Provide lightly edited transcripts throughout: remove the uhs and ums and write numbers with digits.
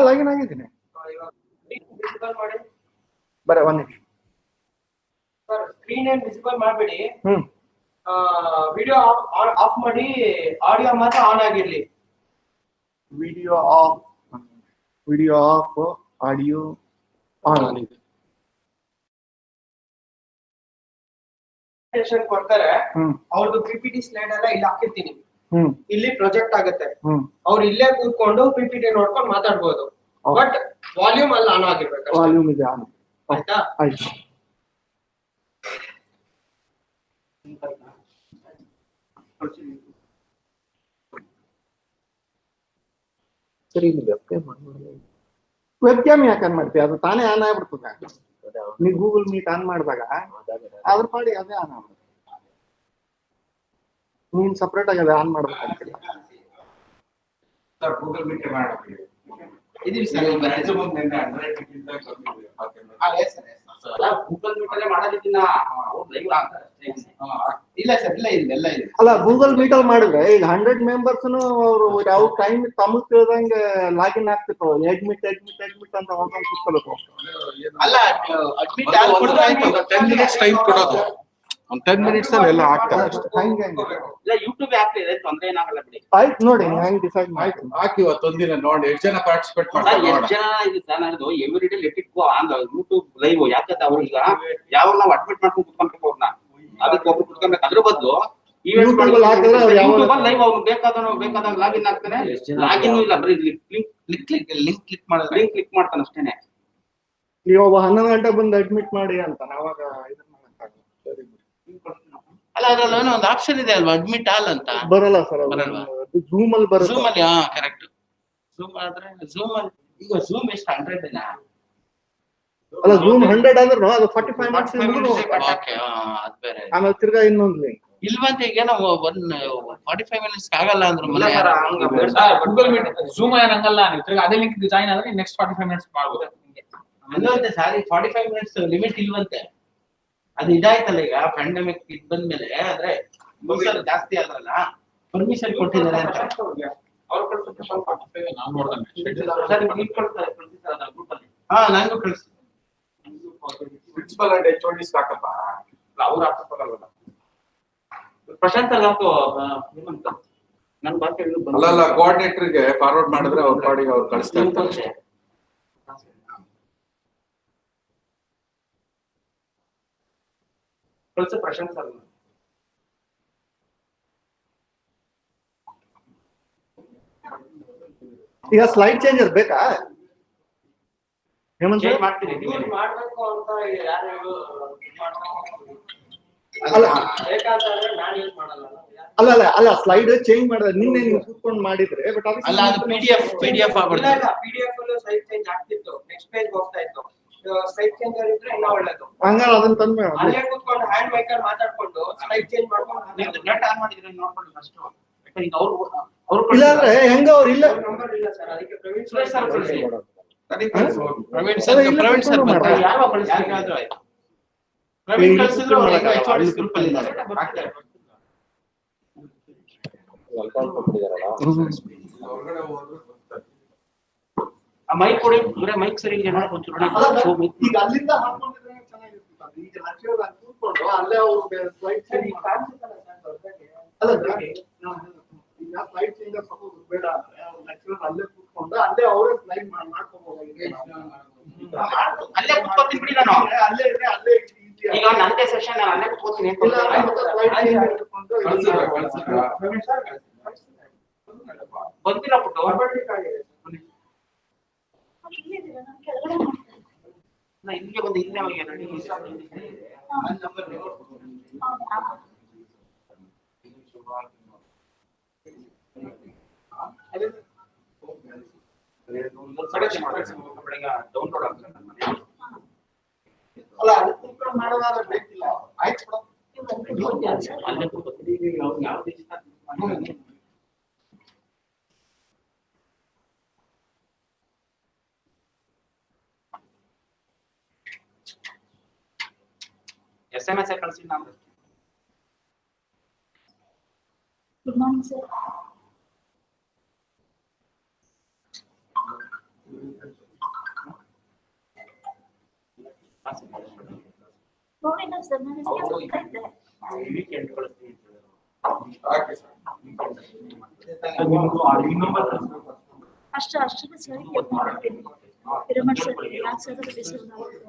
Login ಆಗಿದ್ದೀನಿ. ಬರ ಒಂದ್ ನಿಮಿಷ ಸರ್, ಸ್ಕ್ರೀನ್ ಏನ್ ವಿಸಿಬಲ್ ಮಾಡಬೇಡಿ. ವಿಡಿಯೋ ಆಫ್ ಮಾಡಿ, ಆಡಿಯೋ ಮಾತ್ರ ಆನ್ ಆಗಿರ್ಲಿ. Video of, audio on. ಕೊಡ್ತಾರೆ, ಅವ್ರದ್ದು ಪಿಪಿಟಿ ಸ್ಲೈಡ್ ಎಲ್ಲ ಇಲ್ಲಿ ಹಾಕಿರ್ತೀನಿ. ಇಲ್ಲಿ ಪ್ರೊಜೆಕ್ಟ್ ಆಗುತ್ತೆ. ಅವ್ರು ಇಲ್ಲೇ ಕೂತ್ಕೊಂಡು ಪಿಪಿಟಿ ನೋಡ್ಕೊಂಡು ಮಾತಾಡ್ಬೋದು. ಬಟ್ ವಾಲ್ಯೂಮ್ ಅಲ್ಲಿ ಆನ್ ಆಗಿರ್ಬೇಕು. ವಾಲ್ಯೂಮ್ ಇದೆ ಆನ್. ಆಯ್ತಾ? ಆಯ್ತು. ಸರಿ, ವೆಬ್ ಕ್ಯಾಮ್ ಯಾಕೆ ಆನ್ ಮಾಡ್ತೀವಿ? ಅದು ತಾನೇ ಆನ್ ಆಗ್ಬಿಡ್ತದ. ನೀವು ಗೂಗಲ್ ಮೀಟ್ ಆನ್ ಮಾಡಿದಾಗ ಅದ್ರ ಪಾಡಿ ಅದೇ ಆನ್ ಆಗ್ಬಿಡುತ್ತೆ. ನೀನ್ ಸಪ್ರೇಟ್ ಆಗಿ ಅದೇ ಆನ್ ಮಾಡ್ಬೇಕಂತಿಲ್ಲ. ಗೂಗಲ್ ಮೀಟ್ ಮಾಡಬೇಕು. ಇದೀವಿ ಸರ್. ಗೂಗಲ್ ಮೀಟ್ ಅಲ್ಲೇ ಮಾಡೋದಿನ್ನ ಲೈವ್ ಆಗ್ತಾರೆ. ಇಲ್ಲ ಸರ್, ಎಲ್ಲ ಇದೆ. ಅಲ್ಲ, ಗೂಗಲ್ ಮೀಟ್ ಅಲ್ಲಿ ಮಾಡಿದ್ರೆ ಈಗ 100 ಮೆಂಬರ್ಸ್ ಅವರು ಯಾವ ಟೈಮ್ ತಮಗ್ ತಿಳಿದಂಗೆ ಲಾಗಿನ್ ಆಗ್ತಿರ್ತಾವ. ಅಡ್ಮಿಟ್ ಅಂತ ಒಂದೊಂದು ಕೂತ್ಕೋಬೇಕು. ಅಲ್ಲ, ಅಡ್ಮಿಟ್ 10 minutes ಟೈಮ್ ಕೊಡೋದು. ಒಂದು 10 minutes ಅಲ್ಲಿ ಎಲ್ಲ ಆಗ್ತದೆ ಅಷ್ಟೇ. ಇಲ್ಲ, ಯೂಟ್ಯೂಬ್ ಆಪ್ ಇದೆ, ತೊಂದ್ರೆ ಏನಾಗಲ್ಲ ಬಿಡಿ. ಆಯ್ತು, ನೋಡಿ ಹೆಂಗ್ ಡಿಸೈಡ್ ಮಾಡಿ ಹಾಕಿ ಇವತ್ತೊಂದಿನ ನೋಡಿ ಎಷ್ಟು ಜನ ಪಾರ್ಟಿಸಿಪೇಟ್ ಮಾಡ್ತಾರೆ. ಎಷ್ಟು ಜನ ಇದು ಚಾನಲ್ದು every day let it go on YouTube live. ಯಾಕಂದ್ರೆ ಅವ್ರು ಈಗ ಯಾವ ನಾವು ಅಡ್ಮಿಟ್ ಮಾಡ್ಕೊಂಡು ಕುತ್ಕೊಂಡ್ಬೇಕು ಅವ್ರನ್ನ, ಅದಕ್ಕೆ ಒಬ್ರು ಕುತ್ಕೊಬೇಕು. ಅದ್ರ ಬದಲು ಯೂಟ್ಯೂಬ್ ಲೈವ್ ಅವ್ರು ಬೇಕಾದಾಗ ಲಾಗಿನ್ ಆಗ್ತಾನೆ. ಲಾಗಿನ್ ಇಲ್ಲ, ಬರೀ ಲಿಂಕ್ ಕ್ಲಿಕ್ ಮಾಡ್ತಾನೆ ಅಷ್ಟೇನೆ. ನೀವು ಒಬ್ಬ 11 ಗಂಟೆ ಬಂದು ಅಡ್ಮಿಟ್ ಮಾಡಿ ಅಂತ ಅವಾಗ ಅಲ್ಲ, ಅದ್ರಲ್ಲಿ ಒಂದು ಆಪ್ಷನ್ ಇದೆ ಅಲ್ವಾ, ಅಡ್ಮಿಟ್ ಆಲ್ ಅಂತ. ಬರಲ್ಲ ಸರ್, ಝೂಮ್ ಅಲ್ಲಿ ಬರುತ್ತೆ. ಝೂಮ್ ಅಲ್ಲಿ ಕರೆಕ್ಟ್. ಝೂಮ್ ಆದ್ರೆ ಝೂಮ್ ಅಲ್ಲಿ ಈಗ ಝೂಮ್ ಎಷ್ಟು 100 ದಿನ ಅಲ್ಲ, ಝೂಮ್ 100 ಅಂದ್ರೆ ಅದು 45 ಮಿನಿಟ್ಸ್. ಓಕೆ, ಅದು ಬೇರೆ. ಆಮೇಲೆ ತಿರ್ಗಾ ಇನ್ನೊಂದು ಲಿಂಕ್ ಇಲ್ವಂತ. ಈಗ ನಾವು 45 ಮಿನಿಟ್ಸ್ ಆಗಲ್ಲ ಅಂದ್ರೆ ಗೂಗಲ್ ಮೀಟ್ ಝೂಮ್ ಏನಂಗಲ್ಲ. ನೀವು ತಿರ್ಗಾ ಅದೇ ಲಿಂಕ್ ಜಾಯಿನ್ ಆದ್ರೆ ನೆಕ್ಸ್ಟ್ 45 ಮಿನಿಟ್ಸ್ ಮಾಡ್ಬೋದು. ಹಂಗಂತೆ ಸಾರಿ, 45 ಮಿನಿಟ್ಸ್ ಲಿಮಿಟ್ ಇಲ್ವಂತೆ. ಅದು ಇದಾಯ್ತಲ್ಲ ಈಗ ಪ್ಯಾಂಡಮಿಕ್ ಇದು ಬಂದ್ಮೇಲೆ. ಆದ್ರೆ ಜಾಸ್ತಿ ಆದ್ರಲ್ಲ, ಪರ್ಮಿಷನ್ ಕೊಟ್ಟಿದ್ದಾರೆ ಅಂತ ಅವ್ರು ಕಳ್ಸಿದ್ರೆ ಸ್ವಲ್ಪ 45 ನಾನು ನೋಡ್ದಂಗೆ ಕೊಡ್ತಾರೆ ಗ್ರೂಪ್ ಅಲ್ಲಿ. ನಾನು ಕಳಿಸ್ತೀನಿ. ಪ್ರಿನ್ಸಿಪಲ್ ಅಂಡ್ HOD ಸಾಕಪ್ಪ, ಅವ್ರು ಹಾಕಲ್ಲ. ಪ್ರಶಾಂತ್ ಅಲ್ಲಿ ಹಾಕೋ ನನ್ನ ಬಾಕಿ ಅಲ್ಲ, ಕೋಆರ್ಡಿನೇಟರ್ಗೆ ಫಾರ್ವರ್ಡ್ ಮಾಡಿದ್ರೆ ಅವ್ರ ಪಾಡಿಗೆ ಅವ್ರು ಕಳಿಸ್ತಾ ಇರ್ತಾರೆ. ಪ್ರಶಾಂತ್ ಸರ್ ಈಗ ಸ್ಲೈಡ್ ಚೇಂಜಸ್ ಬೇಕಾ? ಹೇಮಂತ್ ಸರ್ ಮಾಡ್ತೀನಿ. ಮಾಡ್ಬೇಕು ಅಂತ ಯಾರು ಅಲ್ಲ ಸ್ಲೈಡ್ ಚೇಂಜ್ ಮಾಡಿದ್ರೆ ನಿನ್ನೆ ನೀವು ಕೂತ್ಕೊಂಡು ಮಾಡಿದ್ರೆ, ಬಟ್ ಅಲ್ಲ, ಅದು PDF ಆಗ್ಬಿಡುತ್ತೆ. PDF ಅಲ್ಲೂ ಸೈಜ್ ಚೇಂಜ್ ಆಗ್ತಿತ್ತು, ನೆಕ್ಸ್ಟ್ ಪೇಜ್ ಹೋಗ್ತಾ ಇತ್ತು. ಸೈಜ್ ಚೇಂಜ್ ಇದ್ರೆ ಇನ್ನೂ ಒಳ್ಳೇದು. ಹಂಗಾರೆ ಅದನ್ನ ತಂದ್ಮೇಲೆ ಅಲ್ಲೇ ಕೂತ್ಕೊಂಡು ಹ್ಯಾಂಡ್ ಮೈಕರ್ ಮಾತಾಡ್ಕೊಂಡು ಸೈಜ್ ಚೇಂಜ್ ಮಾಡ್ಕೊಂಡು ನೆಟ್ ಆನ್ ಮಾಡಿದ್ರೆ ನೋಡ್ಕೊಂಡು ಫಸ್ಟ್. ಈಗ ಅವ್ರು ಇಲ್ಲ ಅಂದ್ರೆ ಹೆಂಗ ಅವ್ರು ಇಲ್ಲ ನಂಬರ್ ಇಲ್ಲ ಸರ್, ಅದಕ್ಕೆ ಪ್ರವೀಣ್ ಸರ್ ಕಳಿಸಿ. ಪ್ರವೀಣ್ ಸರ್ ಯಾವ ಯಾರಿಗಾದ್ರೂ ಆಯ್ತು. ಪ್ರವೀಣ್ ಕಳಿಸಿದ್ರು HOD ಗ್ರೂಪ್ ಅಲ್ಲಿ ಇದ್ದಾರೆ. ಮೈಕ್ ಕೊಡಿ, ಮೈಕ್ ಸರಿ ಈಗ ಅಲ್ಲಿಂದ ಹಾಕೊಂಡಿದ್ರೆ ಚೆನ್ನಾಗಿರ್ತಿತ್ತು. ಈಗ ಲೆಕ್ಚರ್ ಕೂತ್ಕೊಂಡು ಅಲ್ಲೇ ಅವ್ರಿಗೆ ಸ್ಲೈಡ್ ಚೇಂಜ್ ಅಲ್ಲ, ಈಗ ಸ್ಲೈಡ್ ಚೇಂಜ್ ಸ್ವಲ್ಪ ಬೇಡ ಅಂದ್ರೆ ಲೆಕ್ಚರ್ ಅಲ್ಲೇ ಕೂತ್ಕೊಂಡು ಅಲ್ಲೇ ಅವರೇ ಸ್ಲೈಡ್ ಮಾಡ್ಕೋಬಹುದು. ಅಲ್ಲೇ ಕೂತ್ಕೊತೀನಿ ಬಿಡಿ, ನಾನು ಅಲ್ಲೇ ಇದ್ರೆ ಅಲ್ಲೇ ಈಗ ನಂದೇ ಸೆಷನ್ ಅಲ್ಲೇ ಕೂತ್ಕೊತೀನಿ. ಬಂದಿಲ್ಲ ಪುಟ್ಟು, ಇಲ್ಲಿಗೆ ಬಂದು ಇಲ್ಲೇ ಹೋಗಿ ರೆಡಿ. ಡೌನ್ಲೋಡ್ ಆಗ್ತದೆ ನನ್ನ ಮನೆ. ಅಲ್ಲ, ಅದು ಕೂತ್ಕೊಂಡು ಮಾಡೋದಾದ್ರೆ ಬೇಕಿಲ್ಲ. ಆಯ್ತು ಅಲ್ಲೇ ಕೂತ್ಕೊತೀನಿ. ಯಾವ SMS ಕಳಿಸಿ ನಾನು. Good morning, sir. ನೋಡಿಲ್ಲ ಸರ್, ನಾನು ಹೋಗ್ತಾ ಇದ್ದೆ. ವೀಕೆಂಡ್ ಕಳಿಸ್ತೀನಿ. ಅಷ್ಟಿಗೆ ಸರಿ ಮಾಡ್ತೀನಿ. ಪಿರಮಿಡ್ ಸರ್ ಯಾಕೆ ಸರ್ ಡಿಸೈಡ್ ಮಾಡ್ತಾರೆ?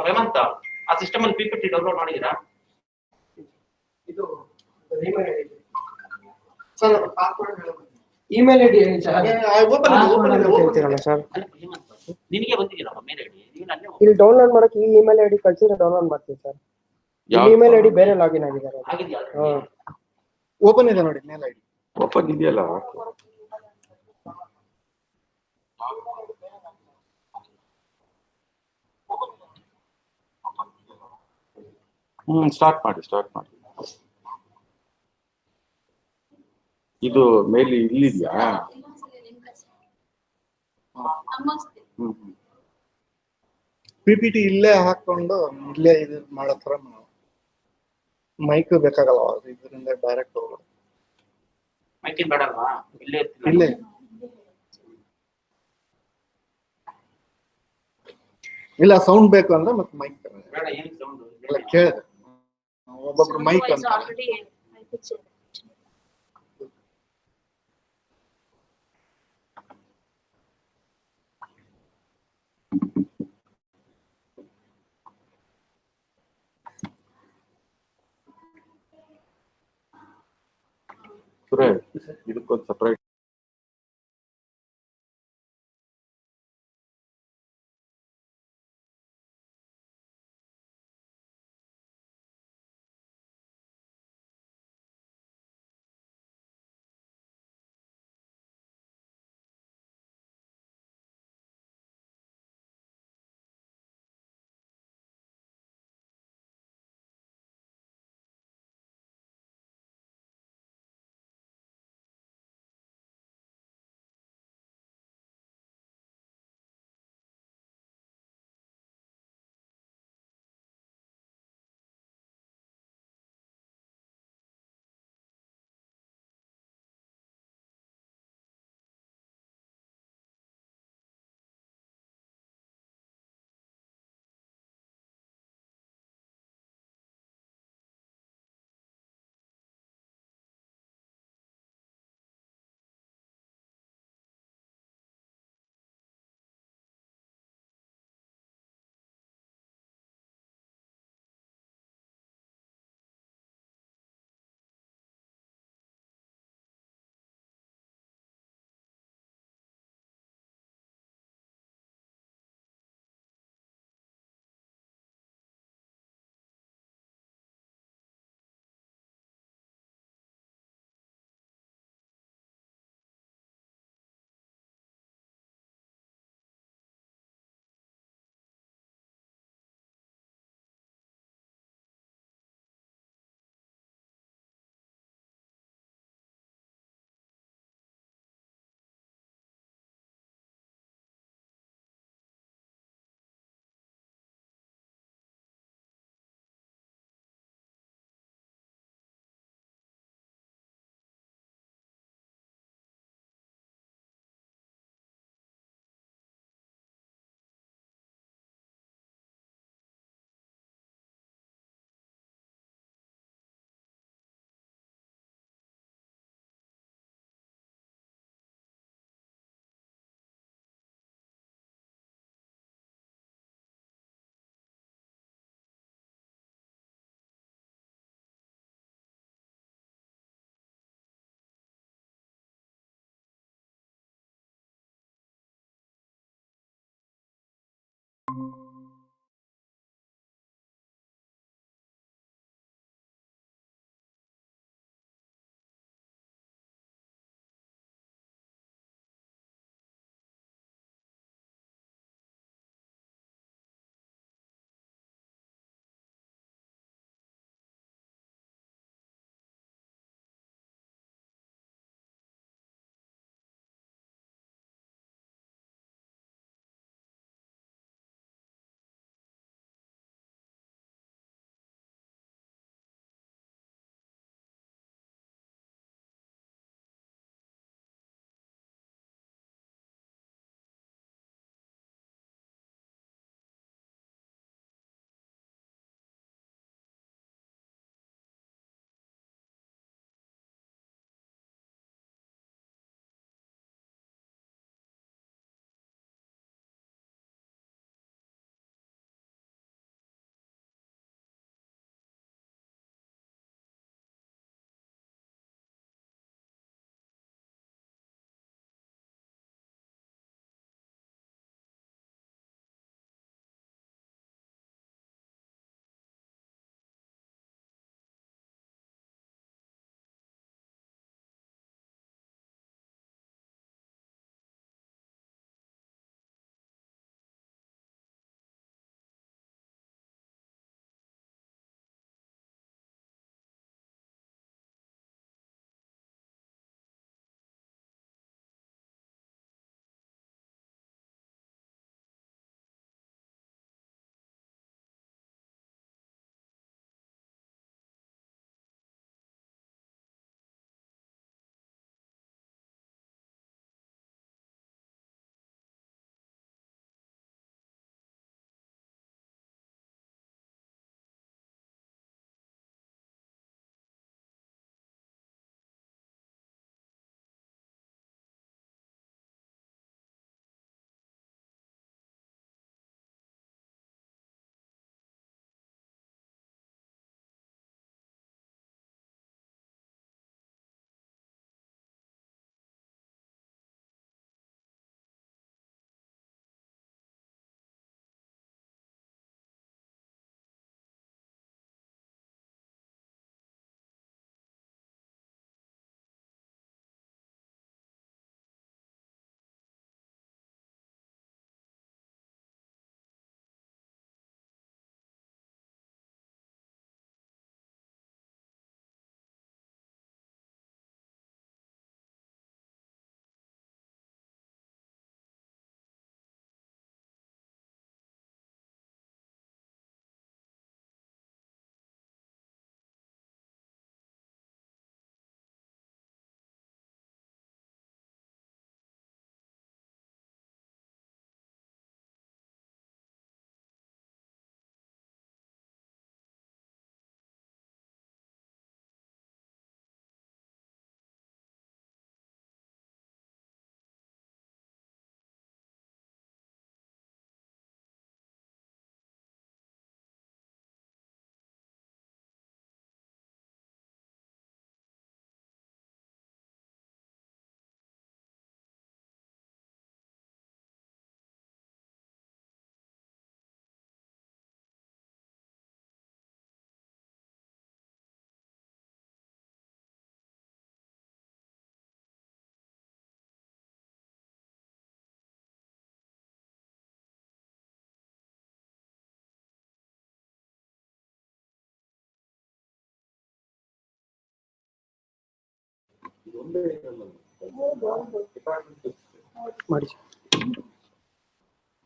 ಹೇಮಂತ್, ಆ ಸಿಸ್ಟಮ್ ಅಲ್ಲಿ PPT ಡೌನ್ಲೋಡ್ ಮಾಡಿದೀರಾ? ಇದು ಸರ್ ಪಾಸ್ವರ್ಡ್ ಇಮೇಲ್ ಐಡಿ ಹೇಳಿ ಸರ್. ಓಪನ್ ಸರ್ ನಿನಗೆ ಬಂದಿದ್ದೀರಾ ಮೇಲ್ ಐಡಿ? ನೀನು ಅಲ್ಲೇ ಇಲ್ಲಿ ಡೌನ್ಲೋಡ್ ಮಾಡಕ್ಕೆ ಈ ಇಮೇಲ್ ಐಡಿ ಕಳ್ಸಿದ್ರೆ ಡೌನ್ಲೋಡ್ ಮಾಡ್ತೀನಿ ಸರ್. ಈ ಇಮೇಲ್ ಐಡಿ ಬೇರೆ ಲಾಗಿನ್ ಆಗಿದ್ದಾರೆ. ಆಗಿದೆಯಾ? ಓಪನ್ ಇದೆ ನೋಡಿ ಮೇಲ್ ಐಡಿ. ಓಪನ್ ಇದೆಯಲ್ಲ. ಸ್ಟಾರ್ಟ್ ಮಾಡಿ. ಇದು ಮೇಲೆ ಇಲ್ಲಿದ್ಯಾ? PPT ಇಲ್ಲೇ ಹಾಕೊಂಡು ಇಲ್ಲೇ ಇದು ಮಾಡೋ ತರ ಮೈಕ್ ಬೇಕಾಗಲ್ಲ, ಇದರಿಂದ ಡೈರೆಕ್ಟ್ ಹೋಗೋದು. ಮೈಕಿನ್ ಬೇಡಲ್ವಾ? ಇಲ್ಲೇ ಇಲ್ಲೇ ಇಲ್ಲ ಸೌಂಡ್ ಬೇಕು ಅಂದ್ರೆ ಮತ್ತೆ ಮೈಕ್ ಬೇಡ. ಏನು ಸೌಂಡ್ ಇಲ್ಲ ಕೇಳಿದೆ, ಒಬ್ಬೊಬ್ರು ಮೈಕ್ ಅಂತ. ಆಲ್ರೆಡಿ ಇದಕ್ಕೊಂದು separate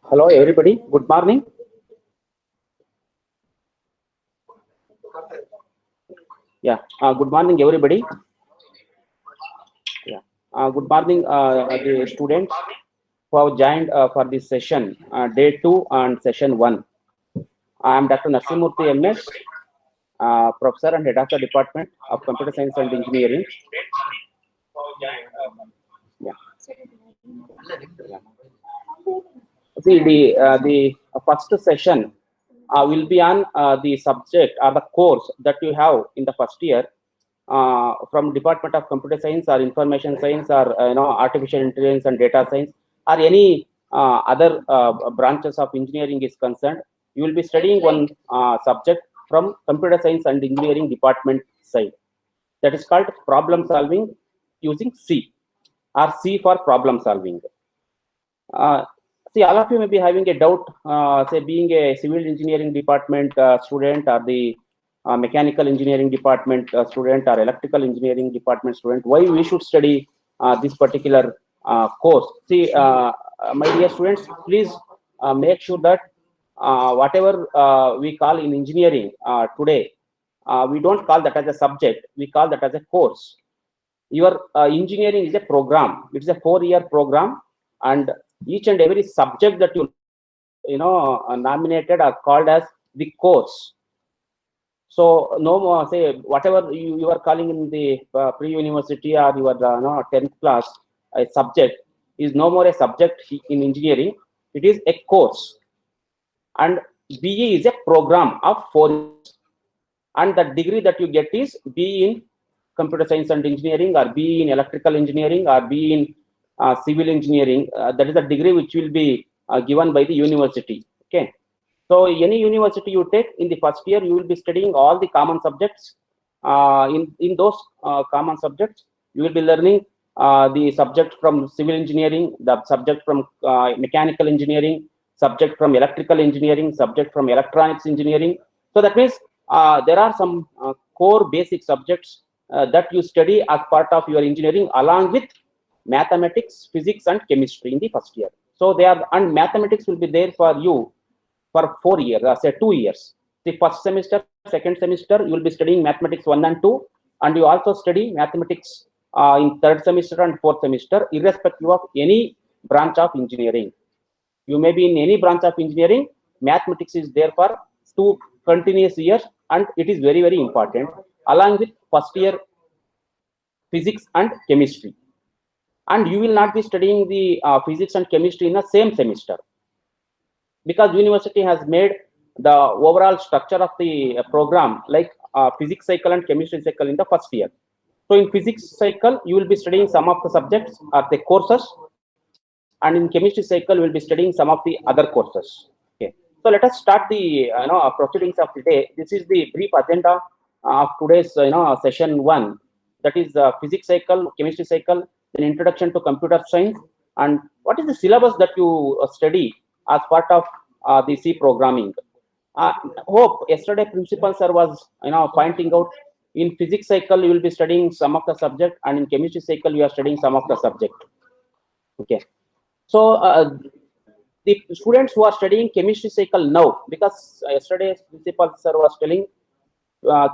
Hello, everybody. Good morning. Yeah. Good morning, everybody. Yeah. Good morning, the students who have joined for this session, day 2 and session 1. I am Dr. Narsimurthy MS, Professor and Head of the Department of Computer Science and Engineering. Yeah. See, the first session will be on the subject or the course that you have in the first year from Department of Computer Science or Information Science or Artificial Intelligence and Data Science or any other branches of engineering is concerned. You will be studying one subject from Computer Science and Engineering Department side. That is called problem solving using C or C for problem solving. See, all of you may be having a doubt, say being a civil engineering department student or the mechanical engineering department student or electrical engineering department student, why we should study this particular course. See, my dear students, please make sure that whatever we call in engineering today, we don't call that as a subject, we call that as a course. Your engineering is a program. It is a 4-year program, and each and every subject that you nominated are called as the course. So no more say whatever you are calling in the pre-university or your 10th class a subject is no more a subject in engineering. It is a course, and BE is a program of 4 years, and the degree that you get is BE in computer science and engineering, or BE in electrical engineering, or BE in civil engineering. That is a degree which will be given by the university. Okay, so any university you take, in the first year you will be studying all the common subjects. In those common subjects you will be learning the subject from civil engineering, the subject from mechanical engineering, subject from electrical engineering, subject from electronics engineering. So that means there are some core basic subjects that you study as part of your engineering, along with mathematics, physics and chemistry in the first year. So they are, and mathematics will be there for you for 4 years, say 2 years. The first semester, second semester, you will be studying mathematics 1 and 2, and you also study mathematics in third semester and fourth semester, irrespective of any branch of engineering. You may be in any branch of engineering, mathematics is there for 2 continuous years, and it is very, very important, along with first year physics and chemistry. And you will not be studying the physics and chemistry in the same semester, because university has made the overall structure of the program like physics cycle and chemistry cycle in the first year. So in physics cycle you will be studying some of the subjects or the courses, and in chemistry cycle you will be studying some of the other courses. Okay, so let us start the proceedings of the day. This is the brief agenda of today's session 1, that is physics cycle, chemistry cycle, then introduction to computer science, and what is the syllabus that you study as part of the C programming. Hope yesterday principal sir was pointing out, in physics cycle you will be studying some of the subject, and in chemistry cycle you are studying some of the subject. Okay, so the students who are studying chemistry cycle now, because yesterday principal sir was telling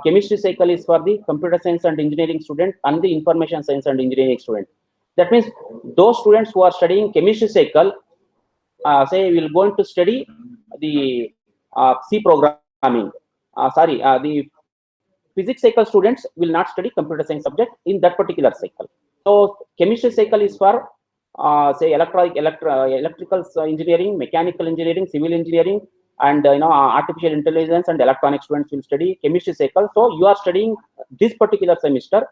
chemistry cycle is for the computer science and engineering student and the information science and engineering student. That means those students who are studying chemistry cycle, say we will going to study the C programming. The physics cycle students will not study computer science subject in that particular cycle. So chemistry cycle is for say electrical engineering, mechanical engineering, civil engineering, and artificial intelligence and electronic students will study chemistry cycle. So you are studying this particular semester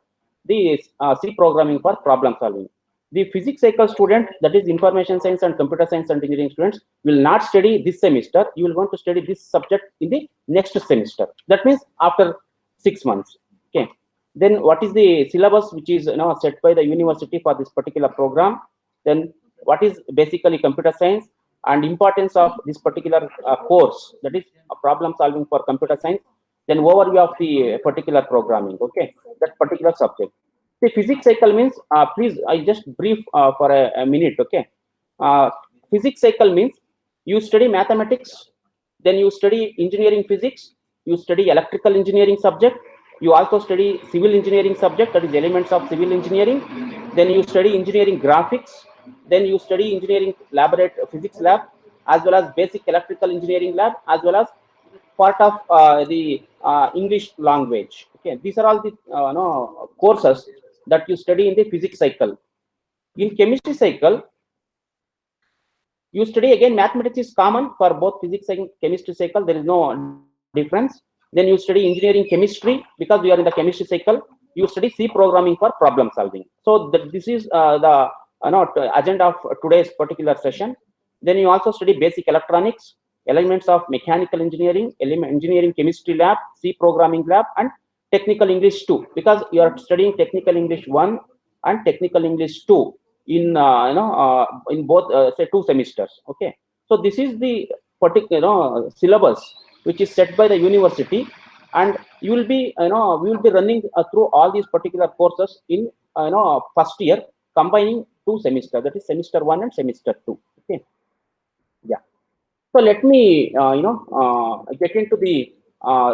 the C programming for problem solving. The physics cycle student, that is information science and computer science and engineering students, will not study this semester. You will want to study this subject in the next semester. That means after 6 months. Okay, then what is the syllabus which is set by the university for this particular program? Then what is basically computer science and importance of this particular course, that is problem solving for computer science. Then overview of the particular programming, okay, that particular subject. The physics cycle means, please, I just brief for a minute, okay? Physics cycle means you study mathematics, then you study engineering physics, you study electrical engineering subject, you also study civil engineering subject, that is elements of civil engineering, then you study engineering graphics, then you study engineering physics lab, as well as basic electrical engineering lab, as well as part of the English language. Okay, these are all the courses that you study in the physics cycle. In chemistry cycle, you study again mathematics is common for both physics and chemistry cycle. There is no difference. Then you study engineering chemistry because we are in the chemistry cycle. You study C programming for problem solving. So this is the agenda of today's particular session. Then you also study basic electronics, elements of mechanical engineering, engineering chemistry lab, C programming lab, and technical English 2, because you are studying technical English 1 and technical English 2 in in both say 2 semesters. Okay, so this is the particular syllabus which is set by the university, and you will be we will be running through all these particular courses in first year, combining 2 semesters, that is semester 1 and semester 2. Okay, yeah. So let me get into the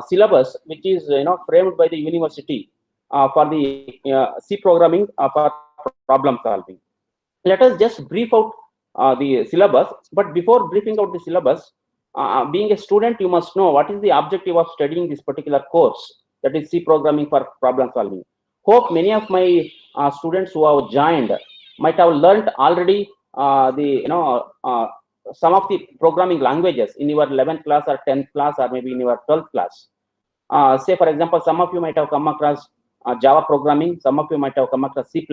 syllabus which is framed by the university for the C programming for problem solving. Let us just brief out the syllabus. But before briefing out the syllabus, being a student, you must know what is the objective of studying this particular course, that is C programming for problem solving. Hope many of my students who have joined might have learned already some of the programming languages in your 11th class or 10th class, or maybe in your 12th class. Say, for example, some of you might have come across Java programming, some of you might have come across C++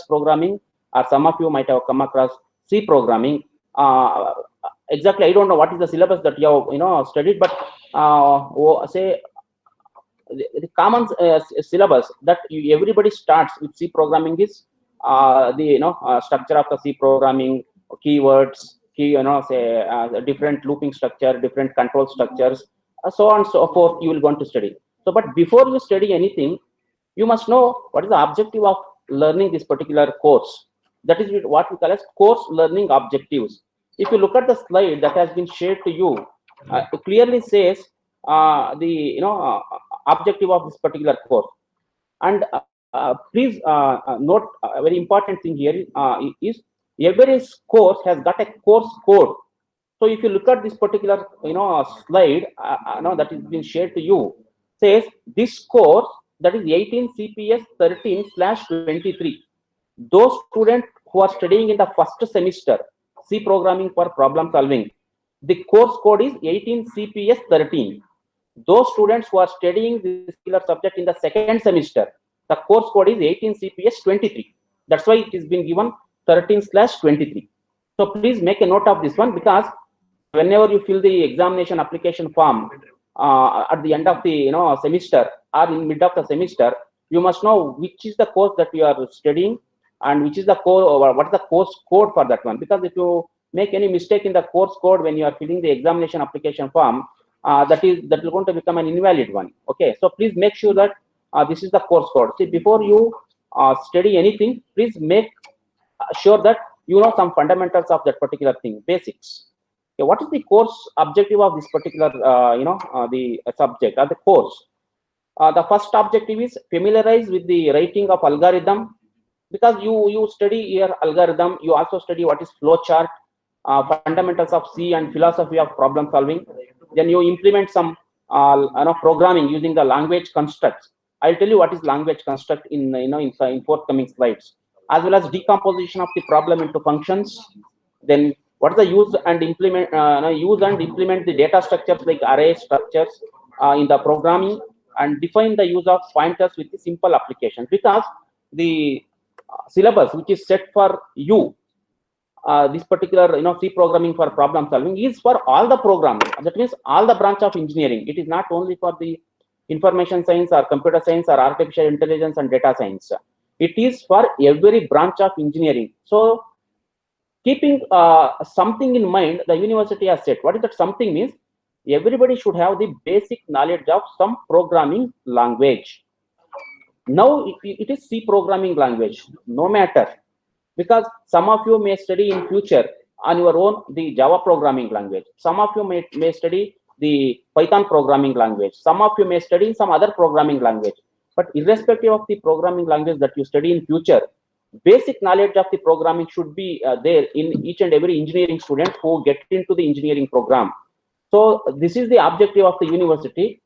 programming, or some of you might have come across C programming. Exactly, I don't know what is the syllabus that you have studied, but say the common syllabus that everybody starts with C programming is the structure of the C programming, keywords, say different looping structure, different control structures, so on and so forth. You will want to study. So, but before you study anything, you must know what is the objective of learning this particular course. That is what we call as course learning objectives. If you look at the slide that has been shared to you, it clearly says the objective of this particular course. And please note a very important thing here is every course has got a course code. So if you look at this particular slide that is being shared to you, says this course, that is 18 CPS 13/23. Those students who are studying in the first semester C programming for problem solving, the course code is 18 CPS 13. Those students who are studying this particular subject in the second semester, the course code is 18 CPS 23. That's why it is been given 13/23. So please make a note of this one, because whenever you fill the examination application form at the end of the semester or in mid of the semester, you must know which is the course that you are studying and which is the core, or what is the course code for that one. Because if you make any mistake in the course code when you are filling the examination application form, that is going to become an invalid one. Okay, so please make sure that this is the course code. See, before you study anything, please make sure that you know some fundamentals of that particular thing, basics. Okay, what is the course objective of this particular the subject or the course? The first objective is familiarize with the writing of algorithm, because you study your algorithm. You also study what is flowchart, fundamentals of C, and philosophy of problem solving. Then you implement some programming using the language constructs. I'll tell you what is language construct in forthcoming slides, as well as decomposition of the problem into functions. Then what is the use and implement the data structures like array structures in the programming, and define the use of pointers with the simple applications. Because the syllabus which is set for you, this particular C programming for problem solving, is for all the programming. That means all the branch of engineering. It is not only for the information science or computer science or artificial intelligence and data science. It is for every branch of engineering. So keeping something in mind, the university has said, what is that something means? Everybody should have the basic knowledge of some programming language. Now it is C programming language, no matter, because some of you may study in future on your own the Java programming language. Some of you may study the Python programming language. Some of you may study some other programming language. But irrespective of the programming language that you study in future, basic knowledge of the programming should be there in each and every engineering student who get into the engineering program. So this is the objective of the university.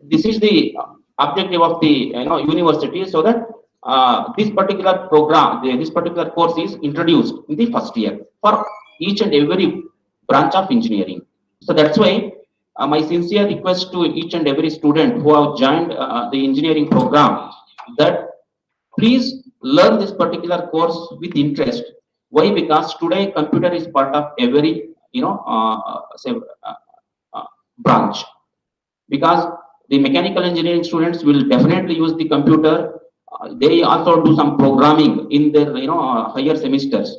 This is the objective of the university, so that this particular program, this particular course is introduced in the first year for each and every branch of engineering. So that's why my sincere request to each and every student who have joined the engineering program, that please learn this particular course with interest. Why? Because today computer is part of every branch. Because the mechanical engineering students will definitely use the computer. They also do some programming in their higher semesters.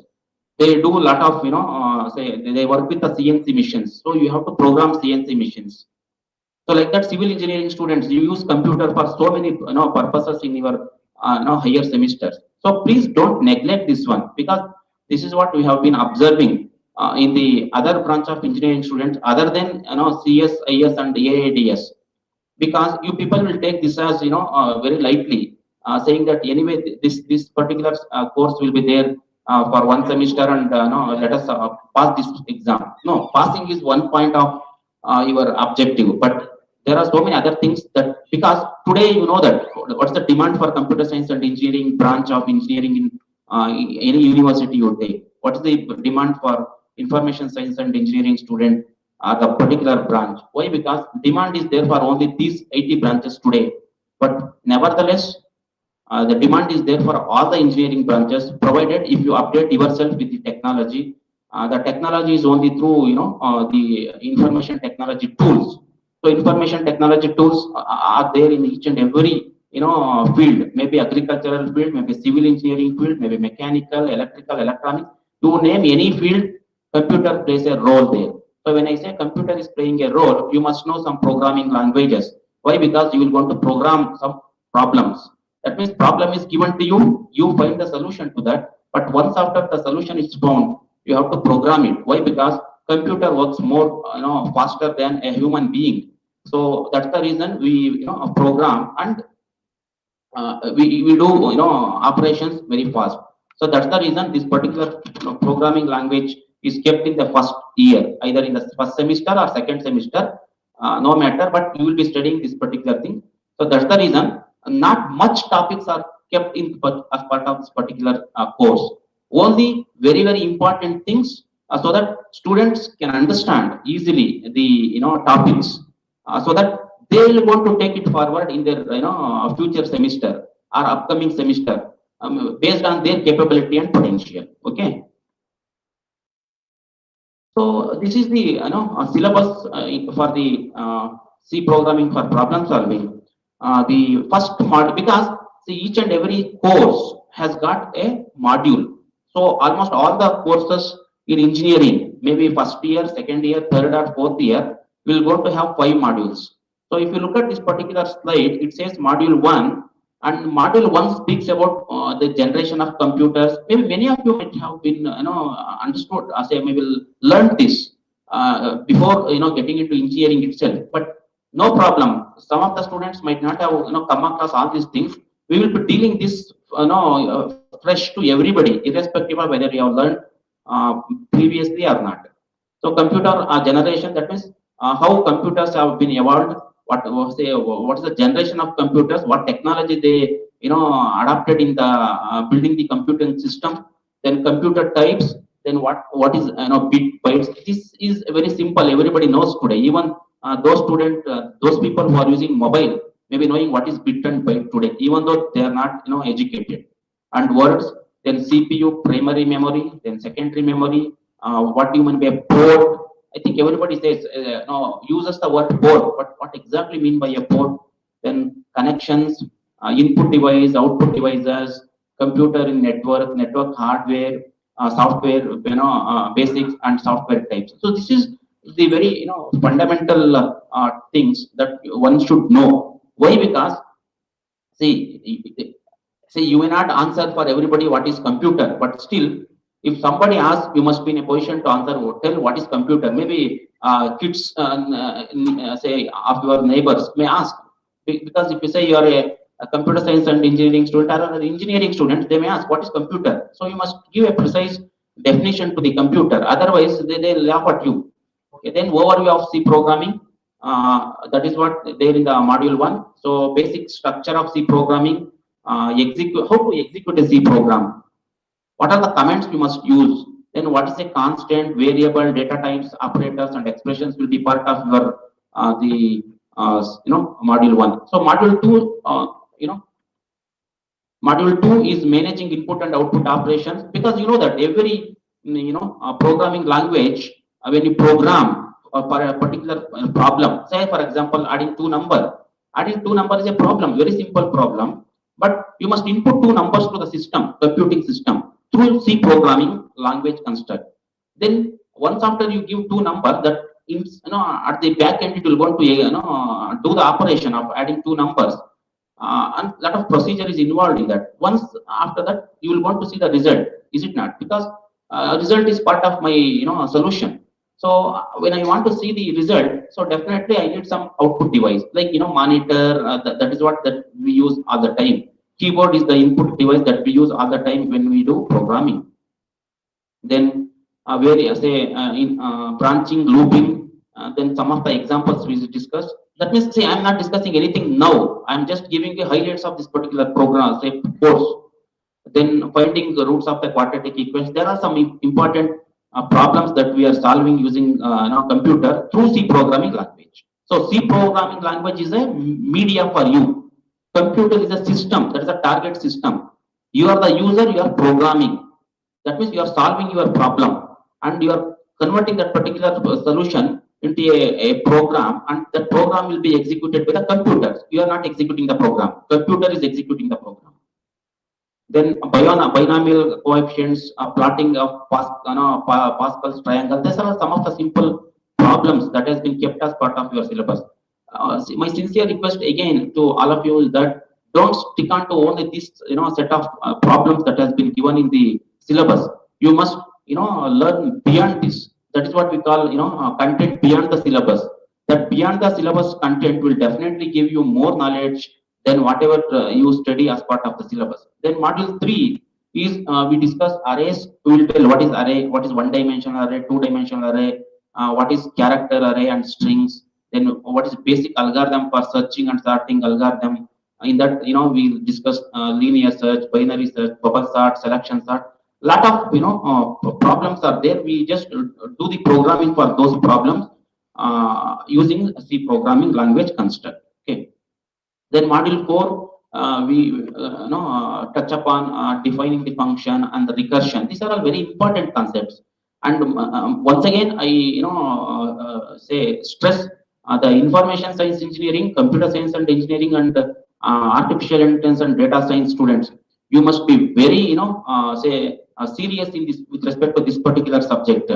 They do a lot of say they work with the CNC machines. So you have to program CNC machines. So like that, civil engineering students, you use computer for so many purposes in your higher semesters. So please don't neglect this one, because this is what we have been observing in the other branch of engineering students other than CS, IS and AADS. Because you people will take this as very lightly, saying that anyway this particular course will be there for one semester, and let us pass this exam. No, passing is one point of your objective, but there are so many other things that, because today you know that what's the demand for computer science and engineering branch of engineering in any university you take. What is the demand for information science and engineering student? The particular branch. Why? Because demand is there for only these 80 branches today. But nevertheless, the demand is there for all the engineering branches, provided if you update yourself with the technology. The technology is only through the information technology tools. So information technology tools are there in each and every field. Maybe agricultural field, maybe civil engineering field, maybe mechanical, electrical, electronics. You name any field, computer plays a role there. So when I say computer is playing a role, you must know some programming languages. Why? Because you will want to program some problems. That means problem is given to you, you find the solution to that. But once after the solution is found, you have to program it. Why? Because computer works more faster than a human being. So that's the reason we program, and we do operations very fast. So that's the reason this particular programming language is kept in the first year, either in the first semester or second semester, no matter, but you will be studying this particular thing. So that's the reason not much topics are kept in as part of this particular course. Only very, very important things, so that students can understand easily the topics, so that they will want to take it forward in their future semester or upcoming semester, based on their capability and potential. Okay. So this is the syllabus for the C programming for problem solving. The first module, because see, each and every course has got a module. So almost all the courses in engineering, maybe first year, second year, third or fourth year, will go to have 5 modules. So if you look at this particular slide, it says module 1, and module 1 speaks about the generation of computers. Maybe many of you might have been understood, say maybe learned this before getting into engineering itself. But no problem. Some of the students might not have come across all these things. We will be dealing this fresh to everybody, irrespective of whether you have learned previously or not. So computer generation, that means how computers have been evolved. What is the generation of computers? What technology they adopted in the building the computing system? Then computer types. Then what is bit bytes? This is very simple. Everybody knows today. Even those people who are using mobile, maybe knowing what is bit and byte today, even though they are not educated. And words, then CPU, primary memory, then secondary memory. What do you mean by a port? I think everybody says uses the word port, but what exactly mean by a port? Then connections, input device, output devices, computer in network hardware, software, basics and software types. So this is the very fundamental things that one should know. Why? Because see, you may not answer for everybody what is computer, but still, if somebody asks, you must be in a position to answer. Tell what is computer. Maybe kids, say, of your neighbors may ask, because if you say you are a computer science and engineering student or an engineering student, they may ask what is computer. So you must give a precise definition to the computer. Otherwise, they laugh at you. Okay, then overview of C programming. That is what there in the module 1. So basic structure of C programming. How to execute a C program. What are the commands you must use? Then what is a constant, variable, data types, operators, and expressions will be part of your module 1. So module 2, module 2 is managing input and output operations, because you know that every programming language, when you program for a particular problem, say for example adding two numbers is a problem, very simple problem, but you must input two numbers to the system, computing system, through C programming language construct. Then once after you give two numbers, that at the back end it will go to do the operation of adding two numbers. And lot of procedure is involved in that. Once after that, you will want to see the result, is it not? Because result is part of my solution. So when I want to see the result, so definitely I need some output device, like monitor. That is what that we use all the time. Keyboard is the input device that we use all the time when we do programming. Then where say in branching, looping. Then some of the examples we discussed. That means, say, I'm not discussing anything now. I'm just giving the highlights of this particular program, say, course. Then finding the roots of the quadratic equation. There are some important problems that we are solving using computer through C programming language. So C programming language is a media for you. Computer is a system, that is a target system. You are the user, you are programming. That means you are solving your problem and you are converting that particular solution into a program, and the program will be executed by the computer. You are not executing the program. Computer is executing the program. Then binomial coefficients, plotting of Pascal's triangle. These are some of the simple problems that has been kept as part of your syllabus. My sincere request again to all of you is that don't stick on to only this set of problems that has been given in the syllabus. You must learn beyond this. That is what we call content beyond the syllabus. That beyond the syllabus content will definitely give you more knowledge than whatever you study as part of the syllabus. Then module 3 is we discuss arrays. We will tell what is array, what is one-dimensional array, two-dimensional array, what is character array and strings. Then what is basic algorithm for searching and sorting algorithm. In that we discuss linear search, binary search, bubble sort, selection sort. Lot of problems are there. We just do the programming for those problems using C programming language construct. Okay. Then module 4 we touch upon defining the function and the recursion. These are all very important concepts. And once again, I say stress the information science engineering, computer science and engineering, and artificial intelligence and data science students. You must be very serious in this with respect to this particular subject.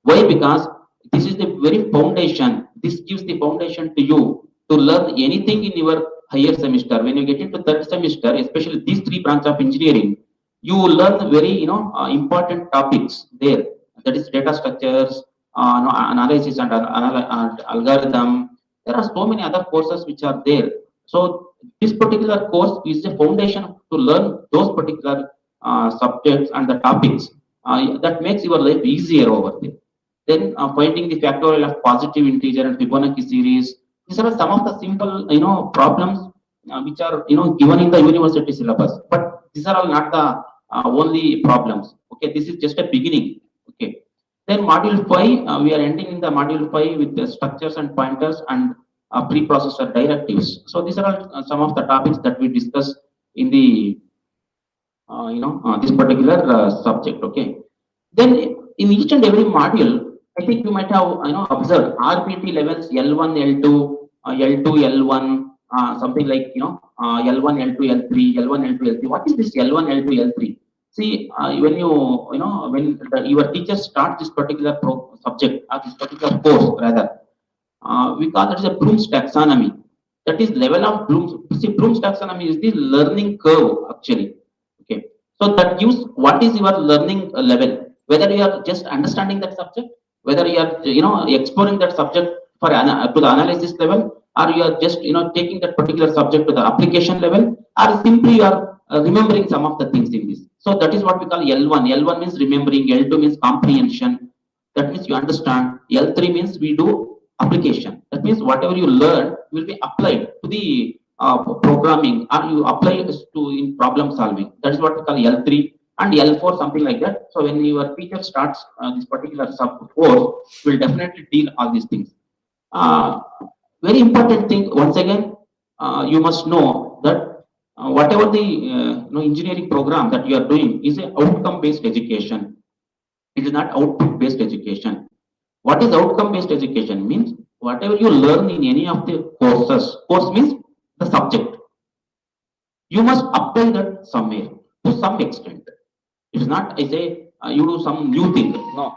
Why? Because this is the very foundation. This gives the foundation to you to learn anything in your higher semester. When you get into third semester, especially these three branches of engineering, you will learn very important topics there. That is data structures, analysis and algorithm. There are so many other courses which are there. So this particular course is the foundation to learn those particular subjects and the topics. That makes your life easier over there. Then finding the factorial of positive integer and Fibonacci series. These are some of the simple problems which are given in the university syllabus. But these are all not the only problems. Okay, this is just a beginning. Okay. Then module 5, we are ending in the module 5 with the structures and pointers and preprocessor directives. So these are all some of the topics that we discuss in the this particular subject. Okay. Then in each and every module, I think you might have observed RPT levels L1, L2, L2, L1, something like L1, L2, L3, L1, L2, L3. What is this L1, L2, L3? See, when your teacher starts this particular subject or this particular course, rather, we call that as a Bloom's taxonomy. That is level of Bloom's. See, Bloom's taxonomy is the learning curve actually. Okay, so that gives what is your learning level. Whether you are just understanding that subject, whether you are exploring that subject for to the analysis level, or you are just taking that particular subject to the application level, or simply you are remembering some of the things in this. So that is what we call L1. L1 means remembering. L2 means comprehension. That means you understand. L3 means we do application. That means whatever you learn will be applied to the programming, or you apply it to in problem solving. That is what we call L3 and L4, something like that. So when your teacher starts this particular sub course, will definitely deal all these things. Very important thing, once again, you must know that whatever the engineering program that you are doing is an outcome based education. It is not output based education. What is outcome based education? Means whatever you learn in any of the courses, course means the subject, you must apply that somewhere to some extent. It is not, I say, you do some new thing. No,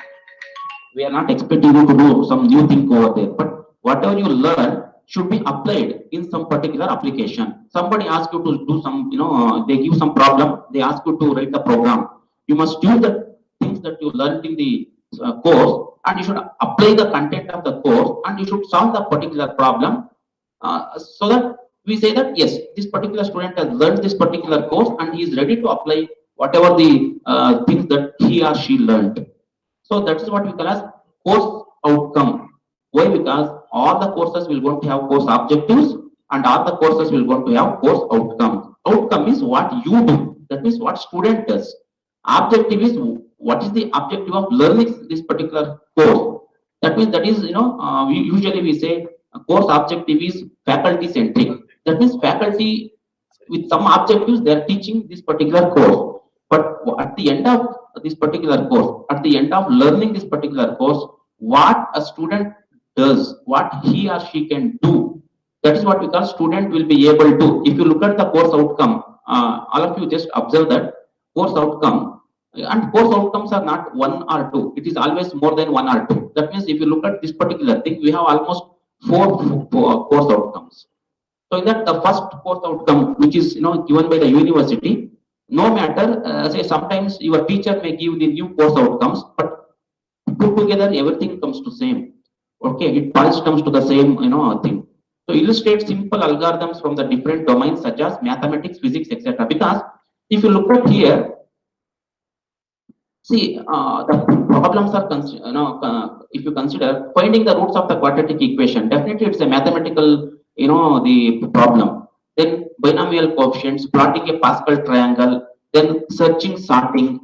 we are not expecting you to do some new thing over there. But whatever you learn should be applied in some particular application. Somebody asks you to do some, they give some problem, they ask you to write the program. You must use the things that you learned in the course, and you should apply the content of the course, and you should solve the particular problem, so that we say that yes, this particular student has learned this particular course and he is ready to apply whatever the things that he or she learned. So that is what we call as course outcome. Why? Because all the courses will going to have course objectives, and all the courses will going to have course outcome. Outcome is what you do. That means what student does. Objective is what is the objective of learning this particular course. That means that is usually we say course objective is faculty centric. That means faculty with some objectives they are teaching this particular course. But at the end of this particular course, at the end of learning this particular course, what a student does, what he or she can do, that is what we call student will be able to. If you look at the course outcome, all of you just observe that course outcome, and course outcomes are not one or two. It is always more than one or two. That means if you look at this particular thing, we have almost four course outcomes. So in that, the first course outcome, which is given by the university, no matter, say sometimes your teacher may give the new course outcomes, but put together everything comes to same. Okay, it boils comes to the same thing. So illustrate simple algorithms from the different domains such as mathematics, physics, etc. Because if you look at here, see the problems are if you consider finding the roots of the quadratic equation, definitely it's a mathematical the problem. Then binomial coefficients, plotting a Pascal triangle, then searching, sorting.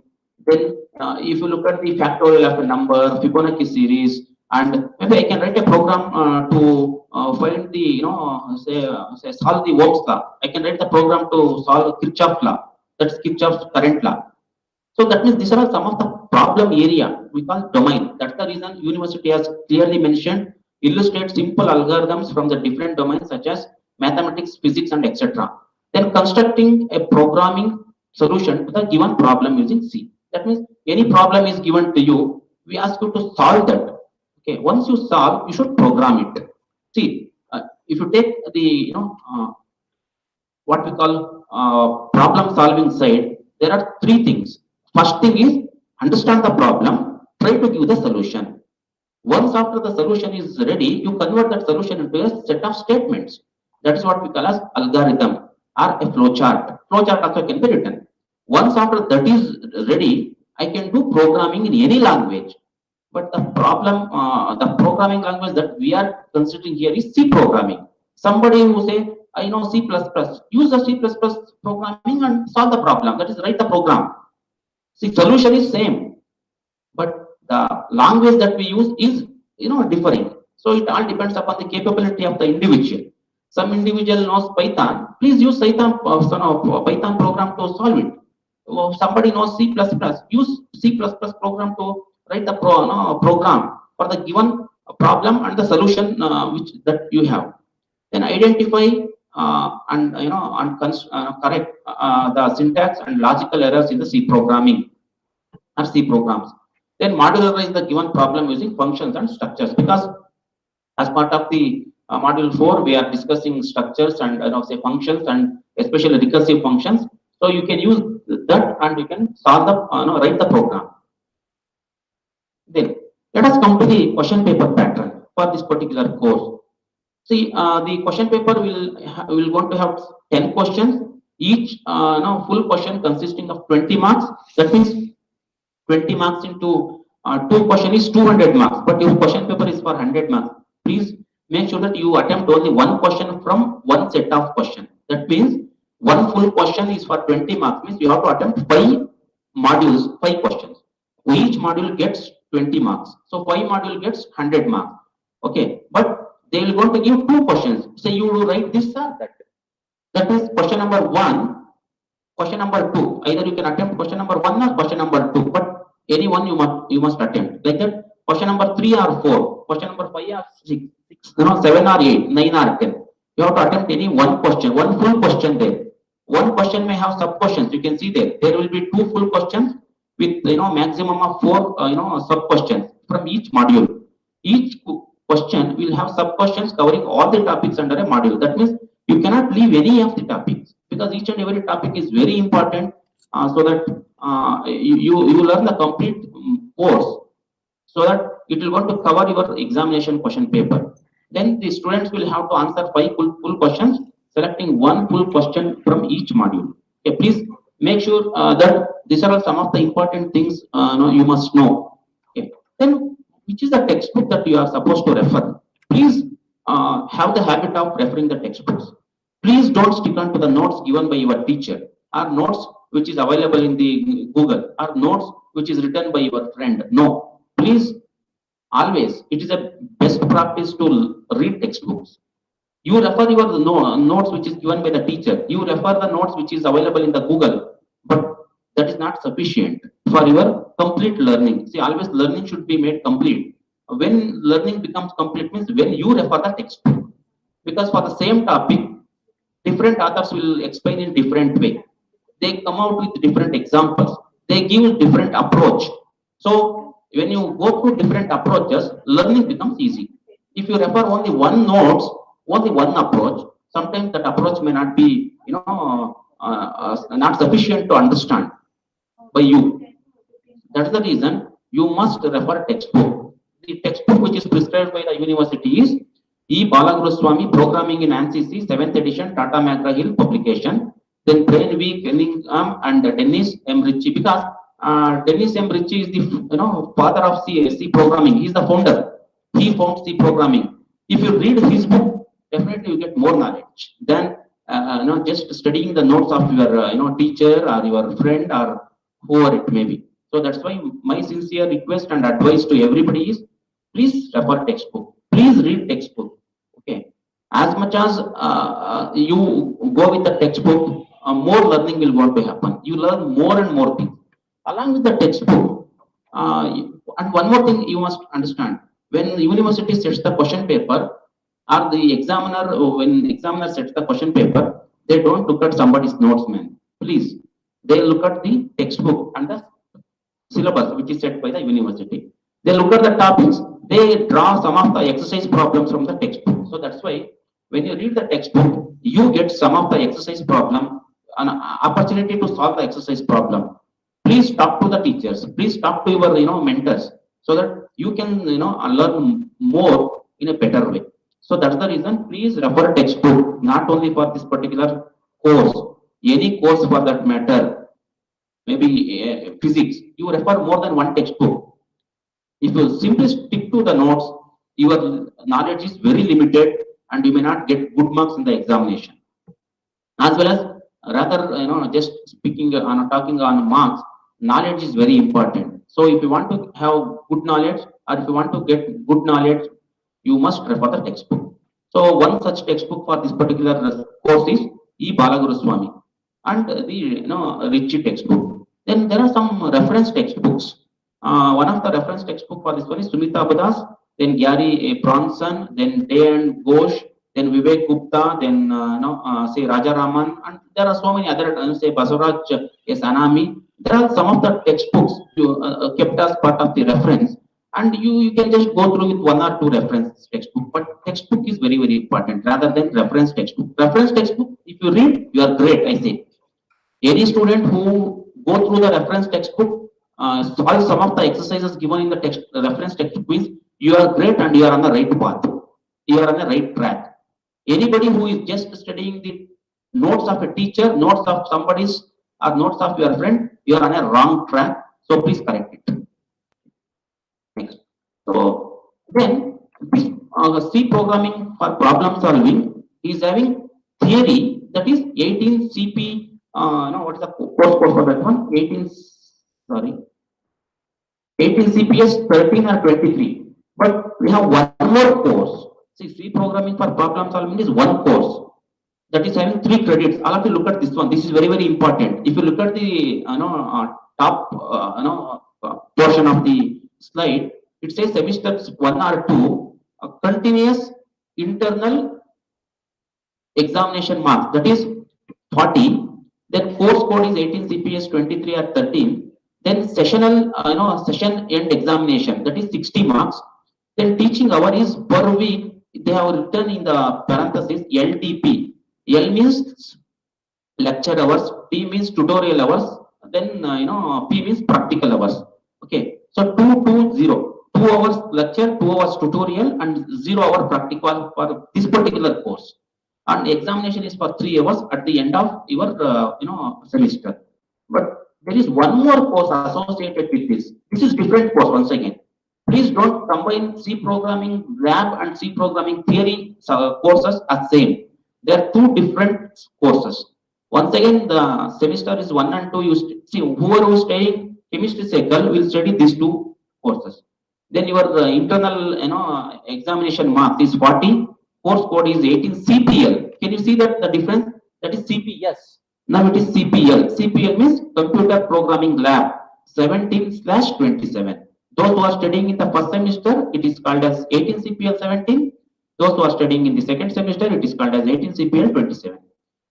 Then if you look at the factorial of a number, Fibonacci series, and maybe I can write a program to find the say solve the Ohm's law. I can write the program to solve Kirchhoff's law. That's Kirchhoff's current law. So that means these are some of the problem area we call domain. That's the reason university has clearly mentioned illustrate simple algorithms from the different domains such as mathematics, physics, and etc. Then constructing a programming solution to the given problem using C. That means any problem is given to you, we ask you to solve that. Okay, once you solve, you should program it. See, if you take the what we call problem solving side, there are three things. First thing is understand the problem, try to give the solution. Once after the solution is ready, you convert that solution into a set of statements. That is what we call as algorithm or a flowchart. Flowchart also can be written. Once after that is ready, I can do programming in any language. But the problem, the programming language that we are considering here is C programming. Somebody who say, I know C++, use the C++ programming and solve the problem. That is, write the program. See, solution is same, but the language that we use is differing. So it all depends upon the capability of the individual. Some individual knows Python, please use Python program to solve it. Somebody knows C++, use C++ program to write the program for the given problem and the solution which that you have. Then identify and correct the syntax and logical errors in the C programming or C programs. Then modularize the given problem using functions and structures, because as part of the module 4, we are discussing structures and say functions, and especially recursive functions. So you can use that and you can solve the write the program. Then let us come to the question paper pattern for this particular course. See, the question paper will going to have 10 questions. Each full question consisting of 20 marks. That means 20 marks into 2 question is 200 marks. But your question paper is for 100 marks. Please make sure that you attempt only one question from one set of questions. That means one full question is for 20 marks. Means you have to attempt 5 modules, 5 questions. Each module gets 20 marks. So 5 module gets 100 marks. Okay, but they will going to give 2 questions. Say you will write this or that. That is question number 1, question number 2. Either you can attempt question number 1 or question number 2. But any one you must attempt. Like that, question number 3 or 4, question number 5 or 6, 7 or 8, 9 or 10. You have to attempt any one question, one full question there. One question may have sub questions. You can see there. There will be 2 full questions with maximum of 4 sub questions from each module. Each question will have sub questions covering all the topics under a module. That means you cannot leave any of the topics, because each and every topic is very important, so that you learn the complete course, so that it will going to cover your examination question paper. Then the students will have to answer 5 full questions, selecting 1 full question from each module. Okay, please make sure that these are some of the important things you must know. Okay. Then which is the textbook that you are supposed to refer? Please have the habit of referring the textbooks. Please don't stick on to the notes given by your teacher, or notes which is available in the Google, or notes which is written by your friend. No, please, always, it is a best practice to read textbooks. You refer your notes which is given by the teacher. You refer the notes which is available in the Google, but that is not sufficient for your complete learning. See, always learning should be made complete. When learning becomes complete means when you refer the textbook, because for the same topic, different authors will explain in different way. They come out with different examples. They give different approach. So when you go through different approaches, learning becomes easy. If you refer only one notes, only one approach, sometimes that approach may not be, not sufficient to understand by you. That is the reason you must refer textbook. The textbook which is prescribed by the university is E. Balaguruswamy, Programming in ANSYS, 7th edition, Tata McGraw-Hill publication. Then Brain V. Cunningham and Dennis M. Ritchie, because Dennis M. Ritchie is the father of C programming. He is the founder. He found C programming. If you read his book, definitely you get more knowledge than just studying the notes of your teacher or your friend or whoever it may be. So that's why my sincere request and advice to everybody is, please refer textbook. Please read textbook. Okay. As much as you go with the textbook, more learning will going to happen. You learn more and more things along with the textbook. And one more thing you must understand: when the university sets the question paper, or the examiner, when the examiner sets the question paper, they don't look at somebody's notes, man. Please, they look at the textbook and the syllabus which is set by the university. They look at the topics. They draw some of the exercise problems from the textbook. So that's why when you read the textbook, you get some of the exercise problem, an opportunity to solve the exercise problem. Please talk to the teachers. Please talk to your mentors, so that you can learn more in a better way. So that's the reason. Please refer textbook, not only for this particular course, any course for that matter. Maybe physics. You refer more than one textbook. If you simply stick to the notes, your knowledge is very limited, and you may not get good marks in the examination. As well as, rather just speaking on talking on marks, knowledge is very important. So if you want to have good knowledge, or if you want to get good knowledge, you must refer the textbook. So one such textbook for this particular course is E. Balaguruswamy and the Ritchie textbook. Then there are some reference textbooks. One of the reference textbook for this one is Sumita Badas, then Gary Bronson, then Day and Ghosh, then Vivek Gupta, then say Raja Raman, and there are so many other say Basuraj S. Anami. There are some of the textbooks kept as part of the reference, and you can just go through with one or two reference textbook. But textbook is very, very important rather than reference textbook. Reference textbook, if you read, you are great. I say any student who go through the reference textbook, solve some of the exercises given in the reference textbook means you are great and you are on the right path. You are on the right track. Anybody who is just studying the notes of a teacher, notes of somebody's, or notes of your friend, you are on a wrong track. So please correct it. Next. So then this C programming for problem solving is having theory, that is 18 CP. What is the course code for that one? 18 CPS 13 or 23. But we have one more course. See, C programming for problem solving is one course that is having 3 credits. All of you look at this one. This is very, very important. If you look at the top portion of the slide, it says semesters 1 or 2 continuous internal examination marks, that is 40. Then course code is 18 CPS 23 or 13. Then sessional session end examination, that is 60 marks. Then teaching hour is per week. They have written in the parenthesis LTP. L means lecture hours, T means tutorial hours, then P means practical hours. Okay, so 220, 2 hours lecture, 2 hours tutorial, and 0 hour practical for this particular course. And examination is for 3 hours at the end of your semester. But there is one more course associated with this. This is different course once again. Please don't combine C programming lab and C programming theory courses as same. They are 2 different courses. Once again, the semester is 1 and 2. You see, whoever is studying chemistry cycle will study these 2 courses. Then your internal examination mark is 40. Course code is 18 CPL. Can you see that the difference? That is CPS. Now it is CPL. CPL means Computer Programming Lab 17/27. Those who are studying in the first semester, it is called as 18 CPL 17. Those who are studying in the second semester, it is called as 18 CPL 27.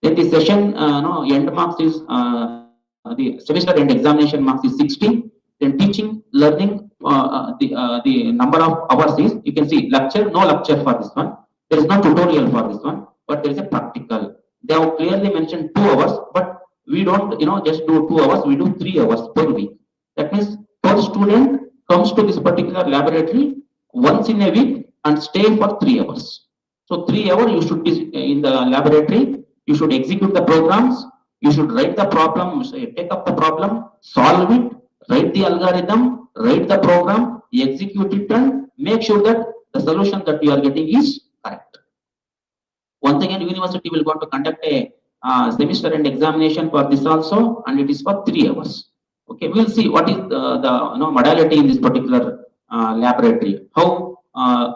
Then the session end marks is the semester end examination marks is 16. Then teaching, learning, the number of hours is, you can see lecture, no lecture for this one. There is no tutorial for this one, but there is a practical. They have clearly mentioned 2 hours, but we don't just do 2 hours, we do 3 hours per week. That means per student comes to this particular laboratory once in a week and stay for 3 hours. So 3 hours you should be in the laboratory, you should execute the programs, you should write the problem, take up the problem, solve it, write the algorithm, write the program, execute it, and make sure that the solution that you are getting is correct. Once again, university will go to conduct a semester end examination for this also, and it is for 3 hours. Okay, we'll see what is the modality in this particular laboratory. How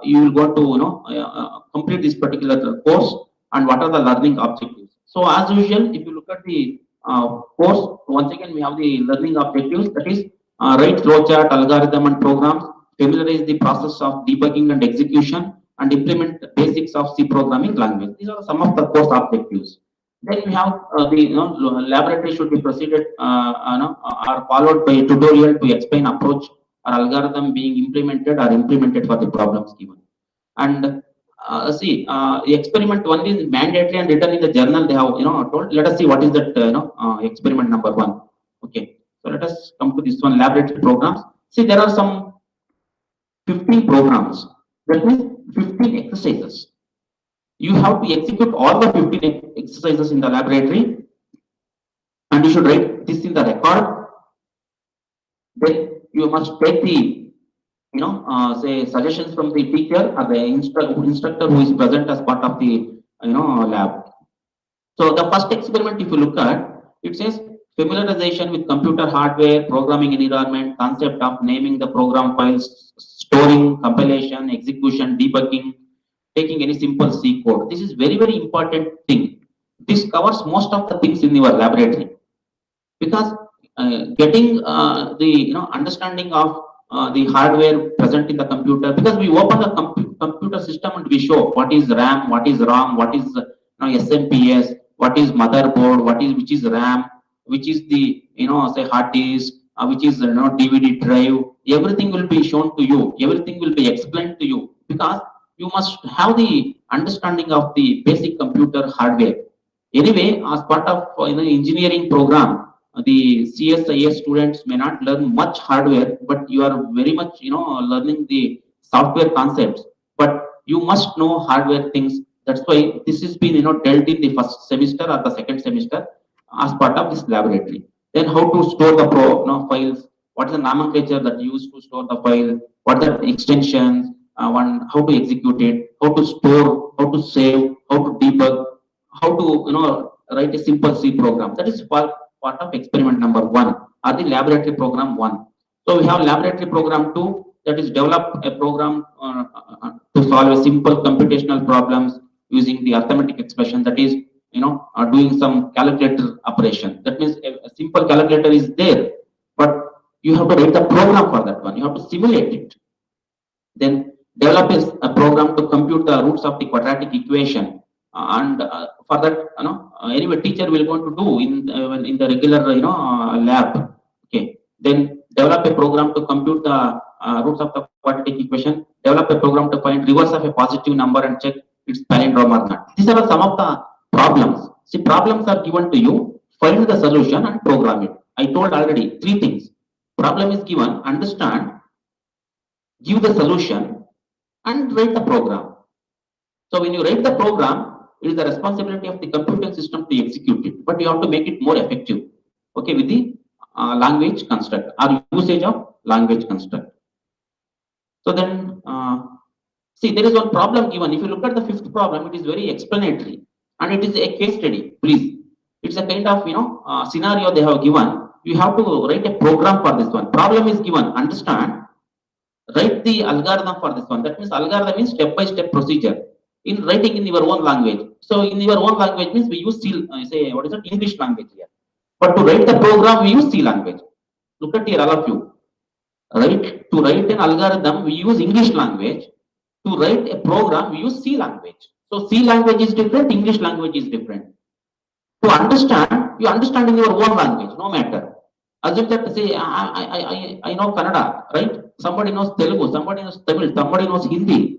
you will go to complete this particular course, and what are the learning objectives. So as usual, if you look at the course, once again we have the learning objectives, that is write flowchart, algorithm and programs, familiarize the process of debugging and execution, and implement the basics of C programming language. These are some of the course objectives. Then we have the laboratory should be proceeded or followed by a tutorial to explain approach or algorithm being implemented or implemented for the problems given. And see, the experiment 1 is mandatory and written in the journal. They have told. Let us see what is that experiment number 1. Okay, so let us come to this one, laboratory programs. See, there are some 15 programs. That means 15 exercises. You have to execute all the 15 exercises in the laboratory, and you should write this in the record. Then you must take the say suggestions from the teacher or the instructor who is present as part of the lab. So the first experiment, if you look at, it says familiarization with computer hardware, programming environment, concept of naming the program files, storing, compilation, execution, debugging, taking any simple C code. This is very, very important thing. This covers most of the things in your laboratory, because getting the understanding of the hardware present in the computer, because we open the computer system and we show what is RAM, what is ROM, what is SMPS, what is motherboard, which is RAM, which is the say hard disk, which is DVD drive. Everything will be shown to you. Everything will be explained to you because you must have the understanding of the basic computer hardware. Anyway, as part of engineering program, the CSIS students may not learn much hardware, but you are very much learning the software concepts. But you must know hardware things. That's why this has been dealt in the first semester or the second semester as part of this laboratory. Then how to store the files, what is the nomenclature that you use to store the file, what are the extensions, how to execute it, how to store, how to save, how to debug, how to write a simple C program. That is part of experiment number 1 or the laboratory program 1. So we have laboratory program 2, that is develop a program to solve a simple computational problems using the arithmetic expression, that is doing some calculator operation. That means a simple calculator is there, but you have to write the program for that one. You have to simulate it. Then develop a program to compute the roots of the quadratic equation, and for that anyway teacher will going to do in the regular lab. Okay. Then develop a program to compute the roots of the quadratic equation. Develop a program to find reverse of a positive number and check its palindrome or not. These are some of the problems. See, problems are given to you, find the solution and program it. I told already 3 things. Problem is given, understand, give the solution and write the program. So when you write the program, it is the responsibility of the computing system to execute it, but you have to make it more effective. Okay, with the language construct or usage of language construct. So then, see, there is one problem given. If you look at the 5th problem, it is very explanatory and it is a case study. Please, it's a kind of scenario they have given. You have to write a program for this one. Problem is given. Understand. Write the algorithm for this one. That means algorithm means step-by-step procedure in writing in your own language. So in your own language means we use English language here. But to write the program, we use C language. Look at here, all of you. Right? To write an algorithm, we use English language. To write a program, we use C language. So C language is different, English language is different. To understand, you understand in your own language, no matter. Assume that, say, I know Kannada, right? Somebody knows Telugu, somebody knows Tamil, somebody knows Hindi.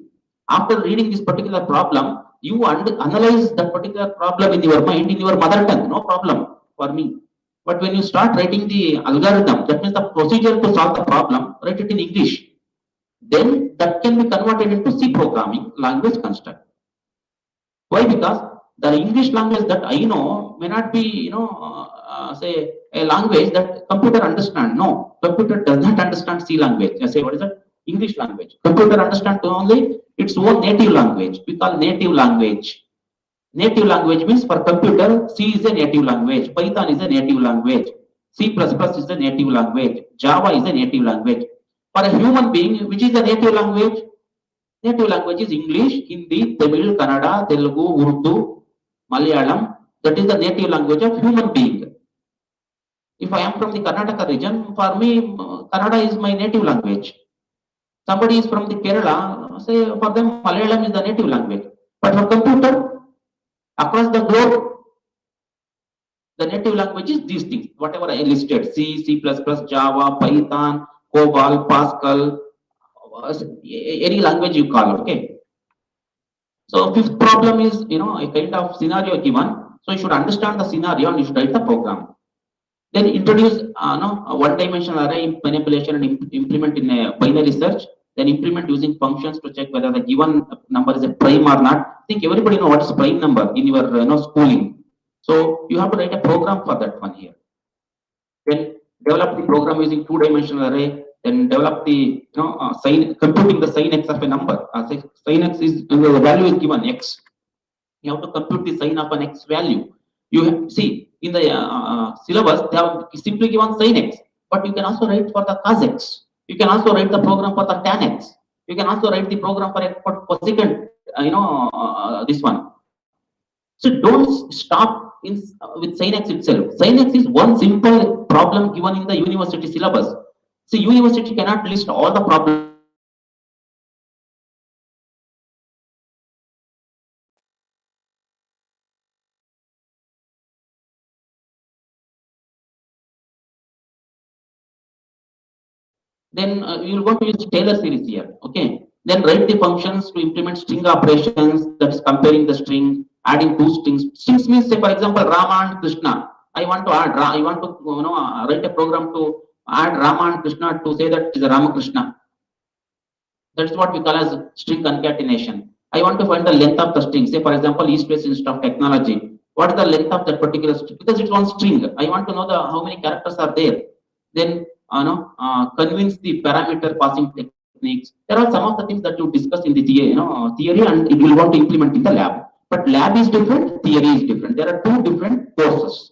After reading this particular problem, you analyze that particular problem in your mind, in your mother tongue, no problem for me. But when you start writing the algorithm, that means the procedure to solve the problem, write it in English. Then that can be converted into C programming language construct. Why? Because the English language that I know may not be, say a language that computer understand. No, computer does not understand C language. I say, what is that? English language. Computer understand only its own native language. We call native language. Native language means for computer, C is a native language, Python is a native language, C++ is a native language, Java is a native language. For a human being, which is a native language? Native language is English, Hindi, Tamil, Kannada, Telugu, Urdu, Malayalam. That is the native language of human being. If I am from the Karnataka region, for me, Kannada is my native language. Somebody is from the Kerala, say for them Malayalam is the native language. But for computer, across the globe, the native language is these things, whatever I listed: C, C++, Java, Python, COBOL, Pascal, any language you call. Okay. So 5th problem is a kind of scenario given. So you should understand the scenario and you should write the program. Then introduce one-dimensional array manipulation and implement in a binary search. Then implement using functions to check whether the given number is a prime or not. I think everybody knows what is prime number in your schooling. So you have to write a program for that one here. Then develop the program using 2-dimensional array. Then develop the computing the sin x of a number. Sin x is the value is given x. You have to compute the sin of an x value. You see in the syllabus they have simply given sin x, but you can also write for the cos x. You can also write the program for the tan x. You can also write the program for a cosecant. This one. So don't stop with sin x itself. Sin x is one simple problem given in the university syllabus. See, university cannot list all the problems Then you will want to use Taylor series here. Okay. Then write the functions to implement string operations, that is comparing the string, adding two strings. Strings means, say for example, Rama and Krishna. I want to add, I want to write a program to add Rama and Krishna to say that it is a Ramakrishna. That's what we call as string concatenation. I want to find the length of the string. Say for example, East-West Institute of Technology. What is the length of that particular string? Because it's one string. I want to know how many characters are there. Then convince the parameter passing techniques. There are some of the things that you discuss in the theory, and you will want to implement in the lab. But lab is different, theory is different. There are two different courses.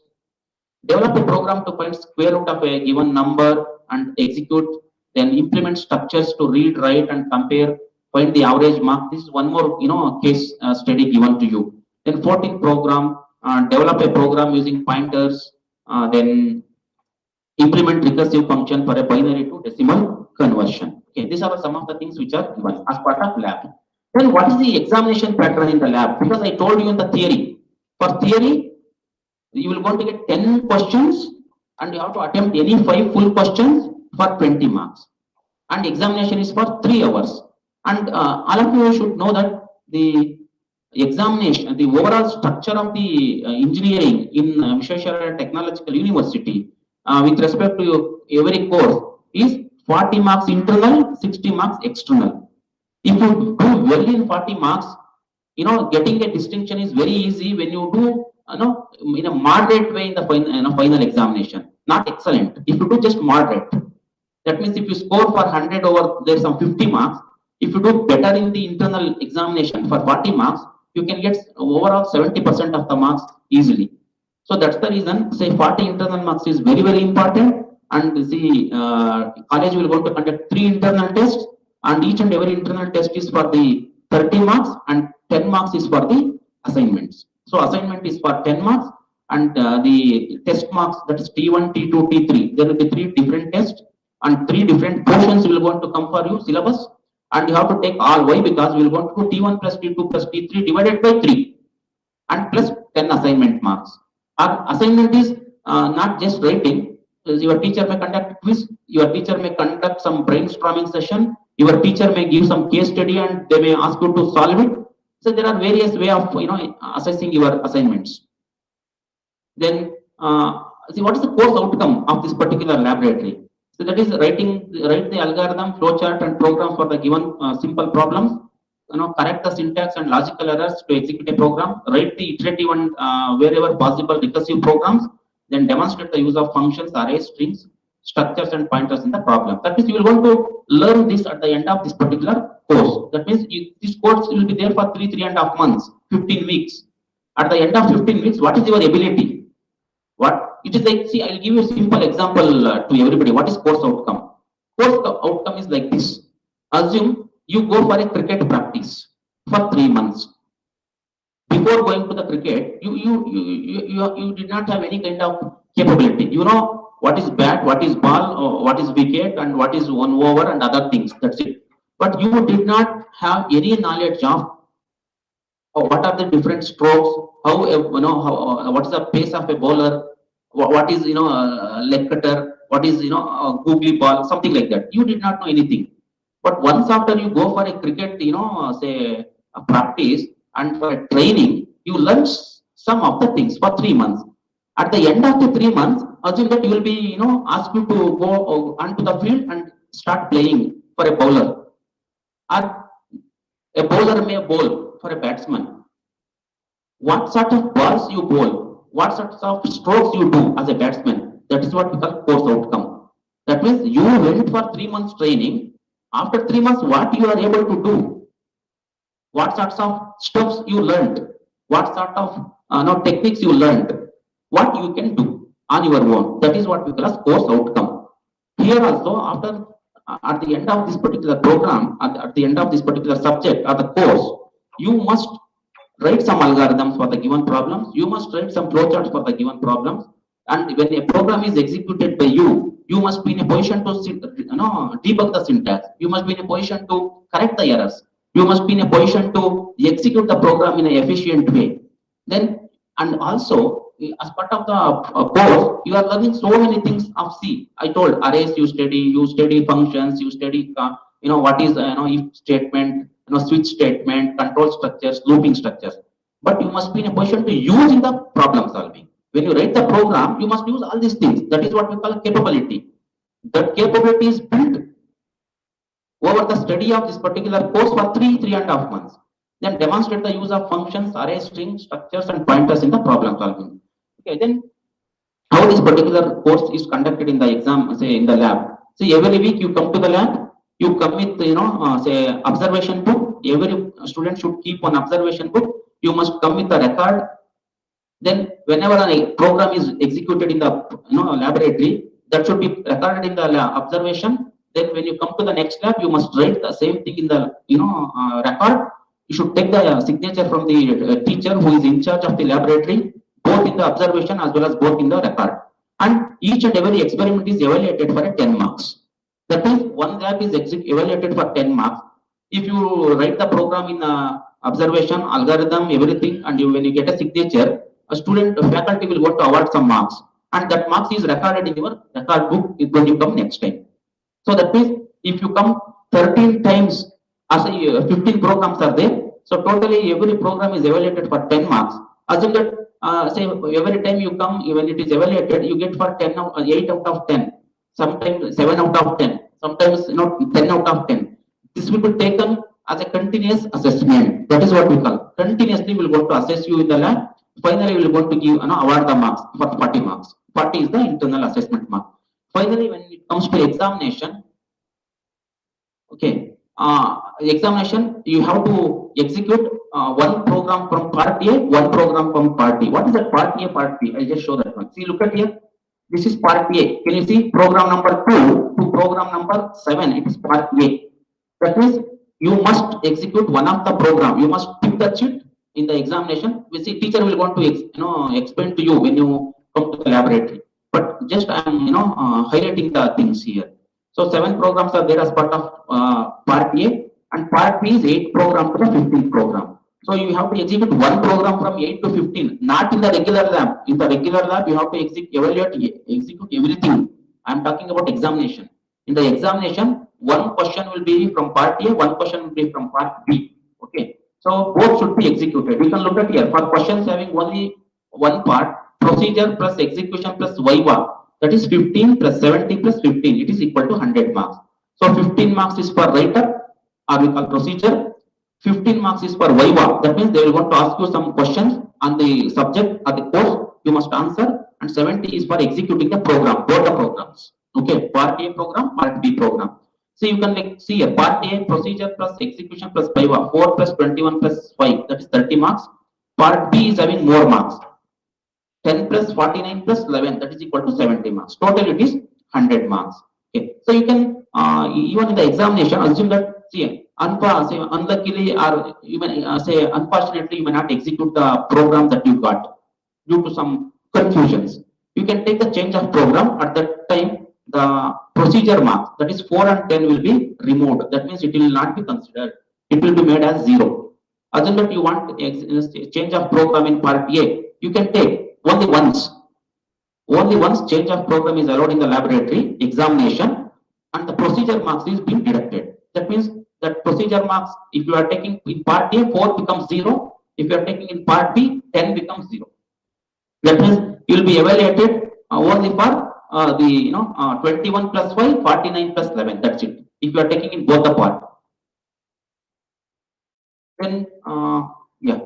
Develop a program to find square root of a given number and execute. Then implement structures to read, write, and compare. Find the average mark. This is one more case study given to you. Then 14th program. Develop a program using pointers. Then implement recursive function for a binary to decimal conversion. Okay, these are some of the things which are given as part of lab. Then what is the examination pattern in the lab? Because I told you in the theory. For theory, you will going to get 10 questions and you have to attempt any 5 full questions for 20 marks. And examination is for 3 hours. And all of you should know that the examination, the overall structure of the engineering in Vishweshwaraya Technological University with respect to every course is 40 marks internal, 60 marks external. If you do well in 40 marks, getting a distinction is very easy when you do in a moderate way in the final examination. Not excellent. If you do just moderate, that means if you score for 100 over there's some 50 marks, if you do better in the internal examination for 40 marks, you can get overall 70% of the marks easily. So that's the reason, say 40 internal marks is very, very important. And the college will go to conduct 3 internal tests, and each and every internal test is for the 30 marks and 10 marks is for the assignments. So assignment is for 10 marks and the test marks, that is T1, T2, T3. There will be 3 different tests and 3 different portions will going to come for you, syllabus. And you have to take all. Why? Because we will go to T1 plus T2 plus T3 divided by 3 and plus 10 assignment marks. Our assignment is not just writing. Your teacher may conduct quiz, your teacher may conduct some brainstorming session, your teacher may give some case study and they may ask you to solve it. So there are various ways of assessing your assignments. Then see what is the course outcome of this particular laboratory. So that is write the algorithm, flowchart, and programs for the given simple problems. Correct the syntax and logical errors to execute a program. Write the iterative and wherever possible recursive programs. Then demonstrate the use of functions, arrays, strings, structures, and pointers in the problem. That means you will want to learn this at the end of this particular course. That means this course will be there for 3.5 months, 15 weeks. At the end of 15 weeks, what is your ability? What it is like? See, I will give you a simple example to everybody. What is course outcome? Course outcome is like this. Assume you go for a cricket practice for 3 months. Before going to the cricket, you did not have any kind of capability. You know what is bat, what is ball, what is wicket, and what is 1 over and other things. That's it. But you did not have any knowledge of what are the different strokes, how what is the pace of a bowler, what is leg cutter, what is googly ball, something like that. You did not know anything. But once after you go for a cricket, say a practice and for a training, you learn some of the things for 3 months. At the end of the 3 months, assume that you will be asked you to go onto the field and start playing for a bowler. Or a bowler may bowl for a batsman. What sort of balls you bowl, what sort of strokes you do as a batsman, that is what we call course outcome. That means you went for 3 months training. After 3 months, what you are able to do, what sorts of stuffs you learned, what sort of techniques you learned, what you can do on your own. That is what we call as course outcome. Here also, at the end of this particular program, at the end of this particular subject or the course, you must write some algorithms for the given problems. You must write some flowcharts for the given problems. And when a program is executed by you, you must be in a position to debug the syntax. You must be in a position to correct the errors. You must be in a position to execute the program in an efficient way. Then, and also, as part of the course, you are learning so many things of C. I told arrays you study functions, you study, what is, if statement, switch statement, control structures, looping structures. But you must be in a position to use in the problem solving. When you write the program, you must use all these things. That is what we call capability. That capability is built over the study of this particular course for 3.5 months. Then demonstrate the use of functions, array, strings, structures, and pointers in the problem solving. Okay, then how this particular course is conducted in the exam, say in the lab. See, every week you come to the lab, you come with, say observation book. Every student should keep one observation book. You must come with a record. Then whenever a program is executed in the laboratory, that should be recorded in the observation. Then when you come to the next lab, you must write the same thing in the record. You should take the signature from the teacher who is in charge of the laboratory, both in the observation as well as both in the record. And each and every experiment is evaluated for 10 marks. That means one lab is evaluated for 10 marks. If you write the program in observation, algorithm, everything, and when you get a signature, a faculty will want to award some marks, and that marks is recorded in your record book when you come next time. So that means if you come 13 times, as 15 programs are there, so totally every program is evaluated for 10 marks. Assume that say every time you come, when it is evaluated, you get for 8 out of 10, sometimes 7 out of 10, sometimes 10 out of 10. This will be taken as a continuous assessment. That is what we call. Continuously we will go to assess you in the lab. Finally, we will go to give award the marks for 40 marks. 40 is the internal assessment mark. Finally, when it comes to examination, okay, examination, you have to execute one program from part A, one program from part B. What is that part A, part B? I'll just show that one. See, look at here. This is part A. Can you see program number 2 to program number 7? It is part A. That means you must execute one of the program. You must pick the cheat in the examination. We see teacher will want to explain to you when you come to the laboratory. But just I am highlighting the things here. So 7 programs are there as part of part A, and part B is 8 program to the 15 program. So you have to execute one program from 8 to 15, not in the regular lab. In the regular lab, you have to execute everything. I am talking about examination. In the examination, one question will be from part A, one question will be from part B. Okay. So both should be executed. We can look at here for questions having only one part, procedure plus execution plus viva. That is 15 plus 70 plus 15. It is equal to 100 marks. So 15 marks is for write-up, or we call procedure. 15 marks is for viva. That means they will want to ask you some questions on the subject or the course. You must answer. And 70 is for executing the program, both the programs. Okay, part A program, part B program. So you can see a part A procedure plus execution plus viva, 4 plus 21 plus 5, that is 30 marks. Part B is having more marks, 10 plus 49 plus 11, that is equal to 70 marks. Total it is 100 marks. Okay, so you can even in the examination assume that unluckily or even unfortunately you may not execute the program that you got due to some confusions. You can take the change of program. At that time, the procedure marks, that is 4 and 10, will be removed. That means it will not be considered. It will be made as 0. Assume that you want change of program in part A. You can take only once. Only once change of program is allowed in the laboratory examination, and the procedure marks is being deducted. That means that procedure marks, if you are taking in part A, 4 becomes 0. If you are taking in part B, 10 becomes 0. That means you will be evaluated only for the 21 plus 5, 49 plus 11. That's it. If you are taking in both the part, then yeah.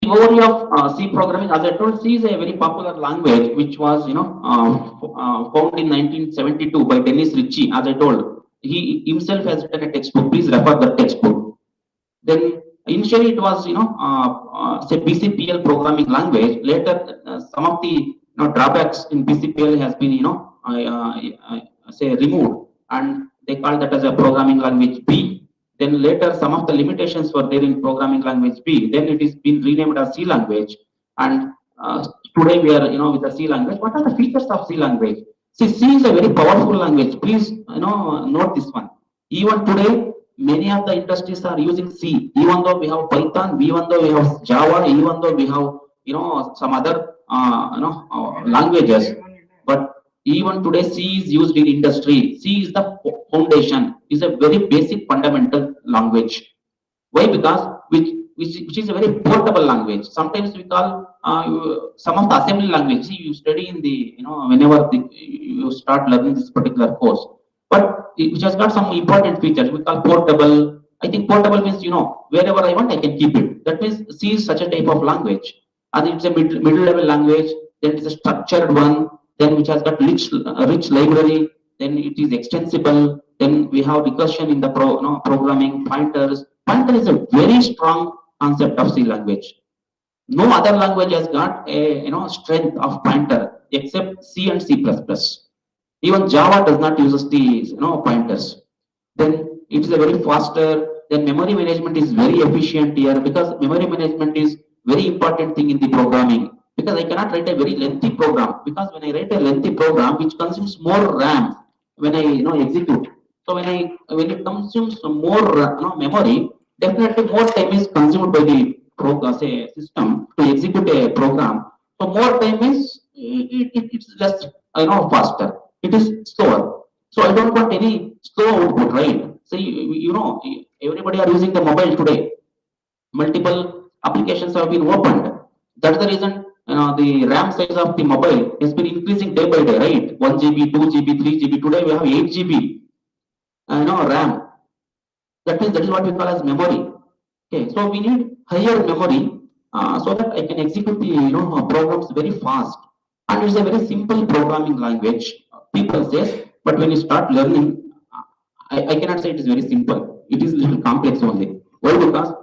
The overview of C programming, as I told, C is a very popular language which was found in 1972 by Dennis Ritchie. As I told, he himself has written a textbook. Please refer the textbook. Then initially it was say BCPL programming language. Later some of the drawbacks in BCPL has been say removed, and they call that as a programming language B. Then later some of the limitations were there in programming language B. Then it is been renamed as C language, and today we are with the C language. What are the features of C language? See, C is a very powerful language. Please note this one. Even today, many of the industries are using C. Even though we have Python, even though we have Java, even though we have some other languages, but even today C is used in industry. C is the foundation, is a very basic fundamental language. Why? Because which is a very portable language. Sometimes we call some of the assembly language. See, you study in the whenever you start learning this particular course, but which has got some important features. We call portable. I think portable means wherever I want I can keep it. That means C is such a type of language, and it's a middle level language. Then it's a structured one. Then which has got rich library. Then it is extensible. Then we have recursion in the programming, pointers. Pointer is a very strong concept of C language. No other language has got a strength of pointer except C and C++. Even Java does not use the pointers. Then it is a very faster. Then memory management is very efficient here, because memory management is very important thing in the programming. Because I cannot write a very lengthy program, because when I write a lengthy program which consumes more RAM when I execute. So when it consumes more memory, definitely more time is consumed by the system to execute a program. So more time is it's less faster. It is slower. So I don't want any slow output, right? So everybody are using the mobile today. Multiple applications have been opened. That's the reason the RAM size of the mobile has been increasing day by day, right? 1 GB, 2 GB, 3 GB. Today we have 8 GB. RAM. That means that is what we call as memory. Okay, so we need higher memory so that I can execute the programs very fast. And it's a very simple programming language. People say, but when you start learning, I cannot say it is very simple. It is a little complex only. Why? Because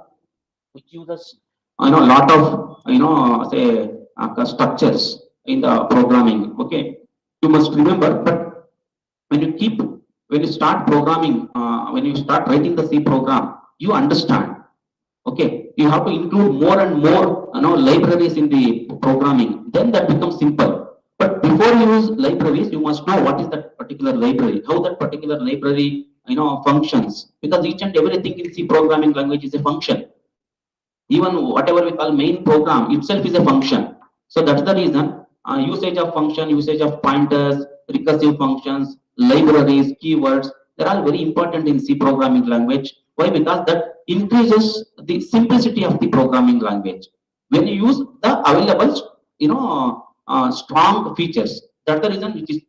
it uses a lot of structures in the programming. Okay, you must remember, but when you start programming, when you start writing the C program, you understand. Okay, you have to include more and more libraries in the programming. Then that becomes simple. But before you use libraries, you must know what is that particular library, how that particular library functions. Because each and everything in C programming language is a function. Even whatever we call main program itself is a function. So that's the reason usage of function, usage of pointers, recursive functions, libraries, keywords, they're all very important in C programming language. Why? Because that increases the simplicity of the programming language. When you use the available, strong features, that's the reason which is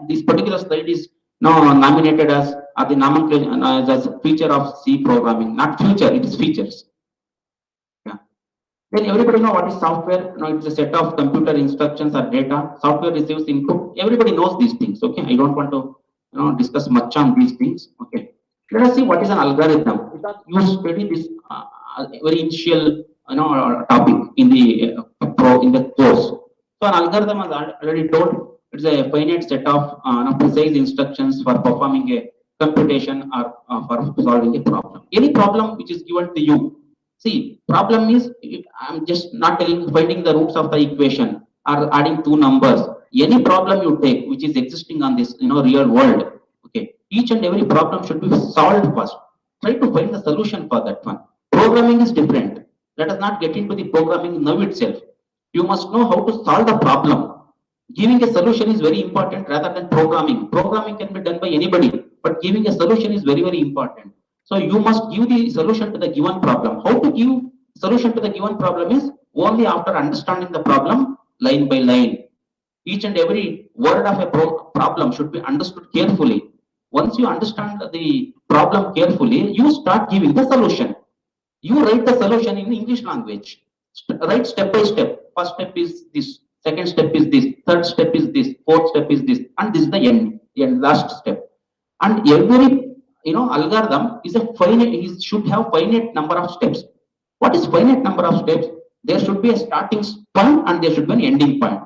this particular slide is now nominated as the nomenclature as a feature of C programming, not future, it is features. Then everybody know what is software. It's a set of computer instructions or data. Software receives input. Everybody knows these things. Okay, I don't want to discuss much on these things. Okay, let us see what is an algorithm. Because you study this very initial topic in the course. So an algorithm, as I already told, it's a finite set of precise instructions for performing a computation or for solving a problem. Any problem which is given to you. See, problem is, I'm just not finding the roots of the equation or adding two numbers. Any problem you take which is existing on this real world, okay, each and every problem should be solved first. Try to find the solution for that one. Programming is different. Let us not get into the programming now itself. You must know how to solve the problem. Giving a solution is very important rather than programming. Programming can be done by anybody, but giving a solution is very, very important. So you must give the solution to the given problem. How to give solution to the given problem is only after understanding the problem line by line. Each and every word of a problem should be understood carefully. Once you understand the problem carefully, you start giving the solution. You write the solution in English language. Write step by step. First step is this. Second step is this. Third step is this. Fourth step is this. And this is the end. The last step. And every algorithm is a finite. It should have finite number of steps. What is finite number of steps? There should be a starting point and there should be an ending point.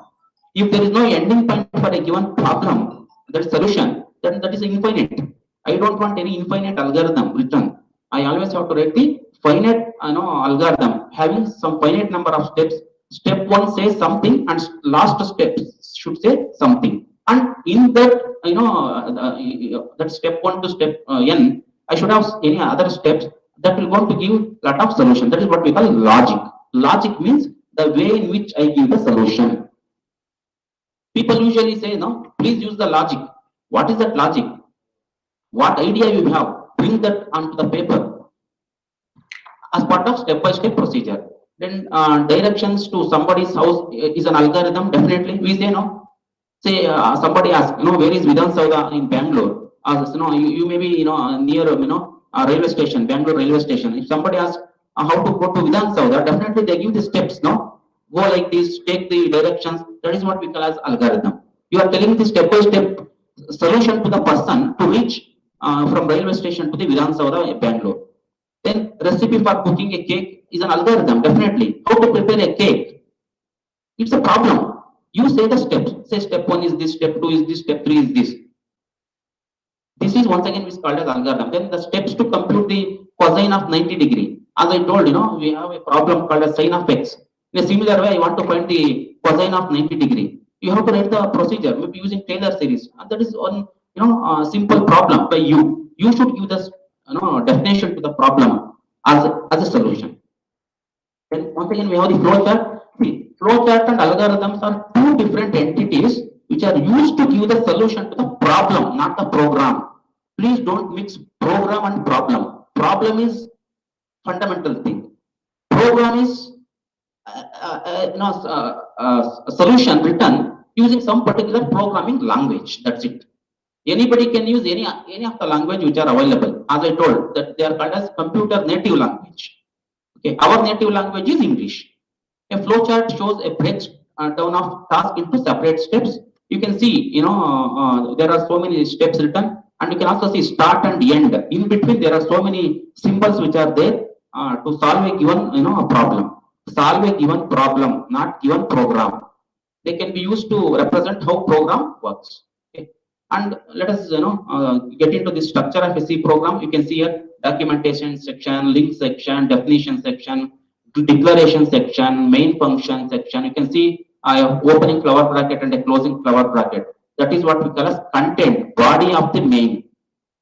If there is no ending point for a given problem, that solution, then that is infinite. I don't want any infinite algorithm written. I always have to write the finite algorithm having some finite number of steps. Step 1 says something and last step should say something. And in that that step 1 to step n, I should have any other steps that will going to give lot of solution. That is what we call logic. Logic means the way in which I give the solution. People usually say, no, please use the logic. What is that logic? What idea you have? Bring that onto the paper as part of step-by-step procedure. Then directions to somebody's house is an algorithm. Definitely, we say no. Say somebody asks, where is Vidhan Sauda in Bangalore? You may be near a railway station, Bangalore railway station. If somebody asks how to go to Vidhan Sauda, definitely they give the steps. No, go like this, take the directions. That is what we call as algorithm. You are telling the step-by-step solution to the person to reach from railway station to the Vidhan Sauda, Bangalore. Then recipe for cooking a cake is an algorithm, definitely. How to prepare a cake? It's a problem. You say the steps. Say step 1 is this, step 2 is this, step 3 is this. This is once again is called as algorithm. Then the steps to compute the cosine of 90 degree. As I told, we have a problem called as sine of x. In a similar way, I want to find the cosine of 90 degree. You have to write the procedure, maybe using Taylor series. And that is one simple problem by you. You should give the definition to the problem as a solution. Then once again we have the flowchart. See, flowchart and algorithms are two different entities which are used to give the solution to the problem, not the program. Please don't mix program and problem. Problem is fundamental thing. Program is a solution written using some particular programming language. That's it. Anybody can use any of the language which are available. As I told, that they are called as computer native language. Okay, our native language is English. A flowchart shows a breakdown of task into separate steps. You can see, there are so many steps written, and you can also see start and end. In between, there are so many symbols which are there to solve a given, problem. Solve a given problem, not given program. They can be used to represent how program works. And let us get into the structure of a C program. You can see here documentation section, link section, definition section, declaration section, main function section. You can see I have opening flower bracket and a closing flower bracket. That is what we call as content, body of the main.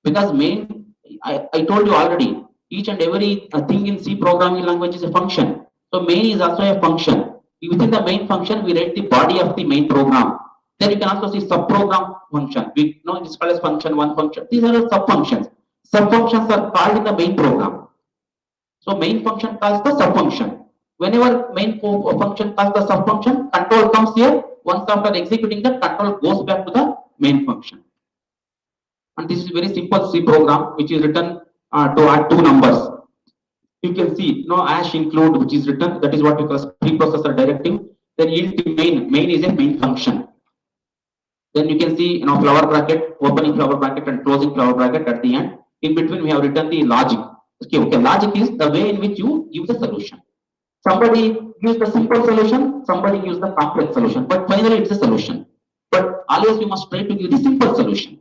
Because main, I told you already, each and every thing in C programming language is a function. So main is also a function. Within the main function, we write the body of the main program. Then you can also see subprogram function. We know it's called as function 1 function. These are the sub-functions. Sub-functions are called in the main program. So main function calls the sub-function. Whenever main function calls the sub-function, control comes here. Once after executing that, control goes back to the main function. And this is very simple C program which is written to add two numbers. You can see hash include which is written. That is what we call preprocessor directive. Then int main is a main function. Then you can see flower bracket, opening flower bracket and closing flower bracket at the end. In between we have written the logic. Okay, logic is the way in which you give the solution. Somebody gives the simple solution, somebody gives the complex solution, but finally it's a solution. But always you must try to give the simple solution.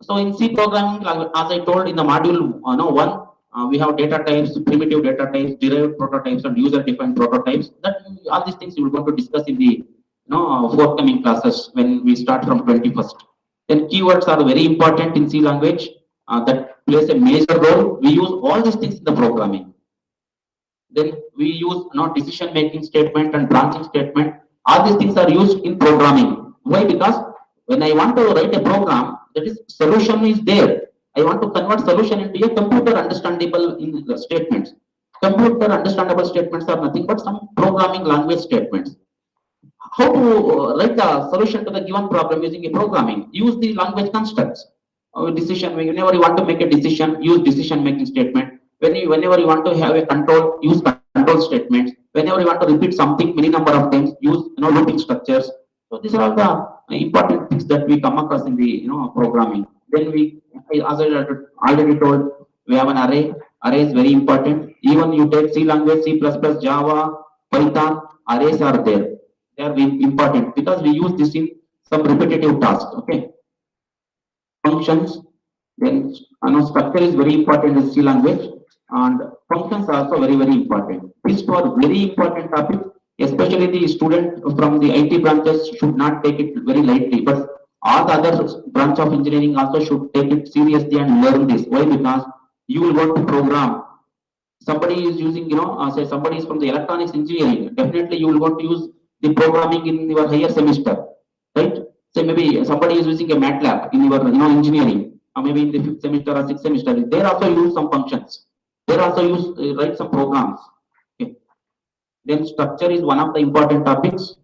So in C programming, as I told in the module 1, we have data types, primitive data types, derived prototypes, and user-defined prototypes. That all these things we will going to discuss in the forthcoming classes when we start from 21st. Then keywords are very important in C language. That plays a major role. We use all these things in the programming. Then we use decision-making statement and branching statement. All these things are used in programming. Why? Because when I want to write a program, that is solution is there. I want to convert solution into a computer understandable in the statements. Computer understandable statements are nothing but some programming language statements. How to write the solution to the given problem using a programming? Use the language constructs. Decision making. Whenever you want to make a decision, use decision making statement. Whenever you want to have a control, use control statements. Whenever you want to repeat something many number of times, use looping structures. So these are all the important things that we come across in the programming. Then as I already told, we have an array. Array is very important. Even you take C language, C++, Java, Python, arrays are there. They are very important because we use this in some repetitive tasks. Okay. Functions. Then structure is very important in C language, and functions are also very important. These two are very important topics. Especially the student from the IT branches should not take it very lightly, but all the other branch of engineering also should take it seriously and learn this. Why? Because you will want to program. somebody is using, say somebody is from the electronics engineering, definitely you will want to use the programming in your higher semester, right? Say maybe somebody is using a MATLAB in your, engineering, or maybe in the 5th semester or 6th semester, they also use some functions. They also use, write some programs. Okay. Then structure is one of the important topics.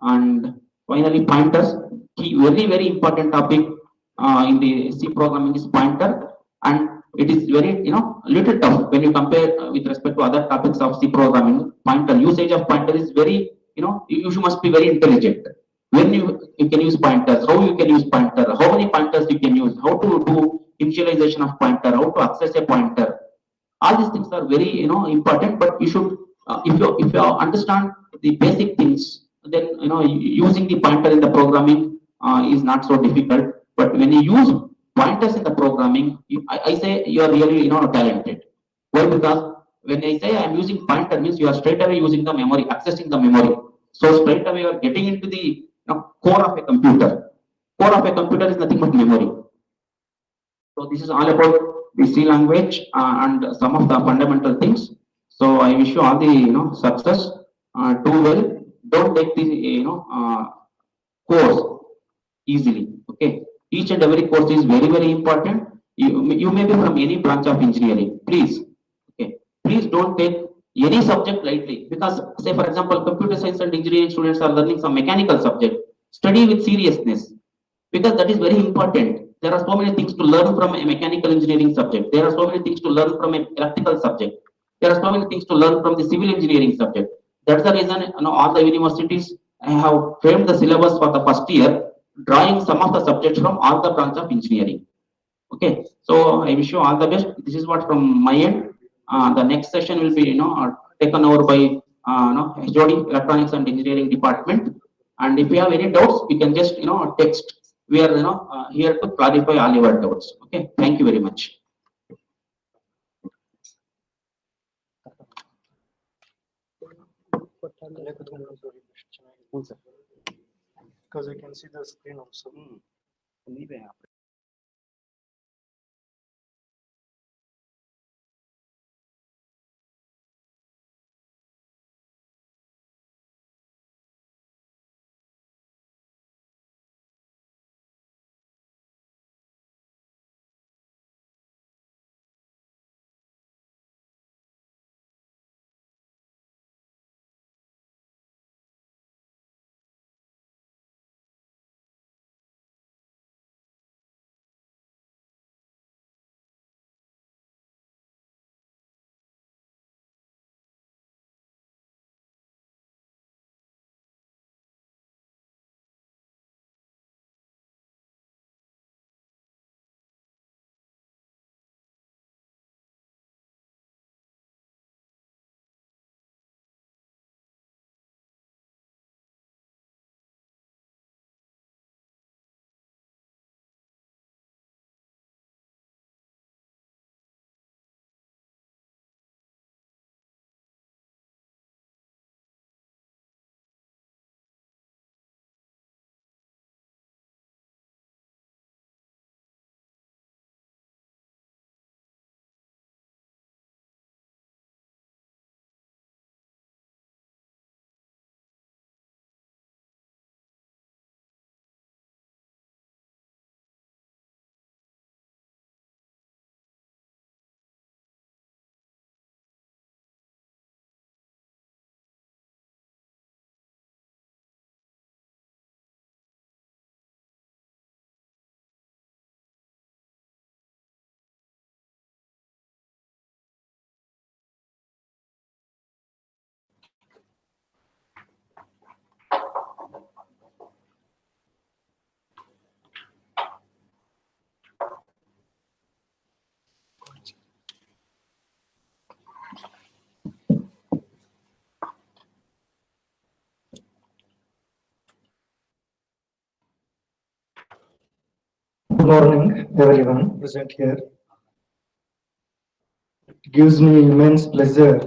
And finally, pointers, very, very important topic in the C programming is pointer. And it is very, little tough when you compare with respect to other topics of C programming. Pointer, usage of pointer is very, you must be very intelligent. When you can use pointers, how you can use pointer, how many pointers you can use, how to do initialization of pointer, how to access a pointer. All these things are very, important, but you should, if you understand the basic things, then, using the pointer in the programming is not so difficult. But when you use pointers in the programming, I say you are really, talented. Why? Because when I say I'm using pointer, means you are straight away using the memory, accessing the memory. So straight away you are getting into the, core of a computer. Core of a computer is nothing but memory. So this is all about the C language and some of the fundamental things. So I wish you all the, success. Do well. Don't take the, course easily. Okay. Each and every course is very, very important. You may be from any branch of engineering. Please, okay. Please don't take any subject lightly, because say for example, computer science and engineering students are learning some mechanical subject. Study with seriousness, because that is very important. There are so many things to learn from a mechanical engineering subject. There are so many things to learn from an electrical subject. There are so many things to learn from the civil engineering subject. That's the reason, all the universities have framed the syllabus for the first year, drawing some of the subjects from all the branch of engineering. Okay, so I wish you all the best. This is what from my end. The next session will be, taken over by, HOD Electronics and Engineering Department. And if you have any doubts, you can just, text. We are, here to clarify all your doubts. Okay, thank you very much. Because I can see the screen also. Good morning, everyone present here. It gives me immense pleasure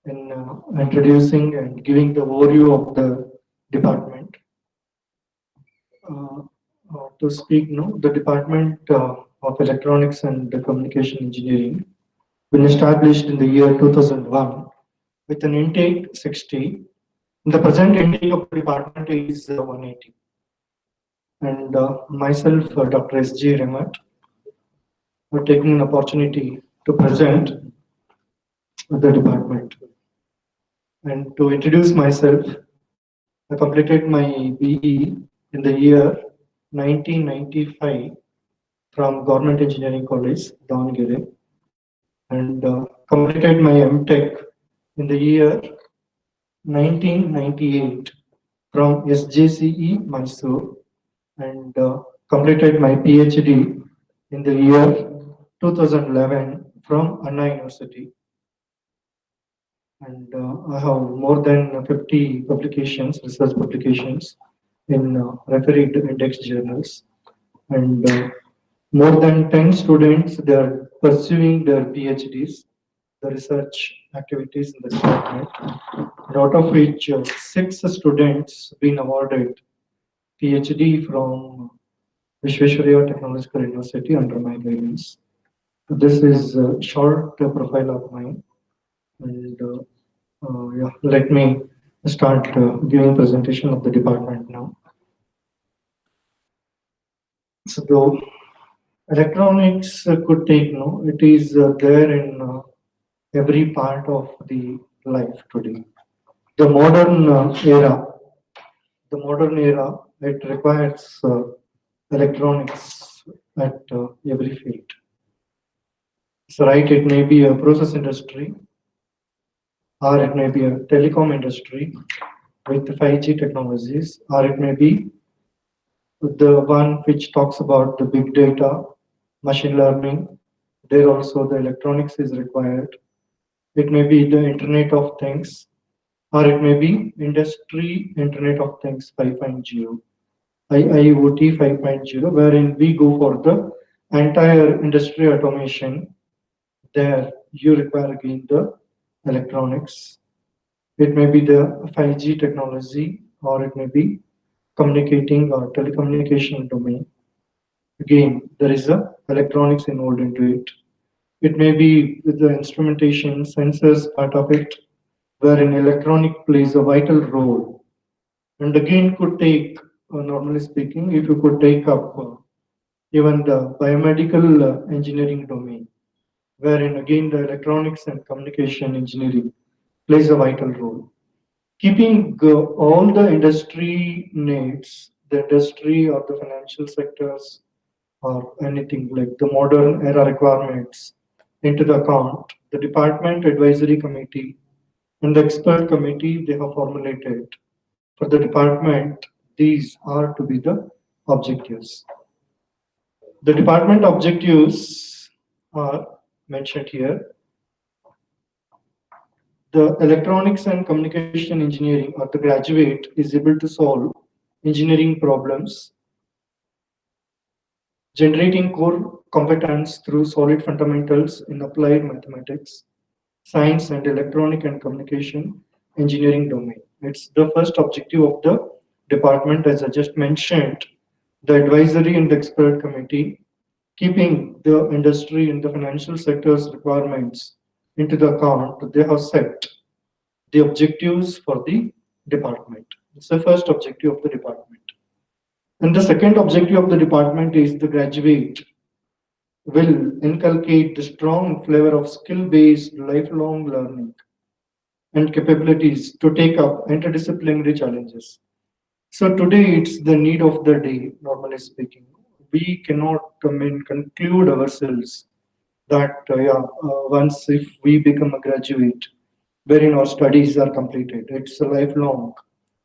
in introducing and giving the overview of the department. To speak, the Department of Electronics and Communication Engineering been established in the year 2001 with an intake 60. The present intake of the department is 180. And myself, Dr. S.G. Remat, for taking an opportunity to present the department. And to introduce myself, I completed my BE in the year 1995 from Government Engineering College, Davangere, and completed my MTech in the year 1998 from SJCE, Mysore, and completed my PhD in the year 2011 from Anna University. And I have more than 50 publications, research publications in refereed index journals, and more than 10 students, they are pursuing their PhDs, the research activities in the department, and out of which 6 students been awarded PhD from Vishweshwaraya Technological University under my guidance. This is a short profile of mine, and yeah, let me start giving presentation of the department now. So the electronics could take, no, it is there in every part of the life today. The modern era, it requires electronics at every field. So right, it may be a process industry, or it may be a telecom industry with 5G technologies, or it may be the one which talks about the big data, machine learning. There also the electronics is required. It may be the Internet of Things, or it may be Industry Internet of Things 5.0, IIoT 5.0, wherein we go for the entire industry automation. There you require again the electronics. It may be the 5G technology, or it may be communicating or telecommunication domain. Again, there is a electronics involved into it. It may be with the instrumentation, sensors part of it, wherein electronic plays a vital role. And again, could take, normally speaking, if you could take up even the biomedical engineering domain, wherein again the electronics and communication engineering plays a vital role. Keeping all the industry needs, the industry or the financial sectors or anything like the modern era requirements into the account, the department advisory committee and the expert committee, they have formulated for the department, these are to be the objectives. The department objectives are mentioned here. The electronics and communication engineering or the graduate is able to solve engineering problems, generating core competence through solid fundamentals in applied mathematics, science and electronic and communication engineering domain. It's the first objective of the department, as I just mentioned, the advisory and the expert committee, keeping the industry and the financial sector's requirements into the account, they have set the objectives for the department. It's the first objective of the department. And the second objective of the department is the graduate will inculcate the strong flavor of skill-based lifelong learning and capabilities to take up interdisciplinary challenges. So today it's the need of the day, normally speaking. We cannot conclude ourselves that once if we become a graduate, wherein our studies are completed, it's a lifelong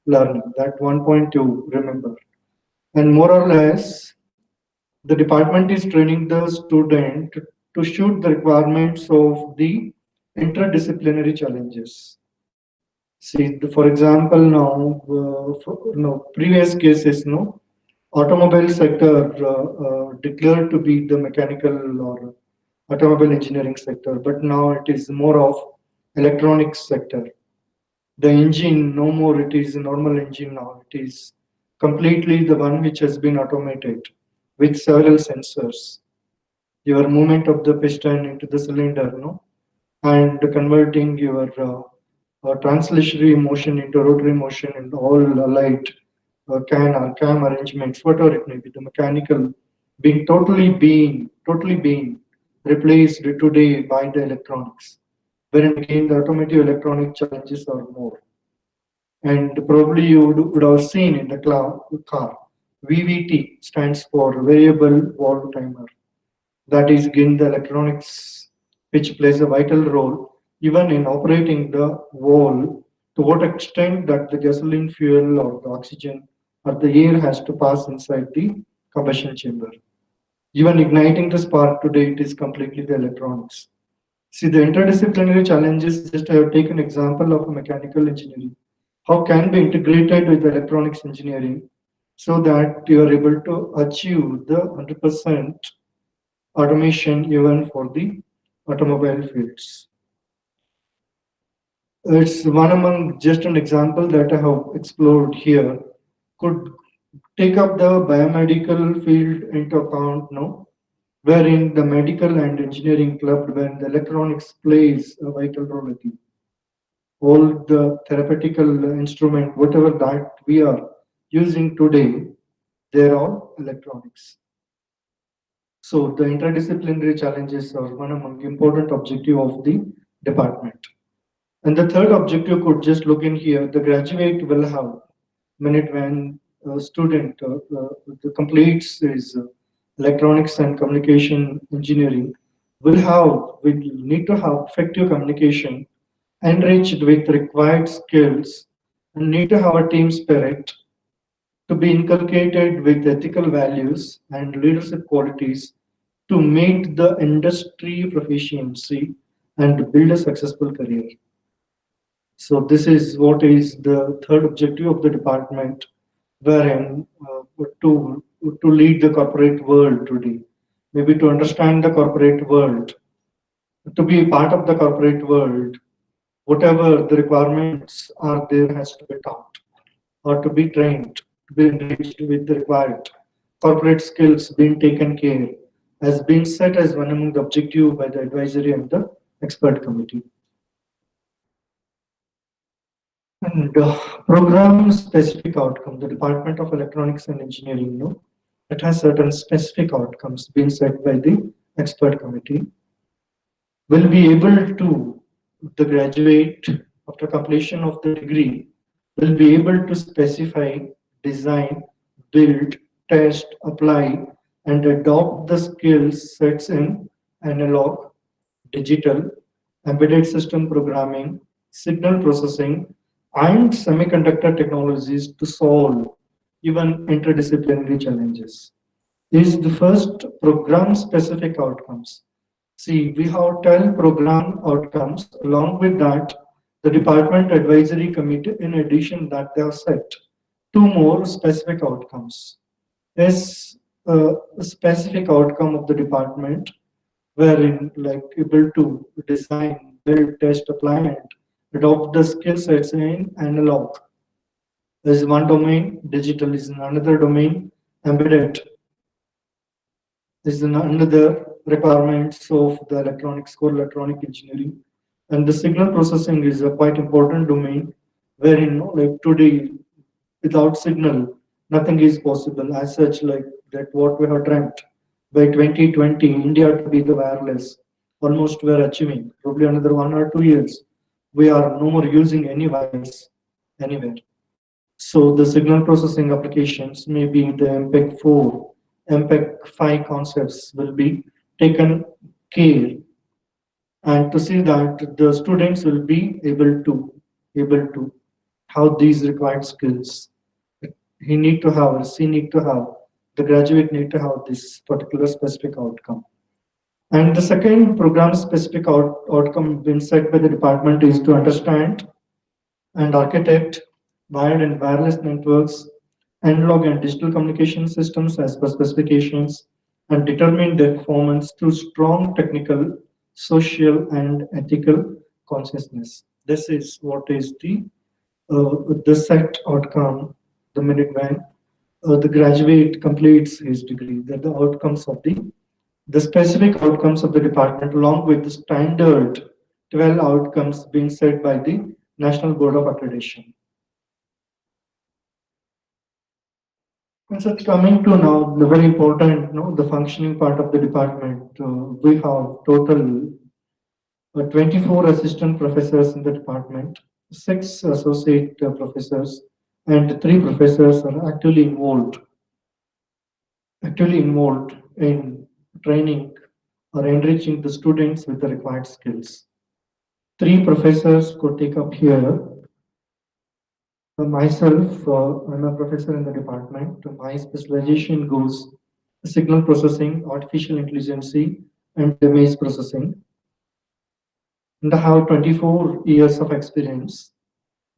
learning. That one point to remember. And more or less, the department is training the student to shoot the requirements of the interdisciplinary challenges. See, for example, now, previous cases, automobile sector declared to be the mechanical or automobile engineering sector, but now it is more of electronics sector. The engine, no more it is a normal engine now. It is completely the one which has been automated with several sensors. Your movement of the piston into the cylinder, and converting your translatory motion into rotary motion and all light can or cam arrangements, whatever it may be, the mechanical totally being replaced today by the electronics. Wherein again the automotive electronic challenges are more. And probably you would have seen in the car, VVT stands for variable valve timer. That is again the electronics which plays a vital role even in operating the valve, to what extent that the gasoline fuel or the oxygen or the air has to pass inside the combustion chamber. Even igniting the spark today, it is completely the electronics. See, the interdisciplinary challenges, just I have taken example of mechanical engineering. How can be integrated with electronics engineering so that you are able to achieve the 100% automation even for the automobile fields. It's one among just an example that I have explored here. Could take up the biomedical field into account, no? Wherein the medical and engineering club, when the electronics plays a vital role, I think. All the therapeutical instrument, whatever that we are using today, they're all electronics. So the interdisciplinary challenges are one among important objective of the department. And the third objective could just look in here, the graduate will have, minute when a student completes his electronics and communication engineering, will need to have effective communication enriched with required skills and need to have a team spirit to be inculcated with ethical values and leadership qualities to meet the industry proficiency and build a successful career. So this is what is the third objective of the department, wherein to lead the corporate world today, maybe to understand the corporate world, to be part of the corporate world, whatever the requirements are there has to be taught or to be trained, to be enriched with the required corporate skills being taken care, has been set as one among the objective by the advisory and the expert committee. And program specific outcome, the Department of Electronics and Engineering, it has certain specific outcomes being set by the expert committee. Will be able to, the graduate after completion of the degree, will be able to specify, design, build, test, apply, and adopt the skills sets in analog, digital, embedded system programming, signal processing, and semiconductor technologies to solve even interdisciplinary challenges. Is the first program specific outcomes. See, we have 10 program outcomes. Along with that, the department advisory committee, in addition that they have set 2 more specific outcomes. Is a specific outcome of the department wherein like able to design, build, test, apply, and adopt the skill sets in analog is one domain, digital is in another domain, embedded is in another requirements of the electronics, core electronic engineering, and the signal processing is a quite important domain wherein like today without signal nothing is possible as such, like that what we have dreamt by 2020 India to be the wireless, almost we are achieving. Probably another 1 or 2 years we are no more using any wireless anywhere. So the signal processing applications, maybe the MPEG 4, MPEG 5 concepts will be taken care, and to see that the students will be able to have these required skills. He need to have, or she need to have, the graduate need to have this particular specific outcome. And the second program specific outcome being set by the department is to understand and architect wired and wireless networks, analog and digital communication systems as per specifications, and determine their performance through strong technical, social, and ethical consciousness. This is what is the set outcome the minute when the graduate completes his degree. That the outcomes of the specific outcomes of the department along with the standard 12 outcomes being set by the National Board of Accreditation. And so coming to now the very important, the functioning part of the department, we have total 24 assistant professors in the department, 6 associate professors, and 3 professors are actively involved in training or enriching the students with the required skills. 3 professors could take up here. Myself, I'm a professor in the department. My specialization goes signal processing, artificial intelligence, and image processing. And I have 24 years of experience.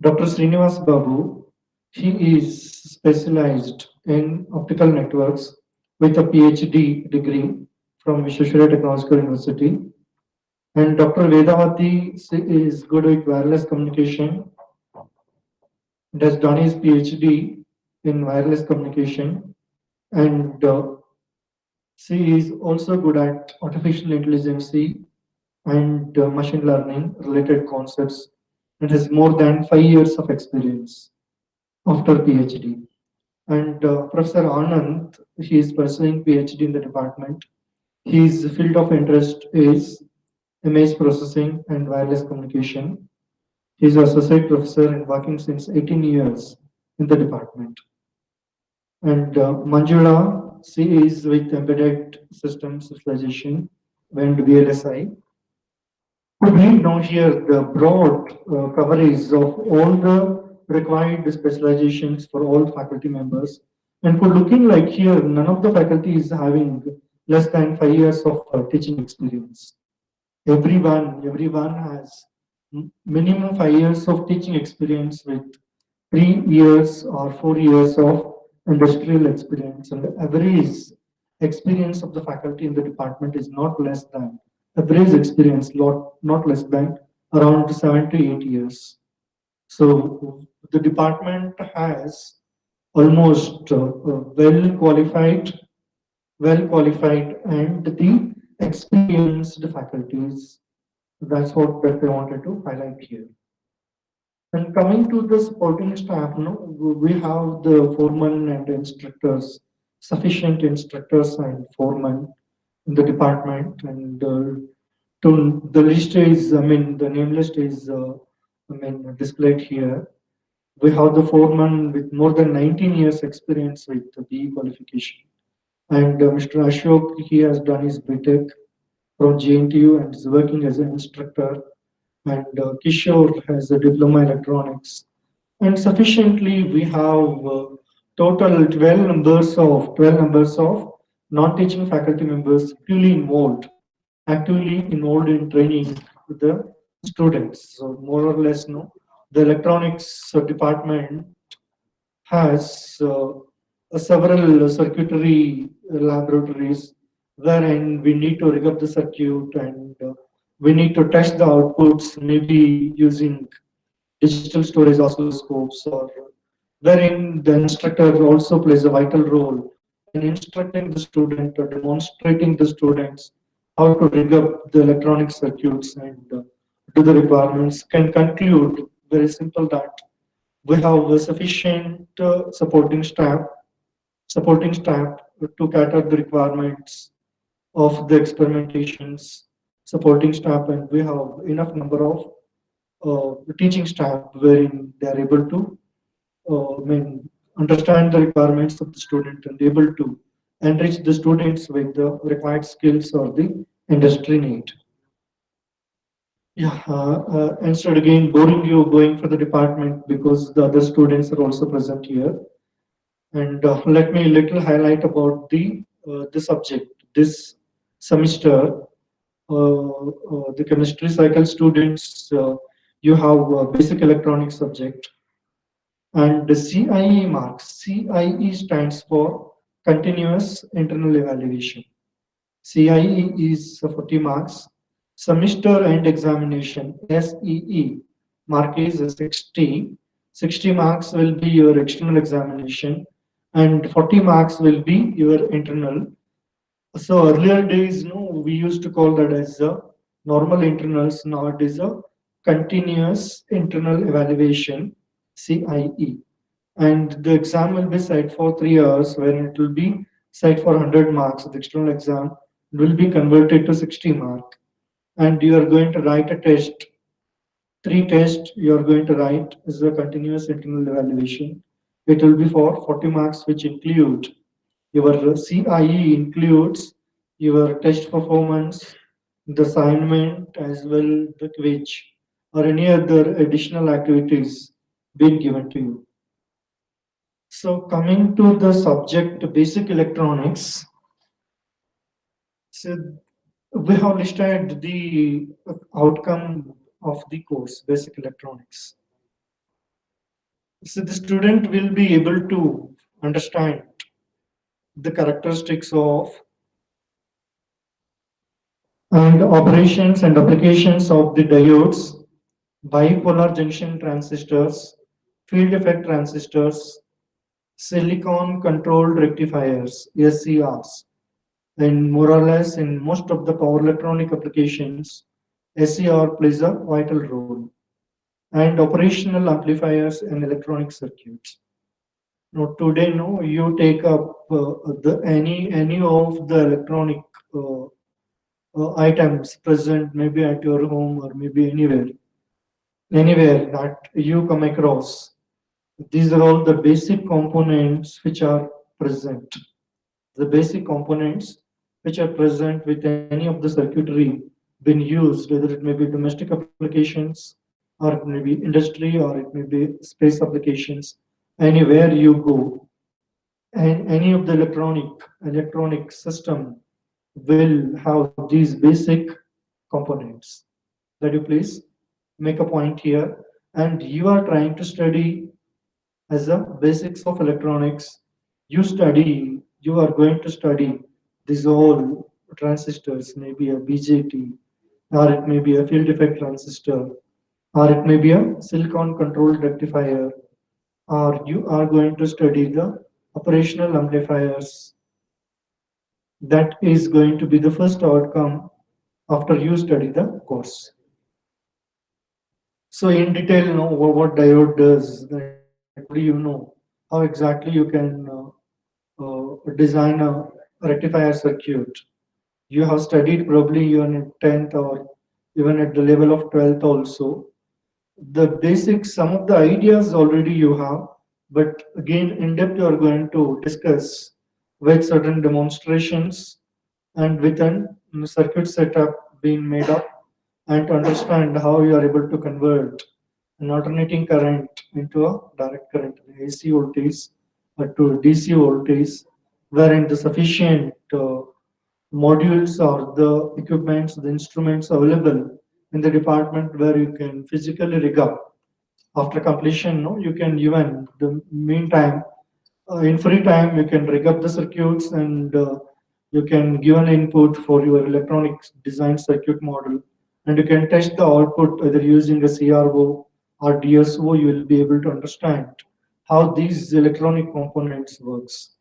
Dr. Srinivas Babu, he is specialized in optical networks with a PhD degree from Vishweshwara Technological University. And Dr. Vedavati is good with wireless communication and has done his PhD in wireless communication. And she is also good at artificial intelligence and machine learning related concepts and has more than 5 years of experience after PhD. And Professor Anand, he is pursuing PhD in the department. His field of interest is image processing and wireless communication. He is associate professor and working since 18 years in the department. And Manjula, she is with embedded systems specialization and VLSI. We know here the broad coverage of all the required specializations for all faculty members. And for looking like here, none of the faculty is having less than 5 years of teaching experience. Everyone has minimum 5 years of teaching experience with 3 years or 4 years of industrial experience, and the average experience of the faculty in the department is not less than not less than around 7 to 8 years. So the department has almost well qualified and the experienced faculties. That's what I wanted to highlight here. And coming to the supporting staff, we have the foremen and instructors, sufficient instructors and foremen in the department. And the list is, the name list is, displayed here. We have the foreman with more than 19 years experience with the BE qualification. And Mr. Ashok, he has done his BTech from JNTU and is working as an instructor. And Kishore has a diploma in electronics. And sufficiently, we have total 12 numbers of non-teaching faculty members actively involved in training with the students. So more or less, the electronics department has several circuitry laboratories wherein we need to rig up the circuit and we need to test the outputs, maybe using digital storage oscilloscopes, or wherein the instructor also plays a vital role in instructing the student or demonstrating the students how to rig up the electronic circuits and do the requirements. Can conclude very simple that we have a sufficient supporting staff to cater the requirements of the experimentations, supporting staff, and we have enough number of teaching staff wherein they are able to understand the requirements of the student and able to enrich the students with the required skills or the industry need. Yeah, instead again boring you going for the department because the other students are also present here. And let me little highlight about the subject this semester. The chemistry cycle students, you have a basic electronics subject and the CIE marks. CIE stands for continuous internal evaluation. CIE is 40 marks. Semester end examination, SEE, mark is 60. 60 marks will be your external examination and 40 marks will be your internal. So earlier days, we used to call that as normal internals. Now it is a continuous internal evaluation, CIE. And the exam will be set for 3 hours, where it will be set for 100 marks. The external exam will be converted to 60 mark. And you are going to write a test. 3 tests you are going to write is a continuous internal evaluation. It will be for 40 marks, which include your CIE includes your test performance, the assignment, as well the quiz, or any other additional activities being given to you. So coming to the subject basic electronics, so we have listed the outcome of the course basic electronics. So the student will be able to understand the characteristics of and operations and applications of the diodes, bipolar junction transistors, field effect transistors, silicon controlled rectifiers, SCRs. And more or less in most of the power electronic applications, SCR plays a vital role. And operational amplifiers and electronic circuits. Now today, no, you take up any of the electronic items present maybe at your home or maybe anywhere that you come across. These are all the basic components which are present. The basic components which are present with any of the circuitry been used, whether it may be domestic applications or it may be industry or it may be space applications, anywhere you go, and any of the electronic system will have these basic components. That you please make a point here, and you are trying to study as a basics of electronics. You are going to study these all transistors, maybe a BJT, or it may be a field effect transistor, or it may be a silicon controlled rectifier, or you are going to study the operational amplifiers. That is going to be the first outcome after you study the course. So in detail, you know what diode does, that what do you know, how exactly you can design a rectifier circuit. You have studied probably even in 10th or even at the level of 12th also. The basics, some of the ideas already you have, but again in depth you are going to discuss with certain demonstrations and with an circuit setup being made up, and to understand how you are able to convert an alternating current into a direct current, AC voltage to DC voltage, wherein the sufficient modules or the equipments, the instruments available in the department where you can physically rig up. After completion, no, you can even the meantime in free time you can rig up the circuits, and you can give an input for your electronic design circuit model, and you can test the output either using a CRO or DSO. You will be able to understand how these electronic components works.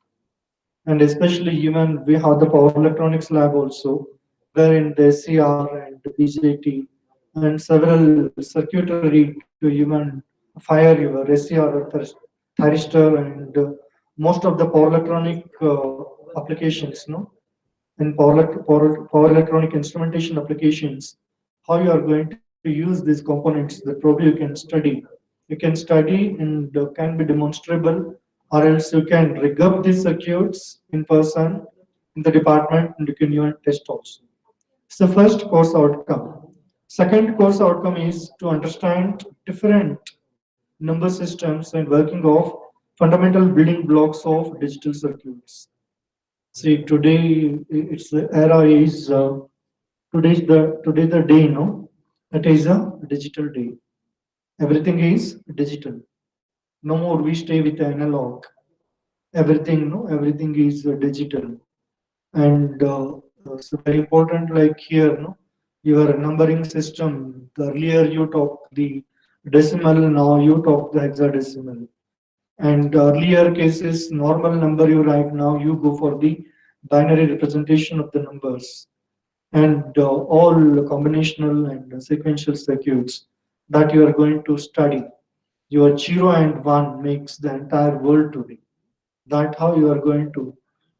And especially even we have the power electronics lab also, wherein the SCR and BJT and several circuitry to even fire your SCR thyristor, and most of the power electronic applications, no, in power electronic instrumentation applications, how you are going to use these components, that probably you can study. You can study and can be demonstrable, or else you can rig up these circuits in person in the department, and you can even test also. It's the first course outcome. Second course outcome is to understand different number systems and working of fundamental building blocks of digital circuits. See, today it's the era is today the day, no, it is a digital day. Everything is digital. No more we stay with analog. Everything, no, everything is digital, and it's very important. Like here, no, your numbering system. Earlier you talk the decimal, now you talk the hexadecimal. And earlier cases, normal number you write, now you go for the binary representation of the numbers. and all combinational and sequential circuits that you are going to study. Your 0 and 1 makes the entire world today. That how you are going to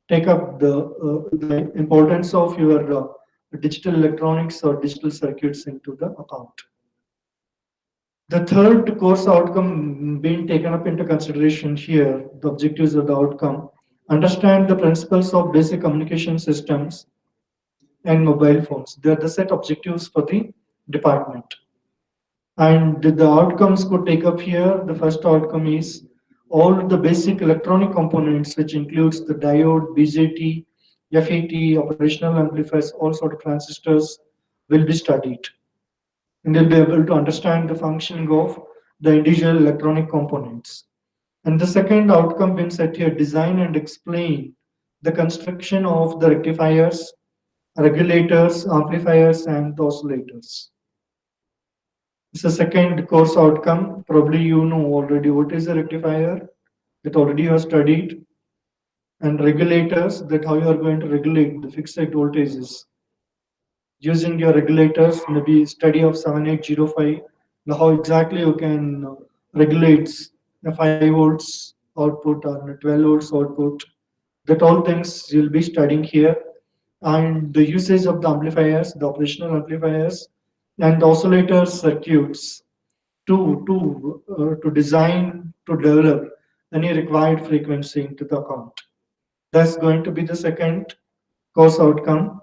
take up the importance of your digital electronics or digital circuits into the account. The third course outcome being taken up into consideration here, the objectives of the outcome, understand the principles of basic communication systems and mobile phones. They are the set objectives for the department. And the outcomes could take up here. The first outcome is all the basic electronic components, which includes the diode, BJT, FET, operational amplifiers, all sort of transistors will be studied. And they'll be able to understand the functioning of the individual electronic components. And the second outcome being set here, design and explain the construction of the rectifiers, regulators, amplifiers, and the oscillators. It's the second course outcome. Probably you know already what is a rectifier that already you have studied, and regulators, that how you are going to regulate the fixed voltages. Using your regulators, maybe study of 7805, how exactly you can regulate the 5 volts output or 12 volts output. That all things you'll be studying here. And the usage of the amplifiers, the operational amplifiers, and the oscillator circuits to design, to develop any required frequency into the account. That's going to be the second course outcome.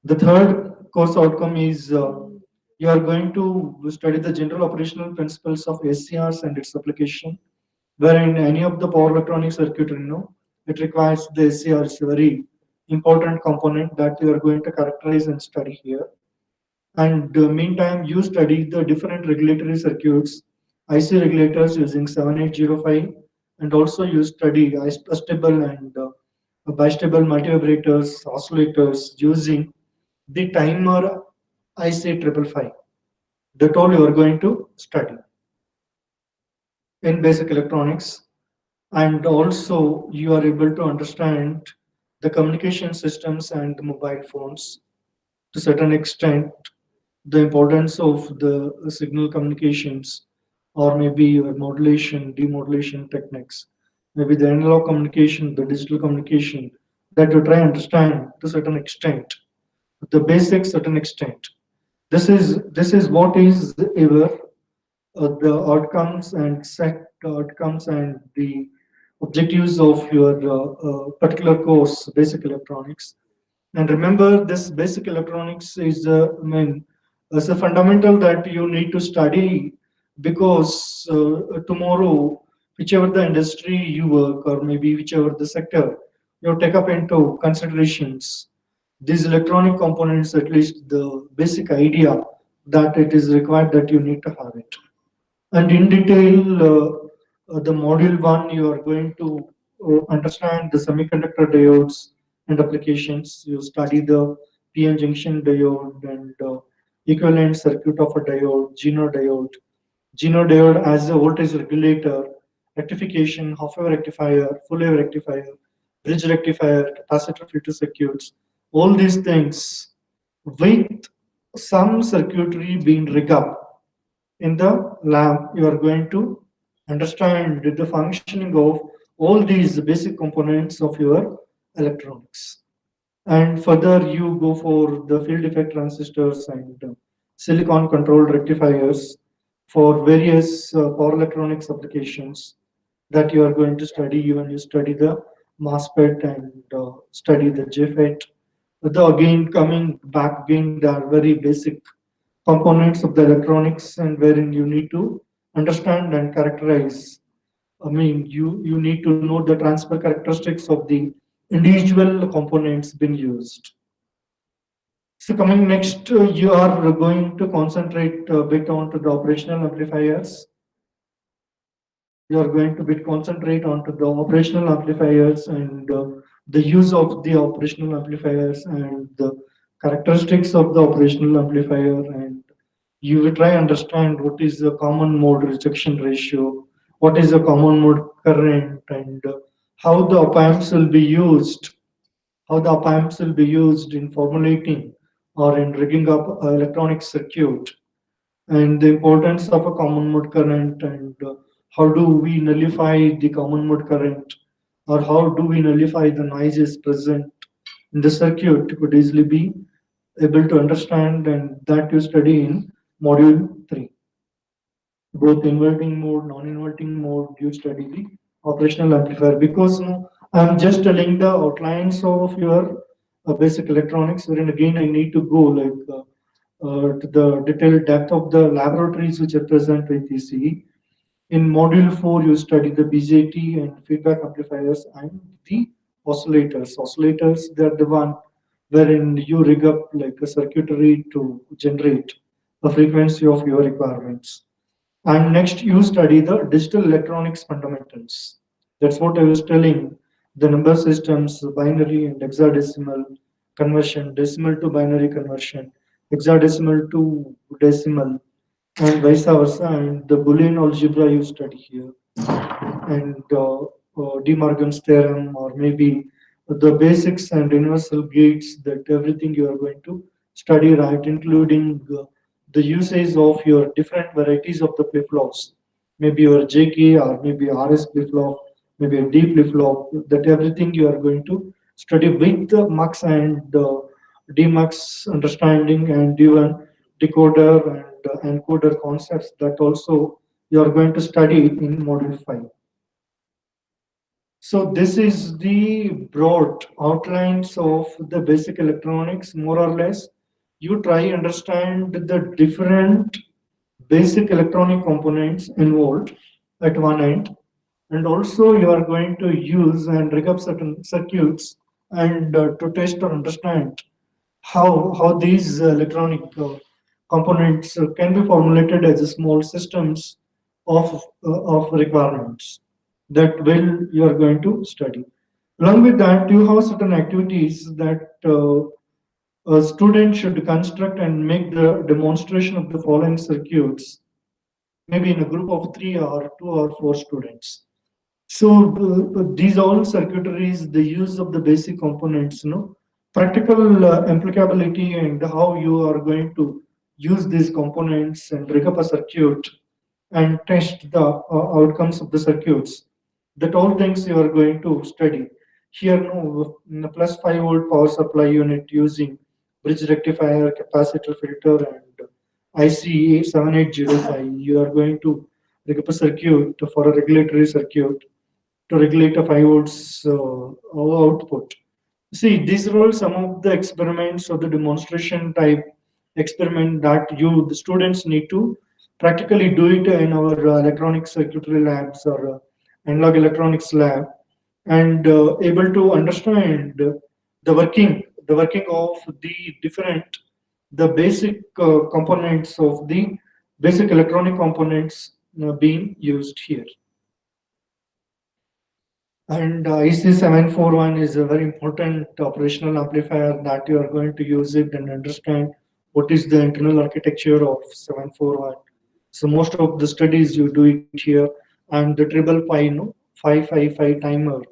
The third course outcome is you are going to study the general operational principles of SCRs and its application, wherein any of the power electronic circuitry, it requires the SCR is a very important component that you are going to characterize and study here. And meantime, you study the different regulatory circuits, IC regulators using 7805, and also you study stable and bistable multivibrators, oscillators using the timer IC 555. That all you are going to study in basic electronics. And also you are able to understand the communication systems and the mobile phones to a certain extent, the importance of the signal communications, or maybe your modulation, demodulation techniques, maybe the analog communication, the digital communication, that you try to understand to a certain extent, the basic certain extent. This is what is ever the outcomes and set outcomes and the objectives of your particular course, basic electronics. And remember, this basic electronics is, is a fundamental that you need to study, because tomorrow, whichever the industry you work, or maybe whichever the sector you take up into considerations, these electronic components, at least the basic idea that it is required that you need to have it. And in detail, the module 1, you are going to understand the semiconductor diodes and applications. You study the PN junction diode and equivalent circuit of a diode, Geno diode as a voltage regulator, rectification, half-wave rectifier, full-wave rectifier, bridge rectifier, capacitor filter circuits, all these things with some circuitry being rigged up in the lab. You are going to understand the functioning of all these basic components of your electronics. And further, you go for the field effect transistors and silicon controlled rectifiers for various power electronics applications that you are going to study when you study the MOSFET and study the JFET. Again, coming back again, they are very basic components of the electronics, and wherein you need to understand and characterize. You need to know the transfer characteristics of the individual components being used. So coming next, you are going to concentrate a bit onto the operational amplifiers. You are going to concentrate onto the operational amplifiers and the use of the operational amplifiers and the characteristics of the operational amplifier, and you will try understand what is the common mode rejection ratio, what is the common mode current, and how the op amps will be used, in formulating or in rigging up an electronic circuit, and the importance of a common mode current, and how do we nullify the common mode current, or how do we nullify the noises present in the circuit could easily be able to understand, and that you study in module 3. Both inverting mode, non-inverting mode, you study the operational amplifier, because I'm just telling the outlines of your basic electronics, wherein again I need to go to the detailed depth of the laboratories which are present with ECE. In module 4, you study the BJT and feedback amplifiers and the oscillators. Oscillators, they're the one wherein you rig up like a circuitry to generate the frequency of your requirements. And next, you study the digital electronics fundamentals. That's what I was telling. The number systems, binary and hexadecimal conversion, decimal to binary conversion, hexadecimal to decimal, and vice versa. And the Boolean algebra you study here, and De Morgan's theorem, or maybe the basics and universal gates, that everything you are going to study, right, including the usage of your different varieties of the flip-flops, maybe your JK or maybe RS flip-flop, maybe a D flip-flop, that everything you are going to study with the mux and demux understanding, and even decoder and encoder concepts, that also you are going to study in module 5. So this is the broad outlines of the basic electronics, more or less. You try understand the different basic electronic components involved at one end, and also you are going to use and rig up certain circuits, and to test or understand how these electronic components can be formulated as small systems of requirements that will you are going to study. Along with that, you have certain activities that a student should construct and make the demonstration of the following circuits, maybe in a group of 3 or 2 or 4 students. So these all circuitries, the use of the basic components, practical applicability, and how you are going to use these components and rig up a circuit and test the outcomes of the circuits. That all things you are going to study. Here, in the plus 5 volt power supply unit using bridge rectifier, capacitor filter, and IC 7805, you are going to rig up a circuit for a regulatory circuit to regulate a 5 volts output. See, these are all some of the experiments or the demonstration type experiment that the students need to practically do it in our electronic circuitry labs or analog electronics lab, and able to understand the working of the different, the basic components of the basic electronic components being used here. And IC741 is a very important operational amplifier that you are going to use it and understand what is the internal architecture of 741. So most of the studies you do it here, and the 555 timer.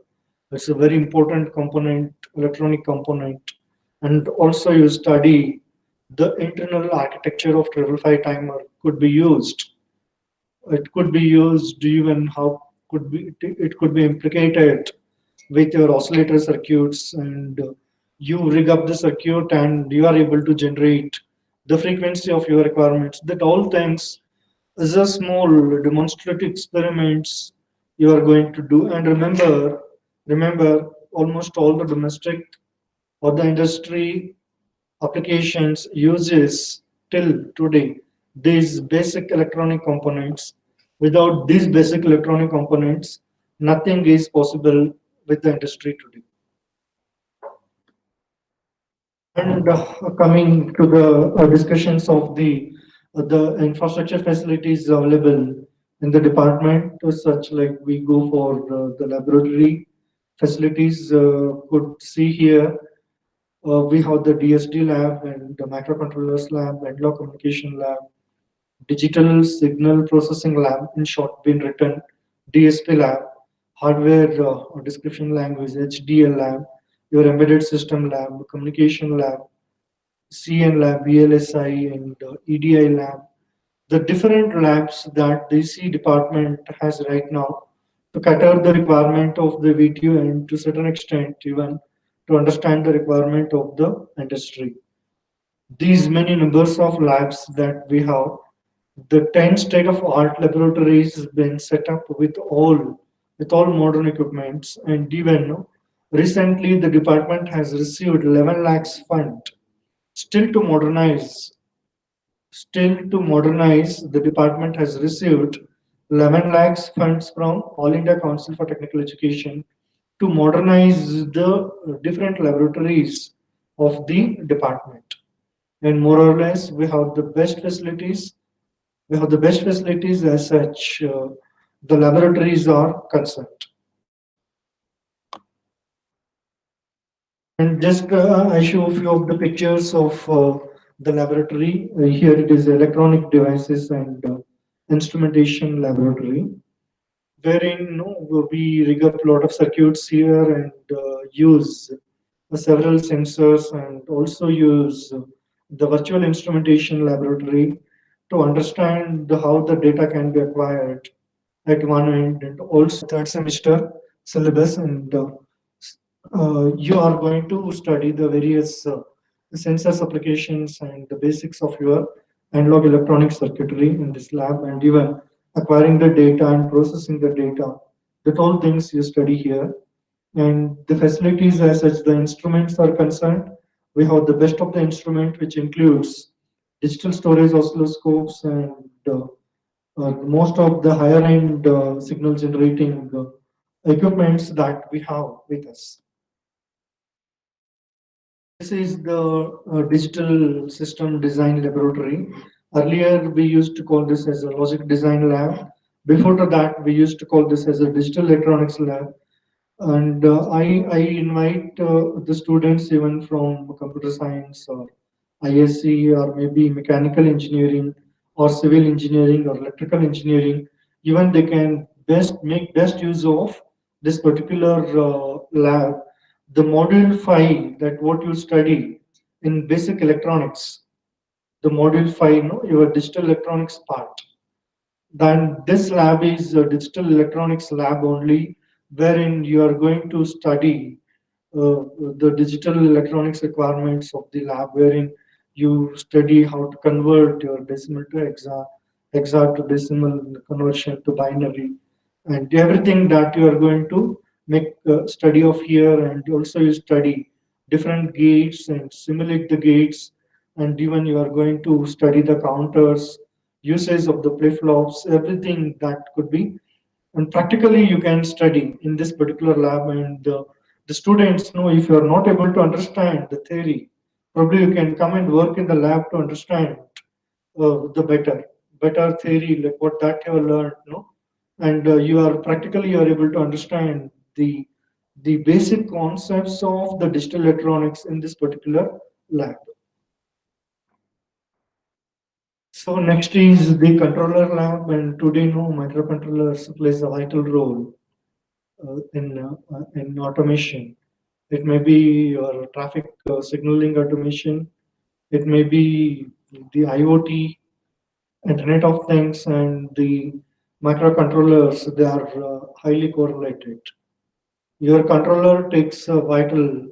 It's a very important component, electronic component, and also you study the internal architecture of 555 timer could be used. It could be used even how it could be implicated with your oscillator circuits, and you rig up the circuit and you are able to generate the frequency of your requirements. That all things is a small demonstrative experiments you are going to do. And remember almost all the domestic or the industry applications uses till today these basic electronic components. Without these basic electronic components, nothing is possible with the industry today. And coming to the discussions of the infrastructure facilities available in the department, such like we go for the laboratory facilities, could see here we have the DSD lab and the microcontrollers lab, analog communication lab, digital signal processing lab, in short been written DSP lab, hardware description language HDL lab, your embedded system lab, communication lab, CN lab, VLSI, and EDI lab, the different labs that the C department has right now to cater the requirement of the VTU and to certain extent even to understand the requirement of the industry. These many numbers of labs that we have, the 10 state-of-art laboratories been set up with all modern equipments, and even recently the department has received 11 lakhs fund still to modernize. The department has received 11 lakhs funds from All India Council for Technical Education to modernize the different laboratories of the department. And more or less, we have the best facilities. We have the best facilities as such. The laboratories are concerned. And just I show a few of the pictures of the laboratory. Here it is electronic devices and instrumentation laboratory, wherein we rig up a lot of circuits here and use several sensors and also use the virtual instrumentation laboratory to understand how the data can be acquired at one end, and also third semester syllabus, and you are going to study the various sensors applications and the basics of your analog electronic circuitry in this lab, and even acquiring the data and processing the data. That all things you study here. And the facilities as such, the instruments are concerned, we have the best of the instrument, which includes digital storage oscilloscopes and most of the higher end signal generating equipments that we have with us. This is the digital system design laboratory. Earlier, we used to call this as a logic design lab. Before that, we used to call this as a digital electronics lab. And I invite the students even from computer science or ISC or maybe mechanical engineering or civil engineering or electrical engineering. Even they can make best use of this particular lab. The module 5, that what you study in basic electronics, the module 5, your digital electronics part, then this lab is a digital electronics lab only, wherein you are going to study the digital electronics requirements of the lab, wherein you study how to convert your decimal to hexa to decimal, conversion to binary, and everything that you are going to make study of here. And also you study different gates and simulate the gates, and even you are going to study the counters, usage of the flip-flops, everything that could be. And practically you can study in this particular lab, and the students know if you are not able to understand the theory, probably you can come and work in the lab to understand the better theory, like what that you have learned, and you are practically you are able to understand the basic concepts of the digital electronics in this particular lab. So next is the controller lab, and today microcontrollers plays a vital role in automation. It may be your traffic signaling automation. It may be the IoT, Internet of Things, and the microcontrollers. They are highly correlated. Your controller takes a vital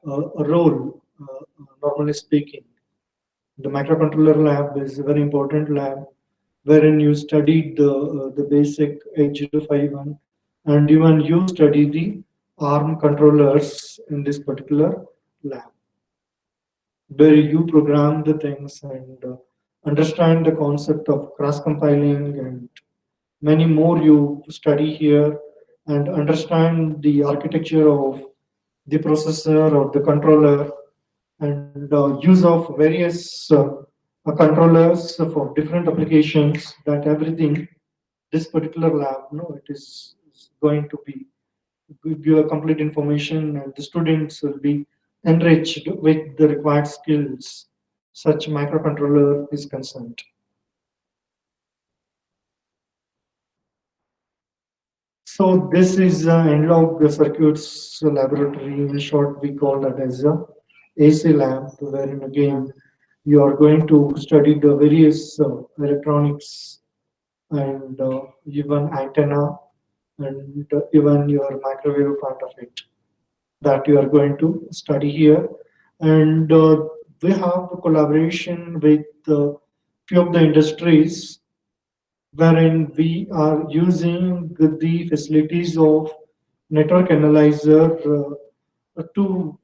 role, normally speaking. The microcontroller lab is a very important lab, wherein you studied the basic 8051, and even you study the ARM controllers in this particular lab, where you program the things and understand the concept of cross compiling and many more you study here, and understand the architecture of the processor or the controller, and use of various controllers for different applications. That everything this particular lab, is going to be give a complete information, and the students will be enriched with the required skills such microcontroller is concerned. So this is analog circuits laboratory. In short, we call that as a AC lab, wherein again you are going to study the various electronics and even antenna and even your microwave part of it that you are going to study here. And we have a collaboration with few of the industries wherein we are using the facilities of network analyzer to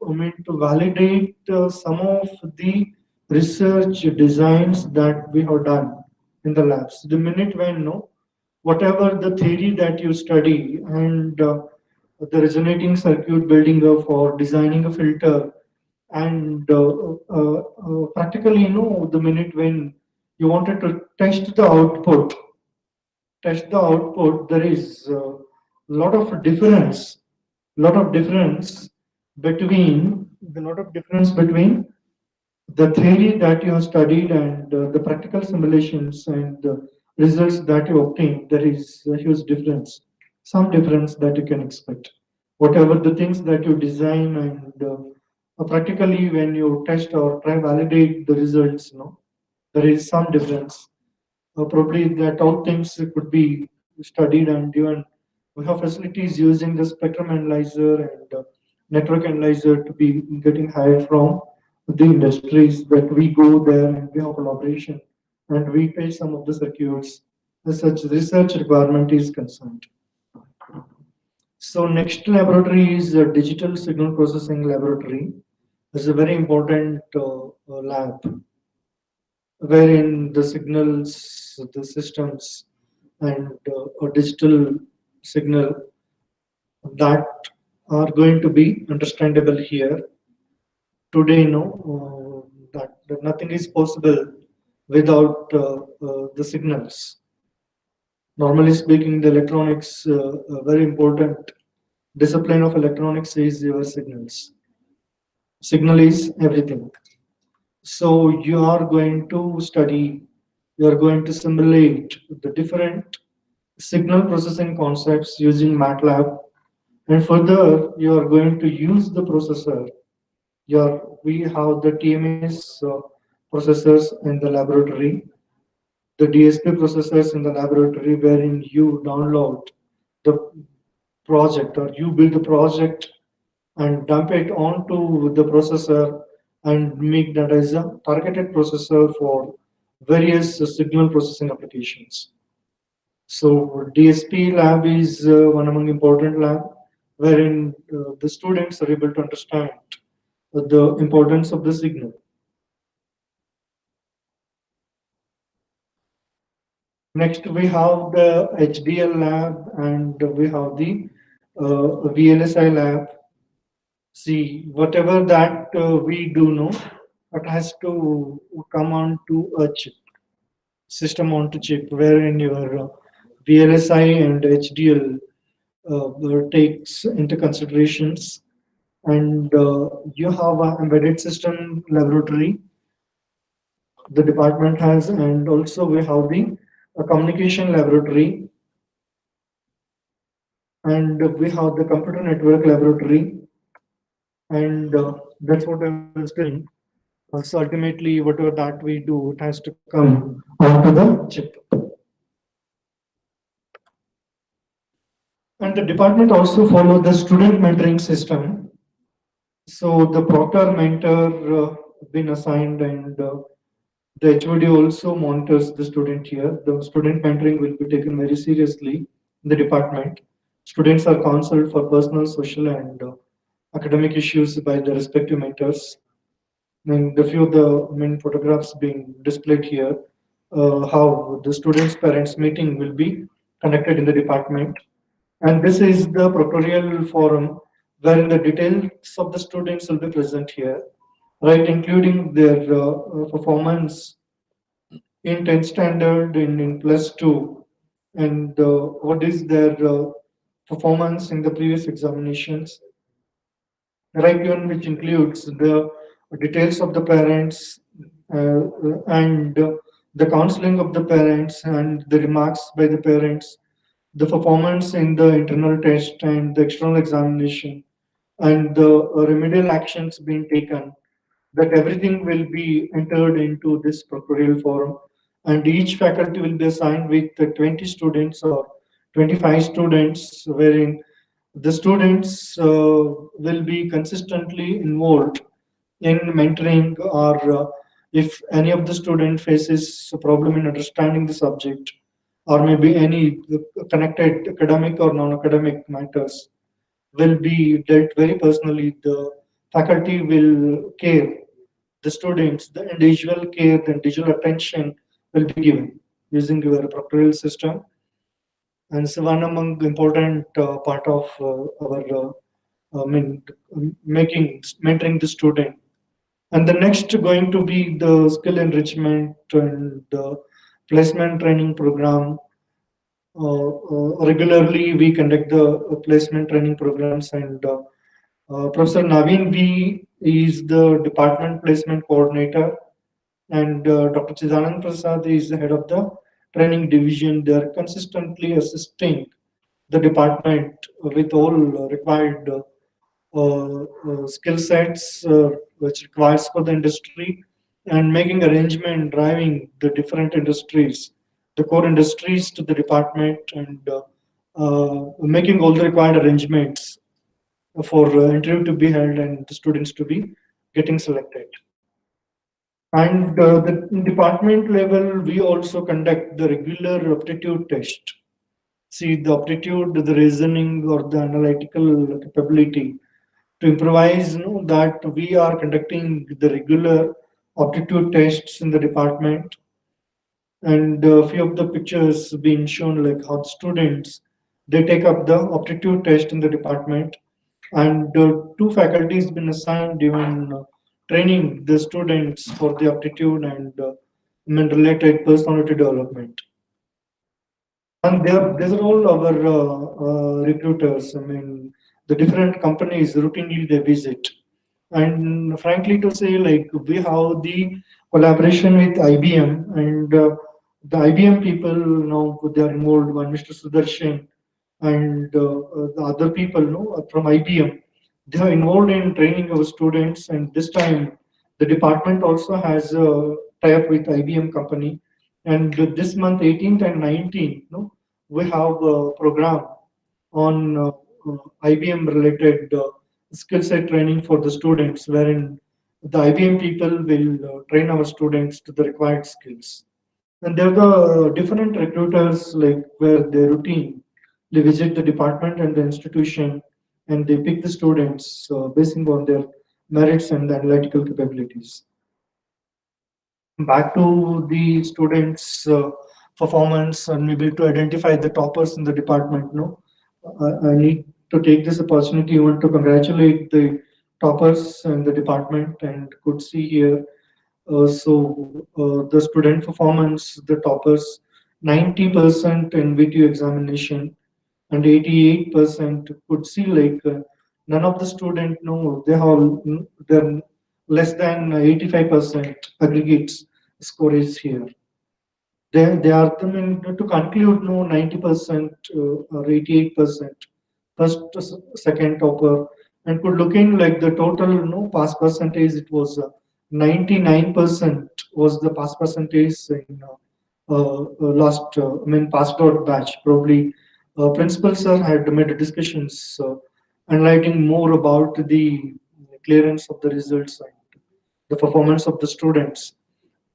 validate some of the research designs that we have done in the labs. The minute when no, whatever the theory that you study and the resonating circuit building up for designing a filter and practically the minute when you wanted to test the output, there is a lot of difference between the theory that you have studied and the practical simulations and the results that you obtain. There is a huge difference, some difference that you can expect. Whatever the things that you design and practically when you test or try validate the results, there is some difference. Probably that all things could be studied and even we have facilities using the spectrum analyzer and network analyzer to be getting hired from the industries that we go there and we have collaboration and we pay some of the circuits as such research requirement is concerned. So next laboratory is a digital signal processing laboratory. It's a very important lab wherein the signals, the systems, and a digital signal that are going to be understandable here. Today, that nothing is possible without the signals. Normally speaking, the electronics, very important discipline of electronics is your signals. Signal is everything. So you are going to study, you are going to simulate the different signal processing concepts using MATLAB, and further you are going to use the processor. We have the TMS processors in the laboratory, the DSP processors in the laboratory, wherein you download the project or you build the project and dump it onto the processor and make that as a targeted processor for various signal processing applications. So DSP lab is one among important lab wherein the students are able to understand the importance of the signal. Next, we have the HDL lab and we have the VLSI lab. See, whatever that we do know, it has to come onto a chip, system onto chip, wherein your VLSI and HDL takes into considerations. And you have an embedded system laboratory, the department has, and also we have the communication laboratory, and we have the computer network laboratory, and that's what I was doing. So ultimately, whatever that we do, it has to come onto the chip. And the department also follow the student mentoring system. So the proctor mentor been assigned, and the HOD also monitors the student here. The student mentoring will be taken very seriously in the department. Students are counseled for personal, social, and academic issues by the respective mentors. And a few of the main photographs being displayed here, how the students' parents meeting will be conducted in the department. And this is the proctorial forum wherein the details of the students will be present here, right, including their performance in 10th standard, in plus 2, and what is their performance in the previous examinations, right, even which includes the details of the parents and the counseling of the parents and the remarks by the parents, the performance in the internal test and the external examination, and the remedial actions being taken that everything will be entered into this proctoral form, and each faculty will be assigned with 20 students or 25 students, wherein the students will be consistently involved in mentoring, or if any of the student faces a problem in understanding the subject, or maybe any connected academic or non-academic matters will be dealt very personally. The faculty will care the students, the individual care, the individual attention will be given using your proctoral system. And it's one among the important part of our making mentoring the student. And the next going to be the skill enrichment and placement training program. Regularly, we conduct the placement training programs, and Professor Naveen V is the department placement coordinator, and Dr. Chidanand Prasad is the head of the training division. They are consistently assisting the department with all required skill sets which requires for the industry, and making arrangement, driving the different industries, the core industries to the department, and making all the required arrangements for interview to be held and the students to be getting selected. And the department level, we also conduct the regular aptitude test. See, the aptitude, the reasoning, or the analytical capability to improvise, that we are conducting the regular aptitude tests in the department. And a few of the pictures being shown, like how the students, they take up the aptitude test in the department, and two faculties been assigned even training the students for the aptitude and related personality development. And these are all our recruiters. I mean, the different companies routinely they visit. And frankly to say, like, we have the collaboration with IBM, and the IBM people, they are involved. One Mr. Sudarshan and the other people, from IBM, they are involved in training our students. And this time, the department also has a tie-up with IBM company. And this month, 18th and 19th, we have a program on IBM related skill set training for the students, wherein the IBM people will train our students to the required skills. And there are the different recruiters, like where they routine, they visit the department and the institution, and they pick the students basing on their merits and analytical capabilities. Back to the students' performance, and maybe to identify the toppers in the department. No, I need to take this opportunity even to congratulate the toppers in the department, and could see here. The student performance, the toppers, 90% in VTU examination, and 88% could see, like, none of the student, no, they're less than 85% aggregates score is here. They are, I mean, to conclude, no, 90% or 88% first, second topper, and could looking like the total, pass percentage, it was 99% was the pass percentage in last, passed out batch. Probably principal sir had made discussions enlightening more about the clearance of the results and the performance of the students.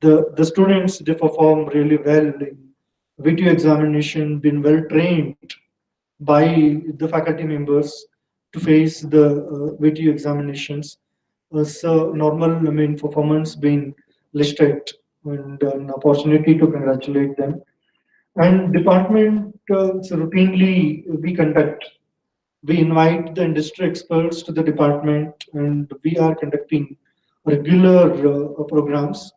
The students, they perform really well in video examination, been well trained by the faculty members to face the video examinations. So normal, performance being listed, and an opportunity to congratulate them. And department routinely we conduct. We invite the industry experts to the department, and we are conducting regular programs.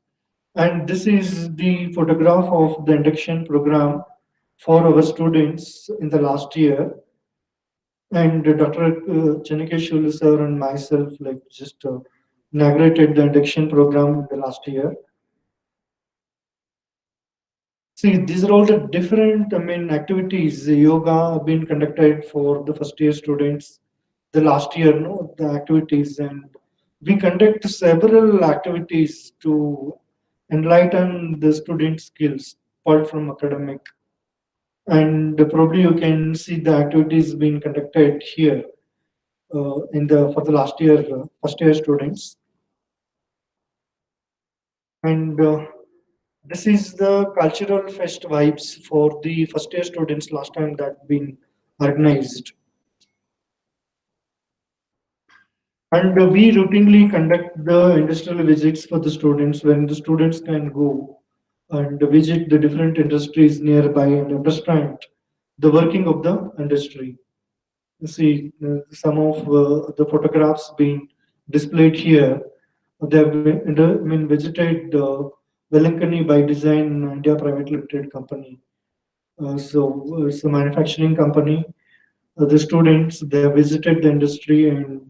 And this is the photograph of the induction program for our students in the last year. And Dr. Chennikeshwar sir and myself, like, just inaugurated the induction program in the last year. See, these are all the different, activities. Yoga have been conducted for the first year students. The last year, the activities, and we conduct several activities to enlighten the student skills apart from academic. And probably you can see the activities being conducted here for the last year, first year students. And this is the cultural fest vibes for the first year students last time that been organized. And we routinely conduct the industrial visits for the students when the students can go and visit the different industries nearby and understand the working of the industry. You see some of the photographs being displayed here. They have visited Velankani by Design India Private Limited company. So it's a manufacturing company. The students, they have visited the industry and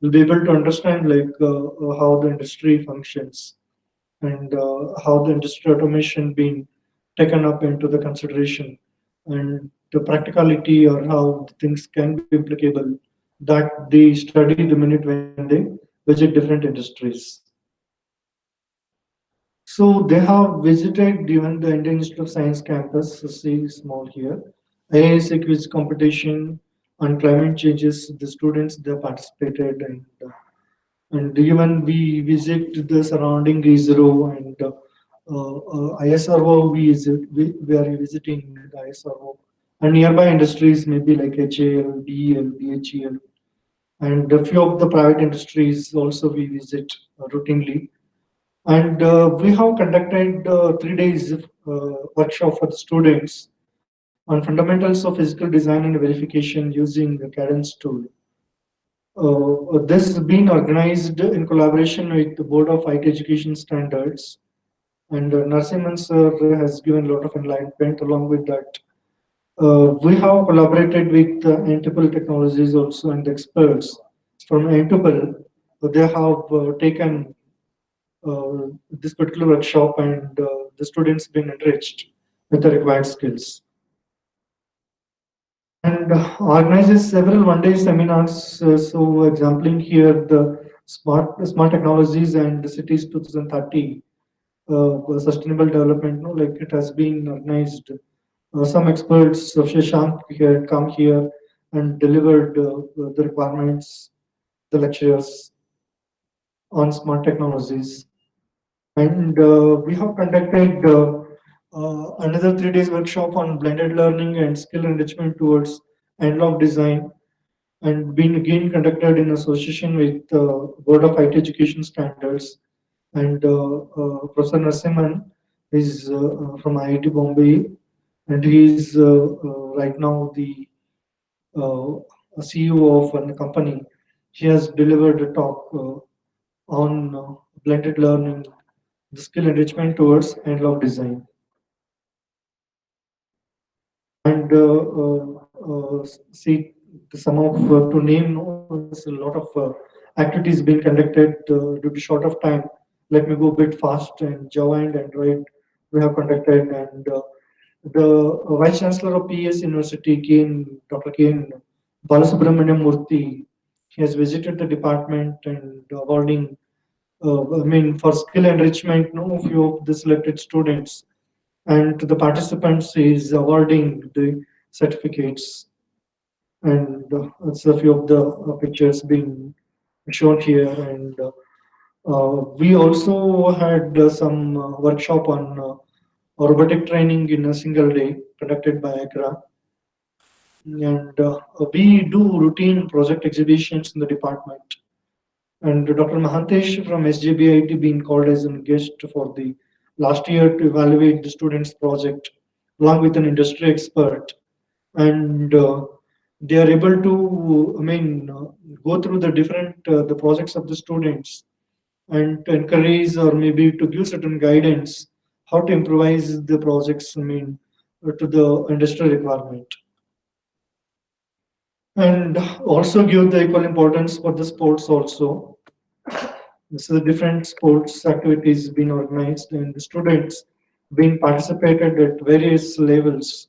will be able to understand like how the industry functions and how the industry automation being taken up into the consideration and the practicality or how things can be applicable that they study the minute when they visit different industries. So they have visited even the Indian Institute of Science campus, see small here, AISA quiz competition on climate changes. The students they participated and even we visit the surrounding ISRO and ISRO. We are visiting the ISRO and nearby industries maybe like HAL, BEL, BHEL, and a few of the private industries also we visit routinely. And we have conducted 3 days workshop for the students on fundamentals of physical design and verification using the Cadence tool. This has been organized in collaboration with the Board of IT Education Standards, and Narasimhan sir has given a lot of enlightenment along with that. We have collaborated with Entable Technologies also and the experts from Entable. They have taken this particular workshop and the students been enriched with the required skills. And organizes several one-day seminars. So exampling here the smart technologies and the cities 2030 sustainable development. No, like it has been organized. Some experts of Shashank here come here and delivered the requirements, the lectures on smart technologies. And we have conducted another 3 days workshop on blended learning and skill enrichment towards analog design, and been again conducted in association with Board of IT Education Standards. And Professor Narasimhan is from IIT Bombay, and he is right now the CEO of a company. He has delivered a talk on blended learning, the skill enrichment towards analog design. And see some of to name a lot of activities being conducted due to short of time. Let me go a bit fast. And Java and Android we have conducted, and the Vice Chancellor of PS University, Dr. K.N. Balasubramaniam Murthy, he has visited the department and awarding, for skill enrichment, a few of the selected students, and to the participants is awarding the certificates. And it's a few of the pictures being shown here. And we also had some workshop on robotic training in a single day conducted by ACRA. And we do routine project exhibitions in the department. And Dr. Mahantesh from SJBIT being called as a guest for the last year to evaluate the students' project along with an industry expert. And they are able to, go through the different the projects of the students and to encourage or maybe to give certain guidance how to improvise the projects, to the industrial requirement. And also give the equal importance for the sports also. So different sports activities being organized and the students being participated at various levels,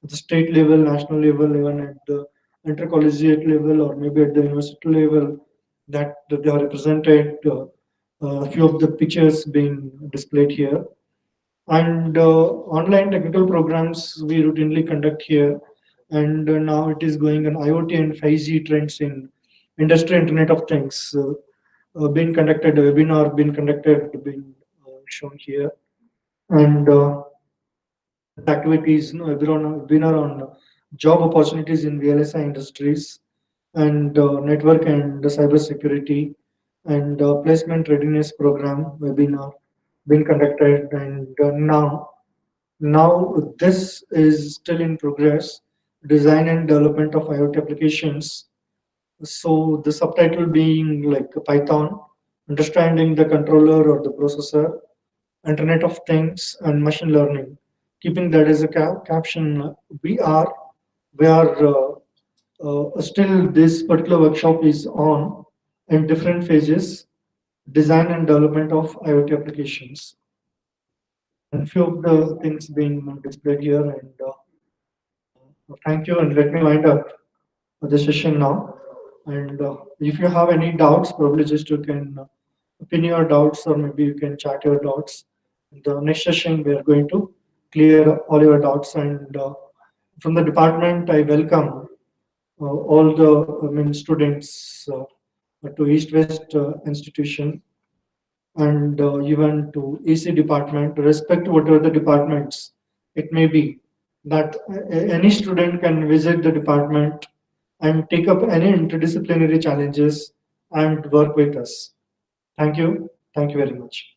at the state level, national level, even at the intercollegiate level or maybe at the university level. that they are represented. A few of the pictures being displayed here. And online technical programs we routinely conduct here. And now it is going on IoT and 5G trends in industry Internet of Things. Being conducted, a webinar being conducted, being shown here. And activities, webinar on job opportunities in VLSI industries and network and cyber security and placement readiness program webinar being conducted. And now this is still in progress, design and development of IoT applications. So the subtitle being like Python, understanding the controller or the processor, Internet of Things and machine learning. Keeping that as a caption, we are still this particular workshop is on in different phases, design and development of IoT applications. And few of the things being displayed here. And thank you. And let me wind up the session now. And if you have any doubts, probably just you can pin your doubts, or maybe you can chat your doubts. In the next session, we are going to clear all your doubts. And from the department, I welcome all the students to East West institution, and even to EC department, respect to whatever the departments it may be, that any student can visit the department and take up any interdisciplinary challenges and work with us. Thank you. Thank you very much.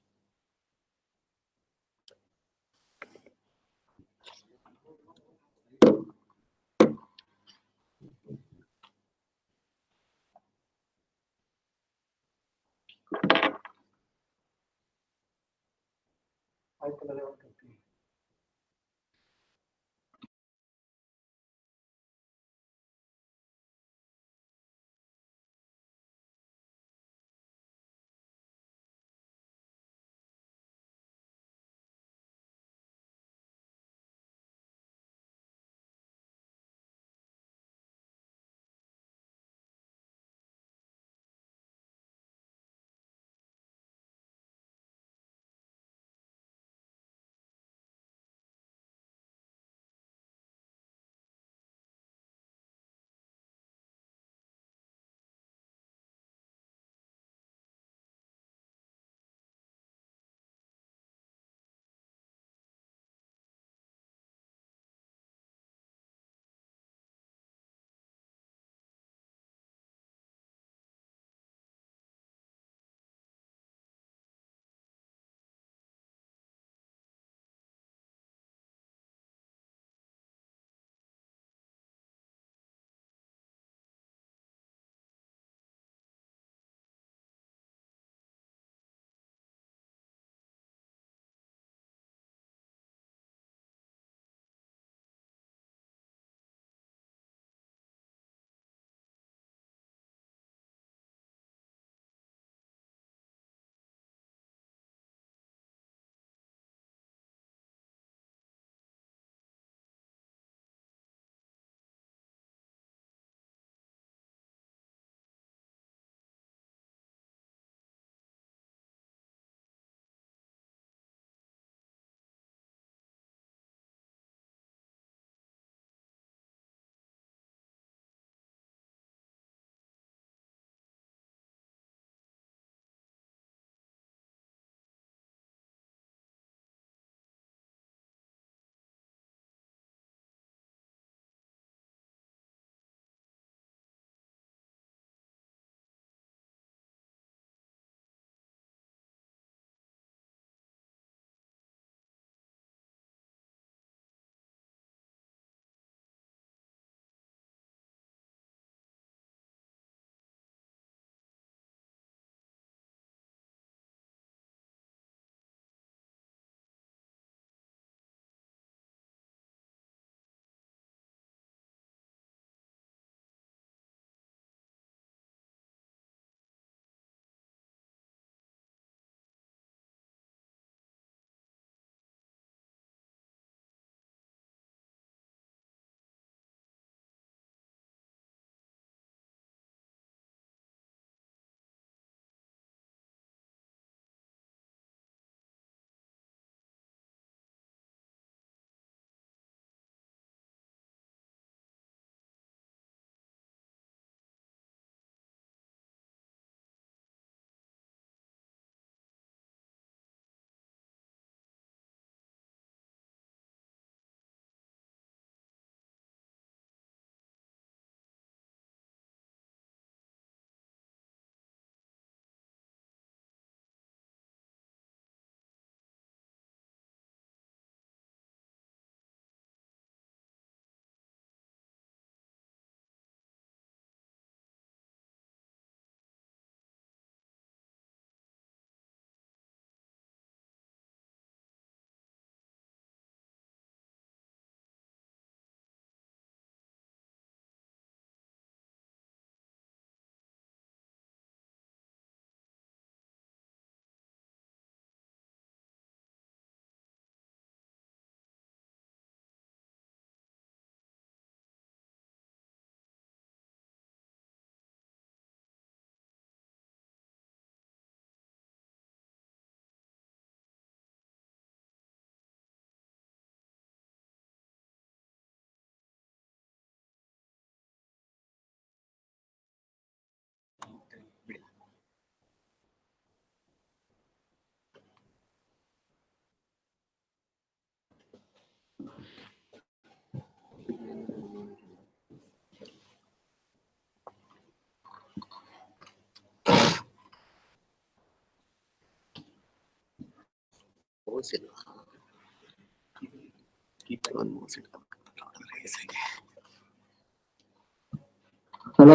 Hello,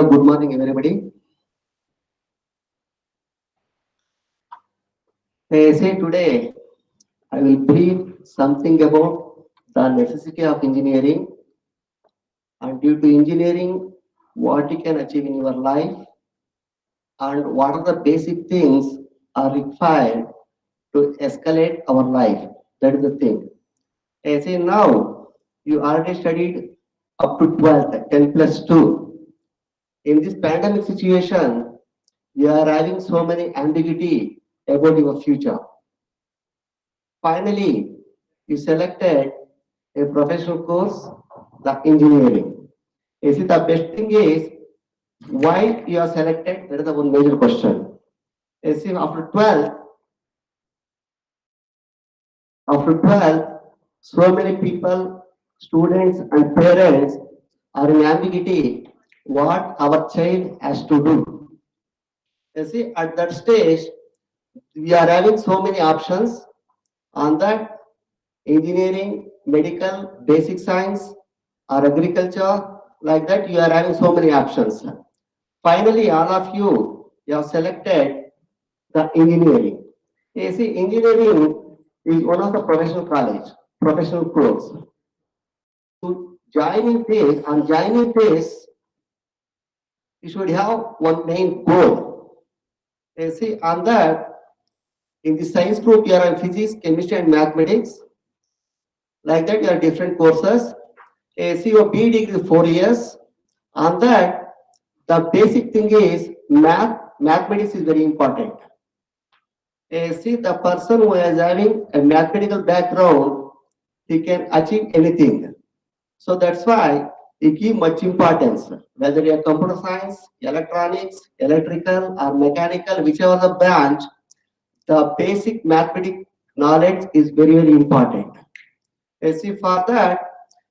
good morning, everybody. Say today, I will brief something about the necessity of engineering, and due to engineering, what you can achieve in your life, and what are the basic things are required to escalate our life. That is the thing. Say now, you already studied up to 12th, 10 plus 2. In this pandemic situation, you are having so many ambiguity about your future. Finally, you selected a professional course, the engineering. Is it the best thing is why you are selected? That is the one major question. You see, after 12, so many people, students and parents are in ambiguity what our child has to do. You see, at that stage, we are having so many options on that engineering, medical, basic science, or agriculture, like that you are having so many options. Finally, all of you have selected the engineering. You see, engineering is one of the professional college, professional course. To joining this, you should have one main goal. You see, on that, in the science group, you are in physics, chemistry, and mathematics. Like that, you have different courses. See, your B degree is 4 years. On that, the basic thing is mathematics is very important. See, the person who is having a mathematical background, he can achieve anything. So that's why he give much importance, whether you are computer science, electronics, electrical, or mechanical, whichever the branch, the basic mathematical knowledge is very, very important. See, for that,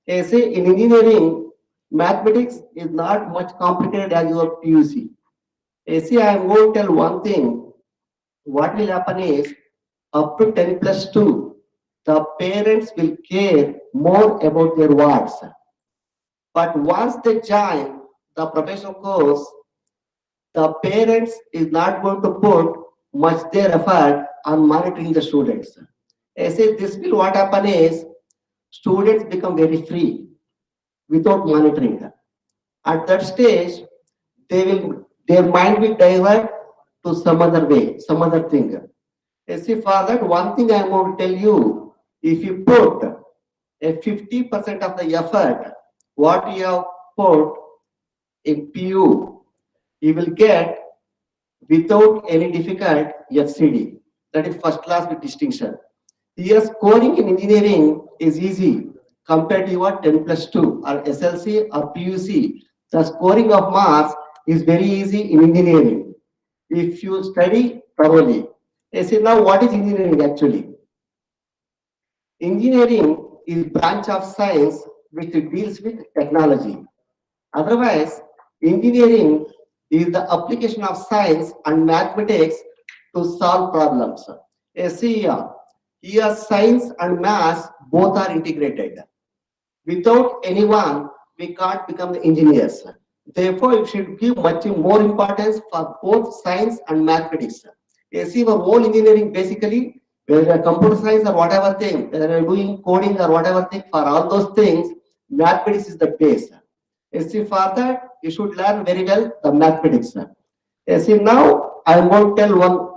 see, in engineering, mathematics is not much complicated as your PUC. See, I am going to tell one thing. What will happen is, up to 10 plus 2, the parents will care more about their wards. But once they join the professional course, the parents is not going to put much their effort on monitoring the students. See, this will what happen is, students become very free without monitoring them. At that stage, their mind will divert to some other way, some other thing. You see, for that, one thing I am going to tell you, if you put a 50% of the effort, what you have put in PU, you will get without any difficult FCD. That is first class with distinction. Here, scoring in engineering is easy compared to your 10 plus 2 or SLC or PUC. The scoring of marks is very easy in engineering if you study thoroughly. I say now, what is engineering actually? Engineering is branch of science which deals with technology. Otherwise, engineering is the application of science and mathematics to solve problems. See here science and maths both are integrated. Without anyone, we can't become the engineers. Therefore, you should give much more importance for both science and mathematics. You see, for whole engineering, basically, whether you are computer science or whatever thing, whether you are doing coding or whatever thing, for all those things, mathematics is the base. You see, for that, you should learn very well the mathematics. You see, now I am going to tell one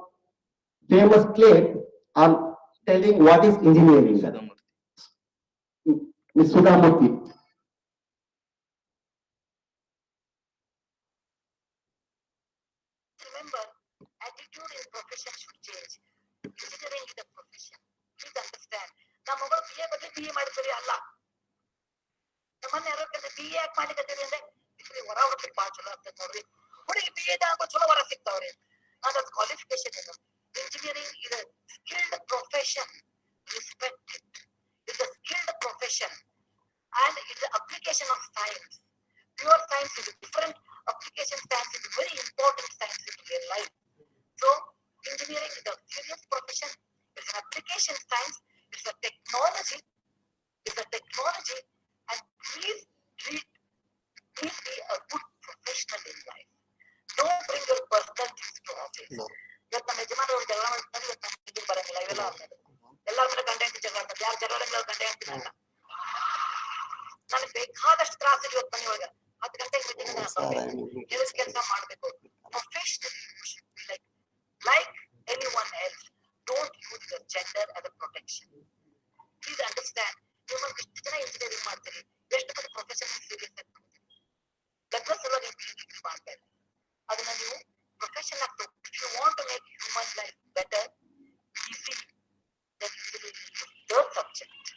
famous clip on telling what is engineering. Ms. Sudhamurthy. Remember, attitude in profession should change. Engineering is a profession. Please understand. ನಮ್ಮ ಮಗಳು BA ಬಗ್ಗೆ BA ಮಾಡಿದ್ರಿ ಅಲ್ಲ. ನಮ್ಮನ್ನ ಯಾರೋ ಕತೆ BA ಯಾಕೆ ಮಾಡ್ಲಿಕತ್ತೀರಿ ಅಂದ್ರೆ ಇದ್ರಿ ಹೊರ ಹೊರಕ್ಕೆ ಭಾಳ ಚಲೋ ಆಗ್ತದೆ ನೋಡ್ರಿ. ಹುಡುಗಿ BA ದಾಗ ಚಲೋ ಹೊರ ಸಿಗ್ತಾವ್ರಿ. ಅದು ಕ್ವಾಲಿಫಿಕೇಶನ್ ಇದು. Engineering is a skilled profession. Respect it. It's a skilled profession. And it ಒಂದು ಜಗಳ ಮಾಡ್ತಾರೆ ಇದು ಬರಂಗಿಲ್ಲ ಇವೆಲ್ಲ ಎಲ್ಲರ ಮೇಲೆ ಕಂಟೆಂಟ್ ಜಗಳ ಮಾಡ್ತಾರೆ ಯಾರು ಜಗಳ ಕಂಟೆಂಟ್ ನನಗೆ ಬೇಕಾದಷ್ಟು ತ್ರಾಸ ಇವತ್ತು ಮನೆ ಒಳಗೆ 10 ಗಂಟೆಗೆ ಮೀಟಿಂಗ್ ಕೆಲಸ ಮಾಡ್ಬೇಕು like anyone else. Don't use your gender as a protection. Please understand. Human ಎಷ್ಟು ಜನ ಇಂಜಿನಿಯರಿಂಗ್ ಮಾಡ್ತೀರಿ ಎಷ್ಟು ಕಡೆ ಪ್ರೊಫೆಷನಲ್ ಸೀರಿಯಸ್ ಲಗ್ನ ಸಲುವಾಗಿ ಇಂಜಿನಿಯರಿಂಗ್ ಮಾಡ್ತಾರೆ ಅದನ್ನ ನೀವು ಪ್ರೊಫೆಷನ್ ಆಗಿ if you want to make human life better easy then you will use your subject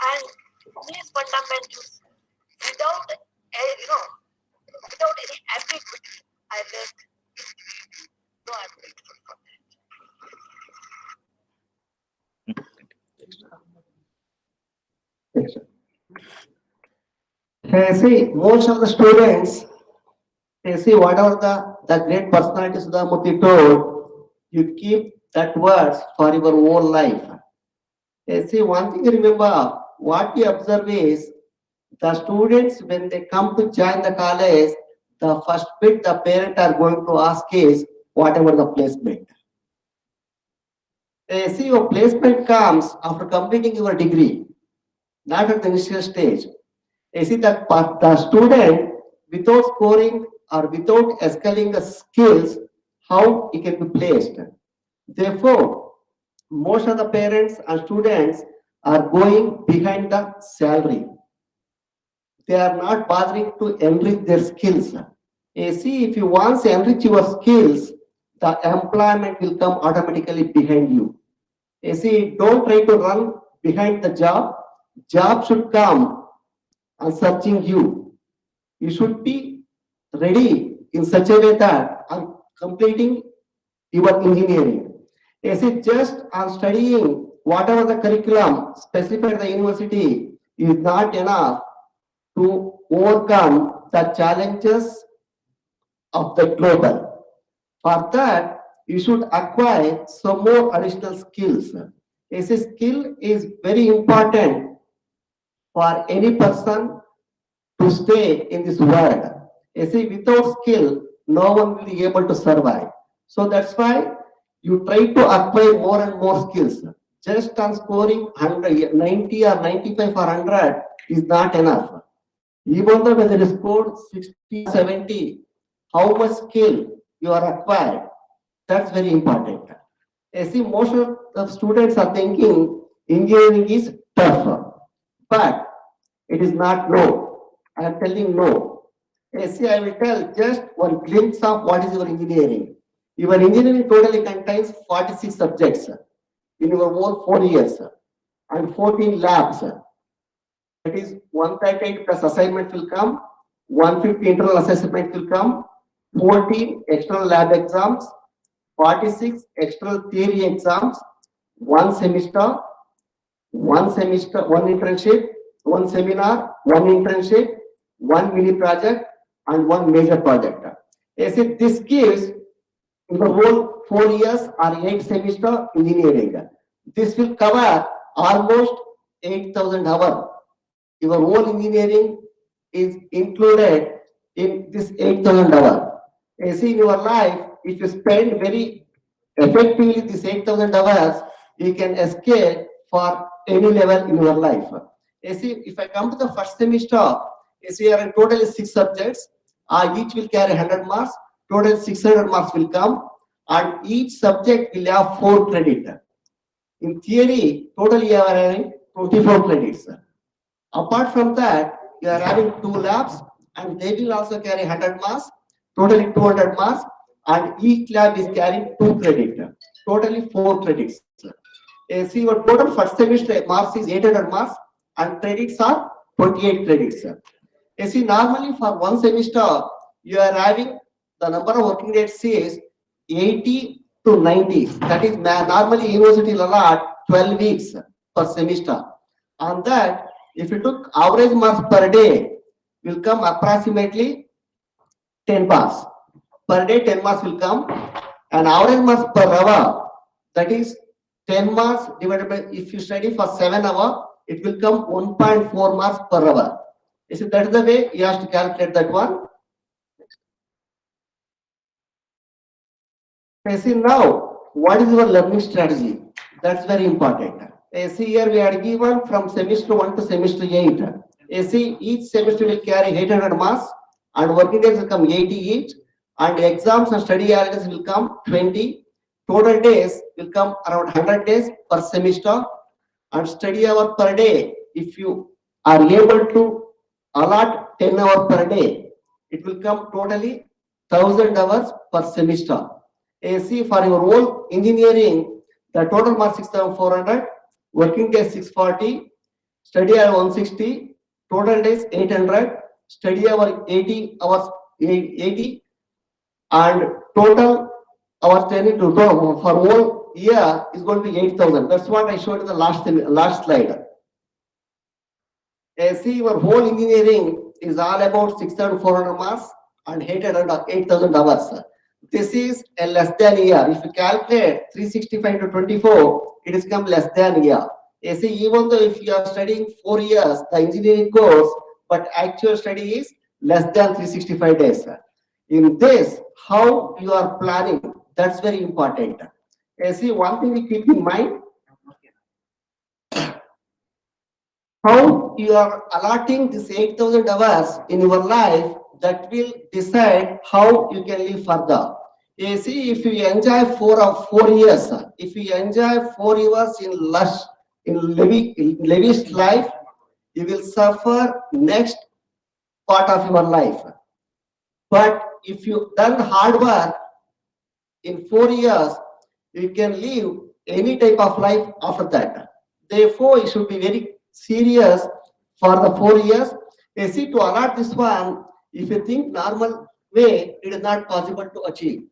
and these fundamentals without without any ambiguity I left no I'm grateful for that. See, most of the students, they see whatever the great personalities Sudhamurthy told, you keep that words for your whole life. See, one thing you remember, what we observe is, the students, when they come to join the college, the first bit the parents are going to ask is, whatever the placement. See, your placement comes after completing your degree, not at the initial stage. You see that the student, without scoring or without escalating the skills, how he can be placed. Therefore, most of the parents and students are going behind the salary. They are not bothering to enrich their skills. You see, if you want to enrich your skills, the employment will come automatically behind you. You see, don't try to run behind the job. Job should come and searching you. You should be ready in such a way that on completing your engineering. You see, just on studying whatever the curriculum specified at the university is not enough to overcome the challenges of the global. For that, you should acquire some more additional skills. You see, skill is very important for any person to stay in this world. You see, without skill, no one will be able to survive. So that's why you try to acquire more and more skills. Just on scoring 90 or 95 or 100 is not enough. Even though when they scored 60, 70, how much skill you are acquired, that's very important. You see, most of the students are thinking engineering is tough, but it is not. No, I am telling no. You see, I will tell just one glimpse of what is your engineering. Your engineering totally contains 46 subjects in your whole 4 years and 14 labs. That is 138 plus assignment will come, 150 internal assessment will come, 14 external lab exams, 46 external theory exams, one semester, one internship, one seminar, one internship, one mini project, and one major project. Yes, this gives in the whole 4 years or 8 semester engineering. This will cover almost 8,000 hours. Your whole engineering is included in this 8,000 hours. You see, in your life, if you spend very effectively this 8,000 hours, you can escape for any level in your life. You see, if I come to the first semester, you see, there are totally 6 subjects. Each will carry 100 marks. Total 600 marks will come, and each subject will have 4 credits. In theory, totally you are having 24 credits. Apart from that, you are having 2 labs, and they will also carry 100 marks, totally 200 marks, and each lab is carrying 2 credits, totally 4 credits. You see, your total first semester marks is 800 marks, and credits are 28 credits. You see, normally for one semester, you are having the number of working days is 80 to 90. That is normally university will allot 12 weeks per semester. On that, if you took average marks per day, will come approximately 10 marks. Per day, 10 marks will come, and average marks per hour, that is 10 marks divided by, if you study for 7 hours, it will come 1.4 marks per hour. You see, that is the way you have to calculate that one. See now, what is your learning strategy? That's very important. See here we are given from semester 1 to semester 8. See each semester will carry 800 marks and working days will come 80 each and exams and study hours will come 20. Total days will come around 100 days per semester and study hour per day. If you are able to allot 10 hours per day, it will come totally 1000 hours per semester. See for your whole engineering, the total marks 6400, working days 640, study hour 160, total days 800, study hour 80 hours 80, and total hours training to for whole year is going to be 8000. That's what I showed in the last slide. See your whole engineering is all about 6400 marks and 8000 hours. This is a less than a year. If you calculate 365 to 24, it is come less than a year. You see, even though if you are studying 4 years, the engineering course, but actual study is less than 365 days. In this, how you are planning, that's very important. You see, one thing we keep in mind, how you are allotting this 8000 hours in your life, that will decide how you can live further. You see, if you enjoy 4 years, if you enjoy 4 years in lavish life, you will suffer next part of your life. But if you done hard work in 4 years, you can live any type of life after that. Therefore, you should be very serious for the 4 years. You see, to allot this one, if you think normal way, it is not possible to achieve.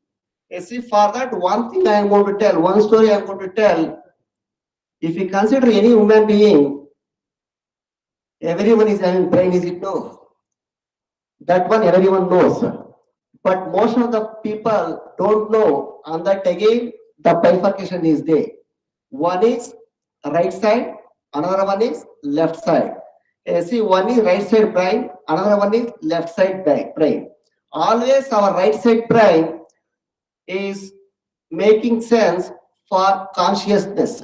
You see, for that, one thing I am going to tell, one story I am going to tell. If you consider any human being, everyone is having brain, is it no? That one everyone knows. But most of the people don't know, and that again, the bifurcation is there. One is right side, another one is left side. See, one is right side brain, another one is left side brain. Always our right side brain is making sense for consciousness,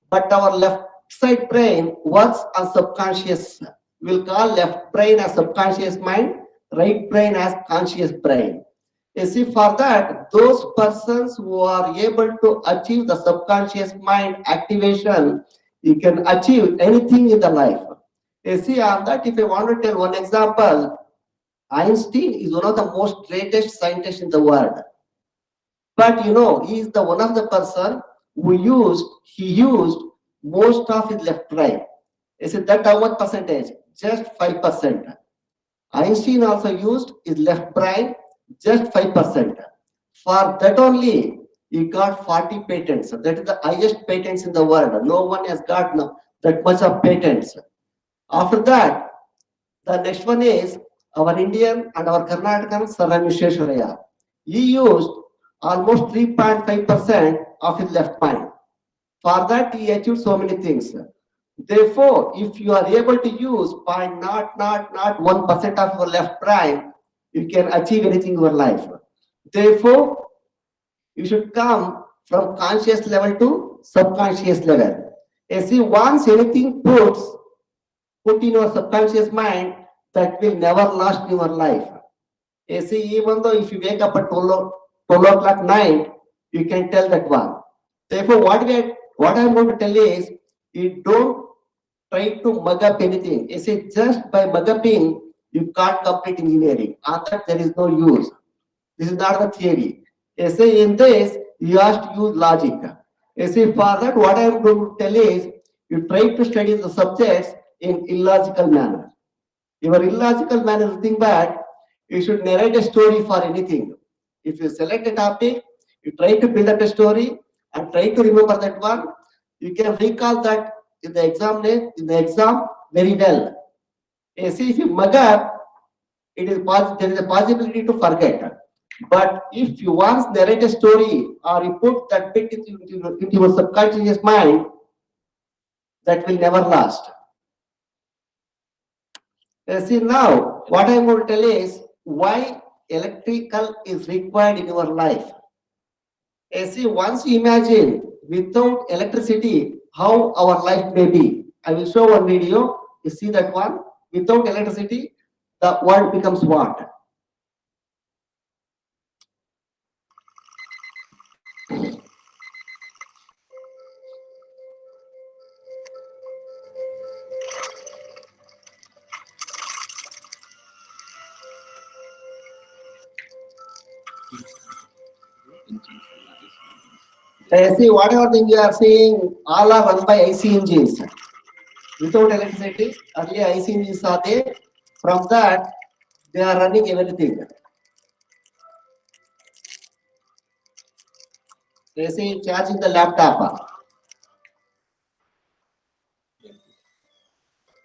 but our left side brain works on subconscious. We'll call left brain as subconscious mind, right brain as conscious brain. You see, for that, those persons who are able to achieve the subconscious mind activation, you can achieve anything in the life. You see, on that, if I want to tell one example, Einstein is one of the most greatest scientists in the world. But you know, he is the one of the person who he used most of his left brain. You see, that how much percentage? Just 5%. Einstein also used his left brain, just 5%. For that only, he got 40 patents. That is the highest patents in the world. No one has got that much of patents. After that, the next one is our Indian and our Karnataka Sir Visvesvaraya. He used almost 3.5% of his left mind. For that, he achieved so many things. Therefore, if you are able to use 0.001% of your left brain, you can achieve anything in your life. Therefore, you should come from conscious level to subconscious level. You see, once anything put in your subconscious mind, that will never last in your life. You see, even though if you wake up at 12 o'clock night, you can tell that one. Therefore, what I am going to tell is, you don't try to mug up anything. You see, just by mug upping, you can't complete engineering. On that, there is no use. This is not the theory. You see, in this, you have to use logic. You see, for that, what I am going to tell is, you try to study the subjects in illogical manner. Your illogical manner is nothing bad. You should narrate a story for anything. If you select a topic, you try to build up a story and try to remember that one. You can recall that in the exam very well. You see, if you mug up, there is a possibility to forget. But if you once narrate a story or you put that bit into your subconscious mind, that will never last. See, now, what I am going to tell is why electrical is required in your life. See, once you imagine without electricity, how our life may be. I will show one video. You see that one? Without electricity, the world becomes what? See, whatever thing you are seeing, all are run by IC engines. Without electricity, earlier IC engines are there. From that, they are running everything. They say charging the laptop.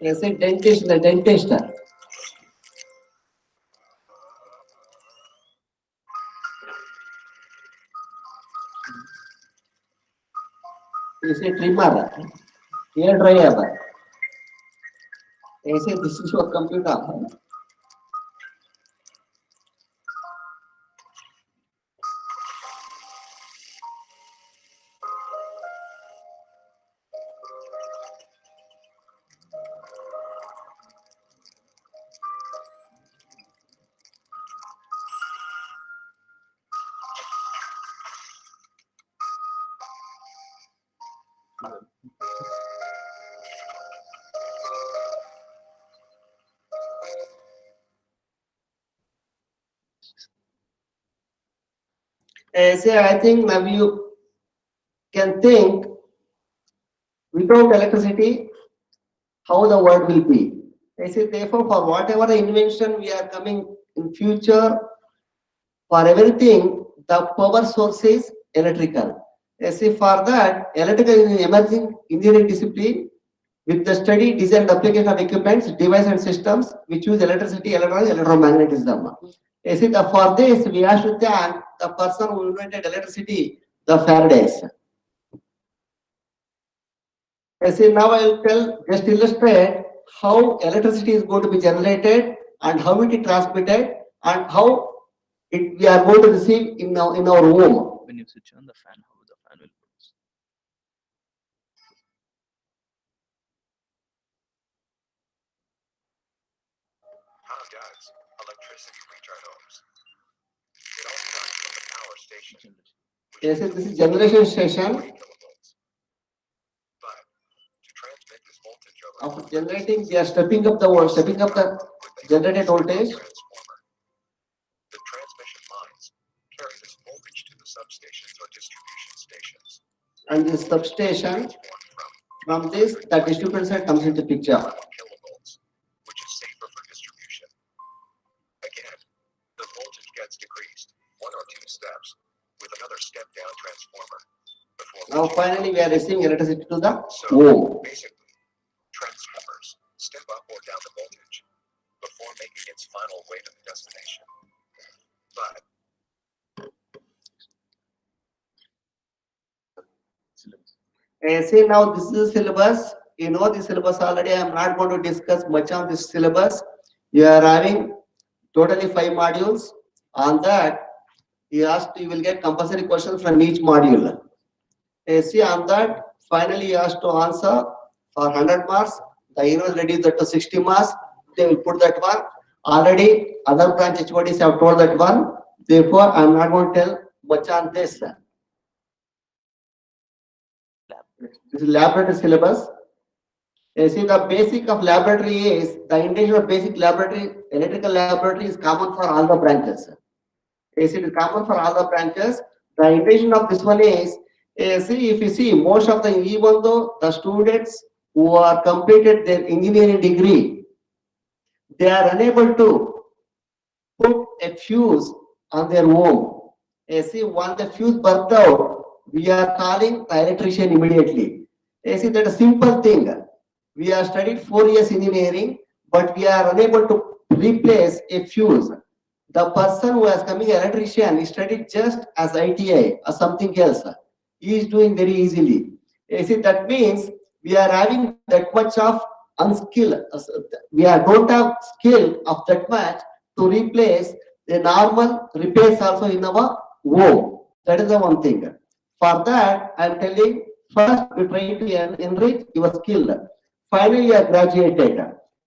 They say dentist, the dentist. They say trimmer, hair dryer. They say this is your computer. Say, I think now you can think without electricity, how the world will be. I say, therefore, for whatever invention we are coming in future, for everything, the power source is electrical. I say, for that, electrical is an emerging engineering discipline with the study, design, and application of equipments, devices, and systems which use electricity, electronics, electromagnetism. I say, for this, we have to thank the person who invented electricity, the Faradays. I say, now I will just illustrate how electricity is going to be generated and how it is transmitted and how we are going to receive in our home. When you switch on the fan, how the fan will produce. How does electricity reach our homes? It all starts from the power station. Yes, this is generation station. But to transmit this voltage over After generating, they are stepping up the generated voltage. transformer, the transmission lines carry this voltage to the substations or distribution stations. And this substation, Transformed from this, the distribution side comes into picture. from kilovolts, which is safer for distribution. Again, the voltage gets decreased 1 or 2 steps with another step down transformer. Before Now reaching finally we are receiving electricity to the So home. basically, transformers step up or down the voltage before making its final way to the destination. But See, now this is syllabus. You know the syllabus already. I am not going to discuss much on this syllabus. You are having totally 5 modules. On that, you will get compulsory questions from each module. See, on that, finally you have to answer for 100 marks. The university reduced that to 60 marks. They will put that one. Already, other branch HODs have told that one. Therefore, I am not going to tell much on this. This is laboratory syllabus. You see, the basic of laboratory is the intention of basic laboratory, electrical laboratory is common for all the branches. You see, it is common for all the branches. The intention of this one is, see, if you see, most of the, even though the students who are completed their engineering degree, they are unable to put a fuse on their home. You see, once the fuse burst out, we are calling the electrician immediately. You see, that a simple thing. We have studied 4 years engineering, but we are unable to replace a fuse. The person who has coming electrician is studied just as ITI or something else. He is doing very easily. You see, that means we are having that much of unskill. Don't have skill of that much to replace the normal repairs also in our home. That is the one thing. For that, I'm telling, first you try to enrich your skill. Finally, you are graduated.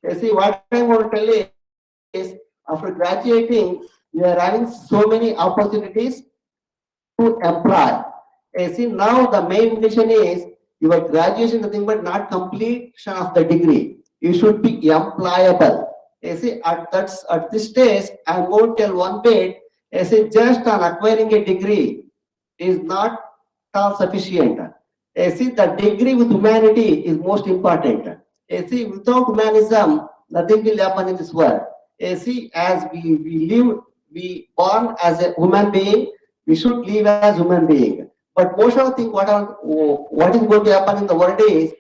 You see, what I want to tell is, after graduating, you are having so many opportunities to employ. You see, now the main mission is your graduation, nothing but not completion of the degree. You should be employable. You see, at this stage, I won't tell one bit. You see, just on acquiring a degree is not all sufficient. You see, the degree with humanity is most important. You see, without humanism, nothing will happen in this world. You see, as we born as a human being, we should live as human being. But most of the thing, what is going to happen in the world is,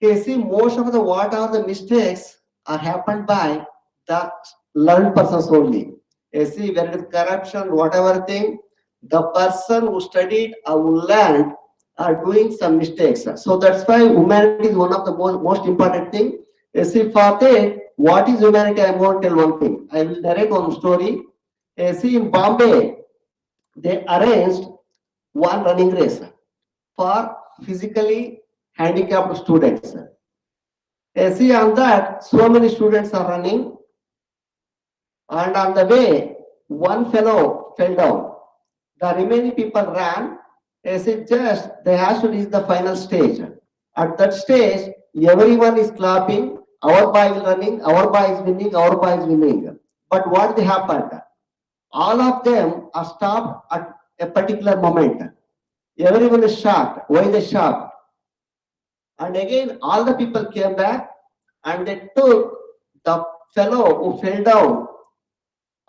you see, most of the what are the mistakes are happened by the learned persons only. You see, where it is corruption, whatever thing, the person who studied or who learned are doing some mistakes. So that's why humanity is one of the most important thing. You see, for that, what is humanity? I won't tell one thing. I will narrate one story. You see, in Bombay, they arranged one running race for physically handicapped students. You see, on that, so many students are running, and on the way, one fellow fell down. The remaining people ran. You see, just they have to reach the final stage. At that stage, everyone is clapping. Our boy is running. Our boy is winning. Our boy is winning. But what happened? All of them are stopped at a particular moment. Everyone is shocked. Why they shocked? And again, all the people came back and they took the fellow who fell down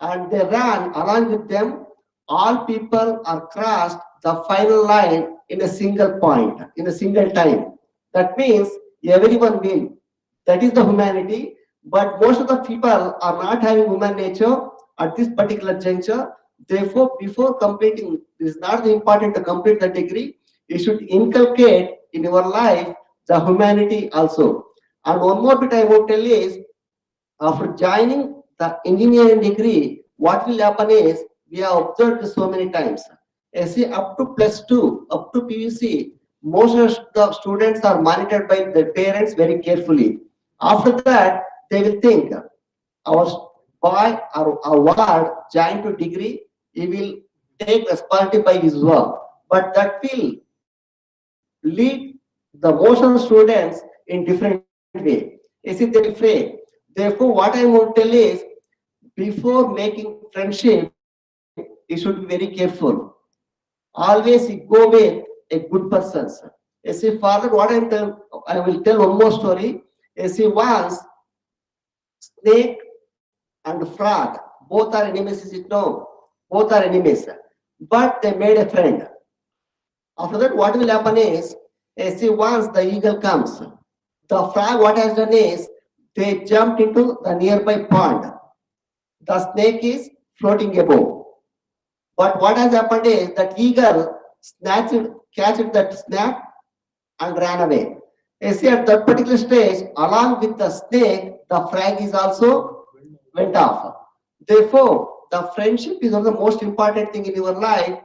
and they ran along with them. All people are crossed the final line in a single point, in a single time. That means everyone will. That is the humanity. But most of the people are not having human nature at this particular juncture. Therefore, before completing, it is not important to complete the degree. You should inculcate in your life the humanity also. And one more bit I will tell you is, after joining the engineering degree, what will happen is, we have observed this so many times. You see, up to +2, up to PUC, most of the students are monitored by their parents very carefully. After that, they will think, our boy or our ward joined to degree, he will take responsibility by his work. But that will lead the most of the students in different way. You see, they will fail. Therefore, what I want to tell is, before making friendship, you should be very careful. Always you go with a good person. You see, father, what I will tell one more story. You see, once snake and frog, both are enemies, is it no? Both are enemies. But they made a friend. After that, what will happen is, you see, once the eagle comes, the frog, what has done is, they jumped into the nearby pond. The snake is floating above. But what has happened is, that eagle catched that snake and ran away. You see, at that particular stage, along with the snake, the frog is also went off. Therefore, the friendship is one of the most important thing in your life,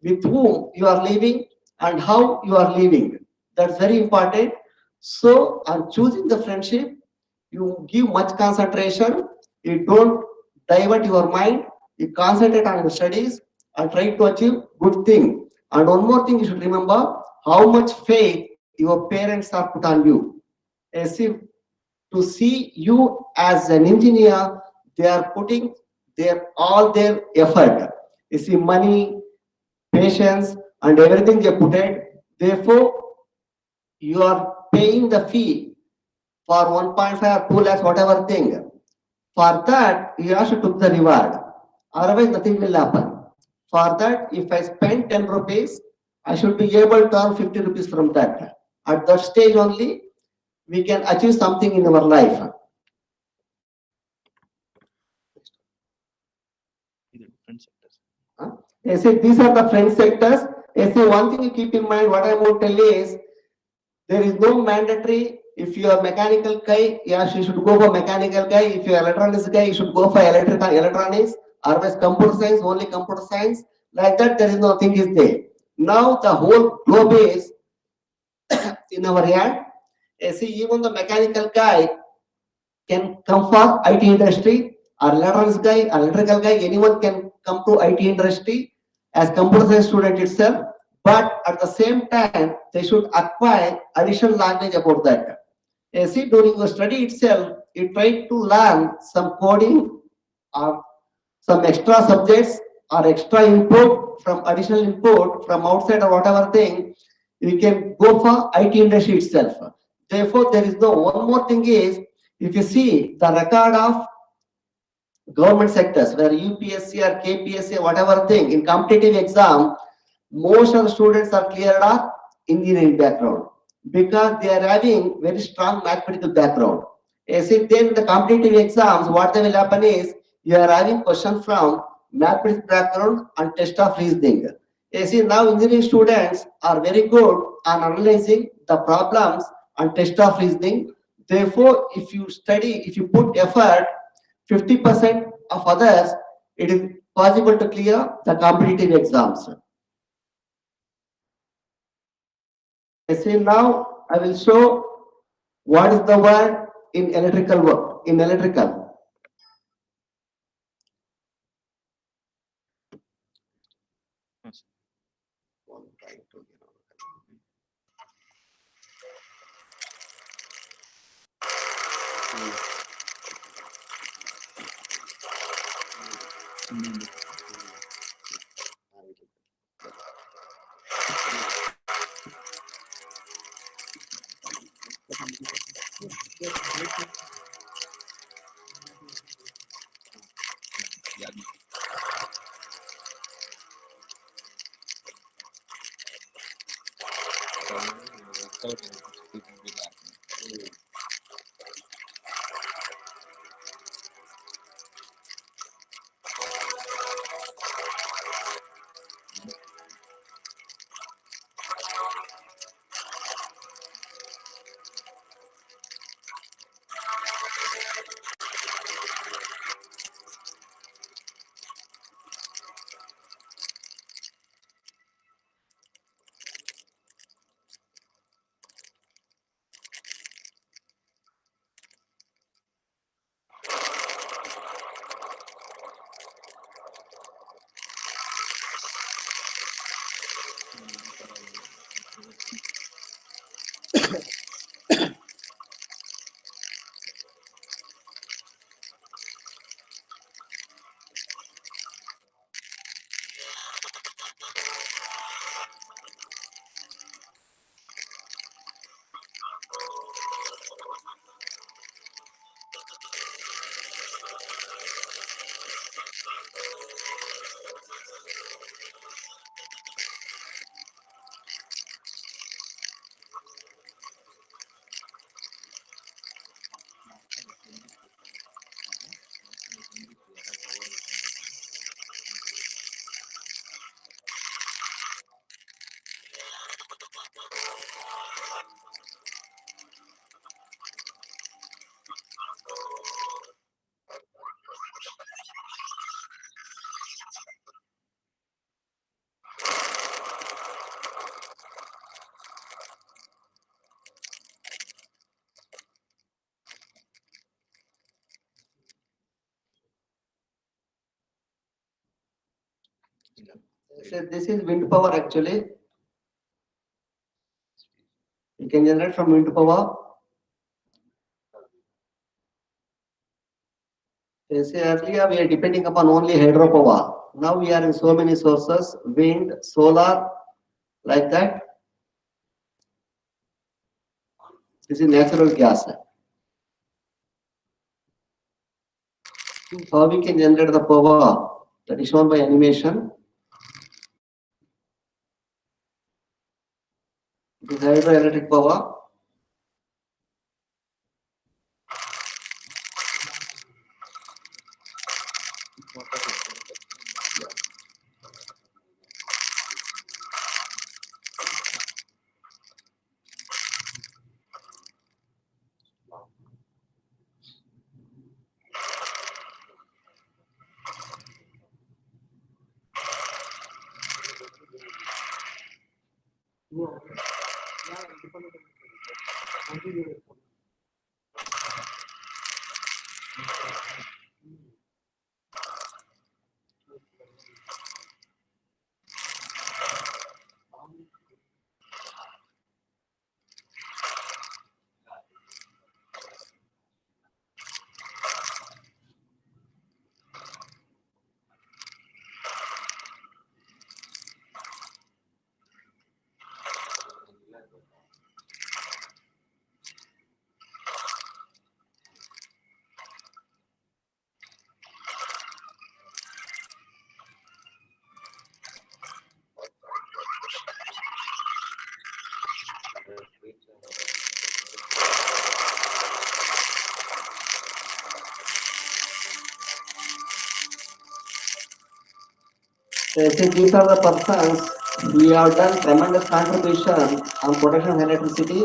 with whom you are living and how you are living. That's very important. So, on choosing the friendship, you give much concentration. You don't divert your mind. You concentrate on your studies and try to achieve good thing. And one more thing you should remember, how much faith your parents are put on you. As if to see you as an engineer, they are putting all their effort. You see, money, patience, and everything they put it. Therefore, you are paying the fee for 1.5 or 2 lakhs, whatever thing. For that, you have to took the reward. Otherwise, nothing will happen. For that, if I spend 10 rupees, I should be able to earn 50 rupees from that. At that stage only, we can achieve something in our life. Different sectors. I say these are the friend sectors. I say one thing you keep in mind, what I want to tell you is, there is no mandatory. If you are mechanical guy, yes, you should go for mechanical guy. If you are electronics guy, you should go for electronics. Otherwise, computer science, only computer science. Like that, there is nothing is there. Now the whole globe is in our hand. See, even the mechanical guy can come for IT industry, or electrical guy, anyone can come to IT industry as computer science student itself. But at the same time, they should acquire additional language about that. See, during the study itself, you try to learn some coding or some extra subjects or extra input from additional input from outside or whatever thing, we can go for IT industry itself. Therefore, there is no one more thing is, if you see the record of government sectors where UPSC or KPSC, whatever thing in competitive exam, most of the students are cleared of engineering background because they are having very strong mathematical background. See, then the competitive exams, what they will happen is you are having questions from mathematics background and test of reasoning. See, now engineering students are very good on analyzing the problems and test of reasoning. Therefore, if you study, if you put effort, 50% of others, it is possible to clear the competitive exams. See, now I will show what is the word in electrical work, in electrical. So this is wind power actually. You can generate from wind power. See, earlier we are depending upon only hydropower. Now we are in so many sources, wind, solar, like that. This is natural gas. How we can generate the power? That is shown by animation. This is hydroelectric power. See, these are the persons we have done tremendous contribution on protection of electricity.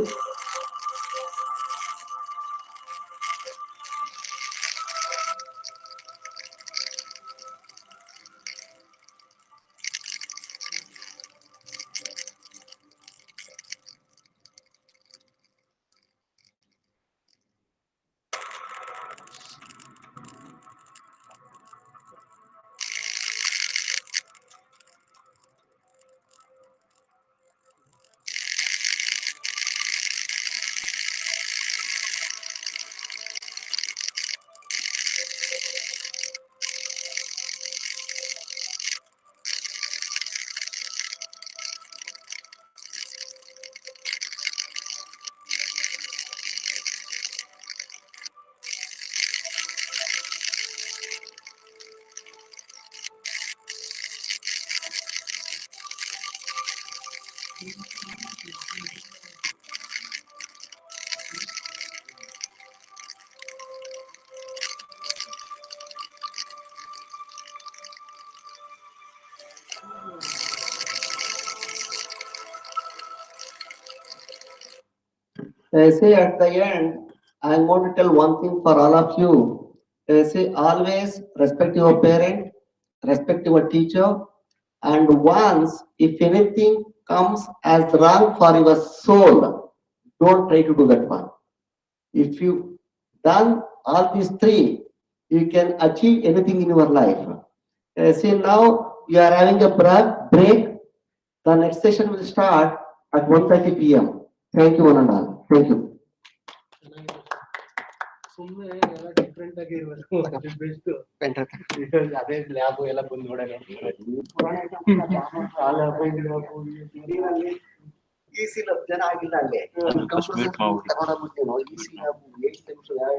Say at the end, I'm going to tell one thing for all of you. Say always respect your parent, respect your teacher, and once if anything comes as wrong for your soul, don't try to do that one. If you done all these three, you can achieve anything in your life. See now you are having a break. The next session will start at 1:30 p.m. Thank you one and all. Thank you. ಸುಮ್ಮನೆ ಎಲ್ಲ different ಆಗಿ ಇರಬೇಕು best ಅದೇ lab ಎಲ್ಲ ಬಂದು ನೋಡೋಣ ಈ ಸಿಲಬ್ ಜನ ಆಗಿಲ್ಲ ಅಲ್ಲಿ ತಗೊಂಡೋಗ್ಬಿಡ್ತೀವಿ ಈ ಸಿಲಬ್ ಎಷ್ಟು ನಿಮಿಷ ಯಾವ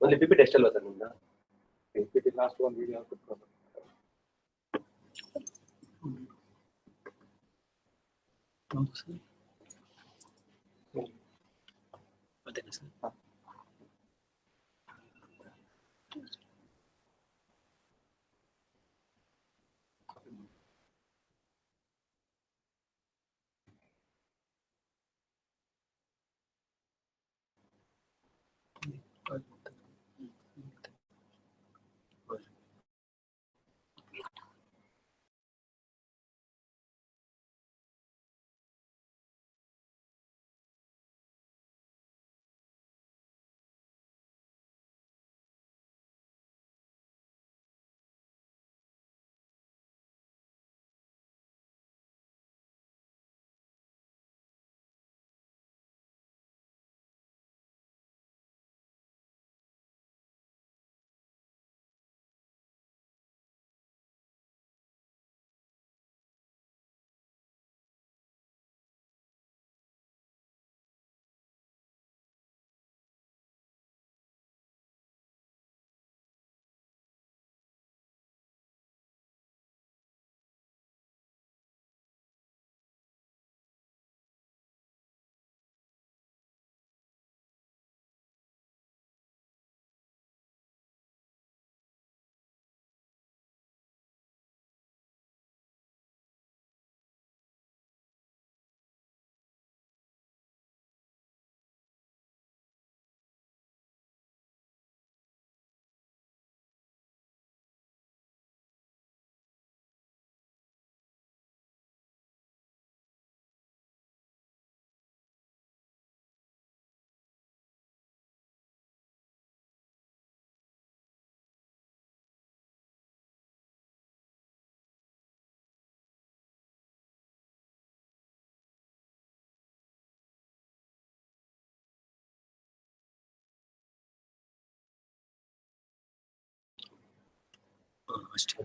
ಒಂದು ಪಿಪಿಟಿ ಎಷ್ಟಲ್ವಾ ಸರ್ ನಿಮ್ದು? ಪಿಪಿಟಿ ಲಾಸ್ಟ್ ಒಂದು ವಿಡಿಯೋ ಹಾಕ್ಬಿಟ್ಟು ಮತ್ತೇನು ಸರ್? ಅಷ್ಟೇ.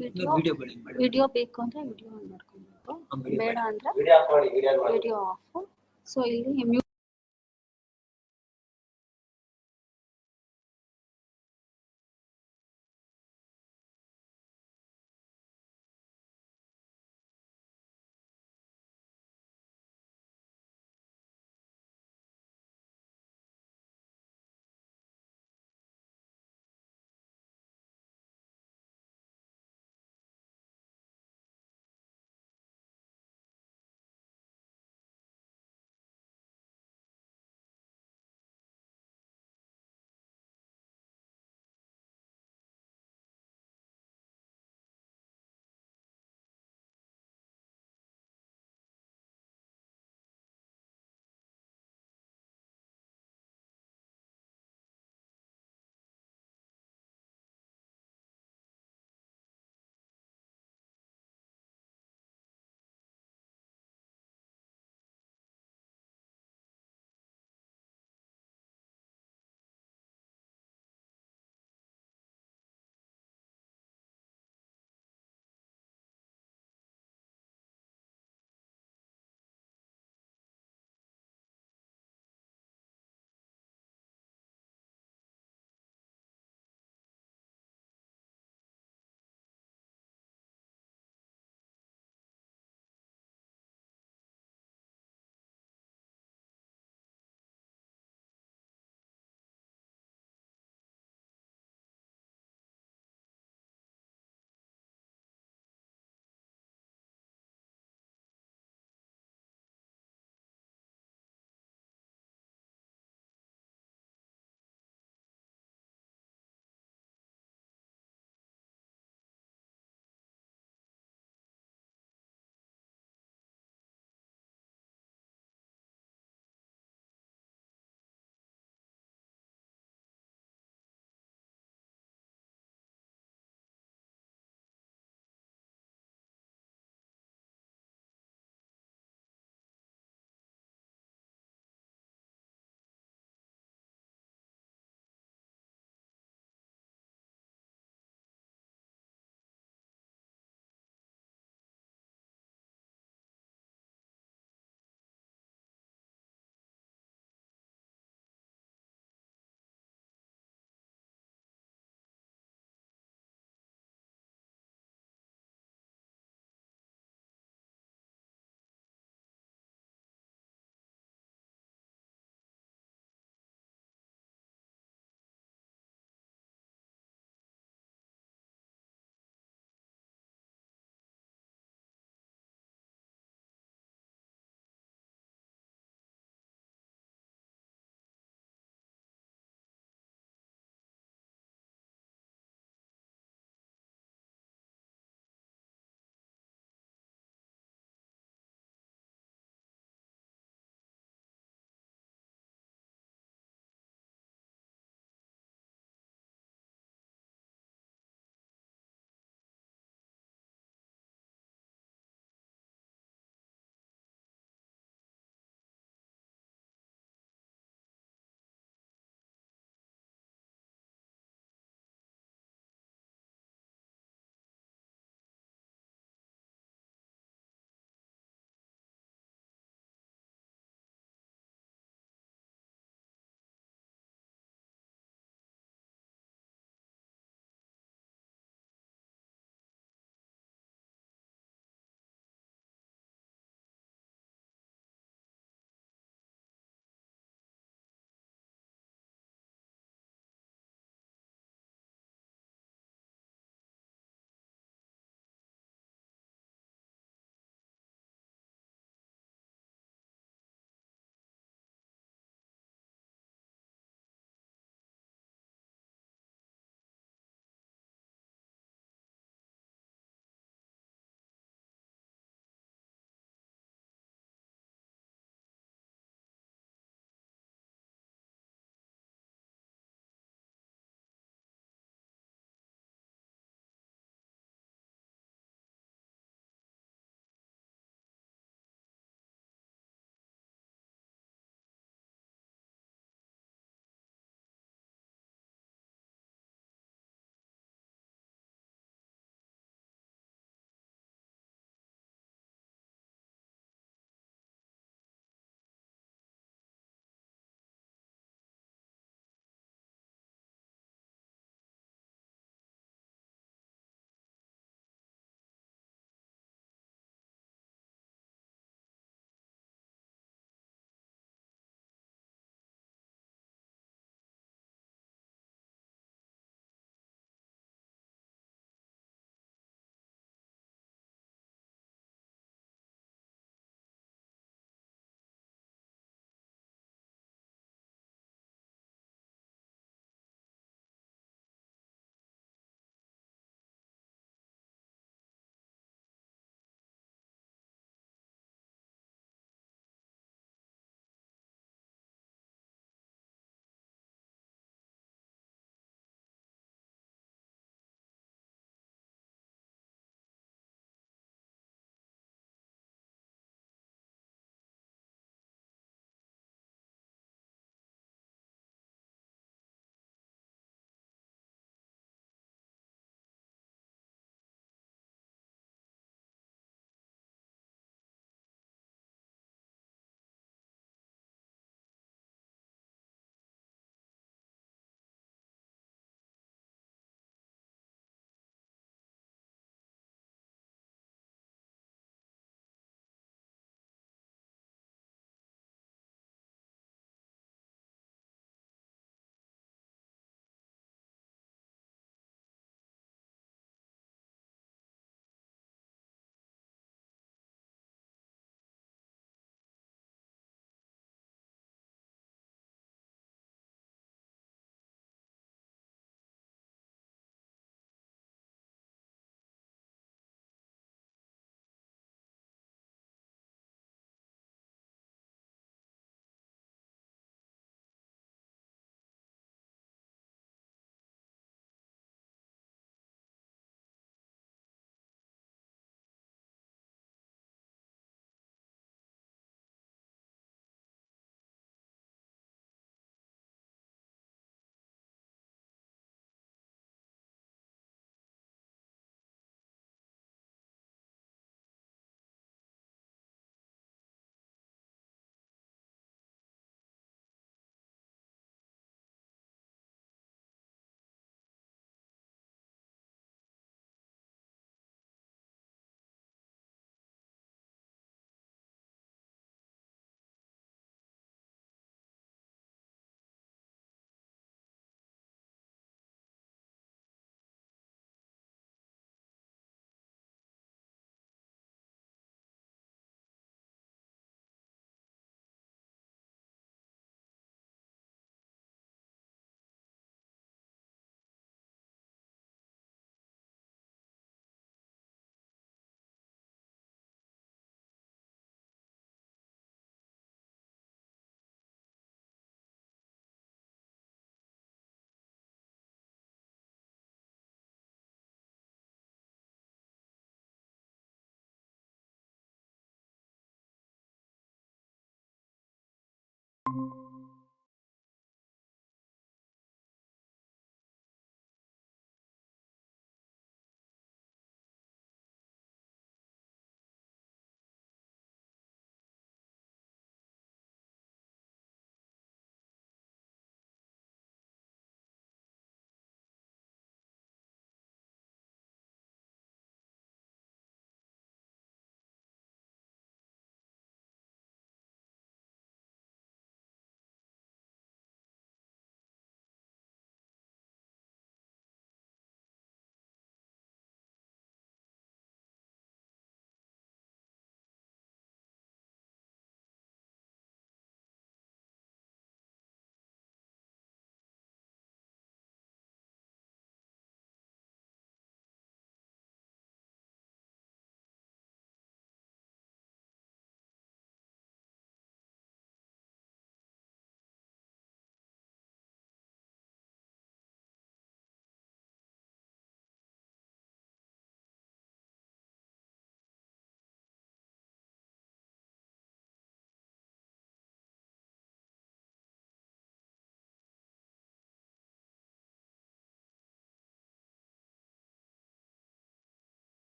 ವಿಡಿಯೋ ವಿಡಿಯೋ ಬೇಕು ಅಂದ್ರೆ ವಿಡಿಯೋ ಆನ್ ಮಾಡ್ಕೊಬೇಕು, ಬೇಡ ಅಂದ್ರೆ ವಿಡಿಯೋ ಆಫ್ ಮಾಡಿ, ವಿಡಿಯೋ ಆಫ್. ಸೊ ಇಲ್ಲಿ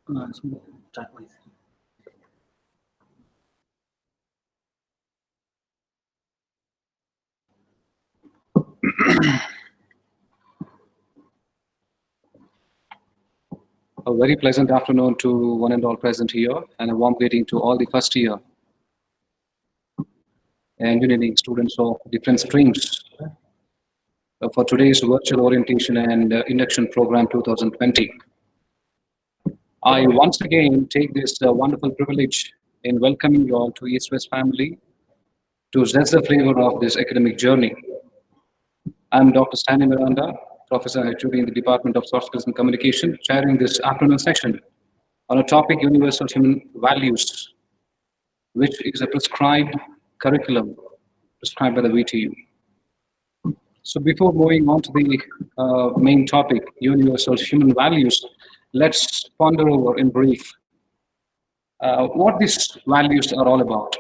Start with. A very pleasant afternoon to one and all present here, and a warm greeting to all the first year engineering students of different streams for today's virtual orientation and induction program 2020. I once again take this wonderful privilege in welcoming you all to East West family to zest the flavor of this academic journey. I'm Dr. Stanley Miranda, Professor HOD in the Department of Soft Skills and Communication, chairing this afternoon session on a topic universal human values, which is a prescribed curriculum prescribed by the VTU. So before moving on to the main topic, universal human values, let's ponder over in brief what these values are all about.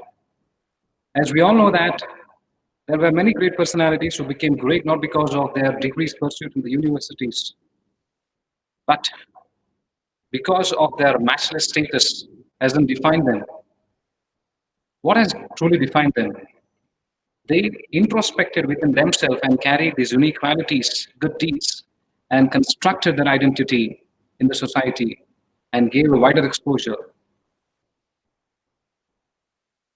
As we all know that there were many great personalities who became great not because of their degrees pursued in the universities, but because of their matchless status hasn't defined them. What has truly defined them? They introspected within themselves and carried these unique qualities, good deeds, and constructed their identity in the society and gave a wider exposure.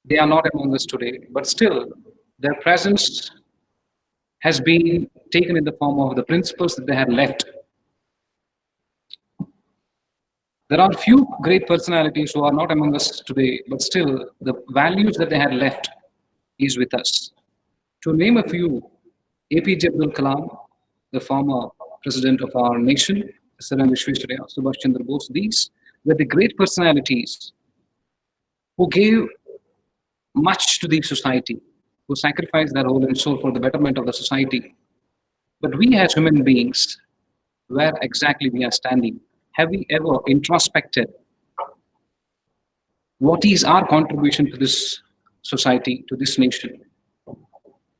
They are not among us today, but still their presence has been taken in the form of the principles that they had left. There are few great personalities who are not among us today, but still the values that they had left is with us. To name a few, APJ Abdul Kalam, the former president of our nation, Sir M. Vishwesvaraya, Subhash Chandra Bose, these were the great personalities who gave much to the society, who sacrificed their whole and soul for the betterment of the society. But we as human beings, where exactly we are standing, have we ever introspected what is our contribution to this society, to this nation?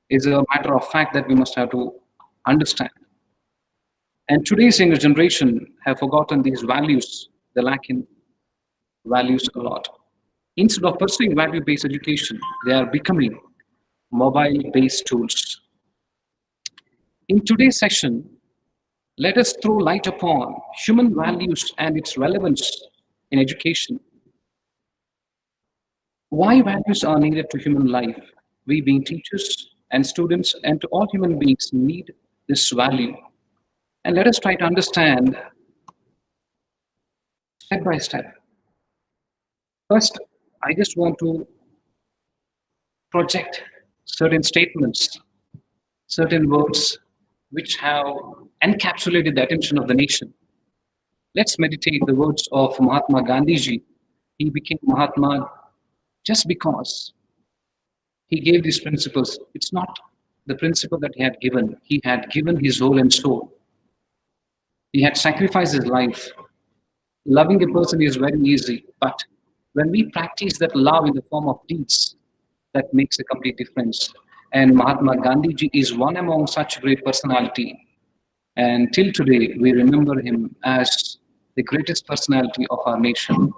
Is a matter of fact that we must have to understand. And today's younger generation have forgotten these values. They lack in values a lot. Instead of pursuing value-based education, they are becoming mobile-based tools. In today's session, let us throw light upon human values and its relevance in education. Why values are needed to human life? We being teachers and students and to all human beings need this value. And let us try to understand step by step. First, I just want to project certain statements, certain words which have encapsulated the attention of the nation. Let's meditate the words of Mahatma Gandhi ji. He became Mahatma just because he gave these principles. It's not the principle that he had given. He had given his whole and soul. He had sacrificed his life. Loving a person is very easy, but when we practice that love in the form of deeds, that makes a complete difference. And Mahatma Gandhi ji is one among such great personality. And till today, we remember him as the greatest personality of our nation.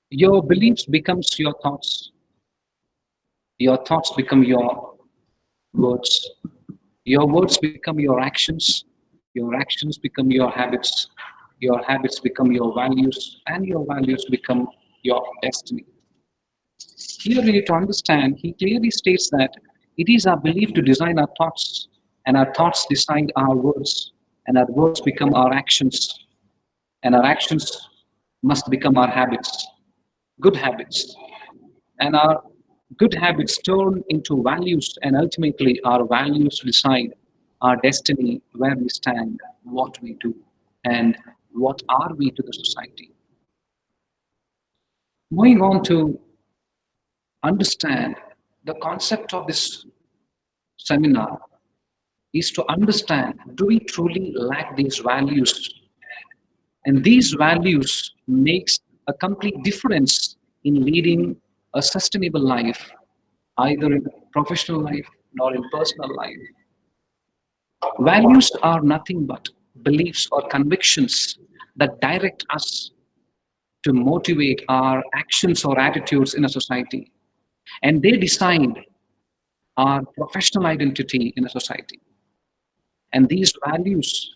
Your beliefs becomes your thoughts. Your thoughts become your words. Your words become your actions. Your actions become your habits. Your habits become your values, and your values become your destiny. Here we need to understand, he clearly states that it is our belief to design our thoughts, and our thoughts decide our words, and our words become our actions, and our actions must become our habits, good habits. And our good habits turn into values, and ultimately our values decide our destiny, where we stand, what we do, and what are we to the society. Moving on to understand the concept of this seminar is to understand, do we truly lack these values? And these values makes a complete difference in leading a sustainable life, either in professional life nor in personal life. Values are nothing but beliefs or convictions that direct us to motivate our actions or attitudes in a society. And they decide our professional identity in a society. And these values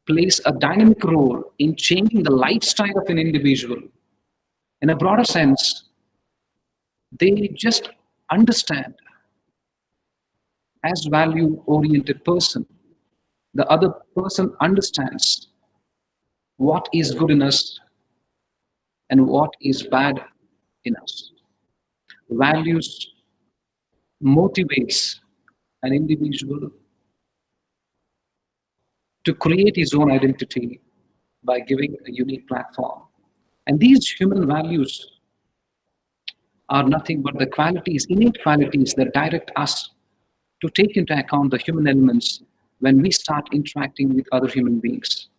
plays a dynamic role in changing the lifestyle of an individual. In a broader sense, they just understand as value-oriented person, the other person understands what is good in us and what is bad in us. Values motivates an individual to create his own identity by giving a unique platform. And these human values are nothing but the qualities, innate qualities that direct us to take into account the human elements when we start interacting with other human beings.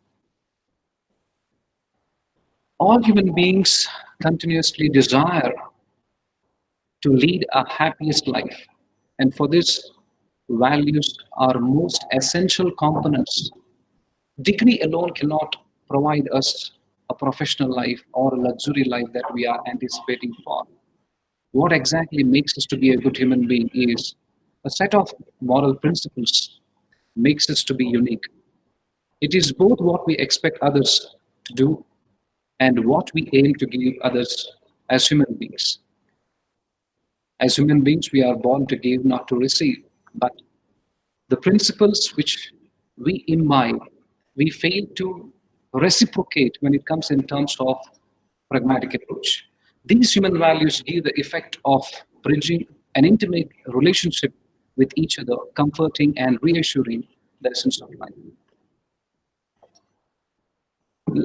All human beings continuously desire to lead a happiest life. And for this, values are most essential components. Degree alone cannot provide us a professional life or a luxury life that we are anticipating for. What exactly makes us to be a good human being is a set of moral principles makes us to be unique. It is both what we expect others to do and what we aim to give others as human beings. As human beings, we are born to give, not to receive. But the principles which we imbibe, we fail to reciprocate when it comes in terms of pragmatic approach. These human values give the effect of bridging an intimate relationship with each other, comforting and reassuring the essence of life.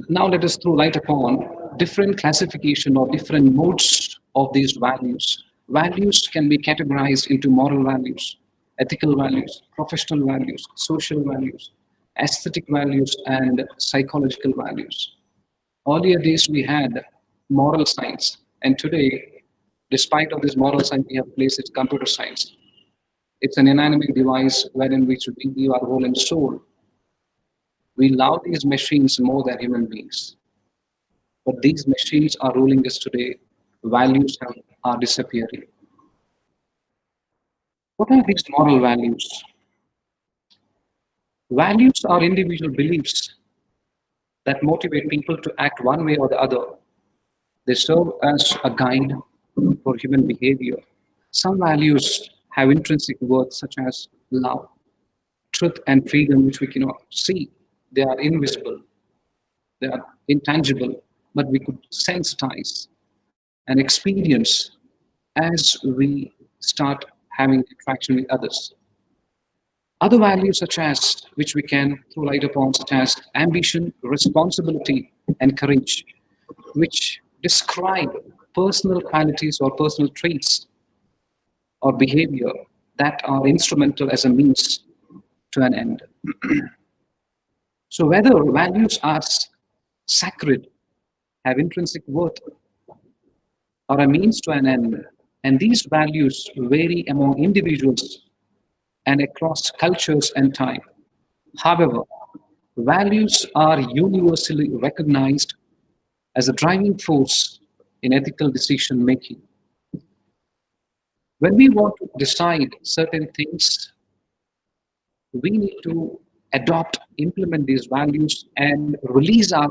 Now let us throw light upon different classification or different modes of these values. Values can be categorized into moral values, ethical values, professional values, social values, aesthetic values, and psychological values. Earlier days we had moral science, and today, despite of this moral science, we have placed it computer science. It's an inanimate device wherein which we give our whole and soul. We love these machines more than human beings. But these machines are ruling us today. Values are disappearing. What are these moral values? Values are individual beliefs that motivate people to act one way or the other. They serve as a guide for human behavior. Some values have intrinsic worth, such as love, truth, and freedom, which we cannot see. They are invisible, they are intangible, but we could sensitize and experience as we start having interaction with others. Other values such as, which we can throw light upon, such as ambition, responsibility, and courage, which describe personal qualities or personal traits or behavior that are instrumental as a means to an end. So whether values are sacred, have intrinsic worth, or a means to an end, and these values vary among individuals and across cultures and time. However, values are universally recognized as a driving force in ethical decision making. When we want to decide certain things, we need to adopt, implement these values, and release our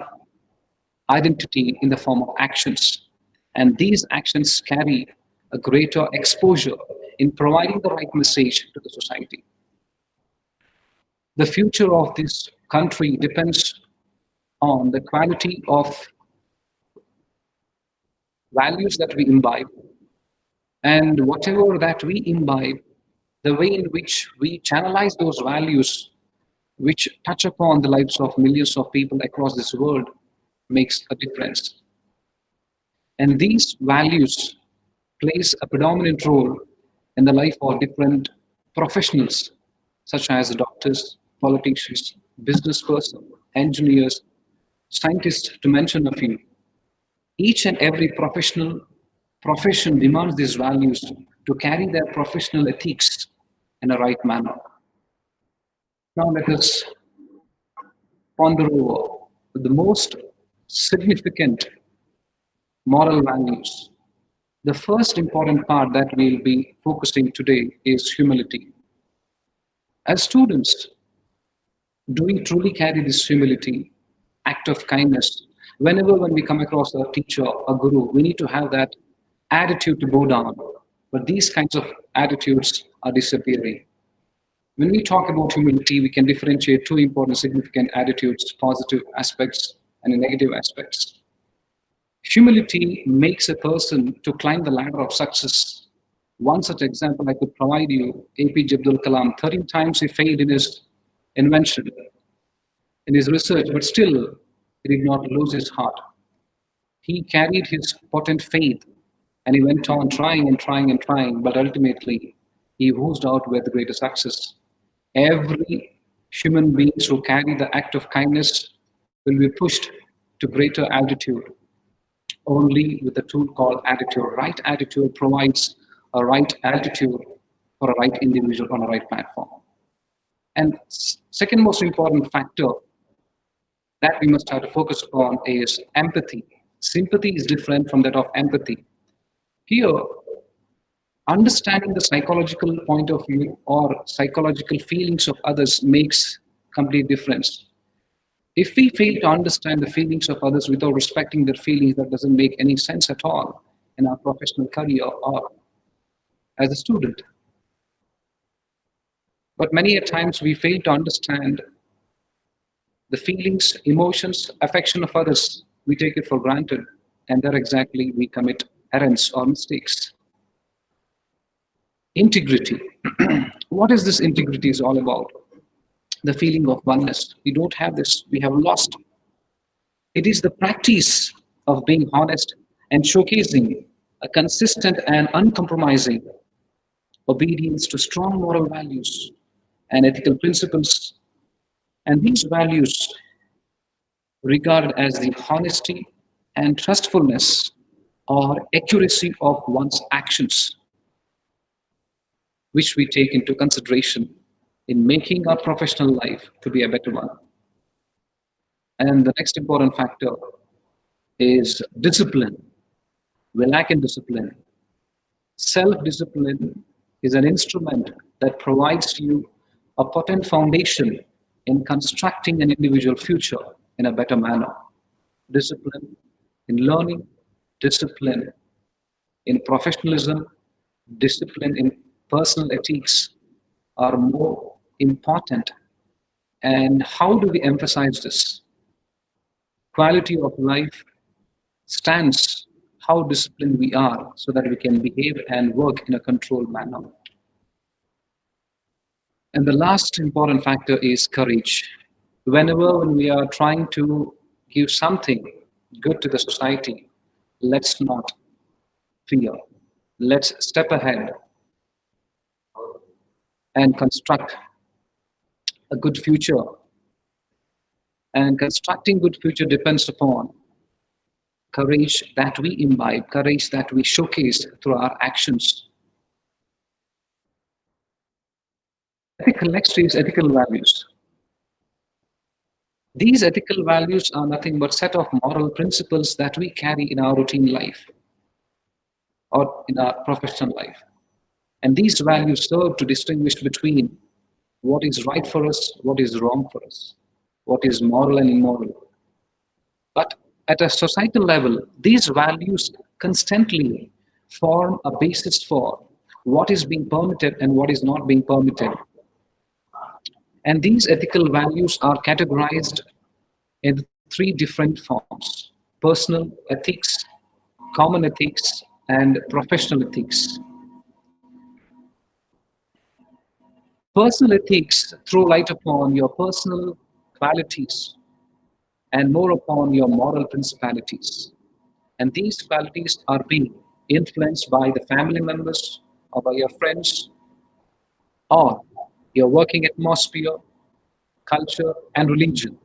identity in the form of actions. And these actions carry a greater exposure in providing the right message to the society. The future of this country depends on the quality of values that we imbibe, and whatever that we imbibe, the way in which we channelize those values which touch upon the lives of millions of people across this world makes a difference. And these values plays a predominant role in the life of different professionals, such as doctors, politicians, business persons, engineers, scientists, to mention a few. Each and every profession demands these values to carry their professional ethics in a right manner. Now let us ponder over the most significant moral values. The first important part that we'll be focusing today is humility. As students, do we truly carry this humility, act of kindness? Whenever when we come across a teacher, a guru, we need to have that attitude to bow down. But these kinds of attitudes are disappearing. When we talk about humility, we can differentiate two important significant attitudes, positive aspects and negative aspects. Humility makes a person to climb the ladder of success. One such example I could provide you, APJ Abdul Kalam, 13 times he failed in his invention, in his research, but still he did not lose his heart. He carried his potent faith and he went on trying and trying and trying, but ultimately he oozed out with greater success. Every human beings who carry the act of kindness will be pushed to greater altitude only with a tool called attitude. Right attitude provides a right altitude for a right individual on a right platform. And second most important factor that we must have to focus on is empathy. Sympathy is different from that of empathy. Here, understanding the psychological point of view or psychological feelings of others makes complete difference. If we fail to understand the feelings of others without respecting their feelings, that doesn't make any sense at all in our professional career or as a student. But many a times we fail to understand the feelings, emotions, affection of others. We take it for granted, and there exactly we commit errors or mistakes. Integrity. What is this integrity is all about? The feeling of oneness. We don't have this. We have lost. It is the practice of being honest and showcasing a consistent and uncompromising obedience to strong moral values and ethical principles. And these values regarded as the honesty and trustfulness or accuracy of one's actions, which we take into consideration in making our professional life to be a better one. And the next important factor is discipline. We lack in discipline. Self-discipline is an instrument that provides you a potent foundation in constructing an individual future in a better manner. Discipline in learning, discipline in professionalism, discipline in personal ethics are more important. And how do we emphasize this? Quality of life stands how disciplined we are so that we can behave and work in a controlled manner. And the last important factor is courage. Whenever we are trying to give something good to the society, let's not fear. Let's step ahead and construct a good future. And constructing good future depends upon courage that we imbibe, courage that we showcase through our actions. Next is ethical values. These ethical values are nothing but set of moral principles that we carry in our routine life or in our professional life. And these values serve to distinguish between what is right for us, what is wrong for us, what is moral and immoral. But at a societal level, these values constantly form a basis for what is being permitted and what is not being permitted. And these ethical values are categorized in three different forms: personal ethics, common ethics, and professional ethics. Personal ethics throw light upon your personal qualities and more upon your moral principalities. And these qualities are being influenced by the family members or by your friends or your working atmosphere, culture, and religion.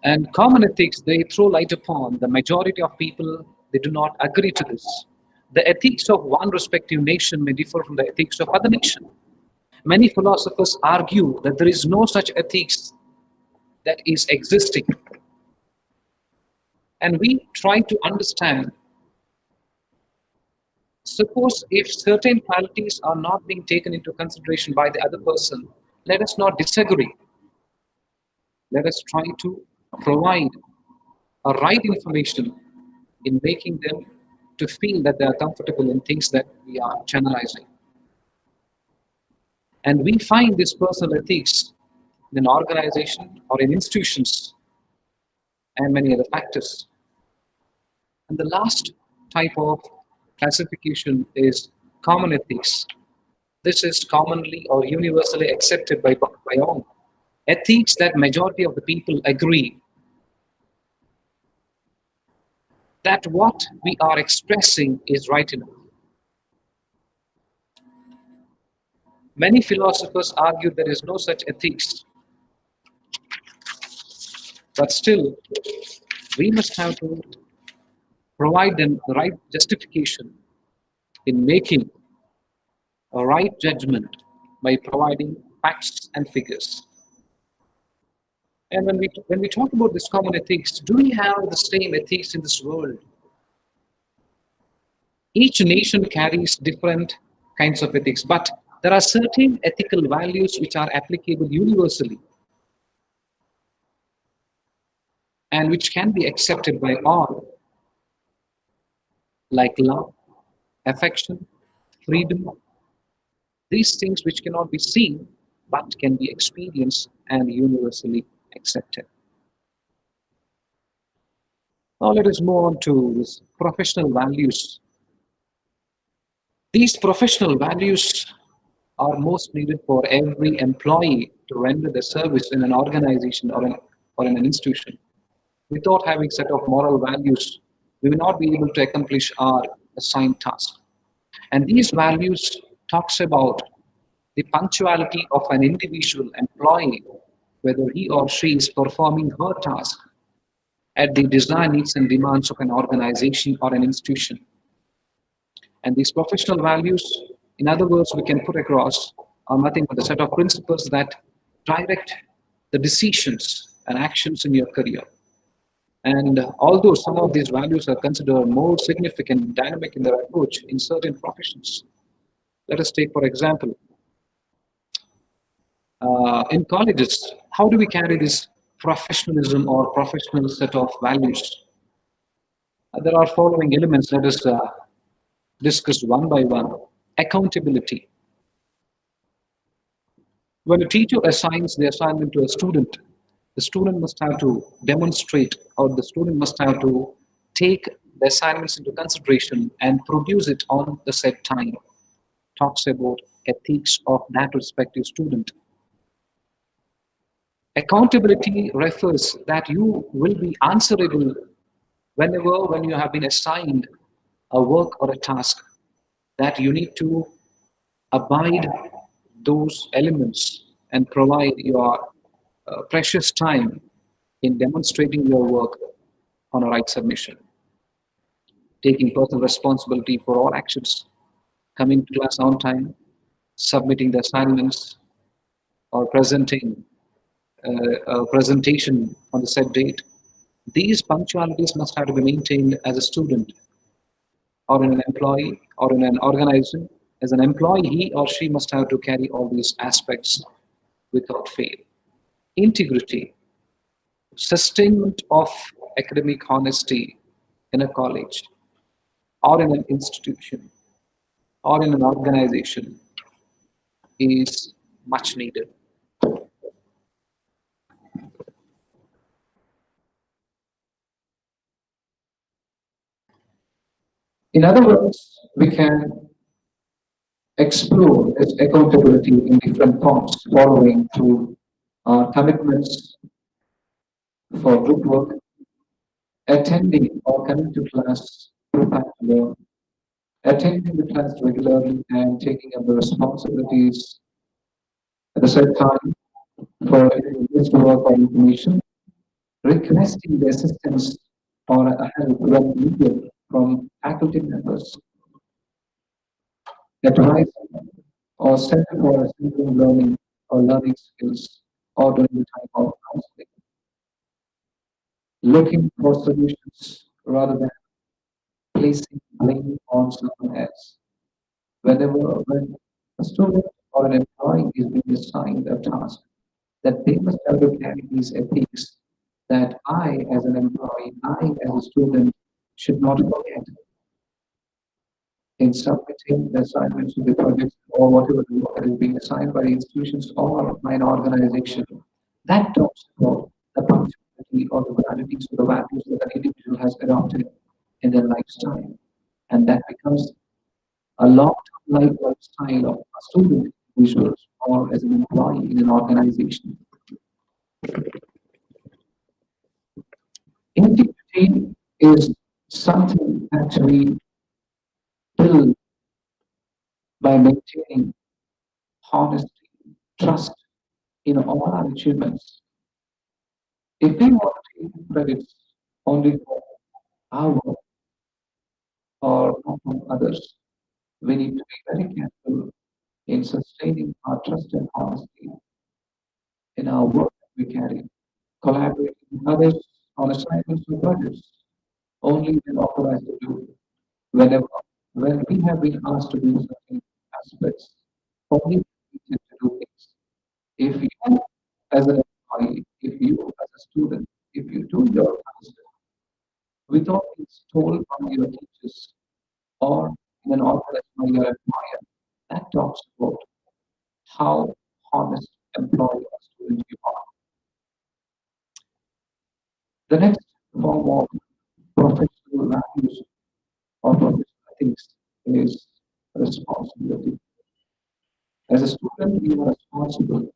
And common ethics, they throw light upon the majority of people, they do not agree to this. The ethics of one respective nation may differ from the ethics of other nation. Many philosophers argue that there is no such ethics that is existing. And we try to understand, suppose if certain qualities are not being taken into consideration by the other person, let us not disagree. Let us try to provide a right information in making them to feel that they are comfortable in things that we are generalizing. And we find this personal ethics in an organization or in institutions and many other factors. And the last type of classification is common ethics. This is commonly or universally accepted by all. Ethics that majority of the people agree that what we are expressing is right enough. Many philosophers argue there is no such ethics, but still we must have to provide them the right justification in making a right judgment by providing facts and figures. And when we talk about this common ethics, do we have the same ethics in this world? Each nation carries different kinds of ethics, but there are certain ethical values which are applicable universally and which can be accepted by all, like love, affection, freedom. These things which cannot be seen but can be experienced and universally accepted. Now let us move on to this professional values. These professional values are most needed for every employee to render the service in an organization or in an institution. Without having set of moral values, we will not be able to accomplish our assigned task. And these values talks about the punctuality of an individual employee, whether he or she is performing her task at the desired needs and demands of an organization or an institution. And these professional values, in other words, we can put across, are nothing but a set of principles that direct the decisions and actions in your career. And although some of these values are considered more significant and dynamic in their approach in certain professions, let us take, for example, in colleges, how do we carry this professionalism or professional set of values? There are following elements. Let us discuss one by one. Accountability. When a teacher assigns the assignment to a student, the student must have to demonstrate, or the student must have to take the assignments into consideration and produce it on the set time. Talks about ethics of that respective student. Accountability refers that you will be answerable when you have been assigned a work or a task, that you need to abide those elements and provide your precious time in demonstrating your work on a right submission. Taking personal responsibility for all actions, coming to class on time, submitting the assignments, or presenting a presentation on the set date. These punctualities must have to be maintained as a student or in an employee or in an organization. As an employee, he or she must have to carry all these aspects without fail. Integrity, sustainment of academic honesty in a college or in an institution or in an organization is much needed. In other words, we can explore this accountability in different forms, following through commitments for group work, attending or coming to class prepared to learn, attending the class regularly and taking up the responsibilities at the same time for this work or information, requesting the assistance or help when needed from faculty members, advising or center for assessing learning or learning skills or during the time of counseling. looking for solutions rather than placing blame on someone else. When a student or an employee is being assigned a task, that they must have to carry these ethics that I, as an employee, I, as a student, should not forget in submitting the assignments to the projects or whatever the work that is being assigned by the institutions or by an organization. That talks about the punctuality or the values or the values that an individual has adopted in their lifestyle. And that becomes a long-term lifestyle of a student, individuals, or as an employee in an organization. Integrity is something actually built by maintaining honesty, trust in all our achievements. If we want to take credits only for our work or not from others, we need to be very careful in sustaining our trust and honesty in our work that we carry, collaborating with others on assignments or projects, only when authorized to do. Whenever, when we have been asked to do certain aspects, only we tend to do things. If you, as an employee, if you, as a student, if you do your task without being told by your teachers or in an organized by your employer, that talks about how honest employee or student you are. The next form of professional values or professional ethics is responsibility. As a student, we are responsible,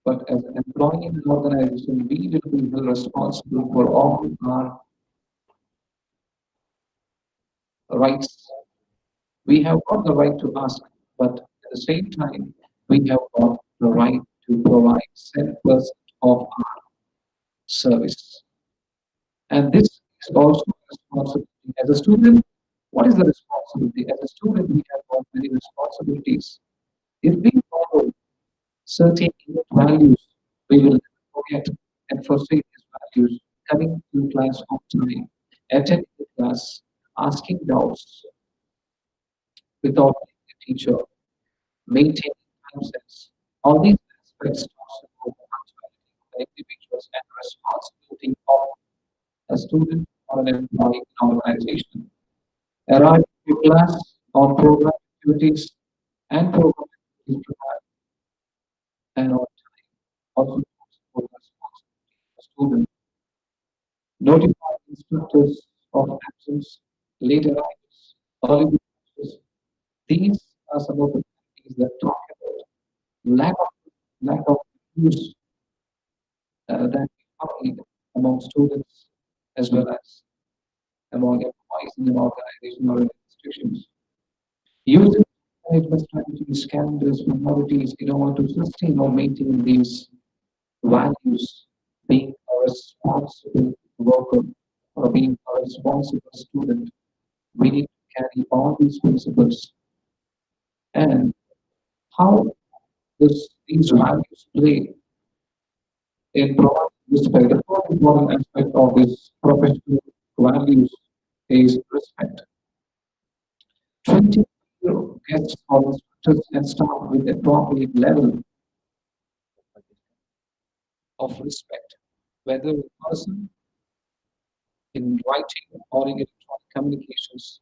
but as an employee in an organization, we will be held responsible for all our rights. We have got the right to ask, but at the same time, we have got the right to provide 10% of our service. And this is also a responsibility. As a student, what is the responsibility? As a student, we have got many responsibilities. If we follow certain values, we will never forget and forsake these values, coming to class on time, attending the class, asking doubts without being a teacher, maintaining time sense. All these aspects talk about punctuality of the individuals and responsibility of a student or an employee in an organization. Arrive to class on program activities and program activities prepared and on time. Also talks about the responsibility of a student. Notify instructors of absence, late arrivals, early departures. These are some of the things that talk about lack of use that we find among students as well as among employees in an organization or in institutions. Using management strategies, calendars, priorities in order to sustain or maintain these values, being a responsible worker or being a responsible student, we need to carry all these principles and how these values play in providing respect. The fourth important aspect of this professional values is respect. 20 guests or instructors and staff with appropriate level of respect, whether in person, in writing, or in electronic communications,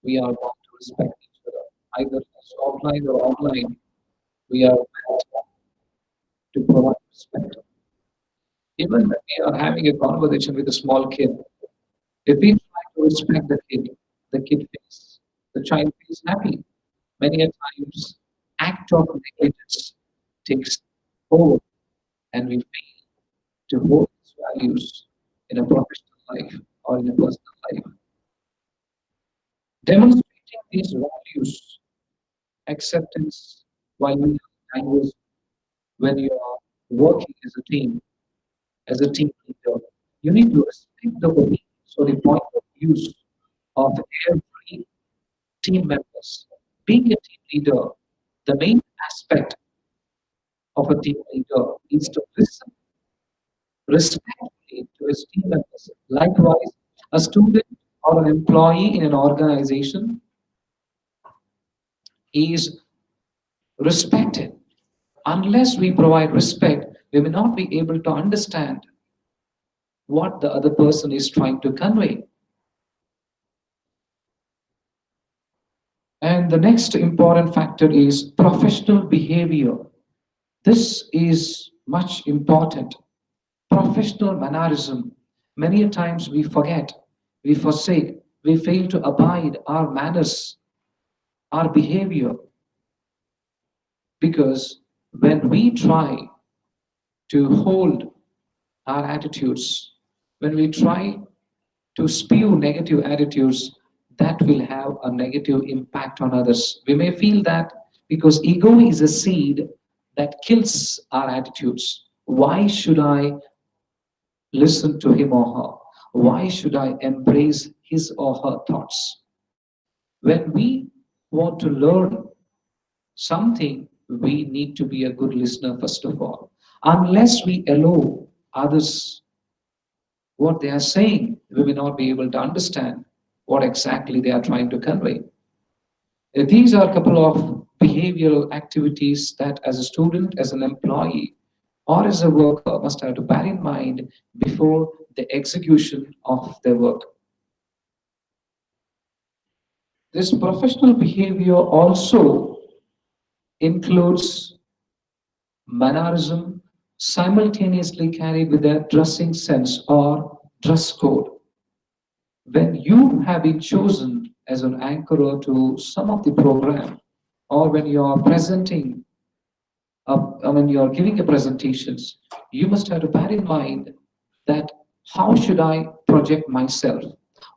we are bound to respect each other, either as offline or online. We are meant to provide respect. Even when we are having a conversation with a small kid, if we try to respect the kid feels, the child feels happy. Many a times, act of negligence takes over, and we fail to hold these values in a professional life or in a personal life. Demonstrating these values, acceptance while we are language, when you are working as a team leader, you need to respect the opinions or the point of views of every team members. Being a team leader, the main aspect of a team leader is to listen respectfully to to his team members. Likewise, a student or an employee in an organization is respected. Unless we provide respect, we may not be able to understand what the other person is trying to convey. And the next important factor is professional behavior. This is much important. Professional mannerism. Many a times we forget, we forsake, we fail to abide our manners, our behavior. Because when we try to hold our attitudes, when we try to spew negative attitudes, that will have a negative impact on others. We may feel that because ego is a seed that kills our attitudes. Why should I listen to him or her? Why should I embrace his or her thoughts? When we want to learn something, we need to be a good listener first of all. Unless we allow others what they are saying, we will not be able to understand what exactly they are trying to convey. These are a couple of behavioral activities that as a student, as an employee, or as a worker must have to bear in mind before the execution of their work. This professional behavior also includes mannerism simultaneously carried with a dressing sense or dress code. When you have been chosen as an anchorer to some of the program, or when you are presenting, when you are giving a presentations, you must have to bear in mind that how should I project myself?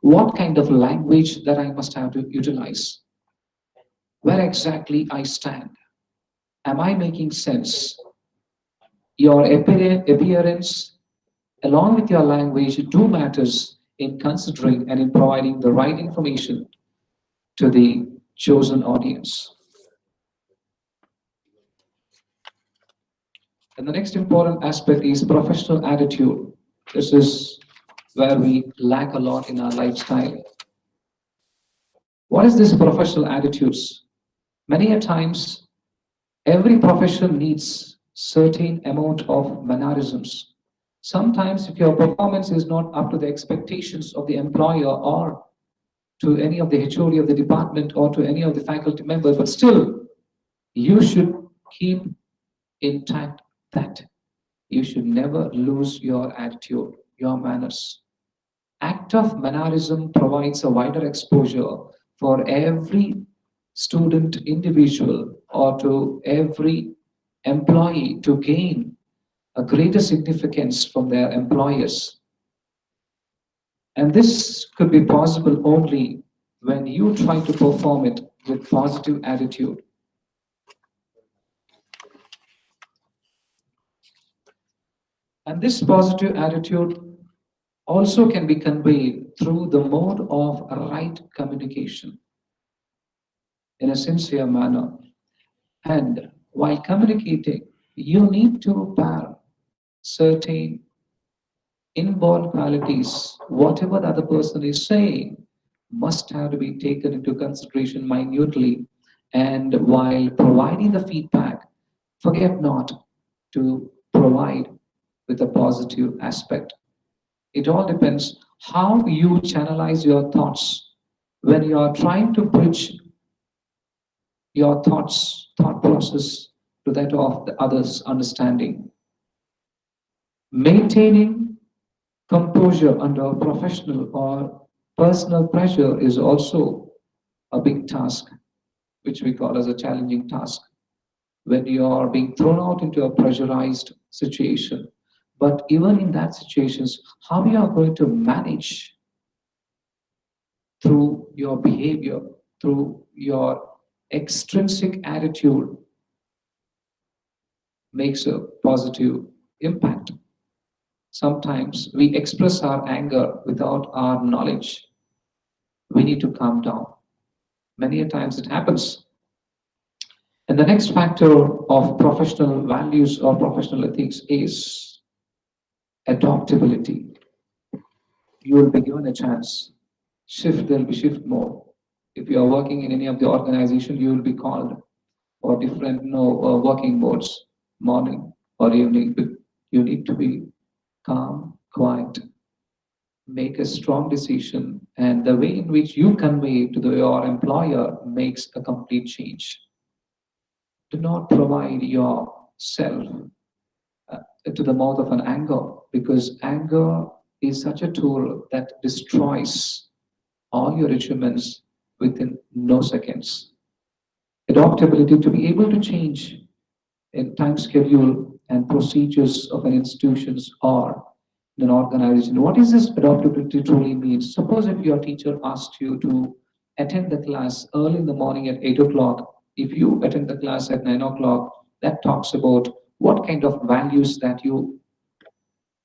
What kind of language that I must have to utilize? Where exactly I stand? Am I making sense? Your appearance along with your language do matters in considering and in providing the right information to the chosen audience. And the next important aspect is professional attitude. This is where we lack a lot in our lifestyle. What is this professional attitudes? Many a times, every profession needs certain amount of mannerisms. Sometimes if your performance is not up to the expectations of the employer or to any of the HOD of the department or to any of the faculty members, but still you should keep intact that. You should never lose your attitude, your manners. Act of mannerism provides a wider exposure for every student individual or to every employee to gain a greater significance from their employers. And this could be possible only when you try to perform it with positive attitude. And this positive attitude also can be conveyed through the mode of right communication in a sincere manner. And while communicating, you need to bear certain inborn qualities. Whatever the other person is saying must have to be taken into consideration minutely. And while providing the feedback, forget not to provide with a positive aspect. It all depends how you channelize your thoughts when you are trying to bridge your thought process to that of the other's understanding. Maintaining composure under professional or personal pressure is also a big task, which we call as a challenging task. When you are being thrown out into a pressurized situation, but even in that situations, how you are going to manage through your behavior, through your extrinsic attitude makes a positive impact. Sometimes we express our anger without our knowledge. We need to calm down. Many a times it happens. And the next factor of professional values or professional ethics is adaptability. you will be given a chance. Shift, there'll be shift more. If you are working in any of the organization, you will be called for different working modes, morning or evening. But you need to be calm, quiet, make a strong decision, and the way in which you convey to your employer makes a complete change. Do not provide yourself to the mouth of an anger, because anger is such a tool that destroys all your achievements within no seconds. Adaptability, to be able to change in time schedule and procedures of an institutions or an organization. What is this adaptability truly means? Suppose if your teacher asked you to attend the class early in the morning at 8 o'clock, if you attend the class at 9 o'clock, that talks about what kind of values that you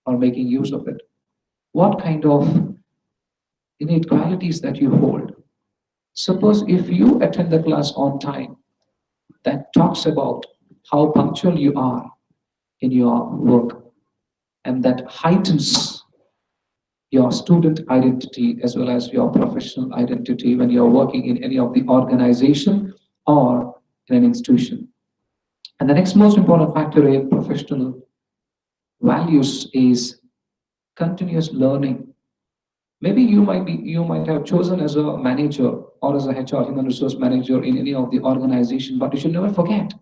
are making use of it. What kind of innate qualities that you hold. Suppose if you attend the class on time, that talks about how punctual you are in your work, and that heightens your student identity as well as your professional identity when you're working in any of the organization or in an institution. And the next most important factor in professional values is continuous learning. Maybe you might have chosen as a manager or as a HR, human resource manager in any of the organization, but you should never forget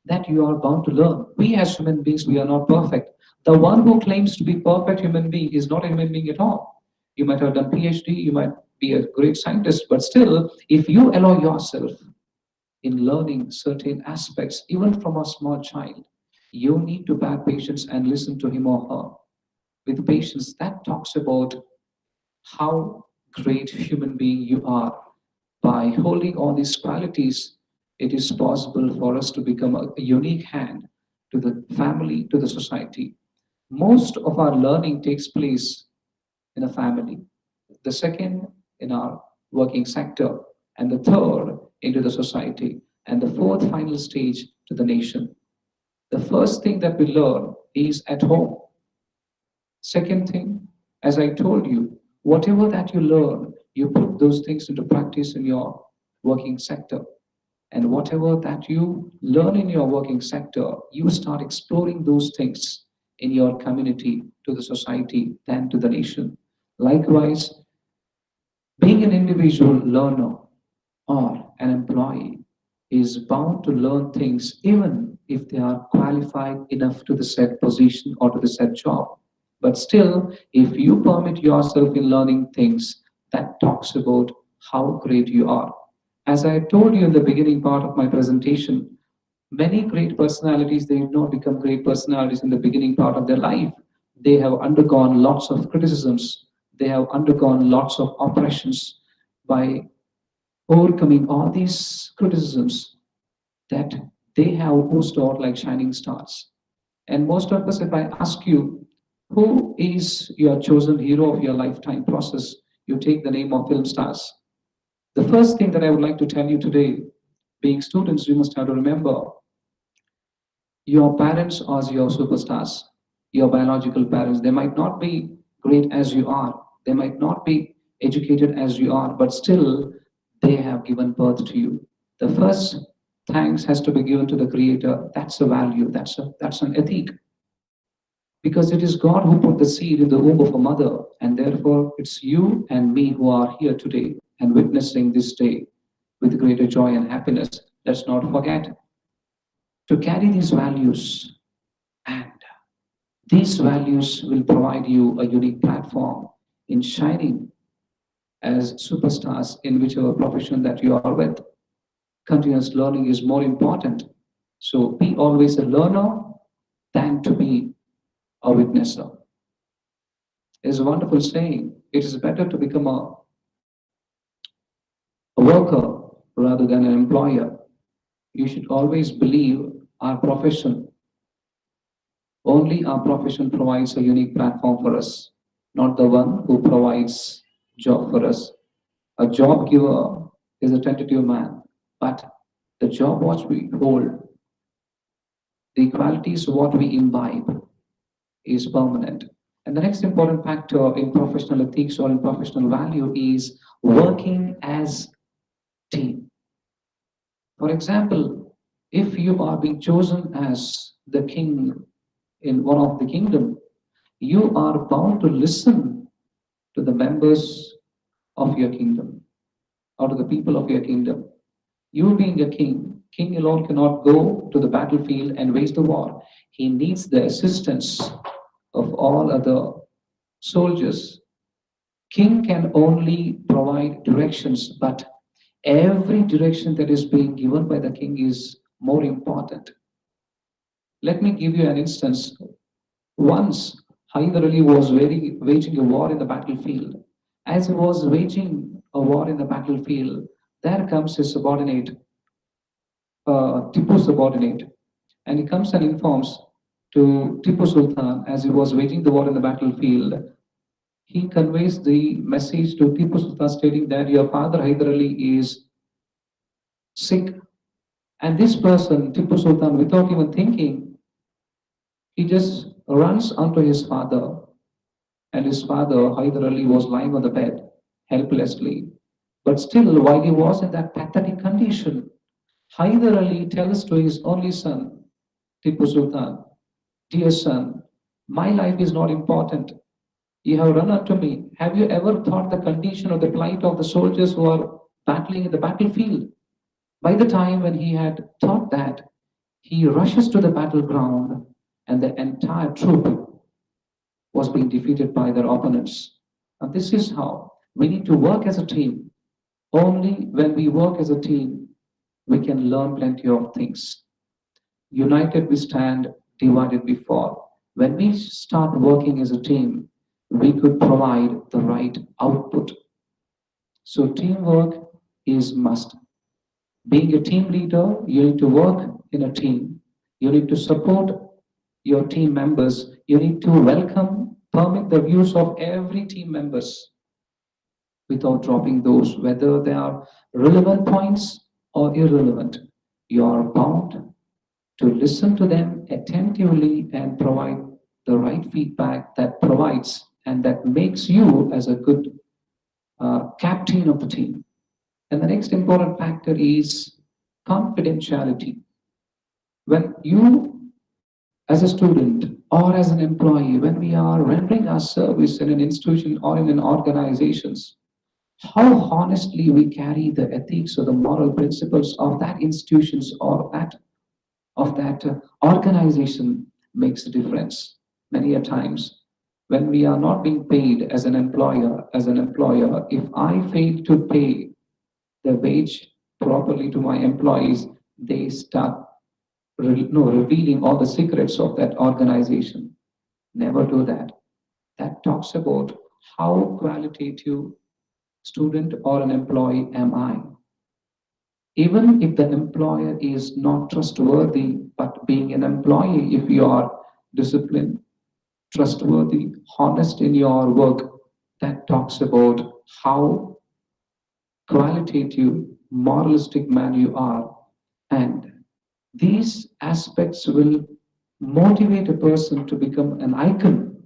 that you are bound to learn. We as human beings, we are not perfect. The one who claims to be perfect human being is not a human being at all. You might have done PhD, you might be a great scientist, but still, if you allow yourself in learning certain aspects, even from a small child, you need to bear patience and listen to him or her with patience. That talks about how great human being you are. By holding all these qualities, it is possible for us to become a unique hand to the family, to the society. Most of our learning takes place in a family, the second in our working sector, and the third into the society, and the fourth final stage to the nation. The first thing that we learn is at home. Second thing, as I told you, whatever that you learn, you put those things into practice in your working sector. And whatever that you learn in your working sector, you start exploring those things in your community, to the society, then to the nation. Likewise, being an individual learner or an employee is bound to learn things even if they are qualified enough to the said position or to the said job. But still, if you permit yourself in learning things, that talks about how great you are. As I told you in the beginning part of my presentation, many great personalities, they did not become great personalities in the beginning part of their life. They have undergone lots of criticisms. They have undergone lots of oppressions. By overcoming all these criticisms, that they have rose out like shining stars. And most of us, if I ask you, who is your chosen hero of your lifetime process, you take the name of film stars. The first thing that I would like to tell you today, being students, you must have to remember, your parents are your superstars, your biological parents. They might not be great as you are, they might not be educated as you are, but still they have given birth to you. The first thanks has to be given to the Creator. That's a value, that's an ethic. Because it is God who put the seed in the womb of a mother, and therefore it's you and me who are here today and witnessing this day with greater joy and happiness. Let's not forget to carry these values, and these values will provide you a unique platform in shining as superstars in whichever profession that you are with. Continuous learning is more important. So be always a learner than to be a witnesser. It is a wonderful saying. It is better to become a worker rather than an employer. You should always believe our profession. Only our profession provides a unique platform for us, not the one who provides job for us. A job giver is a tentative man, but the job what we hold, the qualities what we imbibe is permanent. And the next important factor in professional ethics or in professional value is working as team. For example, if you are being chosen as the king in one of the kingdom, you are bound to listen to the members of your kingdom or to the people of your kingdom. You being a king alone cannot go to the battlefield and wage the war. He needs the assistance of all other soldiers. King can only provide directions, but every direction that is being given by the king is more important. Let me give you an instance. Once, Hyder Ali was waging a war in the battlefield. As he was waging a war in the battlefield, there comes his subordinate, Tipu subordinate, and he comes and informs to Tipu Sultan as he was waging the war in the battlefield. He conveys the message to Tipu Sultan stating that your father Hyder Ali is sick. And this person, Tipu Sultan, without even thinking, he just runs onto his father. And his father, Hyder Ali, was lying on the bed helplessly. But still, while he was in that pathetic condition, Hyder Ali tells to his only son, Tipu Sultan, dear son, my life is not important. You have run unto me. Have you ever thought the condition or the plight of the soldiers who are battling in the battlefield? By the time when he had thought that, he rushes to the battleground and the entire troop was being defeated by their opponents. And this is how we need to work as a team. Only when we work as a team, we can learn plenty of things. United we stand, divided we fall. When we start working as a team, we could provide the right output. So teamwork is must. Being a team leader, you need to work in a team. You need to support your team members. You need to welcome, permit the views of every team members without dropping those, whether they are relevant points or irrelevant. You are bound to listen to them attentively and provide the right feedback that provides and that makes you as a good captain of the team. And the next important factor is confidentiality. When you, as a student or as an employee, when we are rendering our service in an institution or in an organizations, how honestly we carry the ethics or the moral principles of that institutions or that organization makes a difference. Many a times, when we are not being paid as an employer, if I fail to pay the wage properly to my employees, they start revealing all the secrets of that organization. Never do that. That talks about how qualitative student or an employee am I. Even if the employer is not trustworthy, but being an employee, if you are disciplined, trustworthy, honest in your work, that talks about how qualitative, moralistic man you are. And these aspects will motivate a person to become an icon.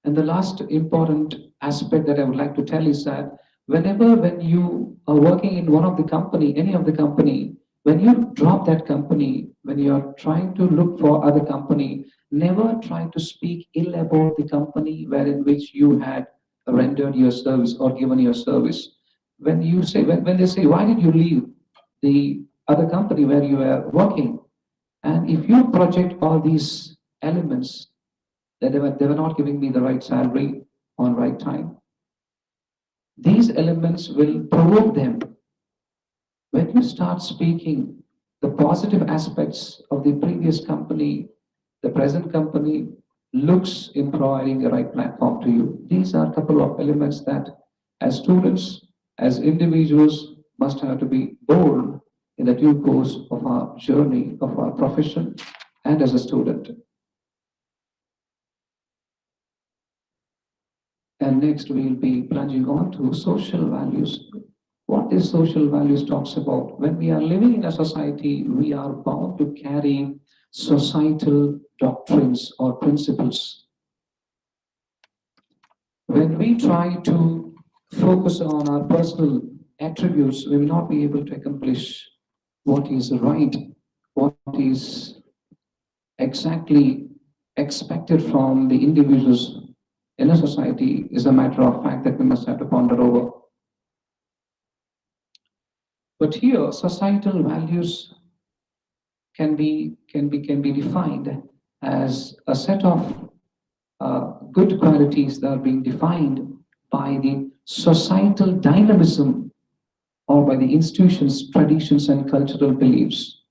And the last important aspect that I would like to tell is that when you are working in one of the company, any of the company, when you drop that company, when you are trying to look for other company, never try to speak ill about the company wherein which you had rendered your service or given your service. When you say, when they say, why did you leave the other company where you were working? And if you project all these elements, that they were not giving me the right salary on right time, these elements will provoke them. When you start speaking the positive aspects of the previous company, the present company looks in providing a right platform to you. These are a couple of elements that as students, as individuals, must have to be bold in the due course of our journey, of our profession, and as a student. And next we'll be plunging on to social values. What this social values talks about? When we are living in a society, we are bound to carry societal doctrines or principles. when we try to focus on our personal attributes, we will not be able to accomplish what is right, what is exactly expected from the individuals in a society is a matter of fact that we must have to ponder over. But here, societal values can be defined as a set of good qualities that are being defined by the societal dynamism or by the institutions, traditions, and cultural beliefs.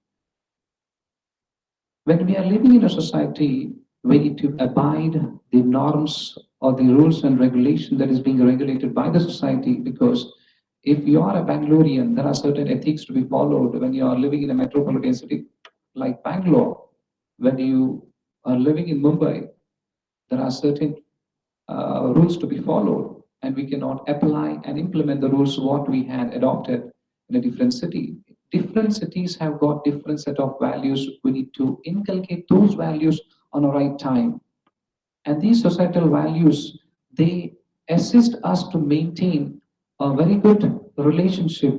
When we are living in a society, we need to abide the norms or the rules and regulation that is being regulated by the society, because if you are a Bangalorean, there are certain ethics to be followed when you are living in a metropolitan city like Bangalore. When you are living in Mumbai, there are certain rules to be followed, and we cannot apply and implement the rules what we had adopted in a different city. Different cities have got different set of values. We need to inculcate those values on the right time. And these societal values, they assist us to maintain a very good relationship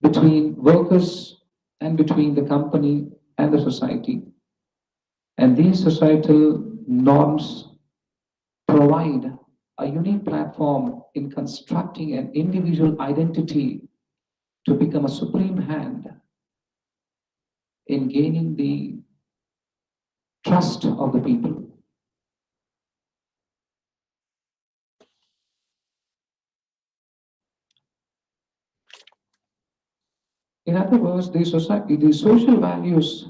between workers and between the company and the society. And these societal norms provide a unique platform in constructing an individual identity to become a supreme hand in gaining the trust of the people. In other words, the social values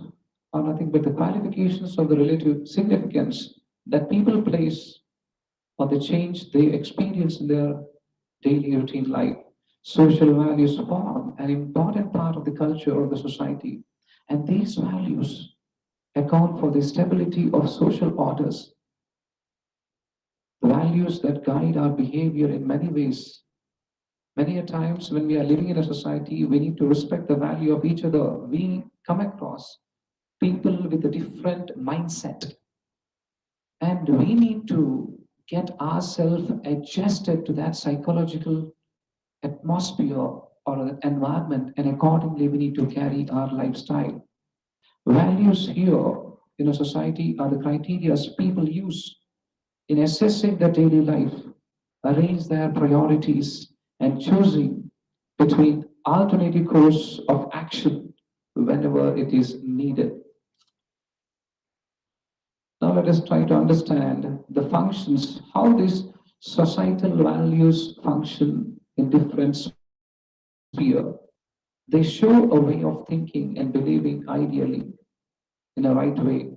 are nothing but the qualifications of the relative significance that people place on the change they experience in their daily routine life. Social values form an important part of the culture of the society, and these values account for the stability of social orders, values that guide our behavior in many ways. Many a times when we are living in a society, we need to respect the value of each other. We come across people with a different mindset, and we need to get ourselves adjusted to that psychological atmosphere or environment, and accordingly we need to carry our lifestyle. Values here in a society are the criteria people use in assessing their daily life, arrange their priorities, and choosing between alternative course of action whenever it is needed. Now let us try to understand the functions, how these societal values function in different spheres. They show a way of thinking and believing ideally in a right way.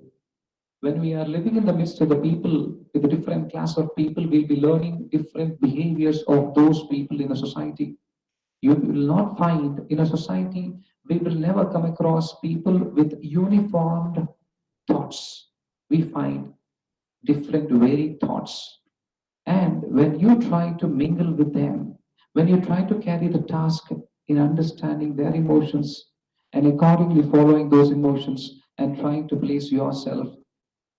When we are living in the midst of the people, with a different class of people, we'll be learning different behaviors of those people in a society. You will not find in a society, we will never come across people with uniformed thoughts. We find different varied thoughts. And when you try to mingle with them, when you try to carry the task in understanding their emotions and accordingly following those emotions and trying to place yourself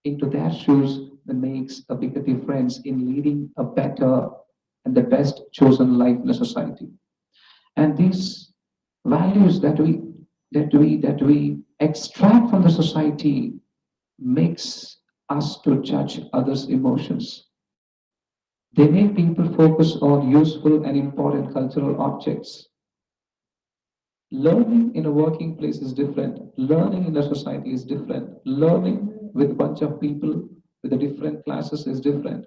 into their shoes, that makes a bigger difference in leading a better and the best chosen life in a society. And these values that we extract from the society makes us to judge others' emotions. They make people focus on useful and important cultural objects. Learning in a working place is different. Learning in a society is different. Learning with a bunch of people with the different classes is different.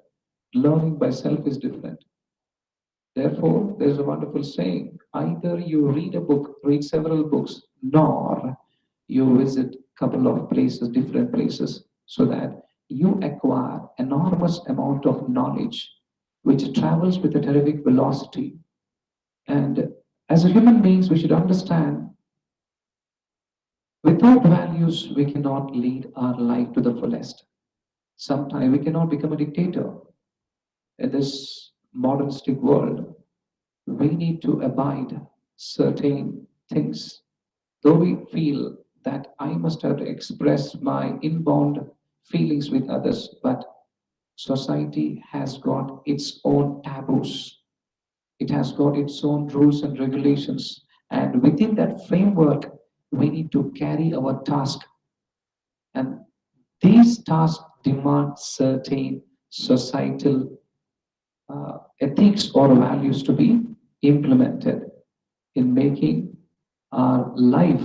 Learning by self is different. Therefore, there's a wonderful saying, either you read a book, read several books, nor you visit a couple of places, different places, so that you acquire enormous amount of knowledge which travels with a terrific velocity. And as a human beings, we should understand without values, we cannot lead our life to the fullest. Sometimes we cannot become a dictator. In this modernistic world, we need to abide certain things. Though we feel that I must have to express my inbound feelings with others, but society has got its own taboos. It has got its own rules and regulations. And within that framework, we need to carry our task. And these tasks demand certain societal ethics or values to be implemented in making our life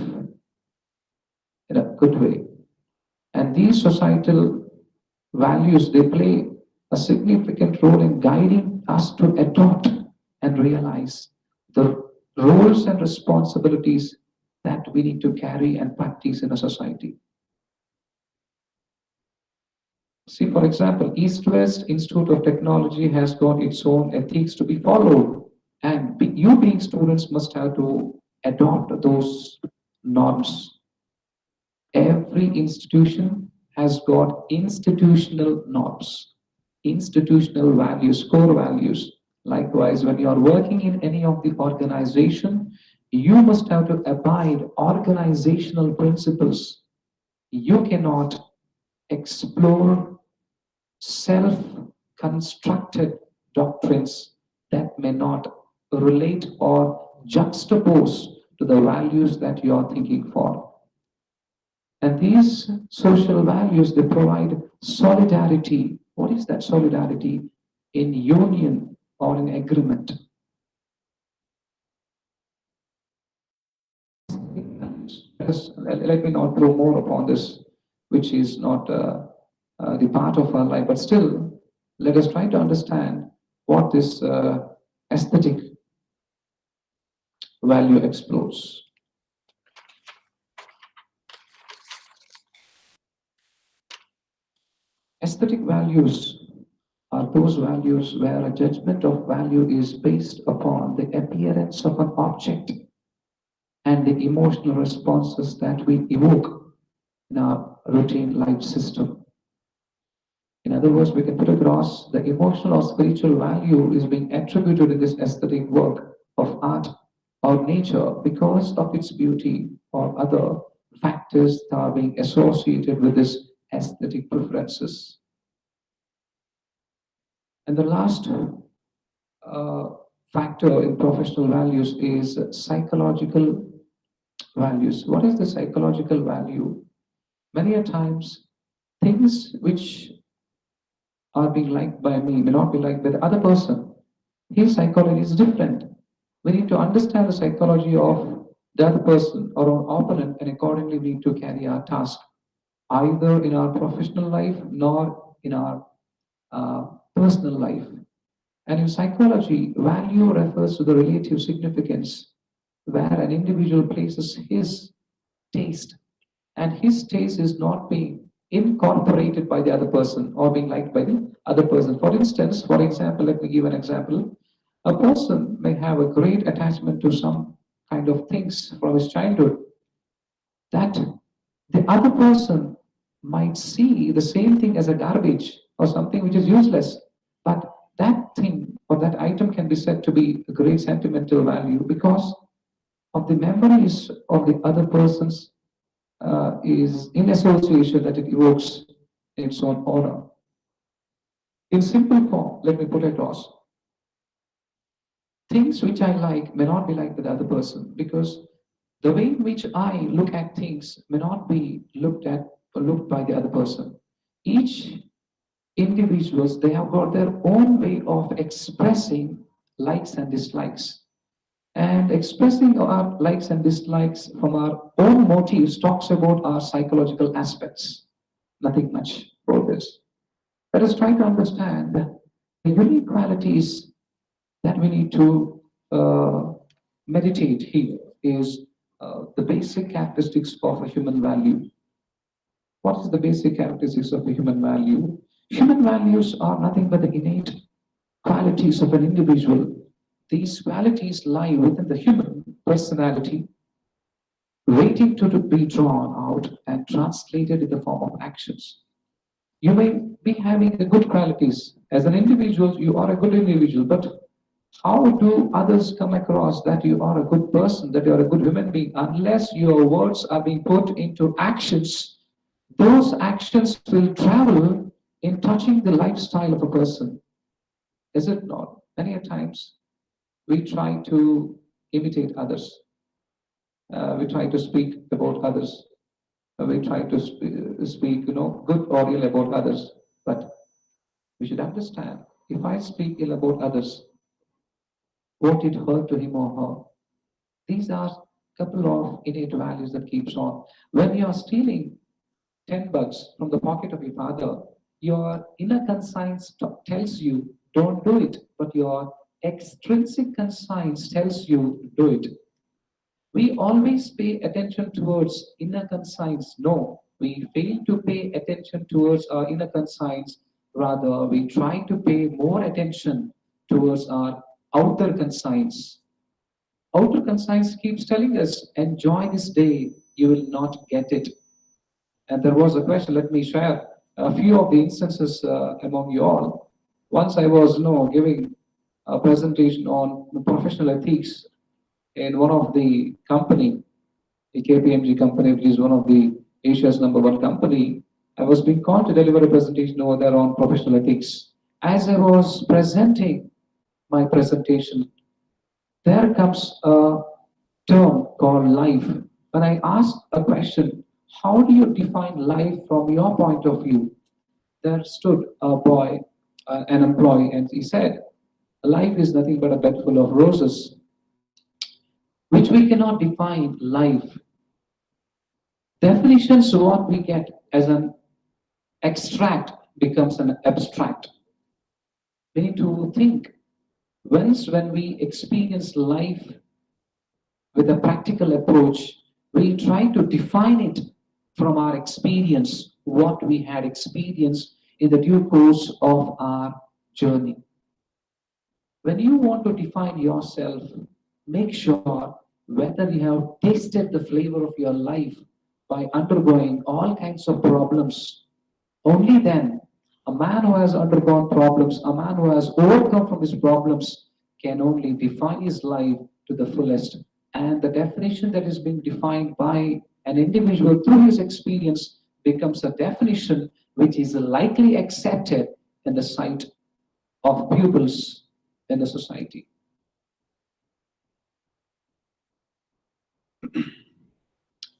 in a good way. And these societal values, they play a significant role in guiding us to adopt and realize the roles and responsibilities that we need to carry and practice in a society. See, for example, East-West Institute of Technology has got its own ethics to be followed. And you being students must have to adopt those norms. Every institution has got institutional norms, institutional values, core values. Likewise, when you are working in any of the organization, you must have to abide organizational principles. You cannot explore self-constructed doctrines that may not relate or juxtapose to the values that you are thinking for. And these social values, they provide solidarity. What is that solidarity? In union or in agreement. Let me not throw more upon this, which is not the part of our life, but still, let us try to understand what this aesthetic value explores. Aesthetic values are those values where a judgment of value is based upon the appearance of an object and the emotional responses that we evoke in our routine life system. In other words, we can put across the emotional or spiritual value is being attributed in this aesthetic work of art or nature because of its beauty or other factors that are being associated with this aesthetic preferences. And the last factor in professional values is psychological values. What is the psychological value? Many a times, things which are being liked by me may not be liked by the other person. His psychology is different. We need to understand the psychology of the other person or our opponent, and accordingly we need to carry our task, either in our professional life nor in our personal life. And in psychology, value refers to the relative significance where an individual places his taste, and his taste is not being incorporated by the other person or being liked by the other person. For instance, for example, let me give an example. A person may have a great attachment to some kind of things from his childhood that the other person might see the same thing as a garbage or something which is useless, but that thing or that item can be said to be a great sentimental value because of the memories of the other person's is in association that it evokes in its own honor. In simple form, let me put it across. Things which I like may not be liked by the other person because the way in which I look at things may not be looked at or looked by the other person. Each individuals, they have got their own way of expressing likes and dislikes. And expressing our likes and dislikes from our own motives talks about our psychological aspects. Nothing much about this. Let us try to understand the unique qualities that we need to meditate here is the basic characteristics of a human value. What is the basic characteristics of a human value? Human values are nothing but the innate qualities of an individual. These qualities lie within the human personality, waiting to be drawn out and translated in the form of actions. You may be having the good qualities. As an individual, you are a good individual, but how do others come across that you are a good person, that you are a good human being, unless your words are being put into actions? Those actions will travel in touching the lifestyle of a person, is it not? Many a times we try to imitate others. We try to speak about others. We try to speak, good or ill about others. But we should understand, if I speak ill about others, won't it hurt to him or her? These are couple of innate values that keeps on. When you are stealing 10 bucks from the pocket of your father, your inner conscience tells you don't do it, but your extrinsic conscience tells you do it. We always pay attention towards inner conscience. No, we fail to pay attention towards our inner conscience. Rather, we try to pay more attention towards our outer conscience. Outer conscience keeps telling us, enjoy this day, you will not get it. And there was a question, let me share a few of the instances among you all. Once I was giving a presentation on professional ethics in one of the company, the KPMG company, which is one of the Asia's #1 company. I was being called to deliver a presentation over there on professional ethics. As I was presenting my presentation, there comes a term called life. When I asked a question, how do you define life from your point of view? There stood a boy, an employee, and he said, life is nothing but a bed full of roses, which we cannot define life. Definitions of what we get as an extract becomes an abstract. We need to think. Once when we experience life with a practical approach, we try to define it from our experience, what we had experienced in the due course of our journey. When you want to define yourself, make sure whether you have tasted the flavor of your life by undergoing all kinds of problems. Only then, a man who has undergone problems, a man who has overcome from his problems, can only define his life to the fullest. And the definition that is being defined by an individual through his experience becomes a definition which is likely accepted in the sight of pupils in the society.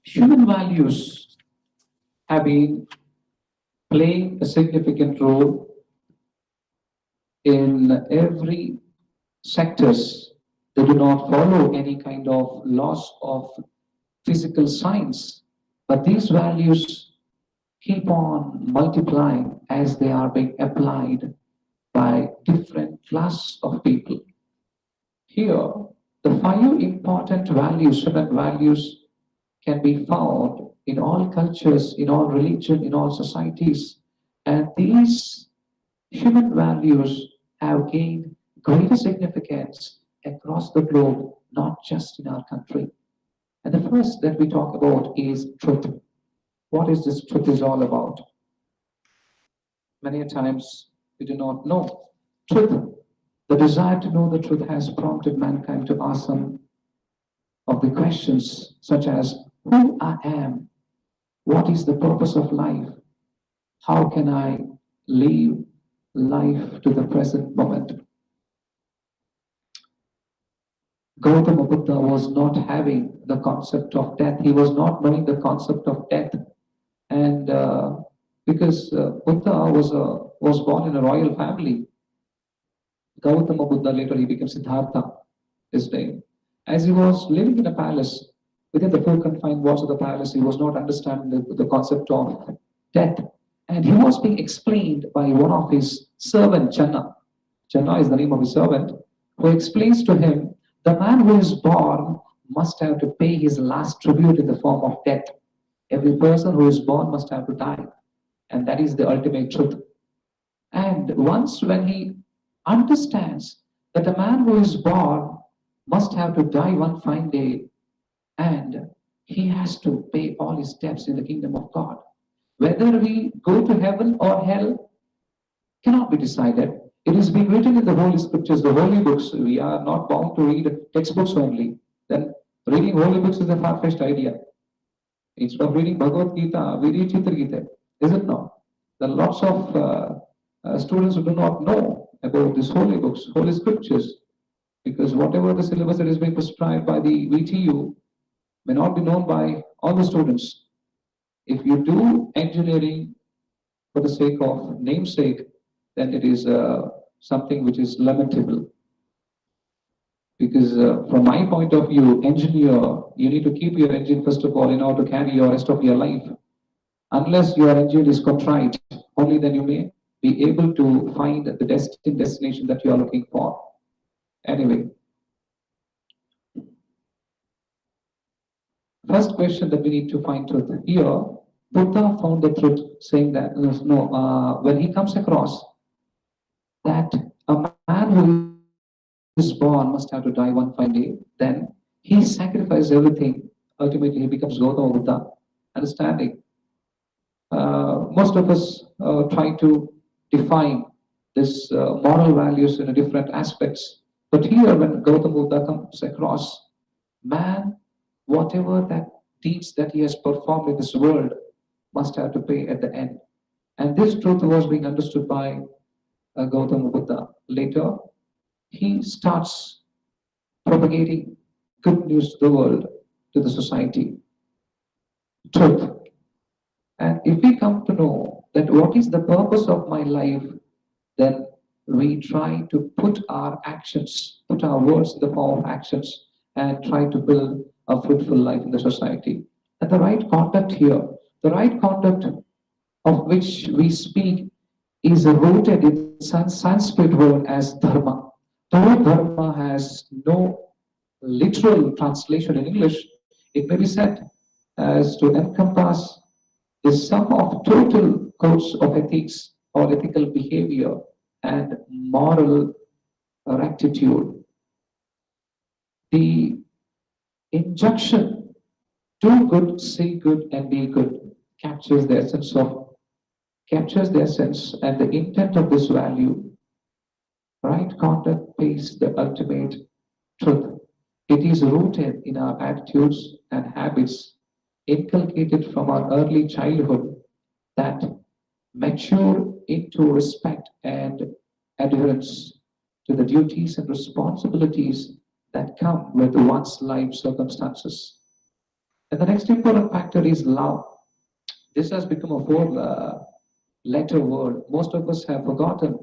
Human values have been playing a significant role in every sectors. They do not follow any kind of laws of physical science, but these values keep on multiplying as they are being applied by different class of people. Here, the 5 important values, human values, can be found in all cultures, in all religion, in all societies. And these human values have gained greater significance across the globe, not just in our country. And the first that we talk about is truth. What is this truth is all about? Many times we do not know. Truth, the desire to know the truth has prompted mankind to ask some of the questions such as, who I am? What is the purpose of life? How can I live life to the present moment? Gautama Buddha was not having the concept of death. He was not knowing the concept of death. And because Buddha was born in a royal family, Gautama Buddha later he became Siddhartha, his name. As he was living in a palace, within the 4 confined walls of the palace, he was not understanding the concept of death. And he was being explained by one of his servant, Channa. Channa is the name of his servant, who explains to him, the man who is born must have to pay his last tribute in the form of death. Every person who is born must have to die. And that is the ultimate truth. And once when he understands that a man who is born must have to die one fine day, and he has to pay all his debts in the kingdom of God. Whether we go to heaven or hell cannot be decided. It is being written in the Holy Scriptures, the holy books. We are not bound to read textbooks only. Then reading holy books is a far-fetched idea. Instead of reading Bhagavad Gita, we read Chitta Gita. Is it not? There are lots of students who do not know about these holy books, holy scriptures, because whatever the syllabus that is being prescribed by the VTU may not be known by all the students. If you do engineering for the sake of namesake, then it is something which is lamentable. Because from my point of view, engineer, you need to keep your engine first of all in order to carry your rest of your life. Unless your engine is contrite, only then you may be able to find the destination that you are looking for. Anyway, first question that we need to find truth. Here, Buddha found the truth saying that, when he comes across that a man who is born must have to die one fine day, then he sacrifices everything. Ultimately, he becomes Gautama Buddha. Understanding. Most of us try to define this moral values in different aspects. But here, when Gautama Buddha comes across, man, whatever that deeds that he has performed in this world must have to pay at the end. And this truth was being understood by Gautama Buddha. Later, he starts propagating good news to the world, to the society. Truth. And if we come to know that what is the purpose of my life, then we try to put our actions, put our words in the form of actions, and try to build a fruitful life in the society. And the right conduct here, the right conduct of which we speak is rooted in Sanskrit word as dharma. Though dharma has no literal translation in English, it may be said as to encompass the sum of total codes of ethics or ethical behavior and moral rectitude. The injunction, do good, say good, and be good, captures the essence and the intent of this value. Right conduct pays the ultimate truth. It is rooted in our attitudes and habits, inculcated from our early childhood, that mature into respect and adherence to the duties and responsibilities that come with one's life circumstances. And the next important factor is love. This has become a four-letter word. Most of us have forgotten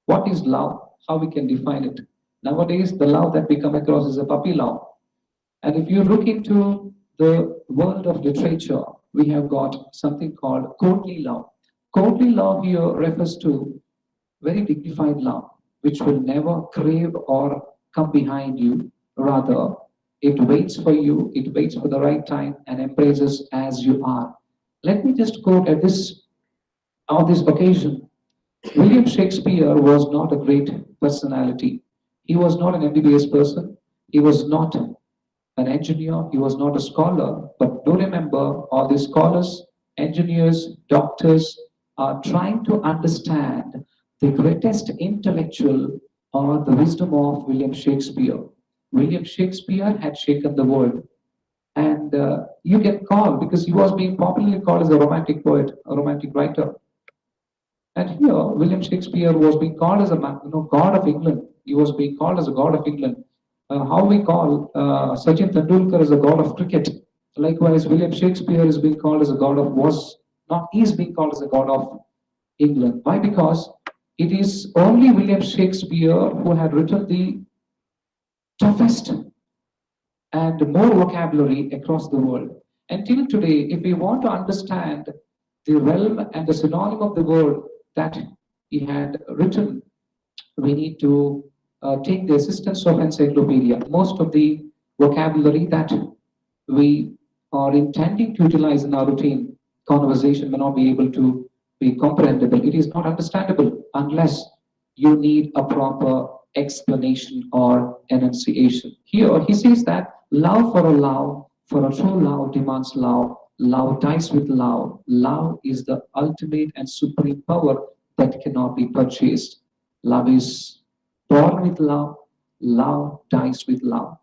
what is love, how we can define it. Nowadays, the love that we come across is a puppy love. And if you look into the world of literature, we have got something called courtly love. Courtly love here refers to very dignified love, which will never crave or come behind you. Rather, it waits for you, it waits for the right time and embraces as you are. Let me just quote on this occasion. William Shakespeare was not a great personality. He was not an MBBS person. He was not an engineer. He was not a scholar. But do remember, all these scholars, engineers, doctors are trying to understand the greatest intellectual or the wisdom of William Shakespeare. William Shakespeare had shaken the world. And you can call, because he was being popularly called as a romantic poet, a romantic writer. And here, William Shakespeare was being called as a god of England. He was being called as a god of England. How we call Sachin Tendulkar as a god of cricket. Likewise, William Shakespeare is being called as a god of is being called as a god of England. Why? Because it is only William Shakespeare who had written the toughest and more vocabulary across the world. Until today, if we want to understand the realm and the synonym of the word that he had written, we need to take the assistance of encyclopedia. Most of the vocabulary that we are intending to utilize in our routine conversation may not be able to be comprehensible. It is not understandable unless you need a proper explanation or enunciation. Here he says that love, for a true love demands love. Love dies with love. Love is the ultimate and supreme power that cannot be purchased. Love is born with love. Love dies with love.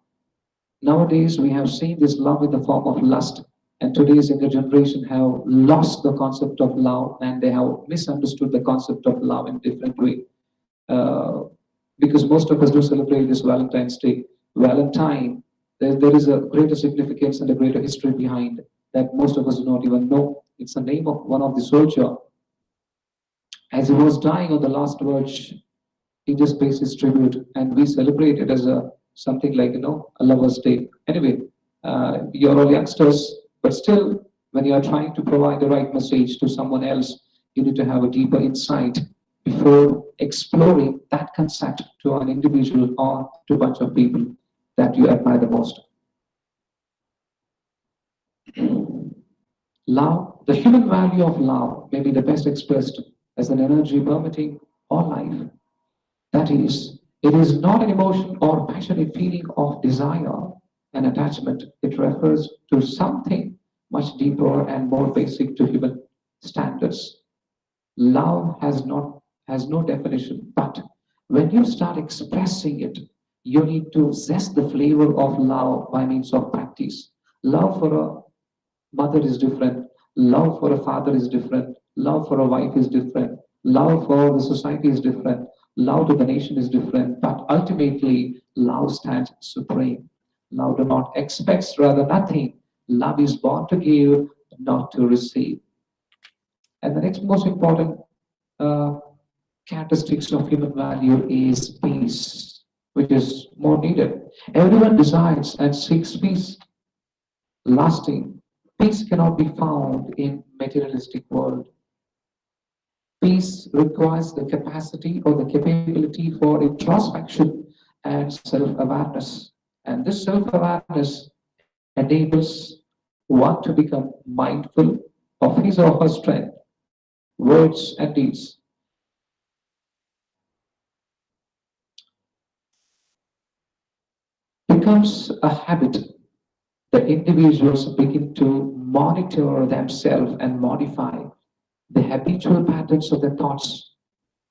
Nowadays, we have seen this love in the form of lust And today's younger generation have lost the concept of love, and they have misunderstood the concept of love in different way. Uh, because most of us do celebrate this Valentine's Day. Valentine, there is a greater significance and a greater history behind that most of us do not even know. It's the name of one of the soldier. As he was dying on the last verge, he just pays his tribute, and we celebrate it as a something like a lover's day. Anyway, you're all youngsters, but still, when you are trying to provide the right message to someone else, you need to have a deeper insight before exploring that concept to an individual or to a bunch of people that you admire the most. Love, the human value of love may be the best expressed as an energy permitting all life. That is, it is not an emotion or passionate feeling of desire and attachment. It refers to something much deeper and more basic to human standards. Love has no definition, but when you start expressing it, you need to zest the flavor of love by means of practice. Love for a mother is different, love for a father is different, love for a wife is different, love for the society is different, love to the nation is different, but ultimately love stands supreme. Love do not expects rather nothing. Love is born to give, not to receive. And the next most important uh, characteristics of human value is peace, which is more needed. Everyone desires and seeks peace, lasting. Peace cannot be found in materialistic world. Peace requires the capacity or the capability for introspection and self-awareness. And this self-awareness enables one to become mindful of his or her strength, words, and deeds. Becomes a habit. The individuals begin to monitor themselves and modify the habitual patterns of their thoughts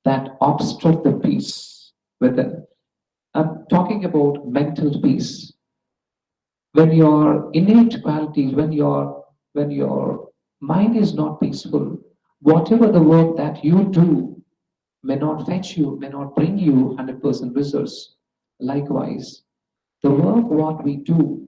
that obstruct the peace within. I'm talking about mental peace. When your innate qualities, when your mind is not peaceful, whatever the work that you do may not fetch you, may not bring you 100% results. Likewise, the work what we do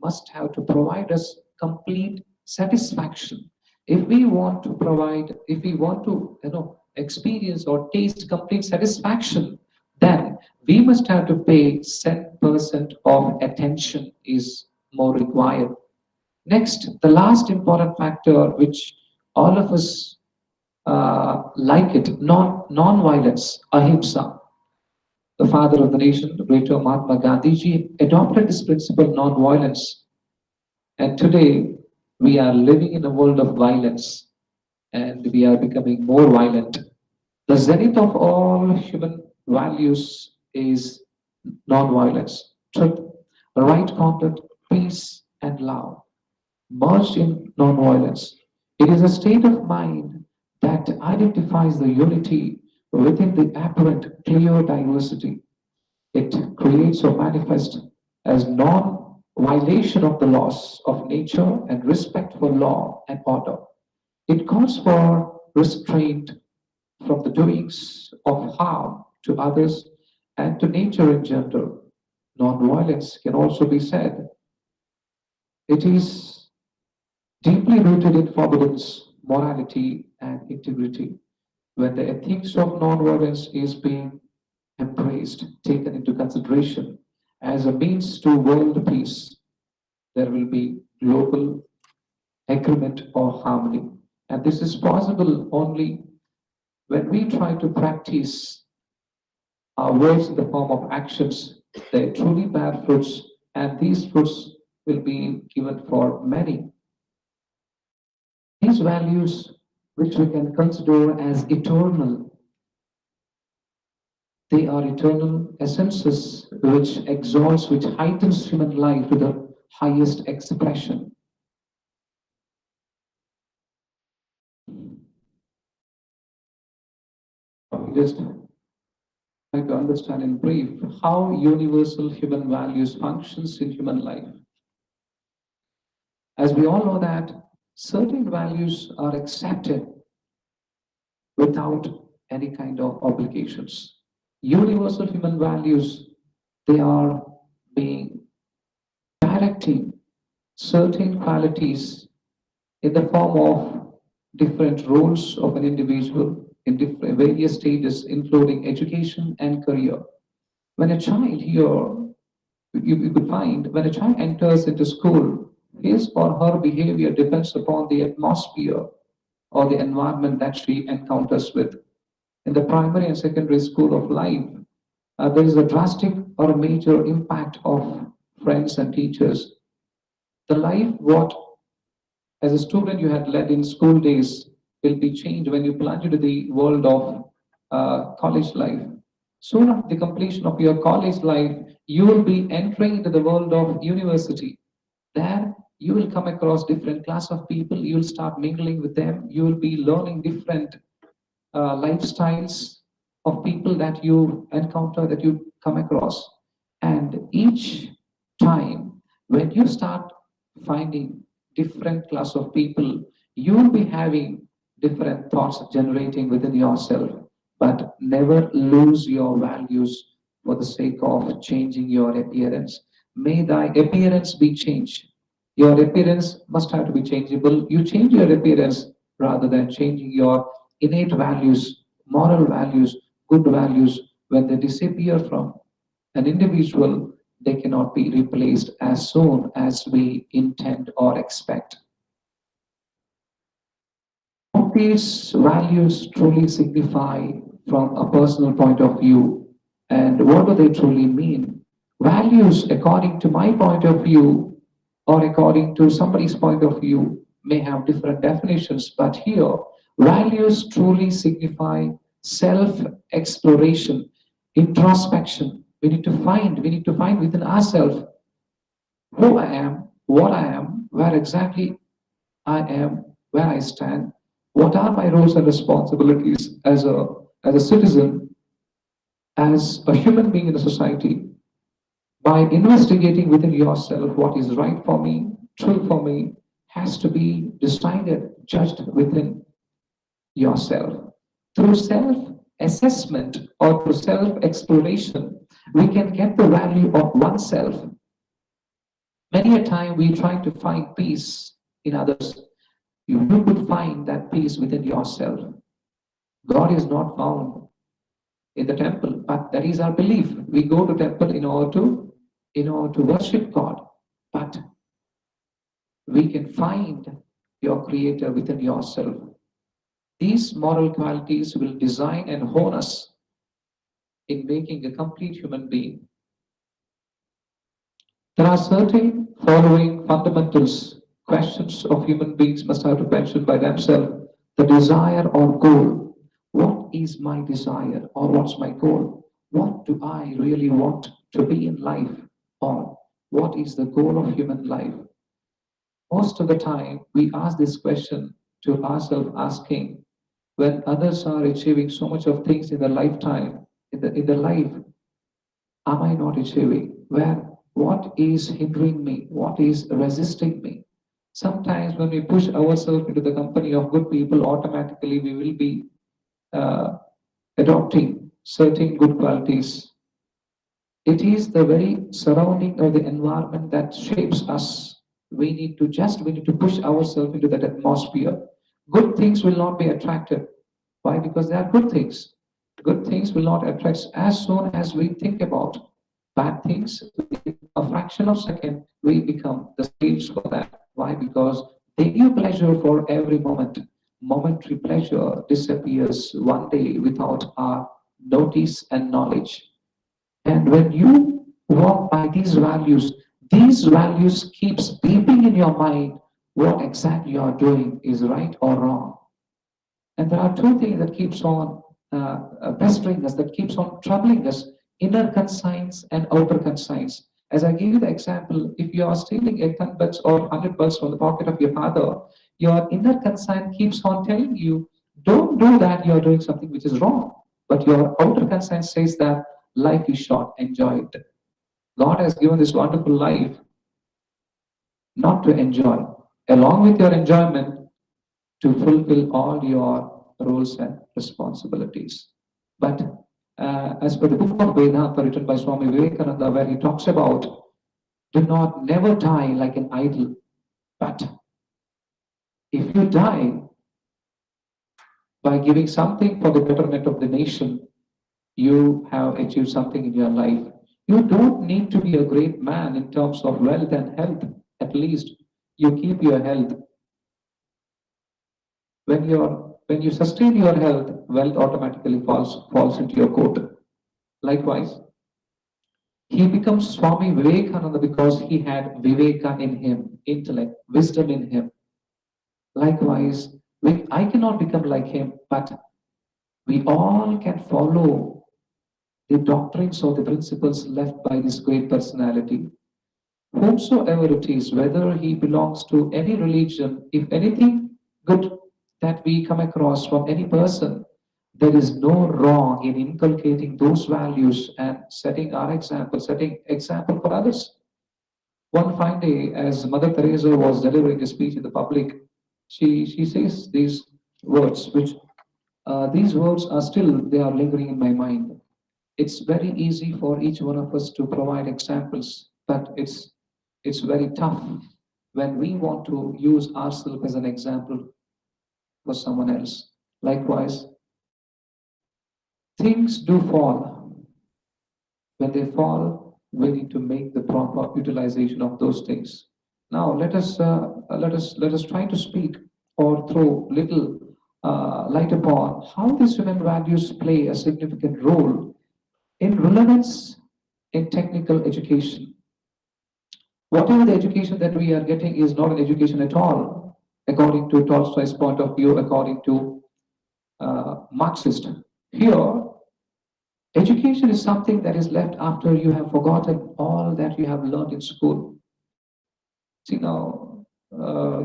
must have to provide us complete satisfaction. If we want to provide, if we want to, experience or taste complete satisfaction, then we must have to pay 10% of attention is more required. Next, the last important factor which all of us like it, non-violence, ahimsa. The father of the nation, the great Mahatma Gandhi adopted this principle, non-violence. And today, we are living in a world of violence, and we are becoming more violent. The zenith of all human values is non-violence, truth, right conduct, peace, and love, merged in non-violence. It is a state of mind that identifies the unity within the apparent clear diversity. It creates or manifests as non-violation of the laws of nature and respect for law and order. It calls for restraint from the doings of harm to others and to nature in general. Non-violence can also be said. It is deeply rooted in forbiddance, morality, and integrity. When the ethics of non-violence is being embraced, taken into consideration as a means to world peace, there will be global agreement or harmony. And this is possible only when we try to practice our words in the form of actions. They truly bear fruits, and these fruits will be given for many. These values, which we can consider as eternal, they are eternal essences which exalts, which heightens human life to the highest expression. Just try to understand in brief how universal human values functions in human life. As we all know that certain values are accepted without any kind of obligations. Universal human values, they are being directing certain qualities in the form of different roles of an individual in different various stages, including education and career. When a child here, you could find when a child enters into school, his or her behavior depends upon the atmosphere or the environment that she encounters with. In the primary and secondary school of life, there is a drastic or a major impact of friends and teachers. The life what as a student you had led in school days will be changed when you plunge into the world of college life. Soon after the completion of your college life, you will be entering into the world of university. There you will come across different class of people, you will start mingling with them, you will be learning different lifestyles of people that you encounter, that you come across. And each time when you start finding different class of people, you will be having different thoughts generating within yourself, but never lose your values for the sake of changing your appearance. May thy appearance be changed. Your appearance must have to be changeable. You change your appearance rather than changing your innate values, moral values, good values. When they disappear from an individual, they cannot be replaced as soon as we intend or expect. What these values truly signify from a personal point of view, and what do they truly mean? Values, according to my point of view, or according to somebody's point of view, may have different definitions, but here, values truly signify self-exploration, introspection. We need to find within ourselves who I am, what I am, where exactly I am, where I stand, what are my roles and responsibilities as a citizen, as a human being in a society. By investigating within yourself what is right for me, true for me, has to be decided, judged within yourself. Through self-assessment or through self-exploration, we can get the value of oneself. Many a time we try to find peace in others. You could find that peace within yourself. God is not found in the temple, but that is our belief. We go to temple in order to worship God, but we can find your creator within yourself. These moral qualities will design and hone us in making a complete human being. There are certain following fundamentals, questions of human beings must have to question by themselves. The desire or goal. What is my desire or what's my goal? What do I really want to be in life? Or what is the goal of human life? Most of the time, we ask this question to ourselves, asking, when others are achieving so much of things in their lifetime, in the life, am I not achieving? What is hindering me? What is resisting me? Sometimes when we push ourselves into the company of good people, automatically we will be adopting certain good qualities. It is the very surrounding or the environment that shapes us. We need to push ourselves into that atmosphere. Good things will not be attracted. Why? Because they are good things. Good things will not attract as soon as we think about bad things. In a fraction of a second, we become the slaves for that. Why? Because they give pleasure for every moment. Momentary pleasure disappears one day without our notice and knowledge. And when you walk by these values keeps beeping in your mind what exactly you are doing is right or wrong. And there are two things that keeps on pestering us, that keeps on troubling us: inner conscience and outer conscience. As I gave you the example, if you are stealing 10 bucks or 100 bucks from the pocket of your father, your inner conscience keeps on telling you, don't do that, you are doing something which is wrong. But your outer conscience says that life is short, enjoy it. God has given this wonderful life not to enjoy. along with your enjoyment, to fulfill all your roles and responsibilities. But as per the book of Vedanta written by Swami Vivekananda, where he talks about do not never die like an idol, but if you die by giving something for the betterment of the nation, you have achieved something in your life. You don't need to be a great man in terms of wealth and health. At least you keep your health. When you sustain your health, wealth automatically falls into your court. Likewise, he becomes Swami Vivekananda because he had Viveka in him, intellect, wisdom in him. Likewise, I cannot become like him, but we all can follow the doctrines or the principles left by this great personality. Whomsoever it is, whether he belongs to any religion, if anything good that we come across from any person, there is no wrong in inculcating those values and setting example for others. One fine day, as Mother Teresa was delivering a speech in the public, she says these words, which these words are still, they are lingering in my mind. It's very easy for each one of us to provide examples, but it's very tough when we want to use ourselves as an example for someone else. Likewise, things do fall. When they fall, we need to make the proper utilization of those things. Now, let us try to speak or throw little light upon how these human values play a significant role in relevance in technical education. Whatever the education that we are getting is not an education at all, according to Tolstoy's point of view, according to Marxist. Here, education is something that is left after you have forgotten all that you have learned in school. See now,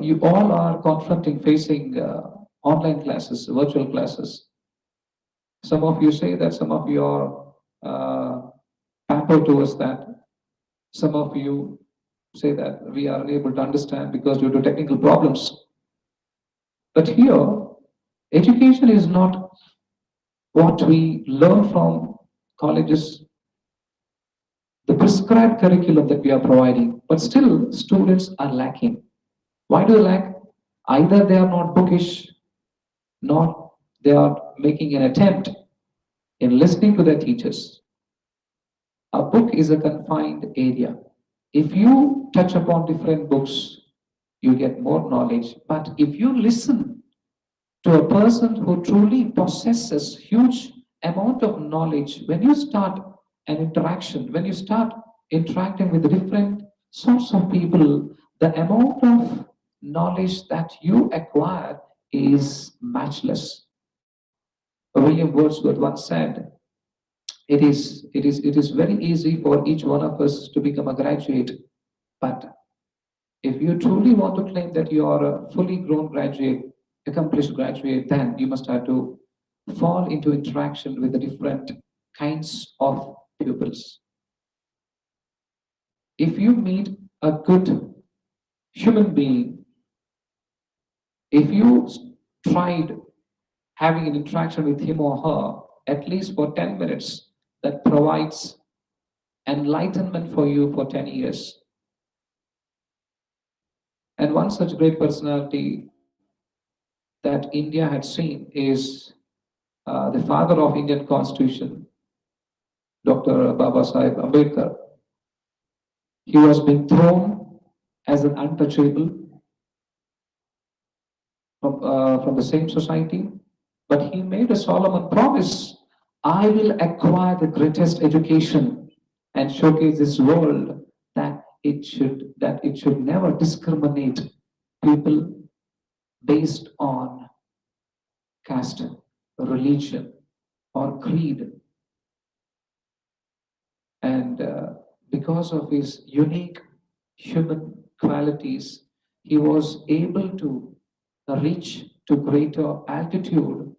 you all are facing online classes, virtual classes. Some of you say that, some of you are pampered towards that. Some of you say that we are unable to understand because due to technical problems. But here, education is not what we learn from colleges, the prescribed curriculum that we are providing, but still students are lacking. Why do they lack? Either they are not bookish, nor they are making an attempt in listening to their teachers. A book is a confined area. If you touch upon different books, you get more knowledge. But if you listen to a person who truly possesses huge amount of knowledge, when you start an interaction, when you start interacting with different sorts of people, the amount of knowledge that you acquire is matchless. William Wordsworth once said, it is very easy for each one of us to become a graduate, but if you truly want to claim that you are a fully grown graduate, accomplished graduate, then you must have to fall into interaction with the different kinds of pupils. If you meet a good human being, if you tried having an interaction with him or her, at least for 10 minutes, that provides enlightenment for you for 10 years. And one such great personality that India had seen is the father of Indian Constitution, Dr. Baba Sahib Ambedkar. He was being thrown as an untouchable from the same society, but he made a solemn promise: I will acquire the greatest education and showcase this world that it should never discriminate people based on caste, religion, or creed. And because of his unique human qualities, he was able to reach to greater altitude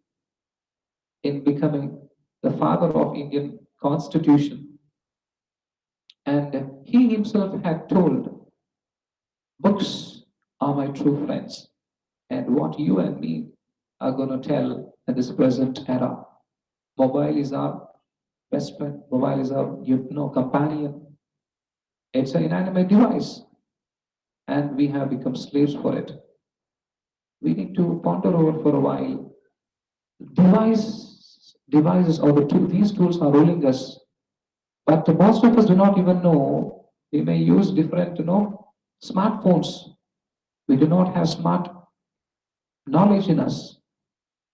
in becoming the father of Indian Constitution. And he himself had told, books are my true friends and what you and me are going to tell in this present era. Mobile is our best friend. Mobile is our, companion. It's an inanimate device, and we have become slaves for it. We need to ponder over for a while. Devices or these tools are ruling us, but most of us do not even know. We may use different, smartphones. We do not have smart knowledge in us.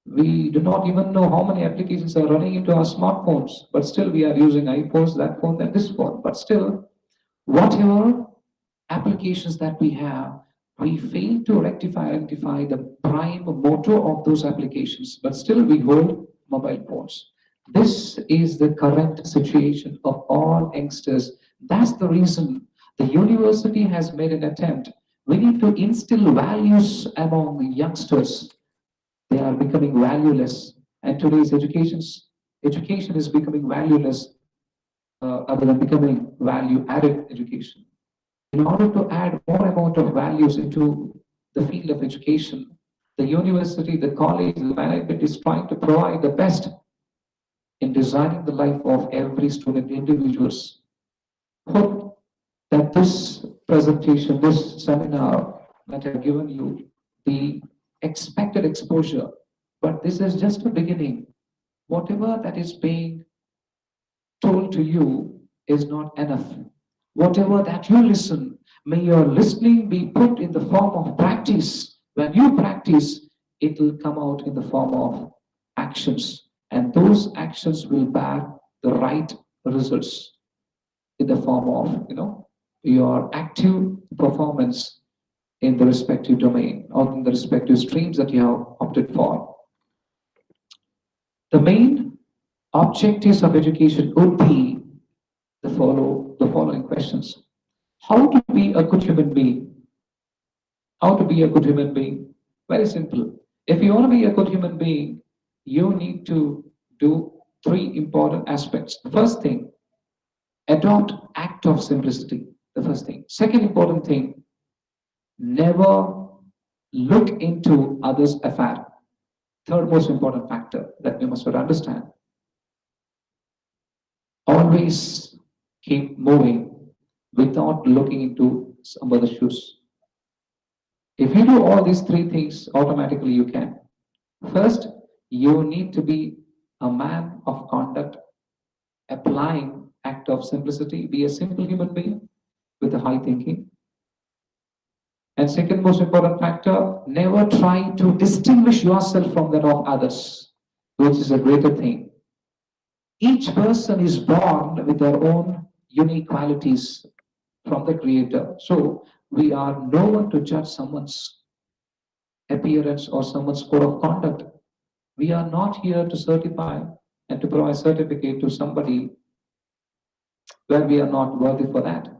We do not even know how many applications are running into our smartphones, but still we are using iPhones, that phone, and this phone. But still, whatever applications that we have, we fail to identify the prime motor of those applications, but still we hold mobile phones. This is the current situation of all youngsters. That's the reason the university has made an attempt. We need to instill values among the youngsters. They are becoming valueless, and today's education is becoming valueless, other than becoming value-added education. In order to add more amount of values into the field of education, the university, the college, the management is trying to provide the best in designing the life of every student, individuals. Hope that this presentation, this seminar that I've given you, the expected exposure, but this is just a beginning. Whatever that is being told to you is not enough. Whatever that you listen, may your listening be put in the form of practice. When you practice, it will come out in the form of actions, and those actions will bear the right results in the form of, your active performance in the respective domain or in the respective streams that you have opted for. The main objectives of education would be the following questions. How to be a good human being? How to be a good human being? Very simple. If you want to be a good human being, you need to do three important aspects. The first thing, adopt act of simplicity. The first thing. Second important thing, never look into others' affair. Third most important factor that we must understand. Always keep moving without looking into somebody's shoes. If you do all these three things, automatically you can. First, you need to be a man of conduct, applying act of simplicity, be a simple human being with a high thinking. And second most important factor, never try to distinguish yourself from that of others, which is a greater thing. Each person is born with their own unique qualities from the Creator. So we are no one to judge someone's appearance or someone's code of conduct. We are not here to certify and to provide certificate to somebody where we are not worthy for that.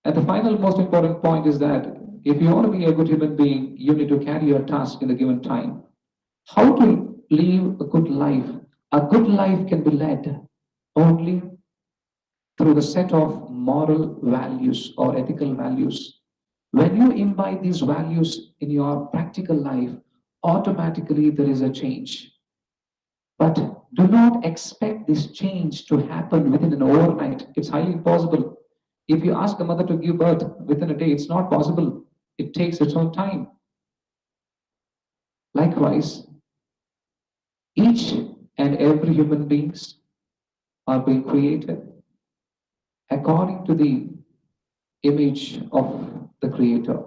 And the final most important point is that if you want to be a good human being, you need to carry your task in a given time. How to live a good life? A good life can be led only through the set of moral values or ethical values. When you imbibe these values in your practical life, automatically there is a change. But do not expect this change to happen within an overnight. It's highly impossible. If you ask a mother to give birth within a day, it's not possible. It takes its own time. Likewise, each and every human beings are being created according to the image of the Creator.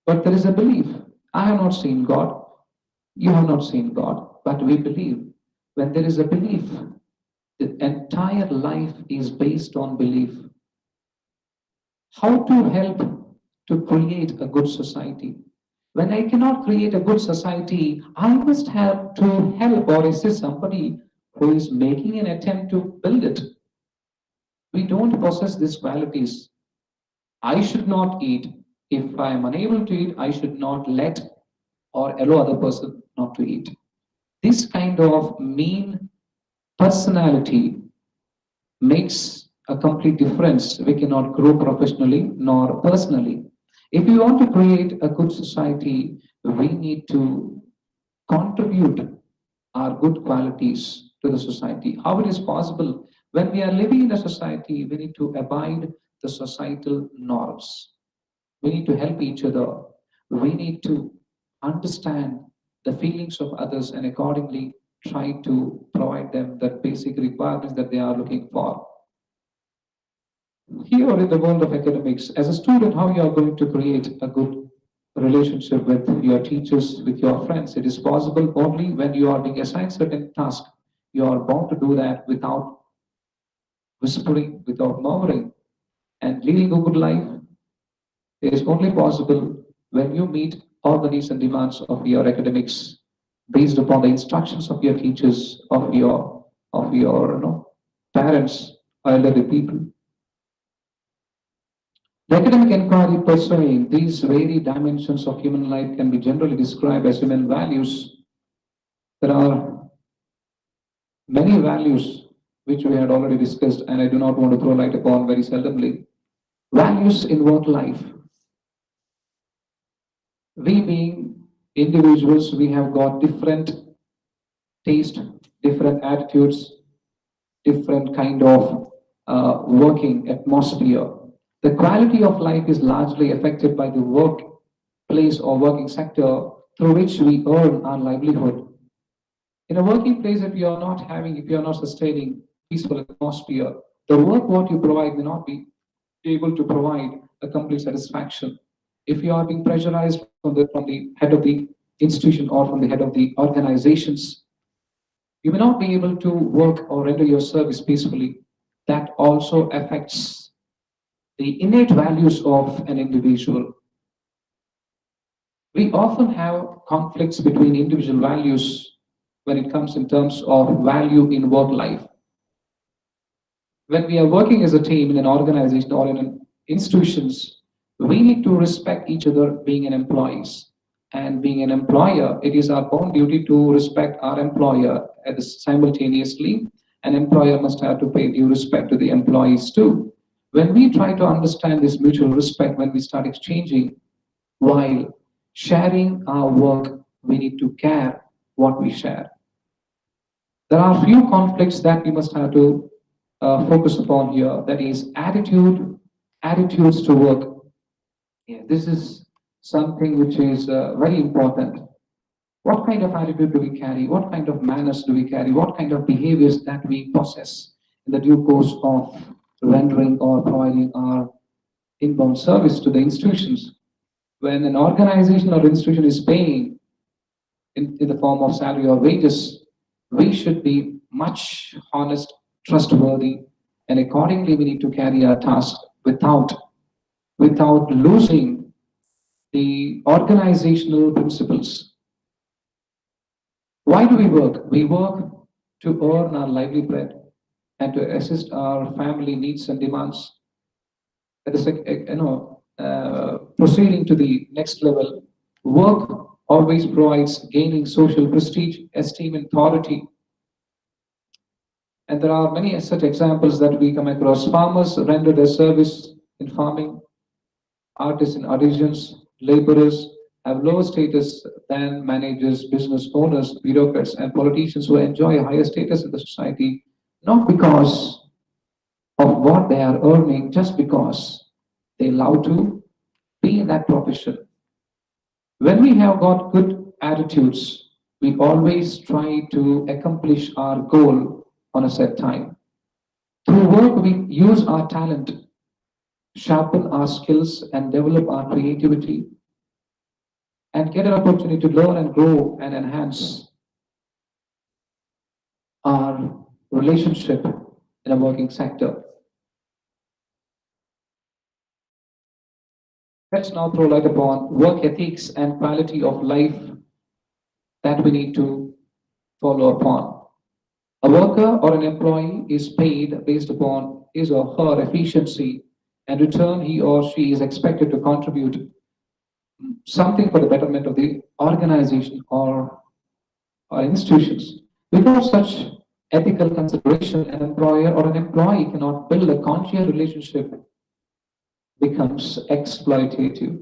But there is a belief. I have not seen God. You have not seen God. But we believe. When there is a belief, the entire life is based on belief. How to help to create a good society? When I cannot create a good society, I must have to help or assist somebody who is making an attempt to build it. We don't possess these qualities. I should not eat. If I am unable to eat, I should not let or allow other person not to eat. This kind of mean personality makes a complete difference, we cannot grow professionally nor personally. If we want to create a good society, we need to contribute our good qualities to the society. How it is possible? When we are living in a society, we need to abide the societal norms. We need to help each other. We need to understand the feelings of others and accordingly try to provide them the basic requirements that they are looking for. Here in the world of academics, as a student, how you are going to create a good relationship with your teachers, with your friends? It is possible only when you are being assigned certain tasks. You are bound to do that without whispering, without murmuring. And leading a good life is only possible when you meet all the needs and demands of your academics based upon the instructions of your teachers, of your parents, elderly people. The academic inquiry pursuing these varied dimensions of human life can be generally described as human values. There are many values which we had already discussed, and I do not want to throw light upon very seldomly. Values in work life. We being individuals, we have got different taste, different attitudes, different kind of working atmosphere. The quality of life is largely affected by the workplace or working sector through which we earn our livelihood. In a working place, if you are not sustaining peaceful atmosphere, the work what you provide may not be able to provide a complete satisfaction. If you are being pressurized from the head of the institution or from the head of the organizations, you may not be able to work or render your service peacefully. That also affects the innate values of an individual. We often have conflicts between individual values when it comes in terms of value in work life. When we are working as a team in an organization or in an institutions, we need to respect each other being an employees. And being an employer, it is our own duty to respect our employer. Simultaneously, an employer must have to pay due respect to the employees too. When we try to understand this mutual respect, when we start exchanging, while sharing our work, we need to care what we share. There are few conflicts that we must have to focus upon here. That is attitudes to work. Yeah, this is something which is very important. What kind of attitude do we carry? What kind of manners do we carry? What kind of behaviors that we possess in the due course of rendering or providing our inbound service to the institutions? When an organization or institution is paying in the form of salary or wages, we should be much honest, trustworthy, and accordingly we need to carry our task without losing the organizational principles. Why do we work? We work to earn our lively bread and to assist our family needs and demands. At the proceeding to the next level, work always provides gaining social prestige, esteem, and authority. And there are many such examples that we come across. Farmers render their service in farming. Artists and artisans, laborers have lower status than managers, business owners, bureaucrats, and politicians who enjoy a higher status in the society, not because of what they are earning, just because they love to be in that profession. When we have got good attitudes, we always try to accomplish our goal on a set time. Through work, we use our talent, sharpen our skills, and develop our creativity, and get an opportunity to learn and grow and enhance our relationship in a working sector. Let's now throw light upon work ethics and quality of life that we need to follow upon. A worker or an employee is paid based upon his or her efficiency, and in return he or she is expected to contribute something for the betterment of the organization or institutions. Without such ethical consideration, an employer or an employee cannot build a conscious relationship becomes exploitative.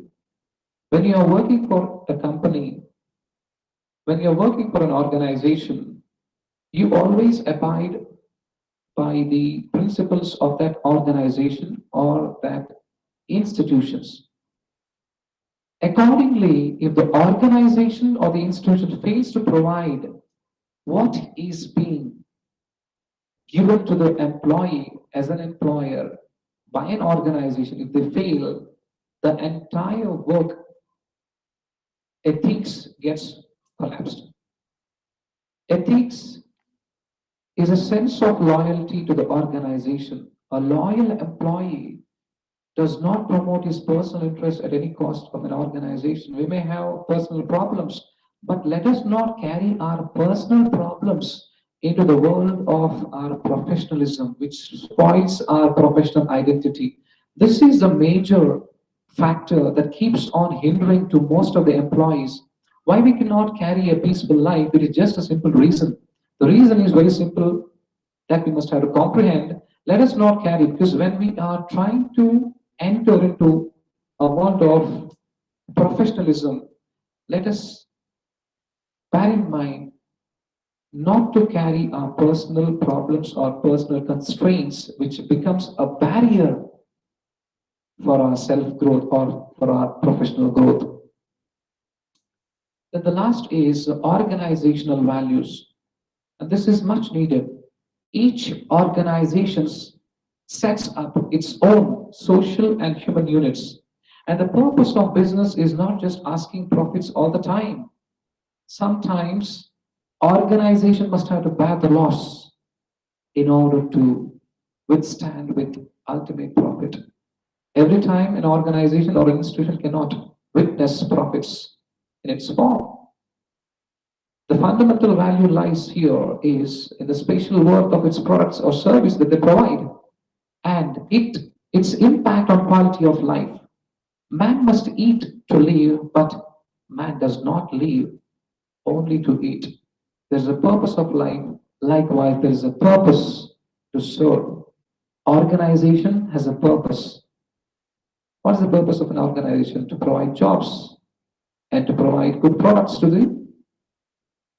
When you are working for a company, when you're working for an organization, you always abide by the principles of that organization or that institutions. Accordingly, if the organization or the institution fails to provide what is being given to the employee as an employer by an organization, if they fail, the entire work ethics gets collapsed. Ethics is a sense of loyalty to the organization. A loyal employee does not promote his personal interest at any cost of an organization. We may have personal problems, but let us not carry our personal problems into the world of our professionalism, which spoils our professional identity. This is the major factor that keeps on hindering to most of the employees. Why we cannot carry a peaceful life? It is just a simple reason. The reason is very simple that we must have to comprehend. Let us not carry, because when we are trying to enter into a world of professionalism, let us bear in mind not to carry our personal problems or personal constraints, which becomes a barrier for our self-growth or for our professional growth. Then the last is organizational values. And this is much needed. Each organization sets up its own social and human units. And the purpose of business is not just asking profits all the time. Sometimes organization must have to bear the loss in order to withstand with ultimate profit. Every time an organization or an institution cannot witness profits in its form. The fundamental value lies here is in the spatial worth of its products or service that they provide and its impact on quality of life. Man must eat to live, but man does not live only to eat. There's a purpose of life. Likewise, there is a purpose to serve. Organization has a purpose. What is the purpose of an organization? To provide jobs and to provide good products to the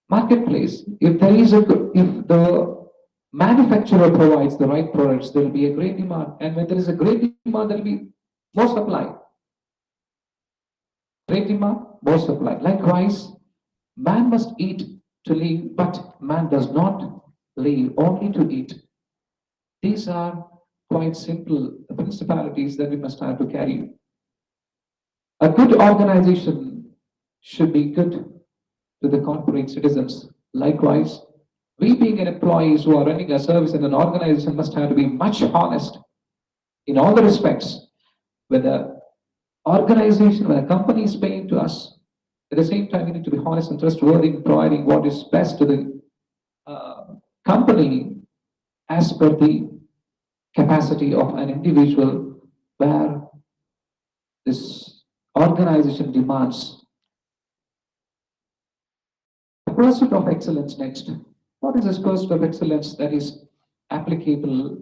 marketplace. If the manufacturer provides the right products, there will be a great demand. And when there is a great demand, there will be more supply. Great demand, more supply. Likewise, man must eat to live, but man does not live only to eat. These are quite simple principalities that we must have to carry. A good organization should be good to the corporate citizens. Likewise, we being an employees who are running a service in an organization must have to be much honest in all the respects. When the organization, when a company is paying to us, at the same time we need to be honest and trustworthy in providing what is best to the company as per the capacity of an individual where this organization demands. The pursuit of excellence next. What is this pursuit of excellence that is applicable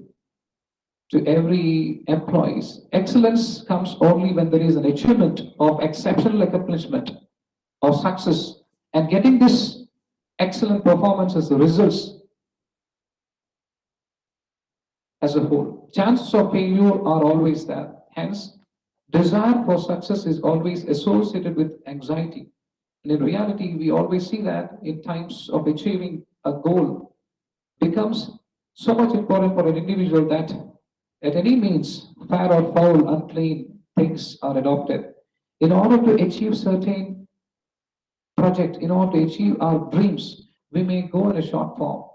to every employee? Excellence comes only when there is an achievement of exceptional accomplishment or success, and getting this excellent performance as the results as a whole. Chances of failure are always there. Hence, desire for success is always associated with anxiety. And in reality, we always see that in times of achieving a goal becomes so much important for an individual that at any means, fair or foul, unclean things are adopted. In order to achieve certain project, in order to achieve our dreams, we may go in a short form.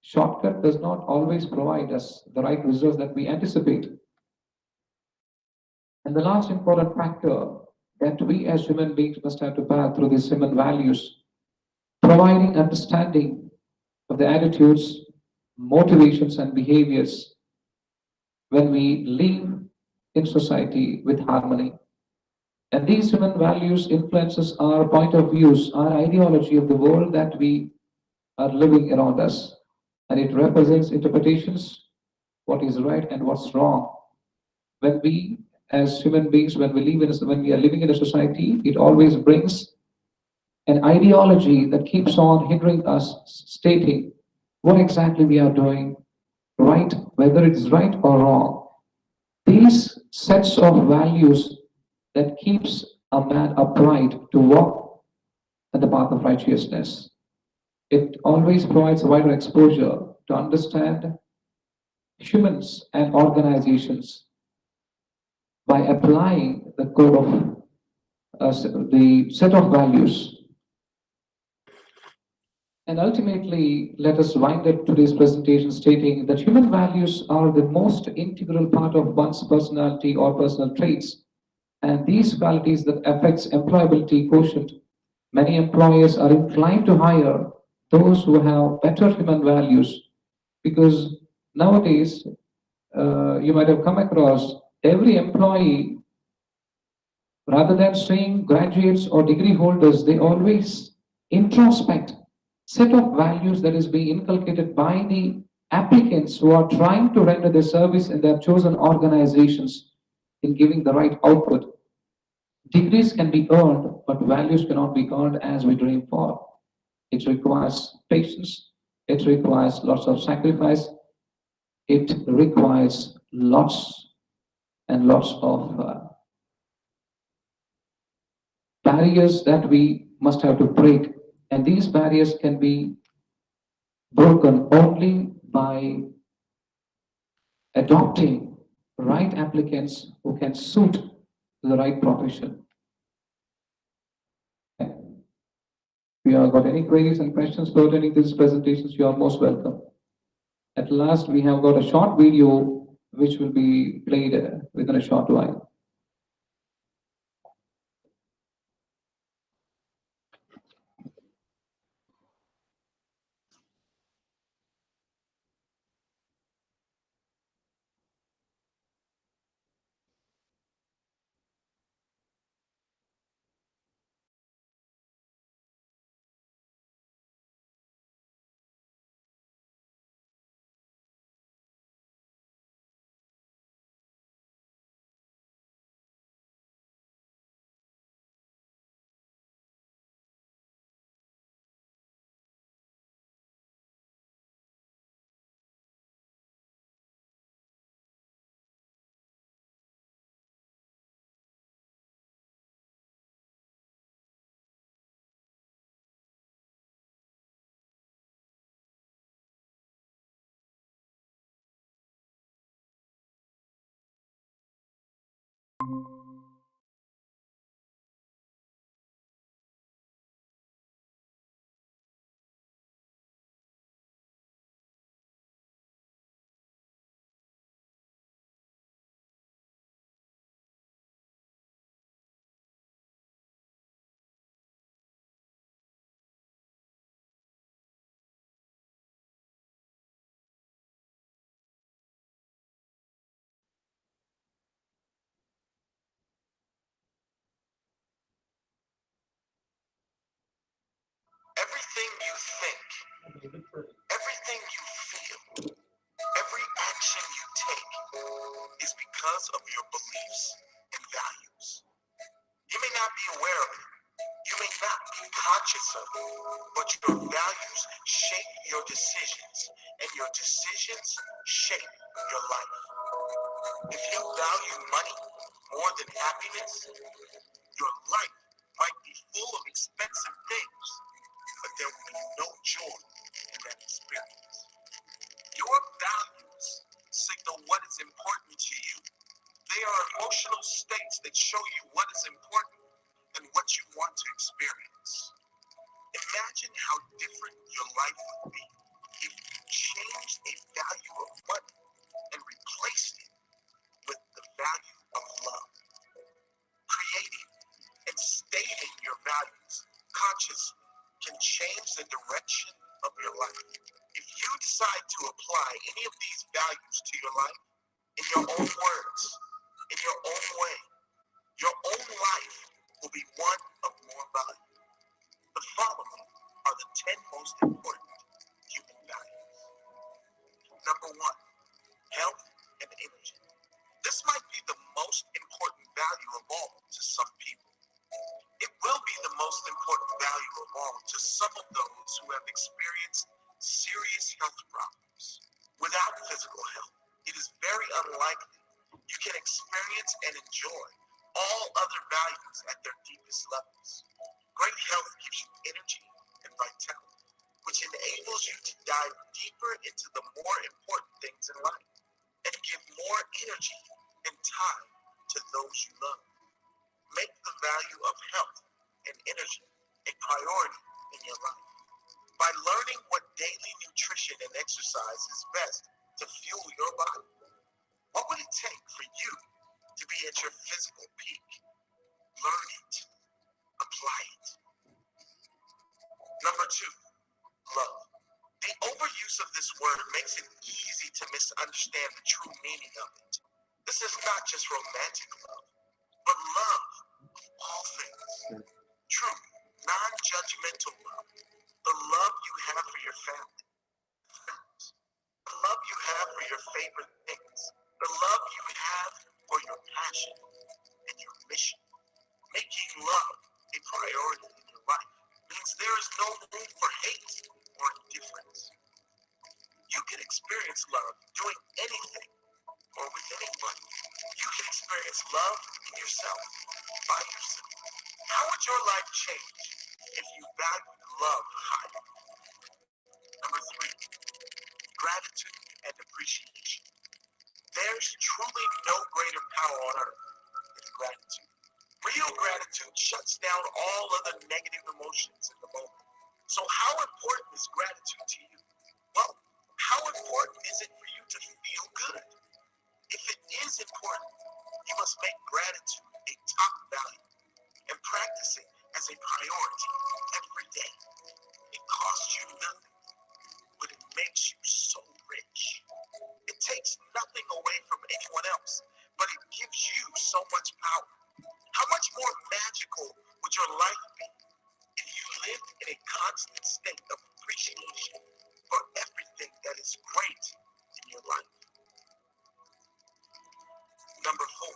Shortcut does not always provide us the right results that we anticipate. And the last important factor that we as human beings must have to bear through these human values, providing understanding of the attitudes, motivations, and behaviors when we live in society with harmony. And these human values influences our point of views, our ideology of the world that we are living around us. and it represents interpretations, what is right and what's wrong. When we, as human beings, when we are living in a society, it always brings an ideology that keeps on hindering us, stating what exactly we are doing right, whether it is right or wrong. These sets of values that keeps a man upright to walk at the path of righteousness. It always provides a wider exposure to understand humans and organizations by applying the code of the set of values. And ultimately, let us wind up today's presentation stating that human values are the most integral part of one's personality or personal traits. And these qualities that affects employability quotient. Many employers are inclined to hire those who have better human values, because nowadays you might have come across every employee, rather than saying graduates or degree holders, they always introspect set of values that is being inculcated by the applicants who are trying to render their service in their chosen organizations in giving the right output. Degrees can be earned, but values cannot be earned as we dream for. It requires patience, it requires lots of sacrifice, it requires lots and lots of barriers that we must have to break. And these barriers can be broken only by adopting right applicants who can suit the right profession. If you have got any queries and questions pertaining to these presentations, you are most welcome. At last, we have got a short video which will be played within a short while. Everything you think, everything you feel, every action you take is because of your beliefs and values. You may not be aware of it, you may not be conscious of it, but your values shape your decisions, and your decisions shape your life. If you value money more than happiness, your life might be full of expensive things, but there will be no joy in that experience. Your values signal what is important to you. They are emotional states that show you what is important and what you want to experience. Imagine how different your life would be if you changed a value of money and replaced it with the value of love. Creating and stating your values consciously can change the direction of your life. If you decide to apply any of these values to your life, in your own words, in your own way, your own life will be one of more value. The following are the 10 most important human values. those who have experienced serious health problems. Without physical health, it is very unlikely you can experience and enjoy all other values at their deepest levels. Great health gives you energy and vitality, which enables you to dive deeper into the more important things in life and give more energy and time to those you love. Make the value of health and energy a priority in your life. By learning what daily nutrition and exercise is best to fuel your body, what would it take for you to be at your physical peak? Learn it. Apply it. Number 2, love. The overuse of this word makes it easy to misunderstand the true meaning of it. This is not just romantic love, but love of all things. True, non-judgmental love. The love you have for your family, friends. The love you have for your favorite things. The love you have for your passion and your mission. Making love a priority in your life means there is no room for hate or indifference. You can experience love doing anything or with anyone. You can experience love in yourself, by yourself. How would your life change if you valued love higher? Number 3, gratitude and appreciation. There's truly no greater power on earth than gratitude. Real gratitude shuts down all other negative emotions in the moment. So how important is gratitude to you? Well, how important is it for you to feel good? If it is important, you must make gratitude a top value and practice it as a priority every day. It costs you nothing, but it makes you so rich. It takes nothing away from anyone else, but it gives you so much power. How much more magical would your life be if you lived in a constant state of appreciation for everything that is great in your life? Number 4,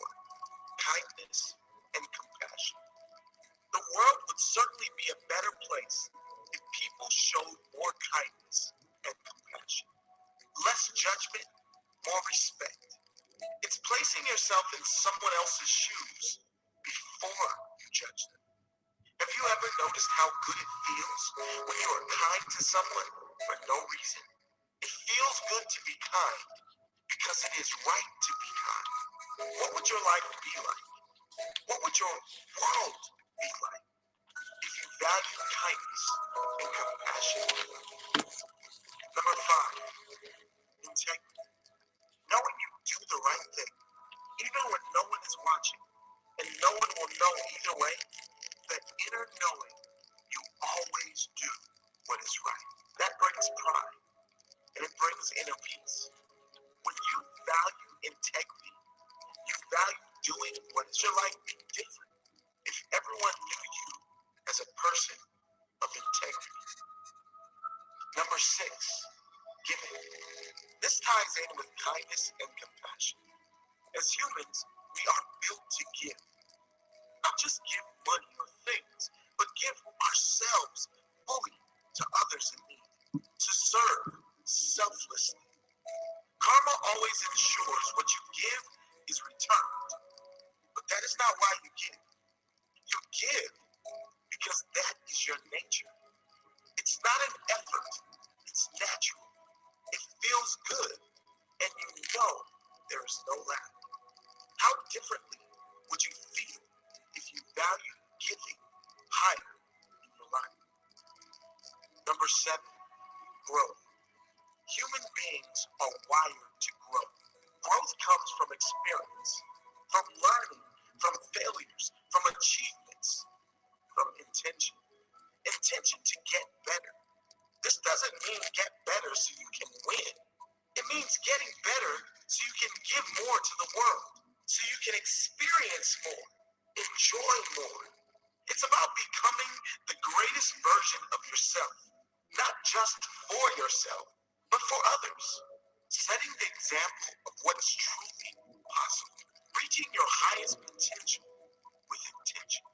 kindness and compassion. The world would certainly be a better place if people showed more kindness and compassion. Less judgment, more respect. It's placing yourself in someone else's shoes before you judge them. Have you ever noticed how good it feels when you are kind to someone for no reason? It feels good to be kind because it is right to be kind. What would your life be like? What would your world be like if you valued kindness and compassion? Number 5, integrity. Knowing you do the right thing, even when no one is watching, and no one will know either way, that inner knowing you always do what is right. That brings pride, and it brings inner peace. When you value integrity, you value doing what is your life be different if everyone knew you as a person of integrity. Number 6, giving. This ties in with kindness and compassion. As humans, we are built to give. Not just give money or things, but give ourselves fully to others in need, to serve selflessly. Karma always ensures what you give is returned, but that is not why you give. You give because that is your nature. It's not an effort, it's natural. It feels good, and you know there is no lack. How differently would you feel if you valued giving higher in your life? Number 7, growth. Human beings are wired to grow. Growth comes from experience, from learning, from failures, from achievements, from intention. Intention to get better. This doesn't mean get better so you can win. It means getting better so you can give more to the world, so you can experience more, enjoy more. It's about becoming the greatest version of yourself, not just for yourself, but for others. Setting the example of what is truly possible, reaching your highest potential with intention.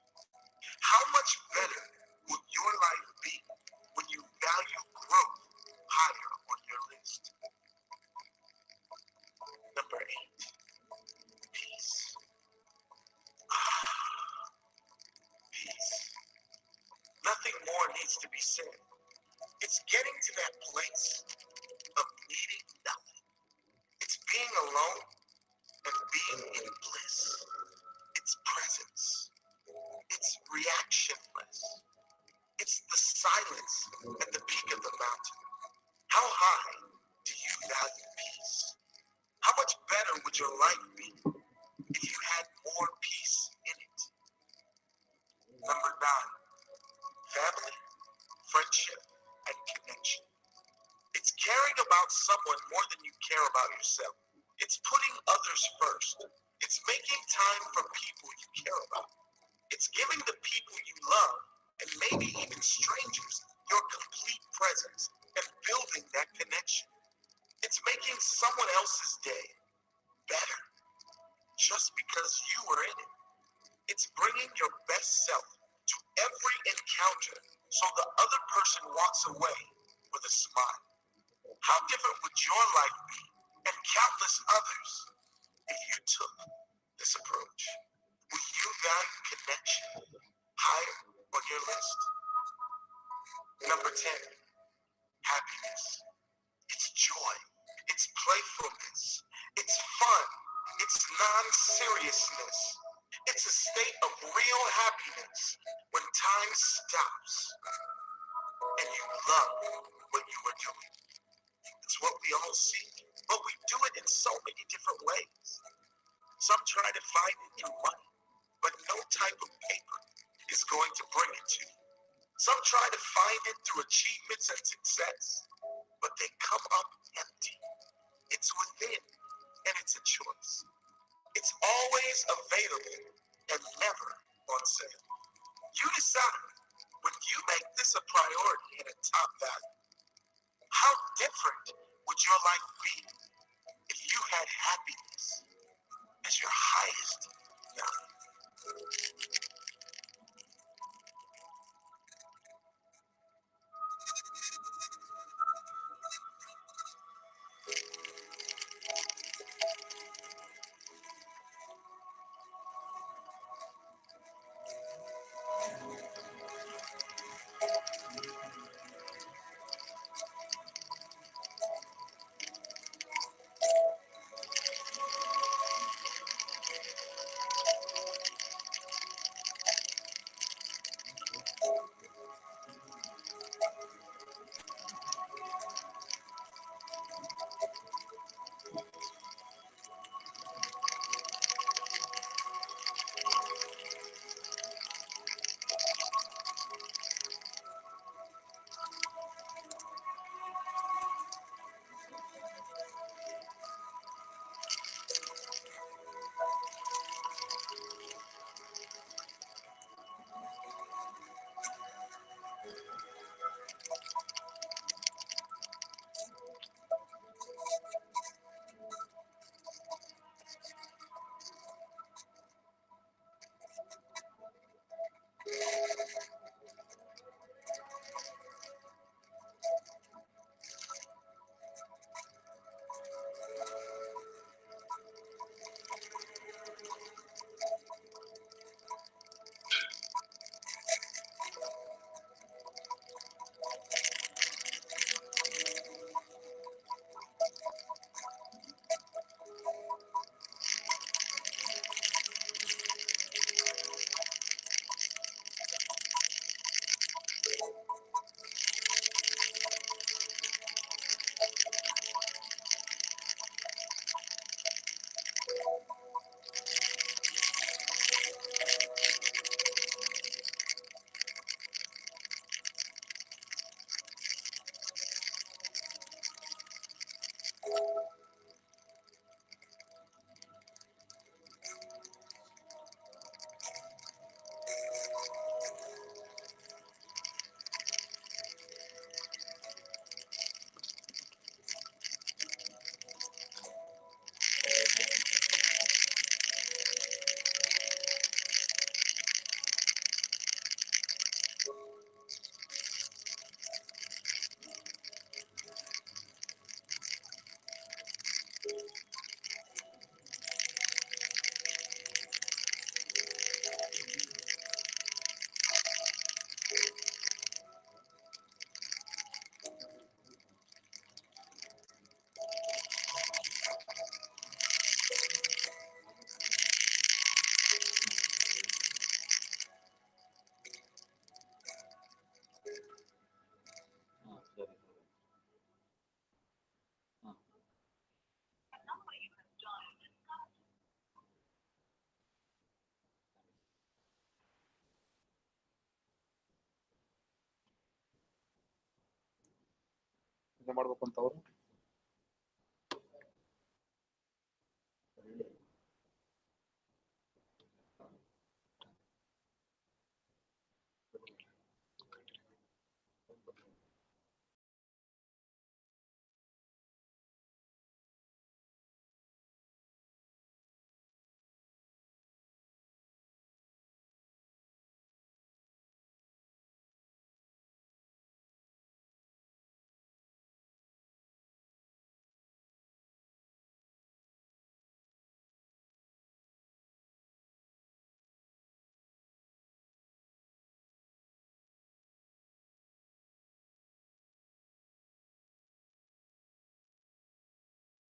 How much better would your life be when you It's getting to that place of needing nothing. It's being alone and being in bliss. It's presence. It's reactionless. It's the silence at the peak of the mountain. How high do you value peace? How much better would your life be if you had more peace in it? Number 9, family, friendship, and connection. It's caring about someone more than you care about yourself. It's putting others first. It's making time for people you care about. It's giving the people you love, and maybe even strangers, your complete presence and building that connection. It's making someone else's day better just because you were in it. It's bringing your best self to every encounter so the other person walks away with a smile. How different would your life be and countless others if you took this approach? Would you value connection higher on your list? Number 10, happiness. It's joy. It's playfulness. It's fun. It's non-seriousness. It's a state of real happiness when time stops and you love what you are doing. It's what we all seek, but we do it in so many different ways. Some try to find it through money, but no type of paper is going to bring it to you. Some try to find it through achievements and success, but they come up empty. It's within, and it's a choice. It's always available and never on sale. You decide when you make this a priority and a top value. How different would your life be if you had happiness as your highest value? ಮಾಡ್ಬೇಕು ಅಂತ ಅವರು